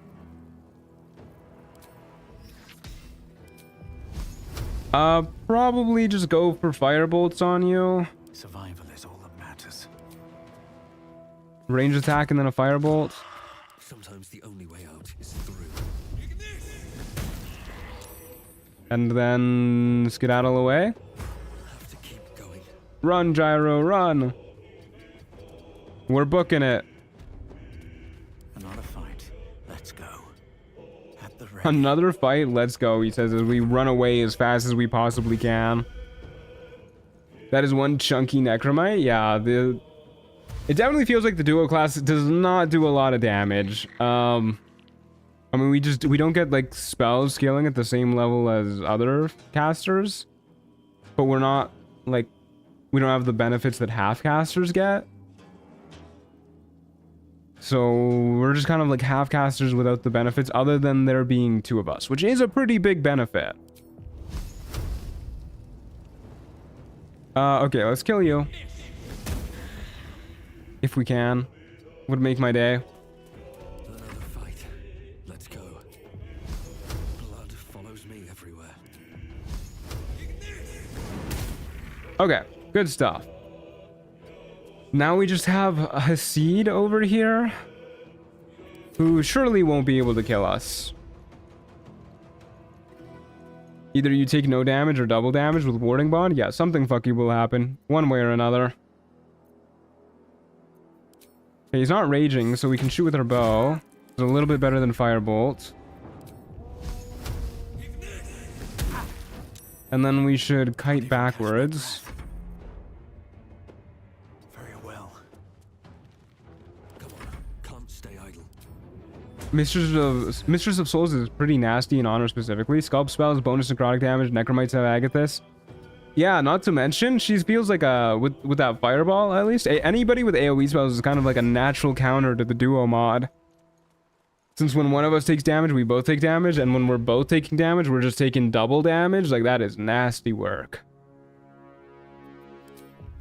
Probably just go for firebolts on you. Survival is all that matters. Range attack and then a firebolt. Sometimes the only way out is through. And then skedaddle away. Have to keep going. Run, Gyro, run. We're booking it. Another fight. Let's go. At the ready. Another fight, let's go, he says as we run away as fast as we possibly can. That is one chunky necromite. Yeah, it definitely feels like the duo class does not do a lot of damage. I mean, we don't get like spells scaling at the same level as other casters, but we're not like, we don't have the benefits that half casters get. So we're just kind of like half casters without the benefits, other than there being two of us, which is a pretty big benefit. Okay, let's kill you. If we can. Would make my day. Another fight. Let's go. Blood follows me everywhere. Okay, good stuff. Now we just have a Hasid over here, who surely won't be able to kill us. Either you take no damage or double damage with Warding Bond. Yeah, something fucky will happen, one way or another. Okay, he's not raging, so we can shoot with our bow. It's a little bit better than Firebolt. And then we should kite backwards. Mistress of Souls is pretty nasty in Honor specifically. Sculpt spells, bonus necrotic damage, Necromites have Agathis. Yeah, not to mention, she feels like a, with that Fireball at least, anybody with AoE spells is kind of like a natural counter to the duo mod. Since when one of us takes damage, we both take damage, and when we're both taking damage, we're just taking double damage. Like, that is nasty work.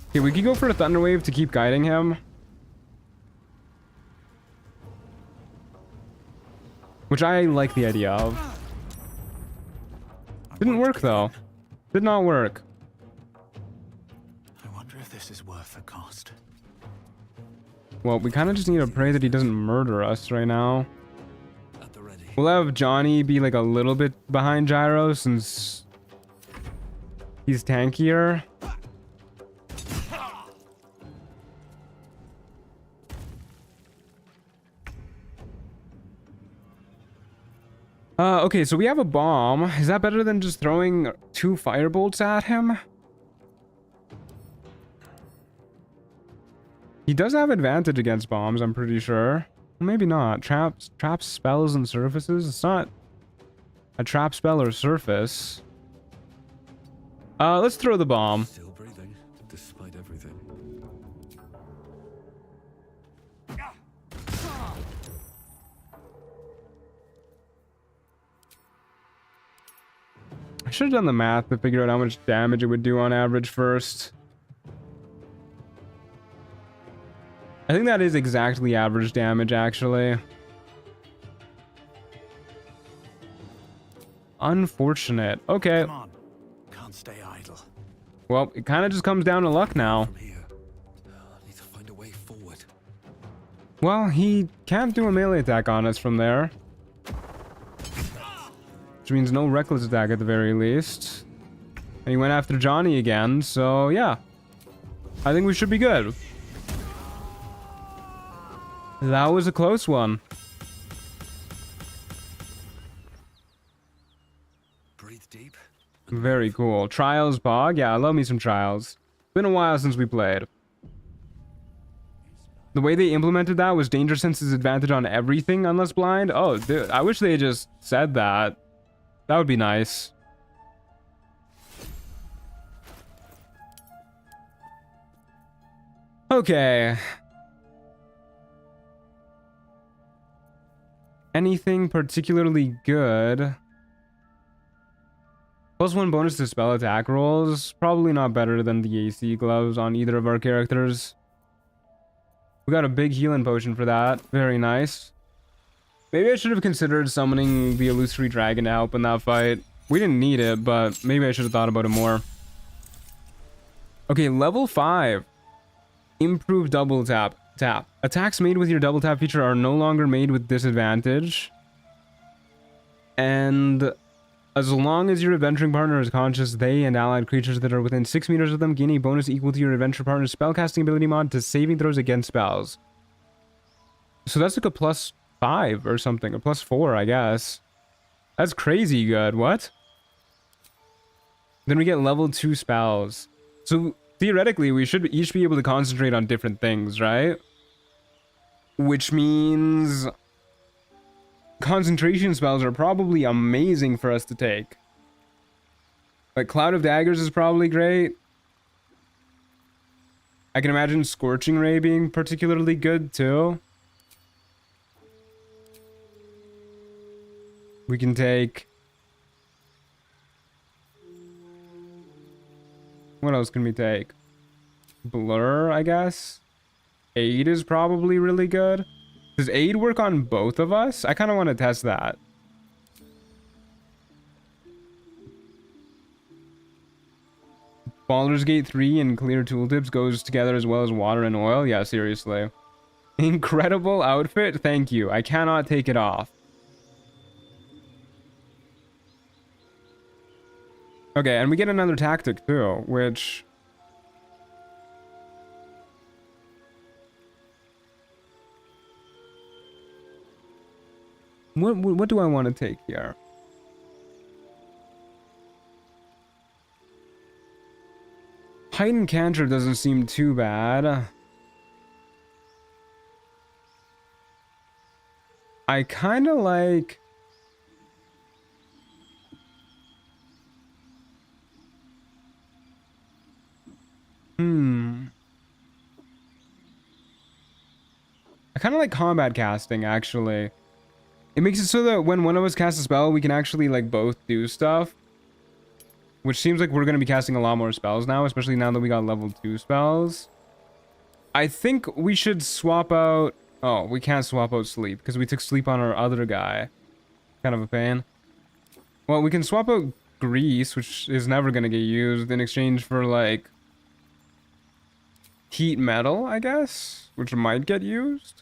Okay, we could go for a Thunder Wave to keep guiding him. Which I like the idea of. Didn't work though. Did not work. I wonder if this is worth the cost. Well, we kind of just need to pray that he doesn't murder us right now. At the ready. We'll have Johnny be like a little bit behind Gyro since he's tankier. Okay, so we have a bomb. Is that better than just throwing 2 firebolts at him? He does have advantage against bombs, I'm pretty sure. Well, maybe not. Traps, spells, and surfaces. It's not a trap spell or surface. Let's throw the bomb. Still breathing, despite everything. I should have done the math to figure out how much damage it would do on average first. I think that is exactly average damage, actually. Unfortunate. Okay. Come on. Can't stay idle. Well, it kind of just comes down to luck now. From here, I need to find a way forward. Well, he can't do a melee attack on us from there. Which means no reckless attack at the very least. And he went after Johnny again, so yeah. I think we should be good. That was a close one. Breathe deep. Very cool. Trials Bog. Yeah, I love me some Trials. Been a while since we played. The way they implemented that was Danger Sense's advantage on everything unless blind. Oh, dude, I wish they just said that. That would be nice. Okay. Anything particularly good? +1 bonus to spell attack rolls. Probably not better than the AC gloves on either of our characters. We got a big healing potion for that. Very nice. Maybe I should have considered summoning the illusory dragon to help in that fight. We didn't need it, but maybe I should have thought about it more. Okay, level 5. Improved double tap. Attacks made with your double tap feature are no longer made with disadvantage. And as long as your adventuring partner is conscious, they and allied creatures that are within 6 meters of them gain a bonus equal to your adventure partner's spellcasting ability mod to saving throws against spells. So that's like a +5 or something, a +4, I guess. That's crazy good. What? Then we get level 2 spells. So theoretically, we should each be able to concentrate on different things, right? Which means concentration spells are probably amazing for us to take. Like Cloud of Daggers is probably great. I can imagine Scorching Ray being particularly good too. We can take... What else can we take? Blur, I guess? Aid is probably really good. Does Aid work on both of us? I kind of want to test that. Baldur's Gate 3 and clear tooltips goes together as well as water and oil? Yeah, seriously. Incredible outfit? Thank you. I cannot take it off. Okay, and we get another tactic too, which... What do I want to take here? Heightened Cantrip doesn't seem too bad. I kind of like... I kind of like combat casting, actually. It makes it so that when one of us casts a spell, we can actually, like, both do stuff. Which seems like we're going to be casting a lot more spells now, especially now that we got level 2 spells. I think we should swap out... Oh, we can't swap out sleep, because we took sleep on our other guy. Kind of a pain. Well, we can swap out grease, which is never going to get used, in exchange for, like... heat metal, I guess? Which might get used.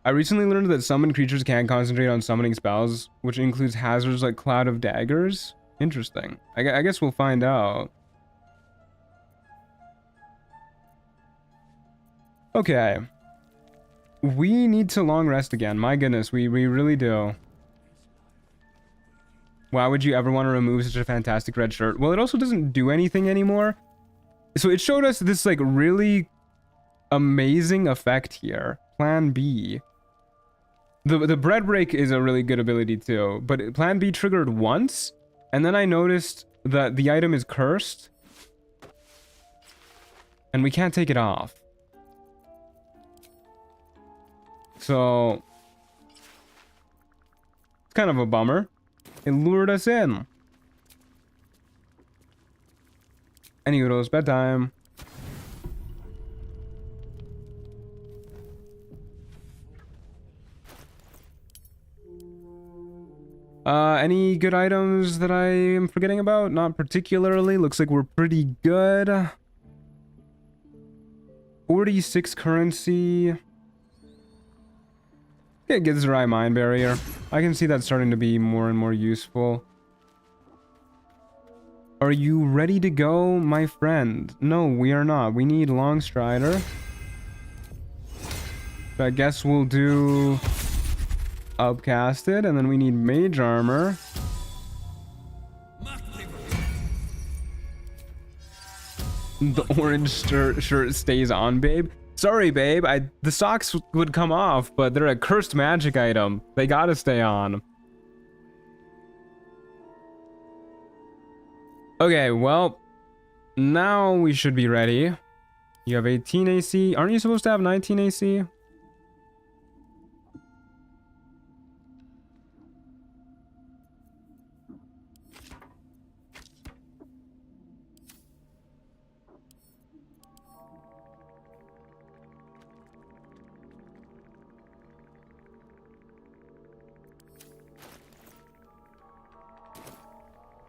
I recently learned that summoned creatures can concentrate on summoning spells, which includes hazards like Cloud of Daggers. Interesting. I guess we'll find out. Okay. We need to long rest again. My goodness, we really do. Why would you ever want to remove such a fantastic red shirt? Well, it also doesn't do anything anymore. So it showed us this, like, really amazing effect here. Plan B. The bread break is a really good ability too, but Plan B triggered once, and then I noticed that the item is cursed, and we can't take it off. So, it's kind of a bummer. It lured us in. Anywho, it's bedtime. Any good items that I am forgetting about? Not particularly. Looks like we're pretty good. 46 currency. It gives Rai Mind Barrier. I can see that starting to be more and more useful. Are you ready to go, my friend? No, we are not. We need Long Strider. I guess we'll do... Upcasted, and then we need Mage Armor. The orange shirt stays on, babe. Sorry, babe. The socks would come off, but they're a cursed magic item. They gotta stay on. Okay, well, now we should be ready. You have 18 AC. Aren't you supposed to have 19 AC?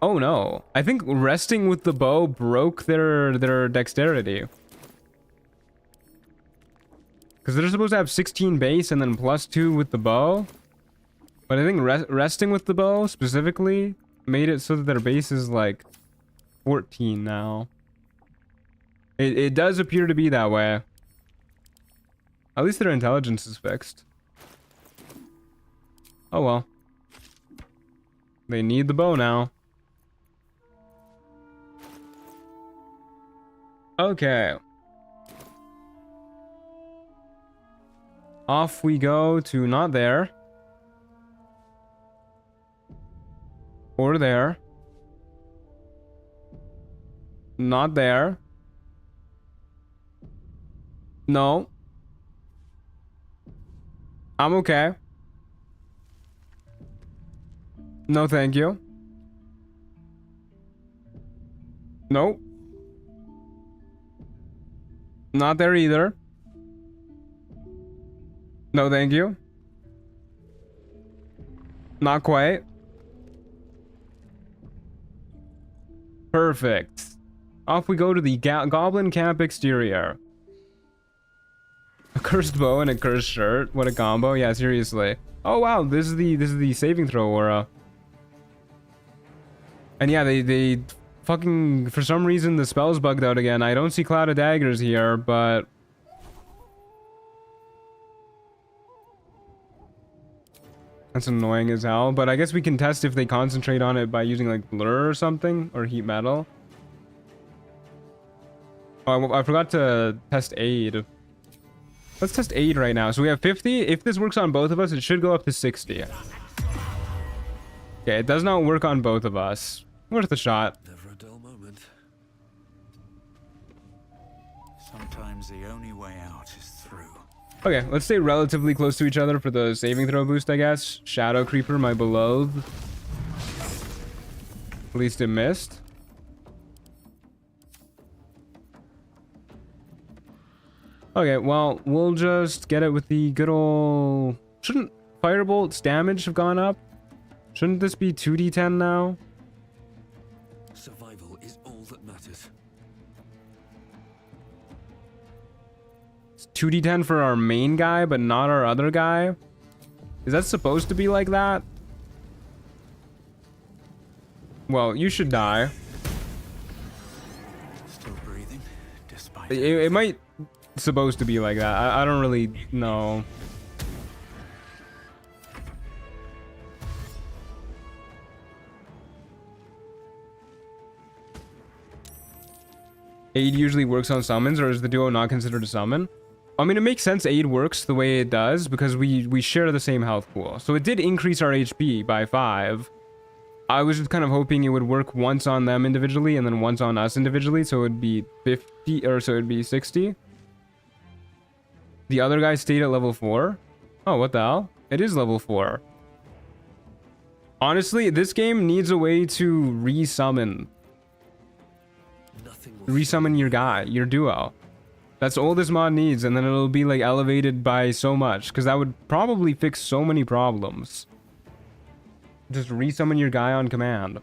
Oh no. I think resting with the bow broke their dexterity. Because they're supposed to have 16 base and then +2 with the bow. But I think resting with the bow specifically made it so that their base is like 14 now. It does appear to be that way. At least their intelligence is fixed. Oh well. They need the bow now. Okay. Off we go to not there. Or there. Not there. No. I'm okay. No, thank you. Nope. Not there either. No, thank you. Not quite. Perfect. Off we go to the Goblin Camp exterior. A cursed bow and a cursed shirt. What a combo. Yeah, seriously. Oh wow, this is the saving throw aura. And yeah, they fucking, for some reason the spell's bugged out again. I don't see Cloud of Daggers here, but that's annoying as hell. But I guess we can test if they concentrate on it by using like Blur or something, or Heat Metal. Oh, I forgot to test Aid. Let's test Aid right now. So we have 50. If this works on both of us, it should go up to 60. Okay, it does not work on both of us. Worth a shot. Never a dull moment. Sometimes the only way out is through. Okay, let's stay relatively close to each other for the saving throw boost, I guess. Shadow Creeper, my beloved. At least it missed. Okay, well, we'll just get it with the good old... Shouldn't Firebolt's damage have gone up? Shouldn't this be 2d10 now? Survival is all that matters. It's 2d10 for our main guy, but not our other guy? Is that supposed to be like that? Well, you should die. Still breathing, despite It might... supposed to be like that. I don't really know. Aid usually works on summons, or is the duo not considered a summon? I mean, it makes sense Aid works the way it does because we share the same health pool. So it did increase our HP by 5. I was just kind of hoping it would work once on them individually and then once on us individually, so it'd be 50, or so it'd be 60. The other guy stayed at level 4? Oh, what the hell? It is level 4. Honestly, this game needs a way to resummon. Resummon your guy, your duo. That's all this mod needs, and then it'll be like elevated by so much, because that would probably fix so many problems. Just resummon your guy on command.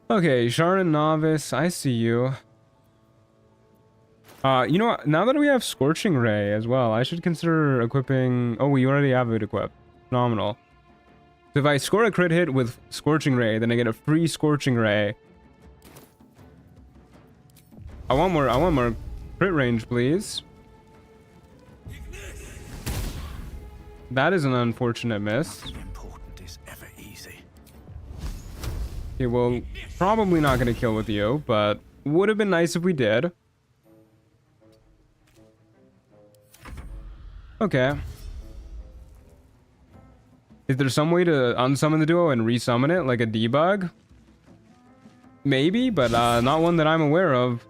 Okay, Sharon Novice, I see you. You know what? Now that we have Scorching Ray as well, I should consider equipping... Oh, we already have it equipped. Phenomenal. So if I score a crit hit with Scorching Ray, then I get a free Scorching Ray. I want more crit range, please. That is an unfortunate miss. nothing important is ever easy. Okay, well, probably not gonna kill with you, but would have been nice if we did. Okay. Is there some way to unsummon the duo and resummon it, like a debug? Maybe, but not one that I'm aware of.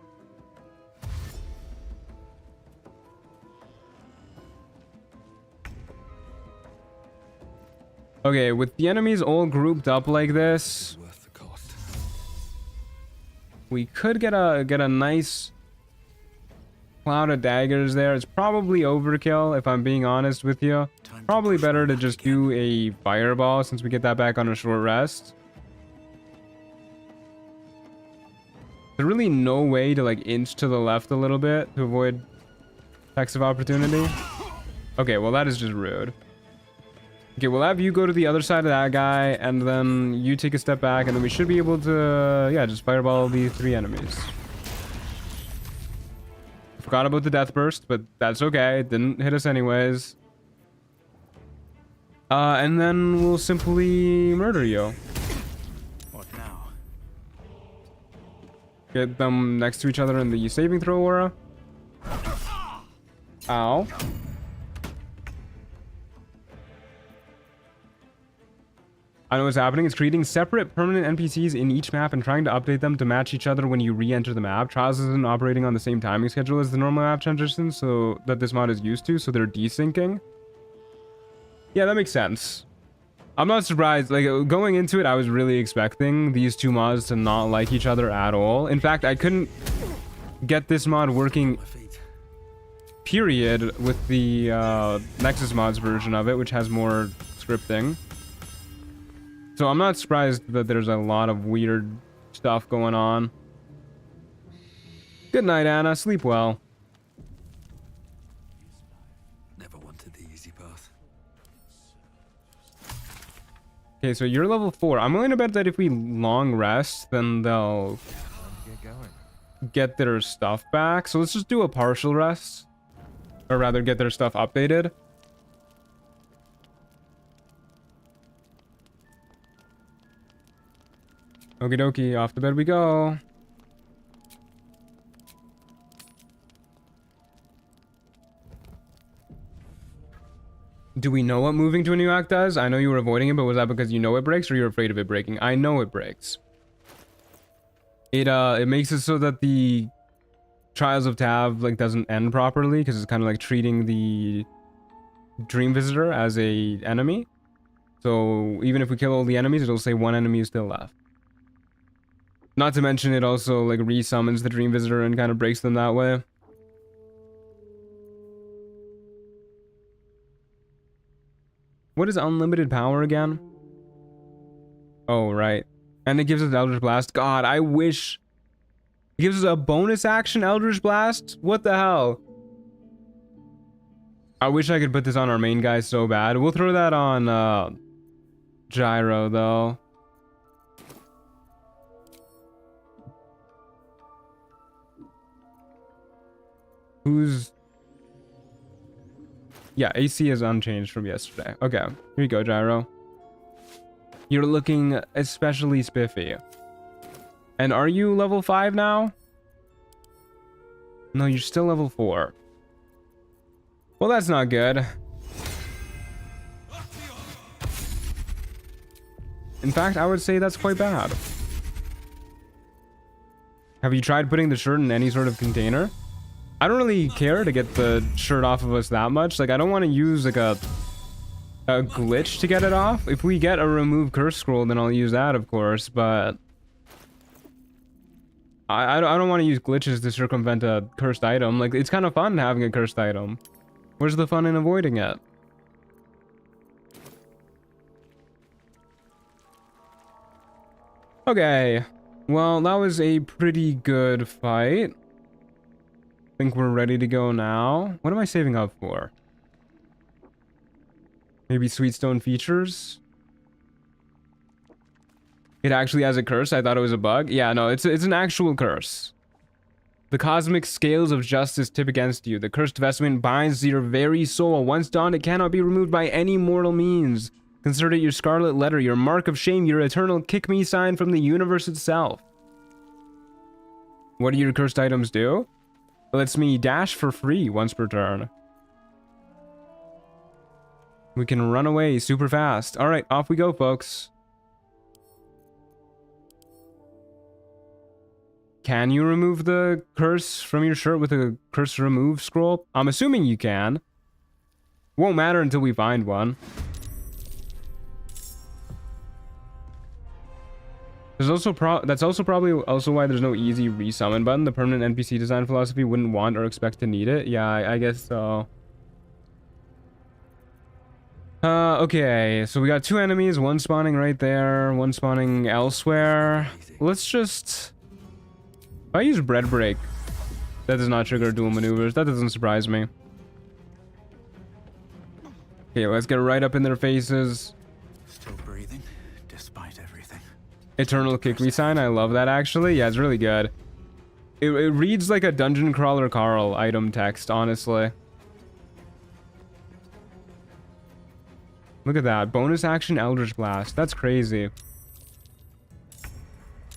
Okay, with the enemies all grouped up like this, Worth the cost. we could get a nice cloud of daggers there. It's probably overkill, if I'm being honest with you. Probably better to just do a fireball since we get that back on a short rest. There's really no way to like inch to the left a little bit to avoid attacks of opportunity. Okay, well that is just rude. Okay, we'll have you go to the other side of that guy, and then you take a step back, and then we should be able to, yeah, just fireball the 3 enemies. Forgot about the death burst, but that's okay. It didn't hit us anyways. And then we'll simply murder you. What now? Get them next to each other in the saving throw aura. Ow. I know what's happening. It's creating separate permanent NPCs in each map and trying to update them to match each other when you re-enter the map. Trials isn't operating on the same timing schedule as the normal map transition, so that this mod is used to, so they're desyncing. Yeah, that makes sense. I'm not surprised. Like, going into it, I was really expecting these 2 mods to not like each other at all. In fact, I couldn't get this mod working, period, with the Nexus mods version of it, which has more scripting. So I'm not surprised that there's a lot of weird stuff going on. Good night, Anna. Sleep well. Never wanted the easy path. Okay, so you're level 4. I'm willing to bet that if we long rest, then they'll get their stuff back. So let's just do a partial rest. Or rather, get their stuff updated. Okie dokie, off to bed we go. Do we know what moving to a new act does? I know you were avoiding it, but was that because you know it breaks or you're afraid of it breaking? I know it breaks. It makes it so that the Trials of Tav like doesn't end properly because it's kind of like treating the Dream Visitor as a enemy. So even if we kill all the enemies, it'll say 1 enemy is still left. Not to mention it also like resummons the Dream Visitor and kind of breaks them that way. What is unlimited power again? Oh, right. And it gives us Eldritch Blast. God, I wish... It gives us a bonus action Eldritch Blast? What the hell? I wish I could put this on our main guy so bad. We'll throw that on Gyro, though. Who's... Yeah, AC is unchanged from yesterday. Okay, here you go, Gyro. You're looking especially spiffy. And are you level 5 now? No, you're still level 4. Well, that's not good. In fact, I would say that's quite bad. Have you tried putting the shirt in any sort of container? I don't really care to get the shirt off of us that much. Like, I don't want to use like a glitch to get it off. If we get a remove curse scroll, then I'll use that, of course, but I don't want to use glitches to circumvent a cursed item. Like, it's kind of fun having a cursed item. Where's the fun in avoiding it? Okay, well, that was a pretty good fight. Think we're ready to go now. What am I saving up for? Maybe Sweetstone features? It actually has a curse. I thought it was a bug. Yeah, no, it's an actual curse. The cosmic scales of justice tip against you. The cursed vestment binds to your very soul. Once donned, it cannot be removed by any mortal means. Consider it your scarlet letter, your mark of shame, your eternal kick-me sign from the universe itself. What do your cursed items do? It lets me dash for free once per turn. We can run away super fast. All right, off we go, folks. Can you remove the curse from your shirt with a curse remove scroll? I'm assuming you can. Won't matter until we find one. There's also that's also probably also why there's no easy resummon button. The permanent NPC design philosophy wouldn't want or expect to need it. Yeah, I guess so. Okay, so we got 2 enemies, one spawning right there, one spawning elsewhere. Let's just... If I use bread break, that does not trigger dual maneuvers. That doesn't surprise me. Okay, let's get right up in their faces. Still breathing, despite everything. Eternal kick me sign, I love that actually. Yeah, it's really good. It reads like a Dungeon Crawler Carl item text, honestly. Look at that. Bonus action Eldritch Blast. That's crazy.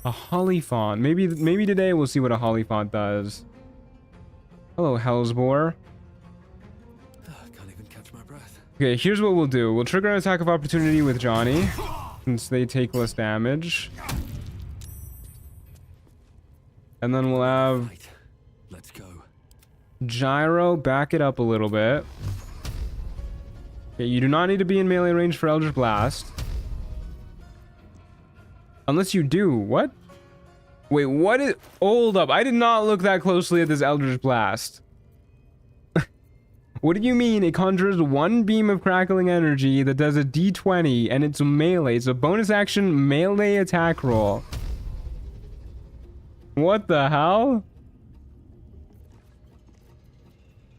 A Holly Font. Maybe today we'll see what a Holly Font does. Hello, Hellsboar. Can't even catch my breath. Okay, here's what we'll do. We'll trigger an attack of opportunity with Johnny, since they take less damage. And then we'll have Right. Let's go. Gyro back it up a little bit. Okay, you do not need to be in melee range for Eldritch Blast. Unless you do. What? Wait, what is... Hold up. I did not look that closely at this Eldritch Blast. What do you mean? It conjures 1 beam of crackling energy that does a d20 and it's melee. It's a bonus action melee attack roll. What the hell?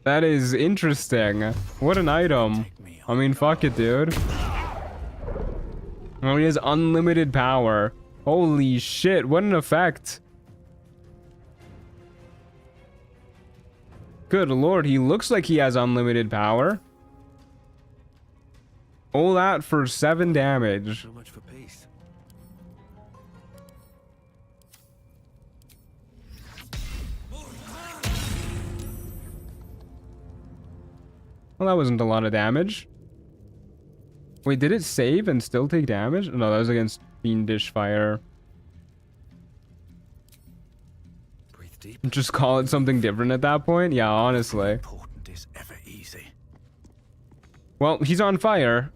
That is interesting. What an item. I mean, fuck it, dude. Oh, he has unlimited power. Holy shit, what an effect. Good lord, he looks like he has unlimited power. All that for 7 damage. So much for peace. Well, that wasn't a lot of damage. Wait, did it save and still take damage? No, that was against Fiendish Fire. Breathe deep. Just call it something different at that point? Yeah, honestly. Important is ever easy. Well, he's on fire.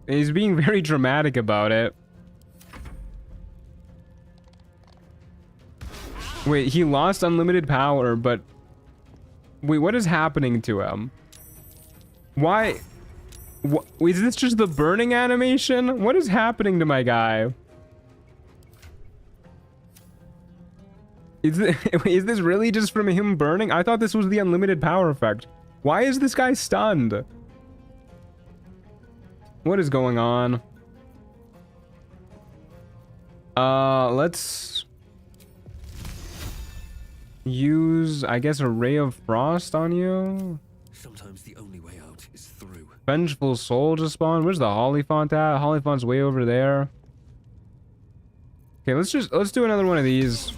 He's being very dramatic about it. Wait, he lost unlimited power, but... Wait, what is happening to him? Why... Is this just the burning animation? What is happening to my guy? Is this really just from him burning? I thought this was the unlimited power effect. Why is this guy stunned? What is going on? Let's use, I guess, a Ray of Frost on you. Sometimes the only way out is through. Vengeful Soul just spawned. Where's the Holly Font at? Holly Font's way over there. Okay, let's do another one of these.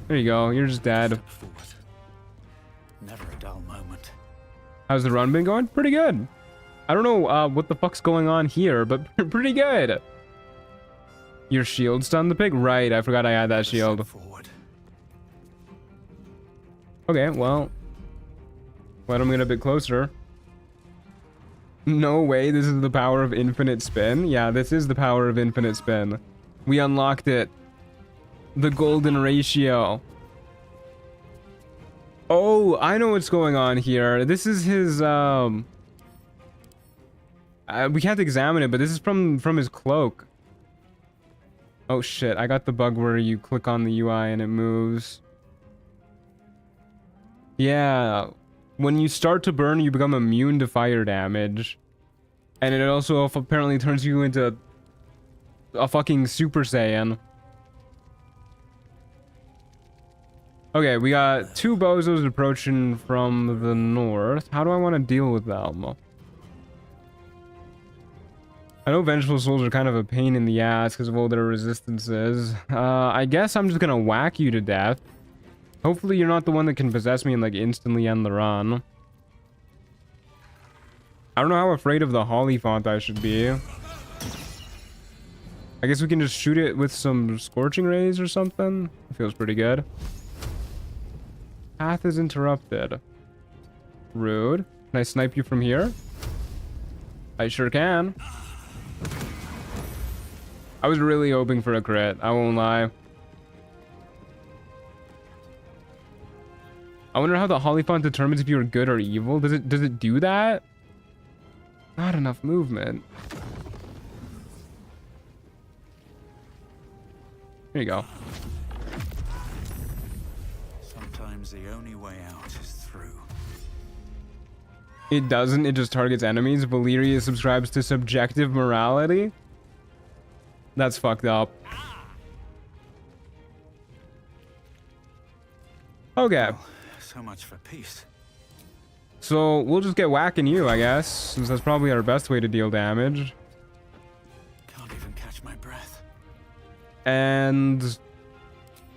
There you go. You're just dead. Step forward. Never a dull moment. How's the run been going? Pretty good. I don't know what the fuck's going on here, but pretty good. Your shield stunned the pig? Right, I forgot I had that shield. Step forward. Okay, well. Let him get a bit closer. No way, this is the power of infinite spin? Yeah, this is the power of infinite spin. We unlocked it. The golden ratio. Oh, I know what's going on here. This is his, we can't examine it, but this is from his cloak. Oh shit, I got the bug where you click on the UI and it moves. Yeah. When you start to burn, you become immune to fire damage. And it also apparently turns you into a fucking Super Saiyan. Okay, we got 2 bozos approaching from the north. How do I want to deal with them? I know Vengeful Souls are kind of a pain in the ass because of all their resistances. I guess I'm just gonna whack you to death. Hopefully you're not the one that can possess me and like instantly end the run. I don't know how afraid of the Holly Font I should be. I guess we can just shoot it with some Scorching Rays or something. It feels pretty good. Path is interrupted. Rude. Can I snipe you from here? I sure can. I was really hoping for a crit, I won't lie. I wonder how the Holy Font determines if you're good or evil. Does it do that? Not enough movement. There you go. Sometimes the only way out is through. It doesn't, it just targets enemies. Valyria subscribes to subjective morality. That's fucked up. Okay. Oh, so much for peace. So we'll just get whacking you, I guess, since that's probably our best way to deal damage. Can't even catch my breath. And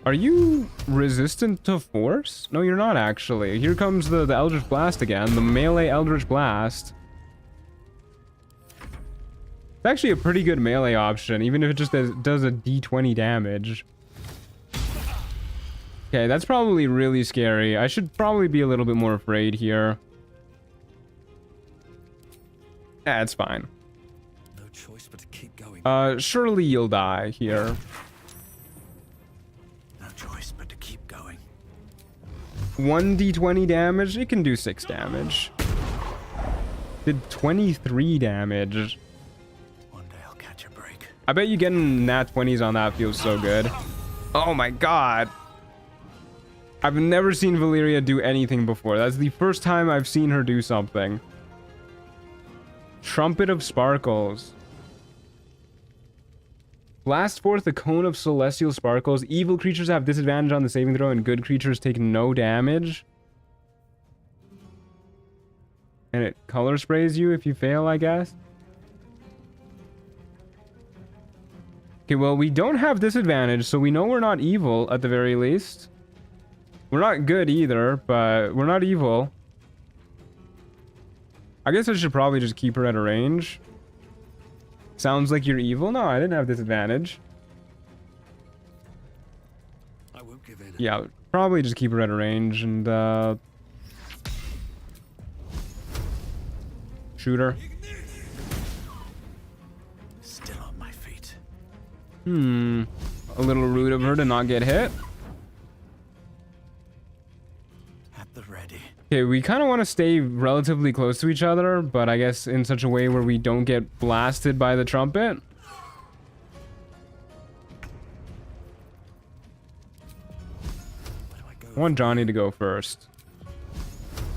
are you resistant to force? No, you're not actually. Here comes the Eldritch Blast again, the melee Eldritch Blast. It's actually a pretty good melee option, even if it just does a d20 damage. Okay, that's probably really scary. I should probably be a little bit more afraid here. It's fine. No choice but to keep going. Surely you'll die here. No choice but to keep going. 1d20 damage? It can do 6 damage. Did 23 damage. One day I'll catch a break. I bet you getting nat 20s on that feels so good. Oh my god. I've never seen Valyria do anything before. That's the first time I've seen her do something. Trumpet of Sparkles. Blast forth a cone of celestial sparkles. Evil creatures have disadvantage on the saving throw and good creatures take no damage. And it color sprays you if you fail, I guess. Okay, well, we don't have disadvantage, so we know we're not evil at the very least. We're not good either, but we're not evil. I guess I should probably just keep her at a range. Sounds like you're evil? No, I didn't have disadvantage. I won't give in. Yeah, probably just keep her at a range and shoot her. Still on my feet. A little rude of her to not get hit. At the ready. Okay, we kind of want to stay relatively close to each other, but I guess in such a way where we don't get blasted by the trumpet. Where do I go? I want Johnny to go first,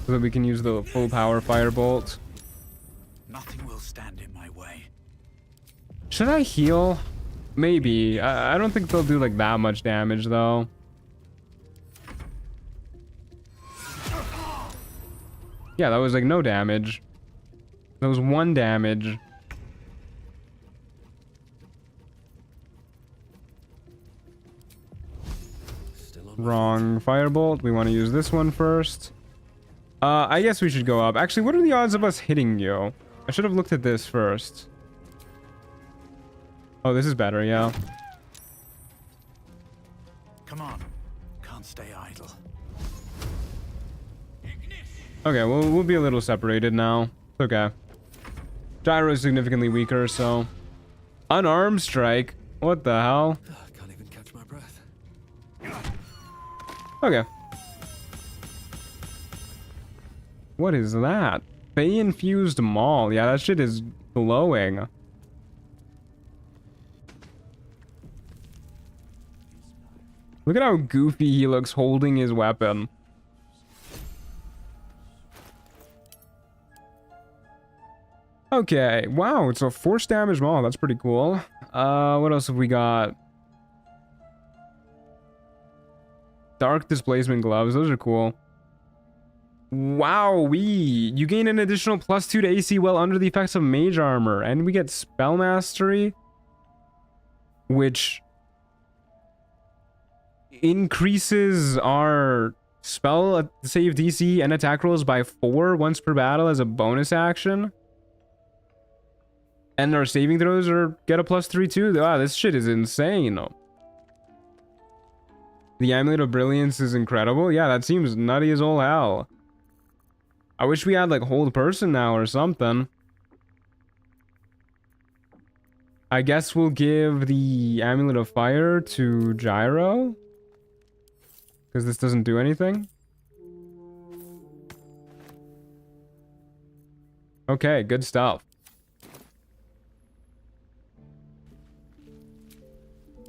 so that we can use the full power firebolt. Nothing will stand in my way. Should I heal? Maybe. I don't think they'll do like that much damage though. Yeah, that was like no damage. That was 1 damage. Still on Wrong firebolt. We want to use this one first. I guess we should go up. Actually, what are the odds of us hitting you? I should have looked at this first. Oh, this is better, yeah. Come on. Can't stay idle. Okay, well, we'll be a little separated now. It's okay. Gyro is significantly weaker, so... Unarmed strike? What the hell? I can't even catch my breath. Okay. What is that? Fey-infused maul. Yeah, that shit is glowing. Look at how goofy he looks holding his weapon. Okay, wow, it's a force damage maul. That's pretty cool. What else have we got? Dark displacement gloves. Those are cool. Wowee! You gain an additional +2 to AC while under the effects of mage armor, and we get spell mastery, which increases our spell save DC and attack rolls by 4 once per battle as a bonus action. And our saving throws get a +3 too. Wow, this shit is insane. The Amulet of Brilliance is incredible. Yeah, that seems nutty as all hell. I wish we had like hold person now or something. I guess we'll give the Amulet of Fire to Gyro. Because this doesn't do anything. Okay, good stuff.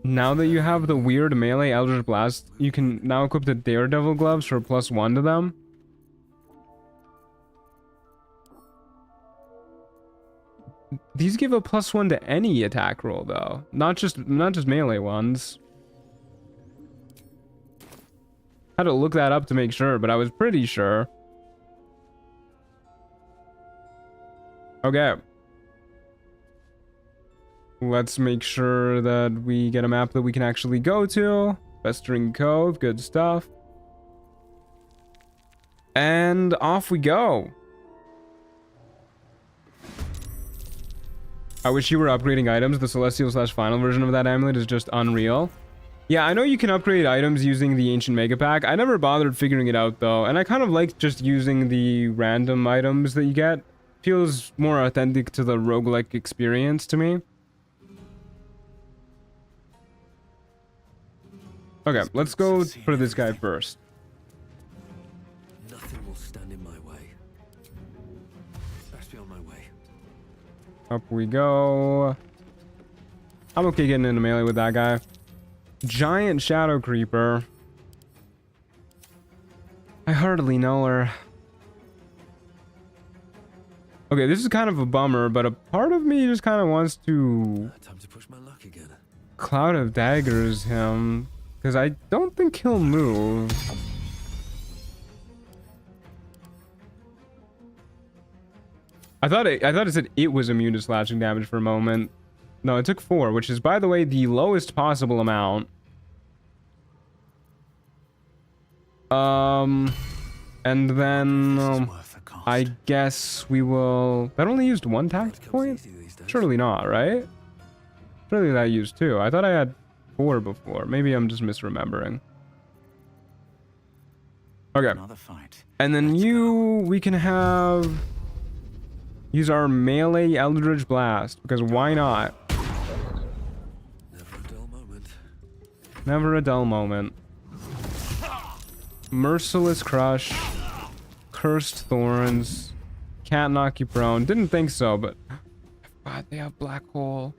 Now that you have the weird melee Eldritch Blast, you can now equip the Daredevil gloves for +1 to them. These give a +1 to any attack roll though, not just melee ones. Had to look that up to make sure, but I was pretty sure. Okay. Let's make sure that we get a map that we can actually go to. Festering Cove, good stuff. And off we go. I wish you were upgrading items. The Celestial/Final version of that amulet is just unreal. Yeah, I know you can upgrade items using the Ancient Mega Pack. I never bothered figuring it out though, and I kind of like just using the random items that you get. Feels more authentic to the roguelike experience to me. Okay, let's go for this guy first. Nothing will stand in my way. Best be on my way. Up we go. I'm okay getting into melee with that guy. Giant Shadow Creeper. I hardly know her. Okay, this is kind of a bummer, but a part of me just kind of wants to Time to push my luck again. Cloud of Daggers him, because I don't think he'll move. I thought it said it was immune to slashing damage for a moment. No, it took 4, which is, by the way, the lowest possible amount. And then I guess we will. That only used 1 tactic point? Surely not, right? Surely that used 2. I thought I had 4 before. Maybe I'm just misremembering. Okay. Another fight. And then we can have use our melee Eldritch Blast, because why not? Never a dull moment. Never a dull moment. Merciless Crush. Cursed Thorns. Can't knock you prone. Didn't think so, but I forgot they have Black Hole.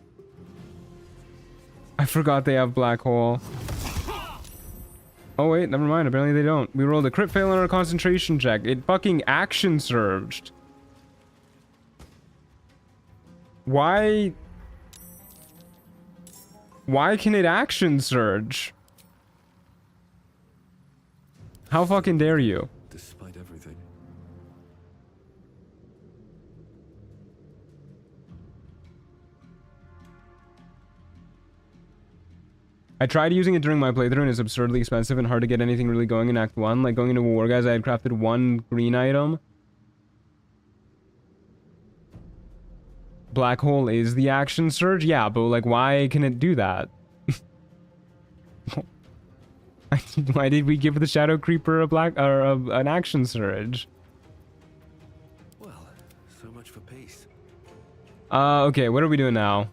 I forgot they have Black Hole. Oh wait, never mind. Apparently they don't. We rolled a crit fail on our concentration check. It fucking action surged. Why can it action surge? How fucking dare you? Despite everything. I tried using it during my playthrough and it's absurdly expensive and hard to get anything really going in Act 1. Like going into War Guys, I had crafted 1 green item. Black Hole is the action surge? Yeah, but like why can it do that? Why did we give the Shadow Creeper an action surge? Well, so much for peace. Okay, what are we doing now?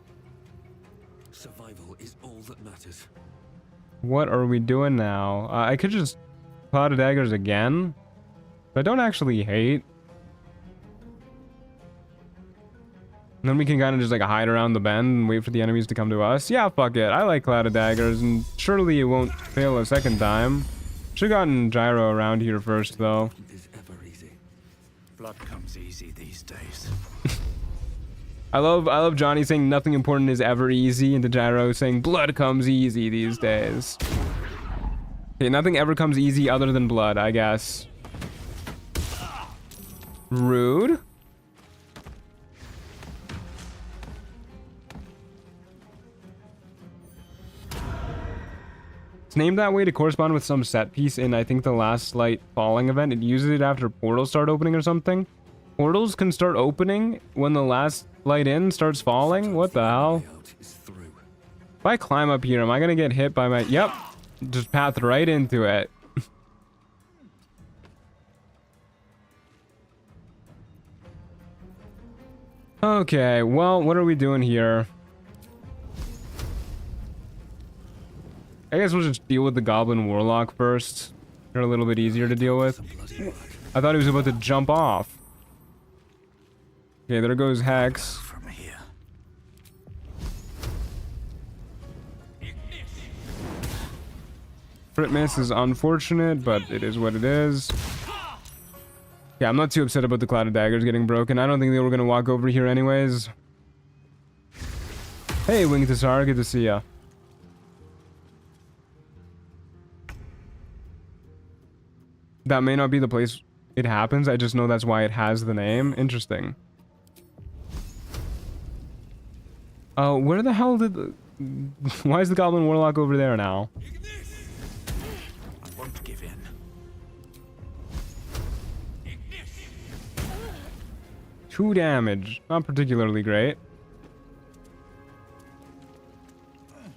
Survival is all that matters. What are we doing now? I could just Cloud of Daggers again. But I don't actually hate. And then we can kind of just like hide around the bend and wait for the enemies to come to us. Yeah, fuck it. I like Cloud of Daggers, and surely it won't fail a second time. Should've gotten Gyro around here first, though. Is ever easy. Blood comes easy these days. I love Johnny saying nothing important is ever easy, and to Gyro saying blood comes easy these days. Okay, nothing ever comes easy other than blood, I guess. Rude. It's named that way to correspond with some set piece in, I think, the last Light Falling event. It uses it after portals start opening or something. Portals can start opening when the last light in starts falling? What the hell? If I climb up here, am I gonna get hit by my... Yep. Just path right into it. Okay, well, what are we doing here? I guess we'll just deal with the Goblin Warlock first. They're a little bit easier to deal with. I thought he was about to jump off. Okay, there goes Hex. From here. Crit miss is unfortunate, but it is what it is. Yeah, I'm not too upset about the Cloud of Daggers getting broken. I don't think they were going to walk over here anyways. Hey, Wing Tassar, good to see ya. That may not be the place it happens. I just know that's why it has the name. Interesting. Where the hell did the... Why is the Goblin Warlock over there now? I won't give in. 2 damage. Not particularly great.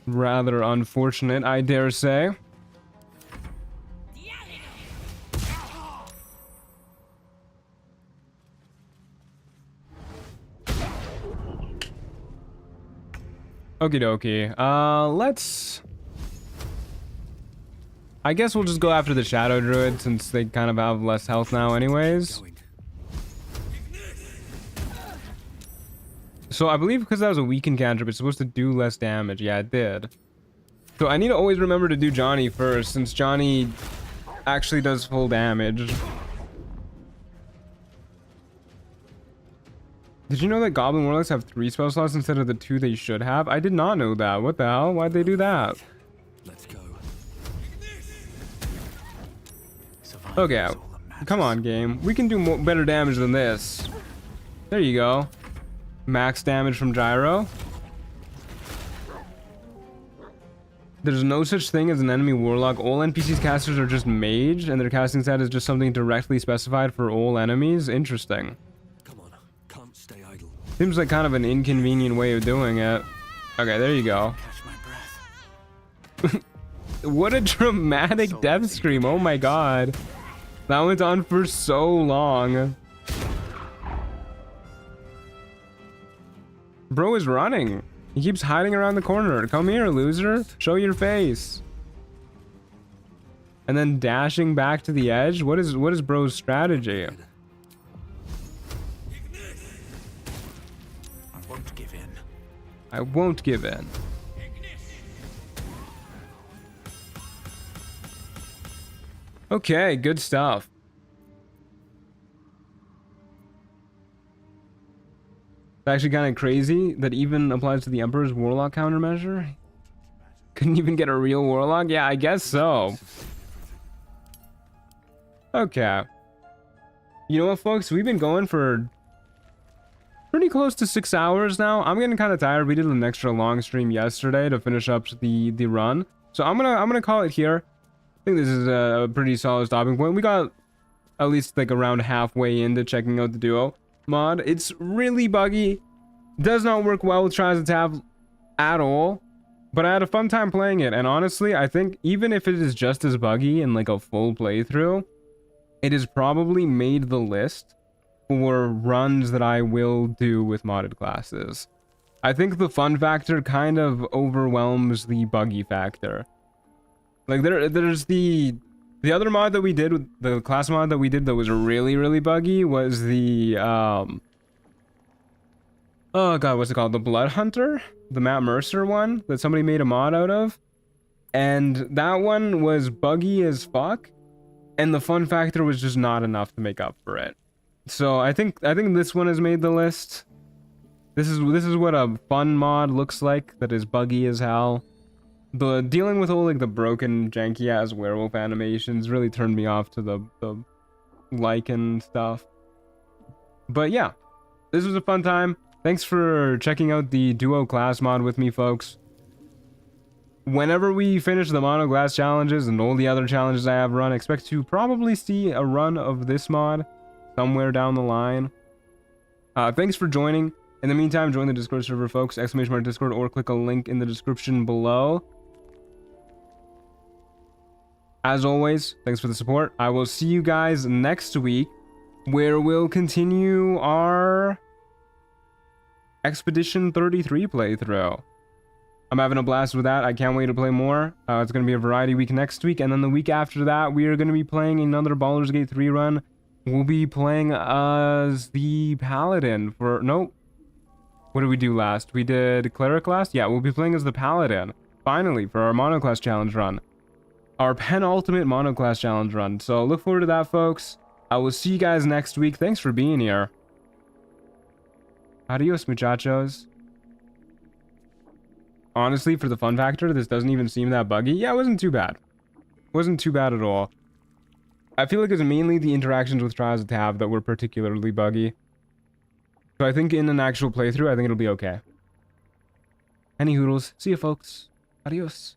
Rather unfortunate, I dare say. Okie dokie. Let's... I guess we'll just go after the Shadow Druid since they kind of have less health now anyways. Going. So I believe because that was a weakened cantrip, it's supposed to do less damage. Yeah, it did. So I need to always remember to do Johnny first, since Johnny actually does full damage. Did you know that Goblin Warlocks have 3 spell slots instead of the 2 they should have? I did not know that. What the hell? Why'd they do that? Let's go. Okay, Survival is all that matters. come on, game. We can do better damage than this. There you go. Max damage from Gyro. There's no such thing as an enemy warlock. All NPCs casters are just mage, and their casting stat is just something directly specified for all enemies. Interesting. Come on, can't stay idle. Seems like kind of an inconvenient way of doing it. Okay, there you go. Catch my breath. What a dramatic death scream. Oh my god. That went on for so long. Bro is running. He keeps hiding around the corner. Come here, loser. Show your face. And then dashing back to the edge. What is bro's strategy? I won't give in. I won't give in. Okay, good stuff. It's actually kind of crazy that even applies to the Emperor's Warlock countermeasure. Couldn't even get a real Warlock? Yeah, I guess so. Okay. You know what, folks? We've been going for pretty close to 6 hours now. I'm getting kind of tired. We did an extra long stream yesterday to finish up the run. So I'm gonna call it here. I think this is a pretty solid stopping point. We got at least like around halfway into checking out the duo mod. It's really buggy. Does not work well with Trials of Tav at all. But I had a fun time playing it. And honestly, I think even if it is just as buggy in like a full playthrough, it has probably made the list for runs that I will do with modded classes. I think the fun factor kind of overwhelms the buggy factor. Like there's the other mod that we did, with the class mod that we did that was really buggy was the oh god, what's it called? The Blood Hunter, the Matt Mercer one that somebody made a mod out of. And that one was buggy as fuck, and the fun factor was just not enough to make up for it. So I think this one has made the list. This is what a fun mod looks like that is buggy as hell. The dealing with all like the broken janky ass werewolf animations really turned me off to the Lycan stuff. But yeah, this was a fun time. Thanks for checking out the duo class mod with me, folks. Whenever we finish the monoglass challenges and all the other challenges I have run, expect to probably see a run of this mod somewhere down the line. Thanks for joining. In the meantime, join the Discord server, folks. ! Discord, or click a link in the description below. As always, thanks for the support. I will see you guys next week, where we'll continue our Expedition 33 playthrough. I'm having a blast with that. I can't wait to play more. It's going to be a variety week next week. And then the week after that, we are going to be playing another Baldur's Gate 3 run. We'll be playing as the Paladin for... Nope. What did we do last? We did Cleric last? Yeah, we'll be playing as the Paladin. Finally, for our Monoclass Challenge run. Our penultimate Monoclass Challenge run. So look forward to that, folks. I will see you guys next week. Thanks for being here. Adios, muchachos. Honestly, for the fun factor, this doesn't even seem that buggy. Yeah, it wasn't too bad. Wasn't too bad at all. I feel like it's mainly the interactions with Trials of Tav that were particularly buggy. So I think in an actual playthrough, I think it'll be okay. Any hoodles. See you, folks. Adios.